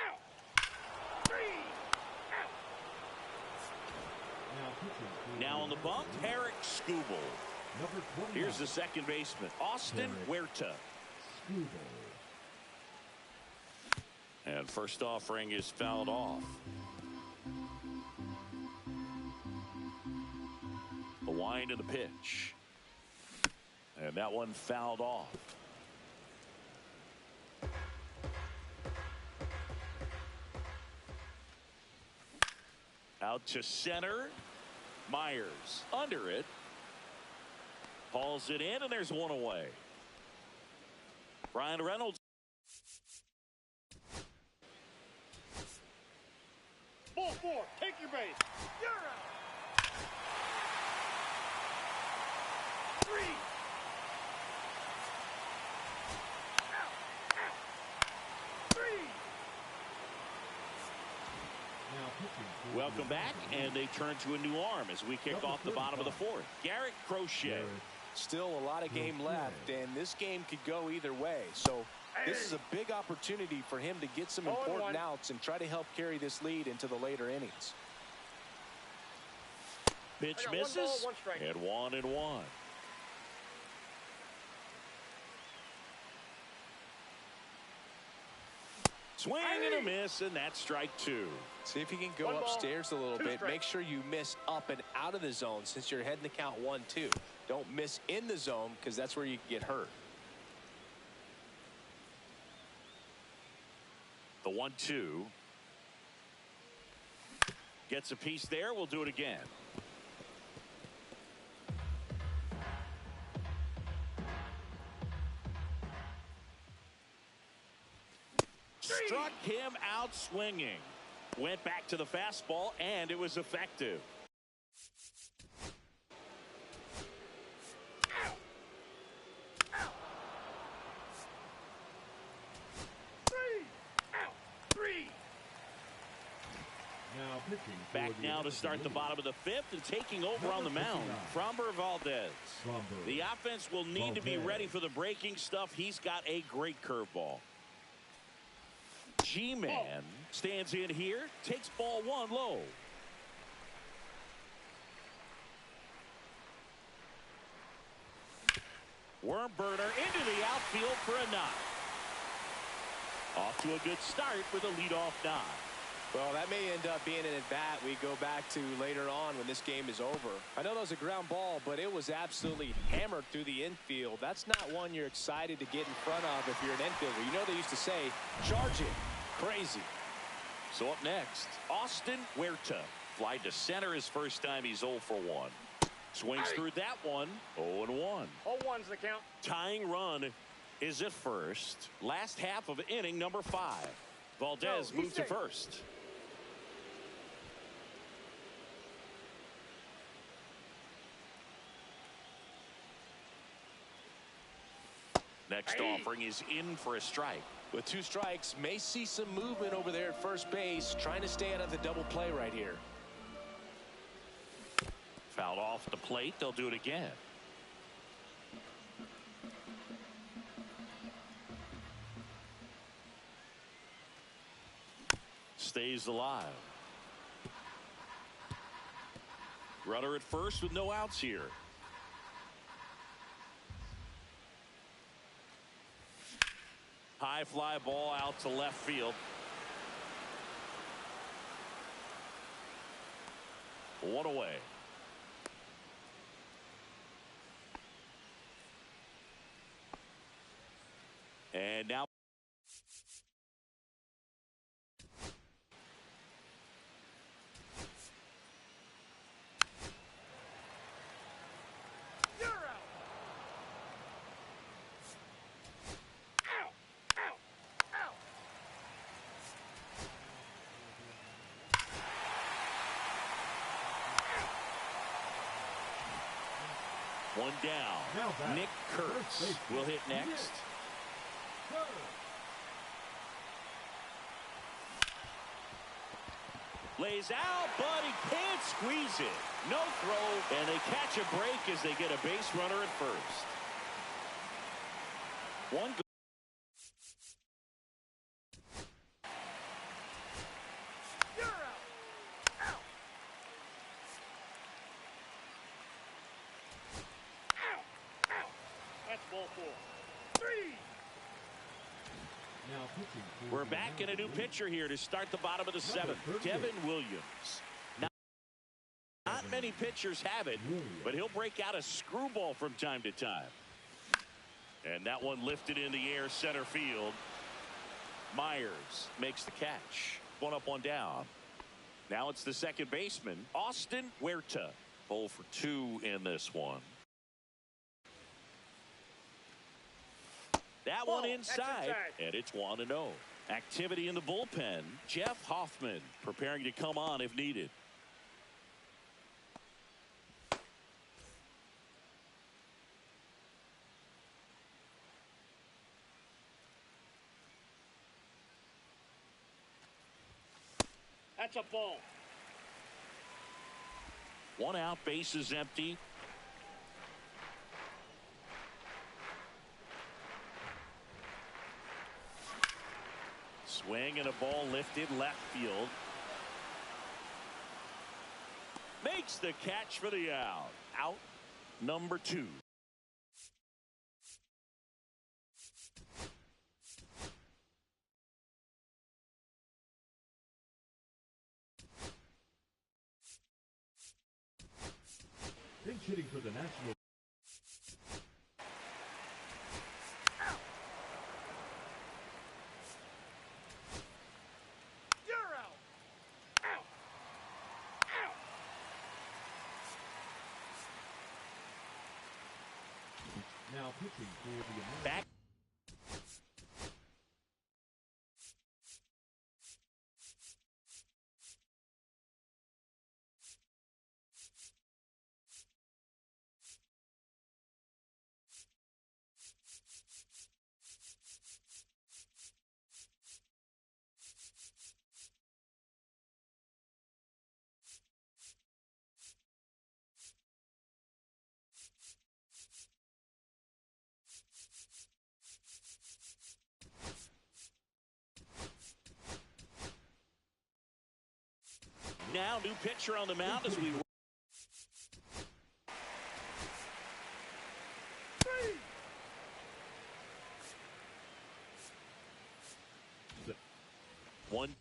Out. 3 out. Now on the bump, Eric Skubal. Here's the second baseman, Austin Huerta. And first offering is fouled off. The wind of the pitch. And that one fouled off. Out to center. Myers under it. Hauls it in, and there's one away. Brian Reynolds. Ball 4. Take your base. You're out. 3. Out. Out. 3. Welcome back, and they turn to a new arm as we kick off the bottom of the fourth. Garrett Crochet. Still a lot of game left, and this game could go either way. So this is a big opportunity for him to get some important outs and try to help carry this lead into the later innings. Pitch misses, 1 ball, 1 strike. and 1-1. Swing and a miss, and that's strike 2. See if you can go 1 ball, upstairs a little 2 bit. strikes. Make sure you miss up and out of the zone since you're heading to count 1-2. Don't miss in the zone because that's where you can get hurt. The 1-2. Gets a piece there. We'll do it again. Struck him out swinging. Went back to the fastball, and it was effective. Out. Out. 3 out. 3. Back now to start the bottom of the fifth, and taking over on the mound, Framber Valdez. The offense will need to be ready for the breaking stuff. He's got a great curveball. G-Man stands in here, takes ball 1 low. Worm burner into the outfield for a knock. Off to a good start with a leadoff knock. Well, that may end up being an at-bat we go back to later on when this game is over. I know that was a ground ball, but it was absolutely hammered through the infield. That's not one you're excited to get in front of if you're an infielder. You know they used to say, charge it. Crazy. So up next, Austin Huerta. Fly to center his first time. He's 0 for 1. Swings through that one. 0-1. 0-1's the count. Tying run is at first. Last half of inning number 5. Valdez moves to first. Next offering is in for a strike. With 2 strikes, may see some movement over there at first base, trying to stay out of the double play right here. Fouled off the plate. They'll do it again. Stays alive. Runner at first with no outs here. High fly ball out to left field. One away. And now You're out. Ow. Ow. Ow. one down. Nick Kurtz will hit next. Lays out, but he can't squeeze it. No throw, and they catch a break as they get a base runner at first. One go. You're out. Ow. Ow. Ow. That's ball 4. 3. Now pitching for We're the back in a new National pitcher here to start the bottom of the seventh. Devin Williams. Not many pitchers have it, but he'll break out a screwball from time to time. And that one lifted in the air center field. Myers makes the catch. One up, one down. Now it's the second baseman, Austin Huerta. 0 for 2 in this one. That one inside, and it's 1-0. Activity in the bullpen. Jeff Hoffman preparing to come on if needed. That's a ball. One out, base is empty. Swing and a ball lifted left field. Makes the catch for the out. Out number 2. pinch hitting for the National. You're out. Ow. Ow. Now pitching for the Back. Now new pitcher on the mound as we. One.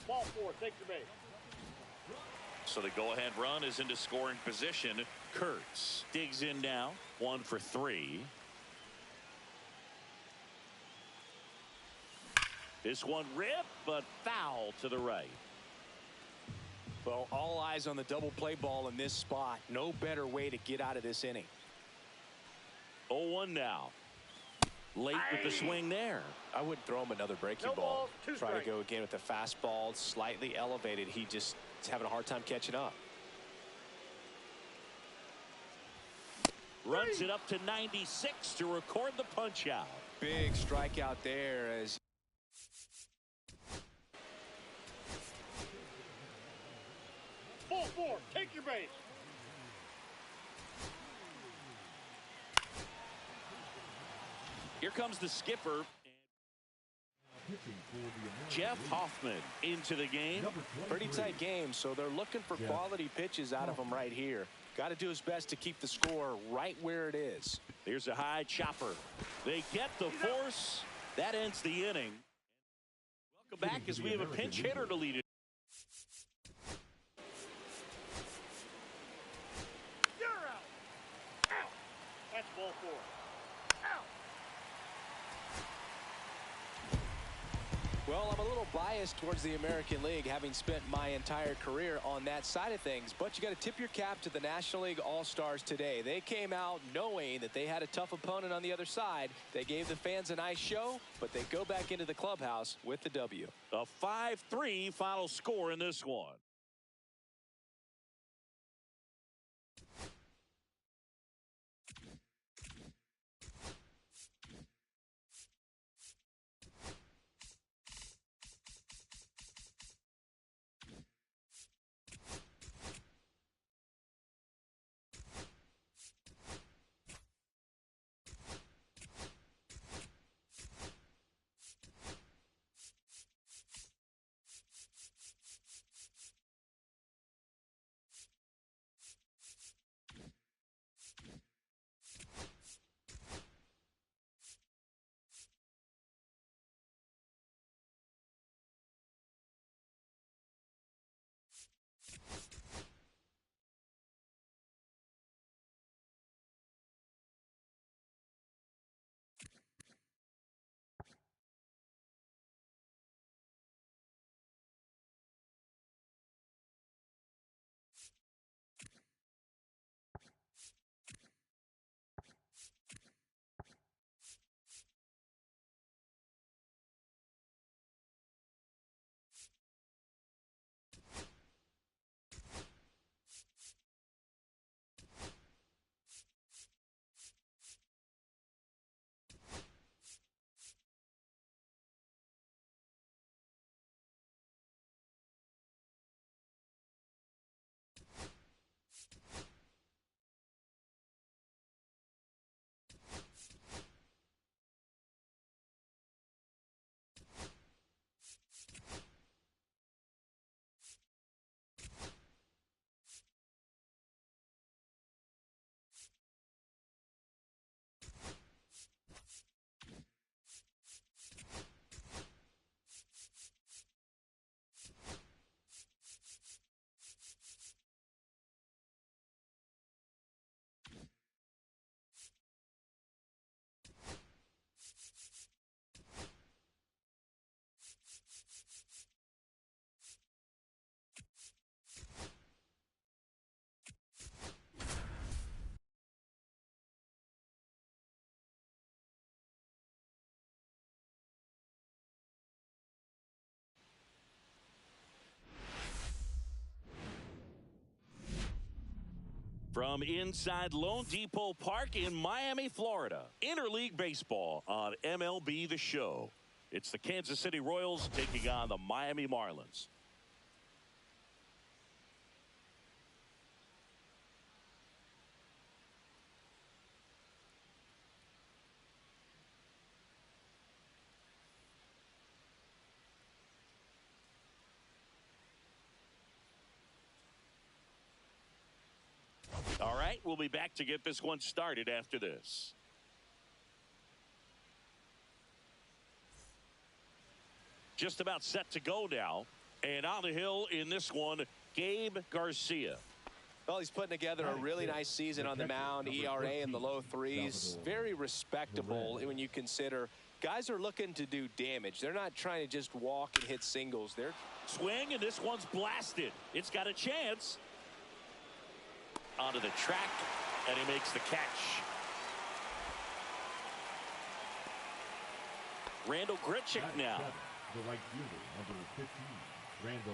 Ball 4. Take your base. So the go-ahead run is into scoring position. Kurtz digs in now. 1 for 3. This one ripped, but foul to the right. Well, all eyes on the double play ball in this spot. No better way to get out of this inning. 0-1 now. Late with the swing there. I wouldn't throw him another breaking No ball. balls, 2 Try to strikes. go again with the fastball, slightly elevated. He just is having a hard time catching up. Runs it up to 96 to record the punch out. Big strikeout there as Extra base. Here comes the skipper, Pitching for the American Jeff League, Hoffman, into the game. number Pretty 23. tight game, so they're looking for quality pitches out of him right here. Got to do his best to keep the score right where it is. Here's a high chopper. They get the force. That ends the inning. Welcome back as we have a pinch hitter to lead it. You're out. Out. That's ball 4. Out. Well, I'm a little biased towards the American League, having spent my entire career on that side of things. But you got to tip your cap to the National League All-Stars today. They came out knowing that they had a tough opponent on the other side. They gave the fans a nice show, but they go back into the clubhouse with the W. A 5-3 final score in this one. From inside Lone Depot Park in Miami, Florida, Interleague Baseball on MLB The Show. It's the Kansas City Royals taking on the Miami Marlins. All right, we'll be back to get this one started after this. Just about set to go now. And on the hill in this one, Gabe Garcia. Well, he's putting together a really nice season on the mound. ERA in the low 3s. Very respectable when you consider guys are looking to do damage. They're not trying to just walk and hit singles. They're swing, and this one's blasted. It's got a chance. Onto the track, and he makes the catch. Randall Grichuk now. The right fielder, number 15, Randall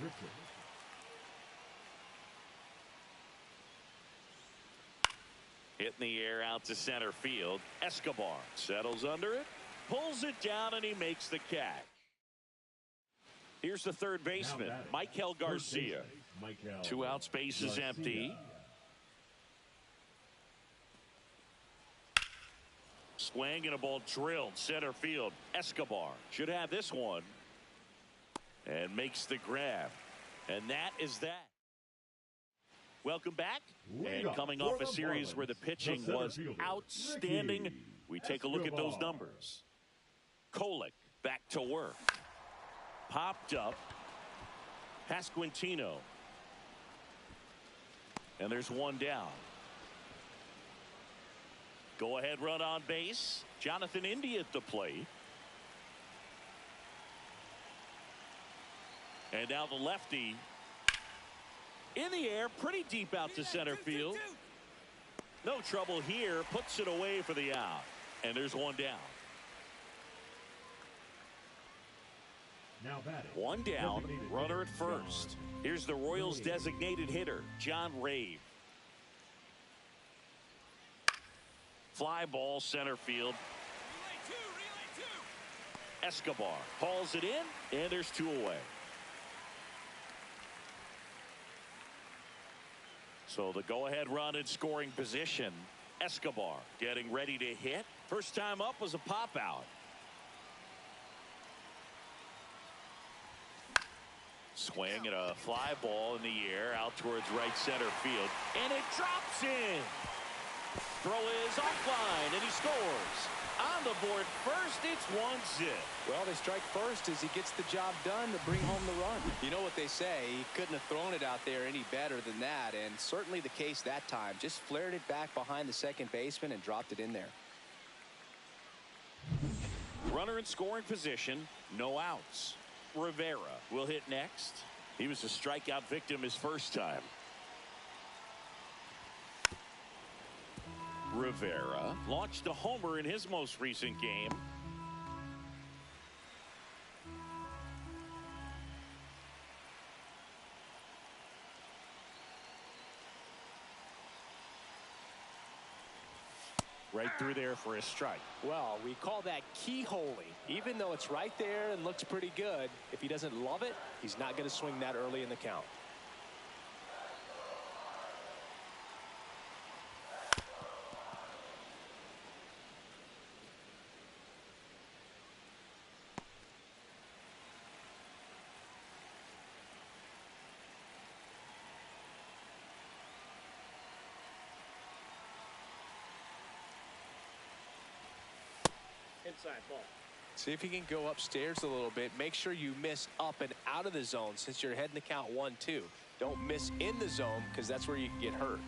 Grichuk. Hitting the air out to center field. Escobar settles under it, pulls it down, and he makes the catch. Here's the third baseman, Michael Garcia. Michael 2 outs, base is Garcia. empty. Swing and a ball drilled center field. Escobar should have this one and makes the grab, and that is that. Welcome back. And coming off a series where the pitching was outstanding, we take a look at those numbers. Kolek back to work. Popped up. Pasquantino. And there's one down. Go ahead run on base. Jonathan India at the plate. And now the lefty in the air, pretty deep out to center field. No trouble here. Puts it away for the out. And there's one down. Now batting. One down, runner at first. Here's the Royals' designated hitter, John Rave. Fly ball center field. Relay two. Escobar hauls it in, and there's 2 away. So the go-ahead run in scoring position. Escobar getting ready to hit. First time up was a pop out. Swing and a fly ball in the air out towards right center field, and it drops in. Throw is offline, and he scores. On the board first, it's 1-0. Well, they strike first as he gets the job done to bring home the run. You know what they say, he couldn't have thrown it out there any better than that, and certainly the case that time. Just flared it back behind the second baseman and dropped it in there. Runner in scoring position, no outs. Rivera will hit next. He was a strikeout victim his first time. Rivera launched a homer in his most recent game. Right through there for a strike. Well, we call that keyholing. Even though it's right there and looks pretty good, if he doesn't love it, he's not going to swing that early in the count. Inside ball. See if he can go upstairs a little bit. Make sure you miss up and out of the zone since you're heading to count 1-2. Don't miss in the zone because that's where you can get hurt.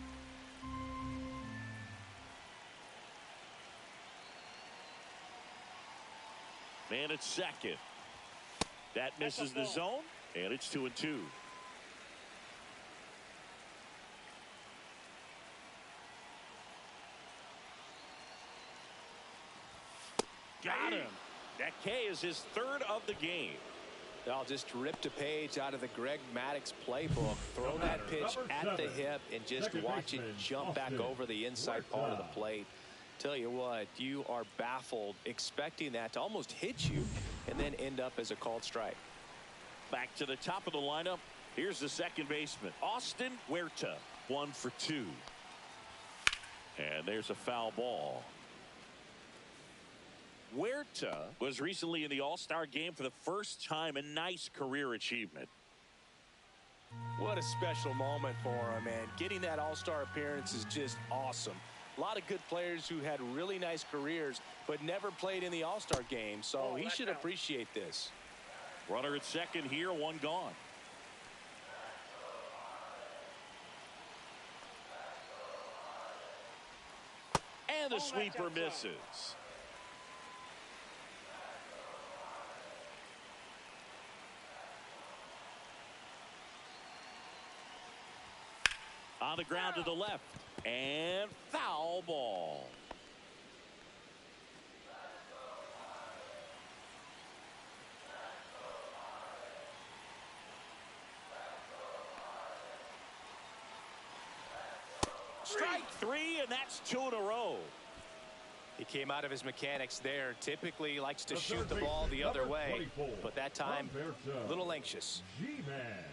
Man at second. That misses the zone, and it's 2-2. Got him. That K is his 3rd of the game. I'll just ripped a page out of the Greg Maddux playbook. Throw that pitch at the hip and just watch it jump back over the inside part of the plate. Tell you what, you are baffled expecting that to almost hit you and then end up as a called strike. Back to the top of the lineup. Here's the second baseman, Austin Huerta, 1 for 2. And there's a foul ball. Huerta was recently in the All-Star game for the first time. A nice career achievement. What a special moment for him, man. Getting that All-Star appearance is just awesome. A lot of good players who had really nice careers but never played in the All-Star game, so he should appreciate this. Runner at second here, 1 gone. And the sweeper misses. On the ground to the left, and foul ball. Strike 3, and that's 2 in a row. He came out of his mechanics there. Typically he likes to shoot the ball the other way, but that time a little anxious. G-Man.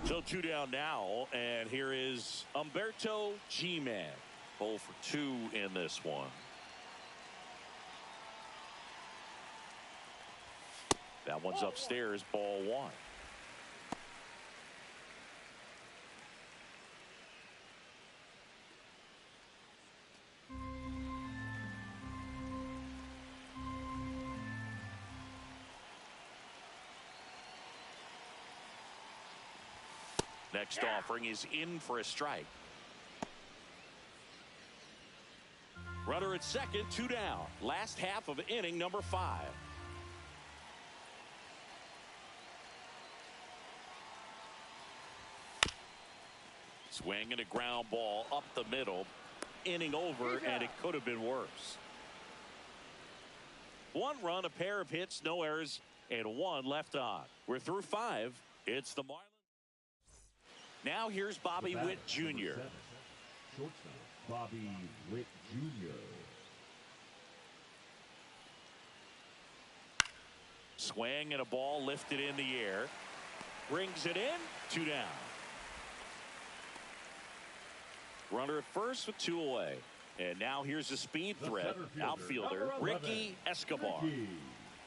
So 2 down now, and here is Humberto G-Man. 0 for 2 in this one. That one's upstairs, ball 1. Next offering is in for a strike. Runner at second, 2 down. Last half of inning number 5. Swing and a ground ball up the middle. Inning over, and it could have been worse. 1 run, a pair of hits, no errors, and 1 left on. We're through 5. It's the Marlins. Now here's Bobby Witt Jr. Shortstop, Bobby Witt Jr. Swing and a ball lifted in the air. Brings it in. 2 down. Runner at first with 2 away. And now here's a speed threat. Outfielder Ricky Escobar. Ricky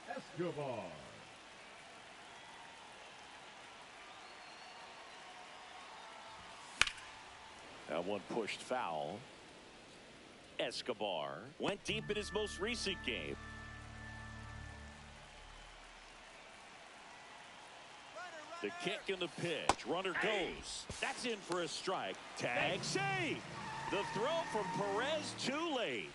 Escobar. That one pushed foul. Escobar went deep in his most recent game. The kick and the pitch. Runner goes. That's in for a strike. Tag save. The throw from Perez too late.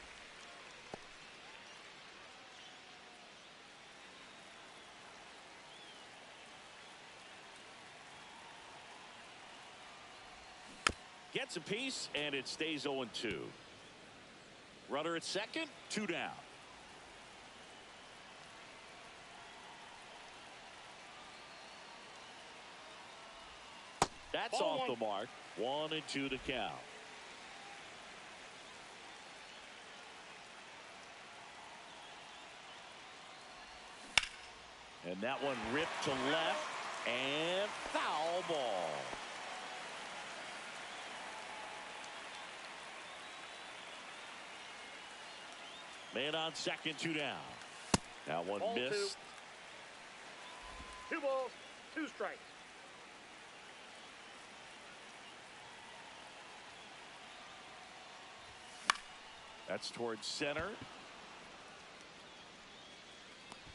Gets a piece, and it stays 0-2. Runner at second, 2 down. That's off the mark. 1-2 to count. And that one ripped to left, and foul ball. Man on second, 2 down. That one Ball missed. 2 balls, 2 strikes. That's towards center.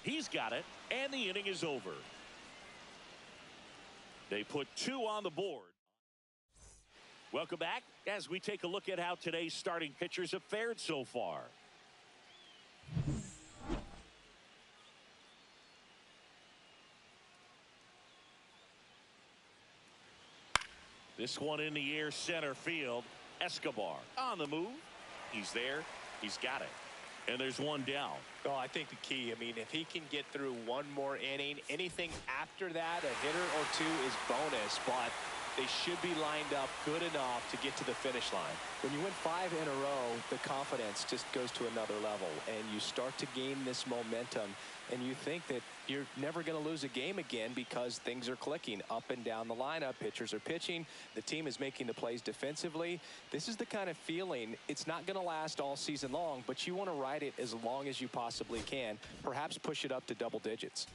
He's got it, and the inning is over. They put 2 on the board. Welcome back as we take a look at how today's starting pitchers have fared so far. This one in the air, center field. Escobar on the move. He's there. He's got it. And there's 1 down. Well, I think the key, I mean, if he can get through 1 more inning, anything after that, a hitter or 2 is bonus, but they should be lined up good enough to get to the finish line. When you win 5 in a row, the confidence just goes to another level, and you start to gain this momentum, and you think that you're never going to lose a game again because things are clicking up and down the lineup. Pitchers are pitching. The team is making the plays defensively. This is the kind of feeling, it's not going to last all season long, but you want to ride it as long as you possibly can, perhaps push it up to double digits.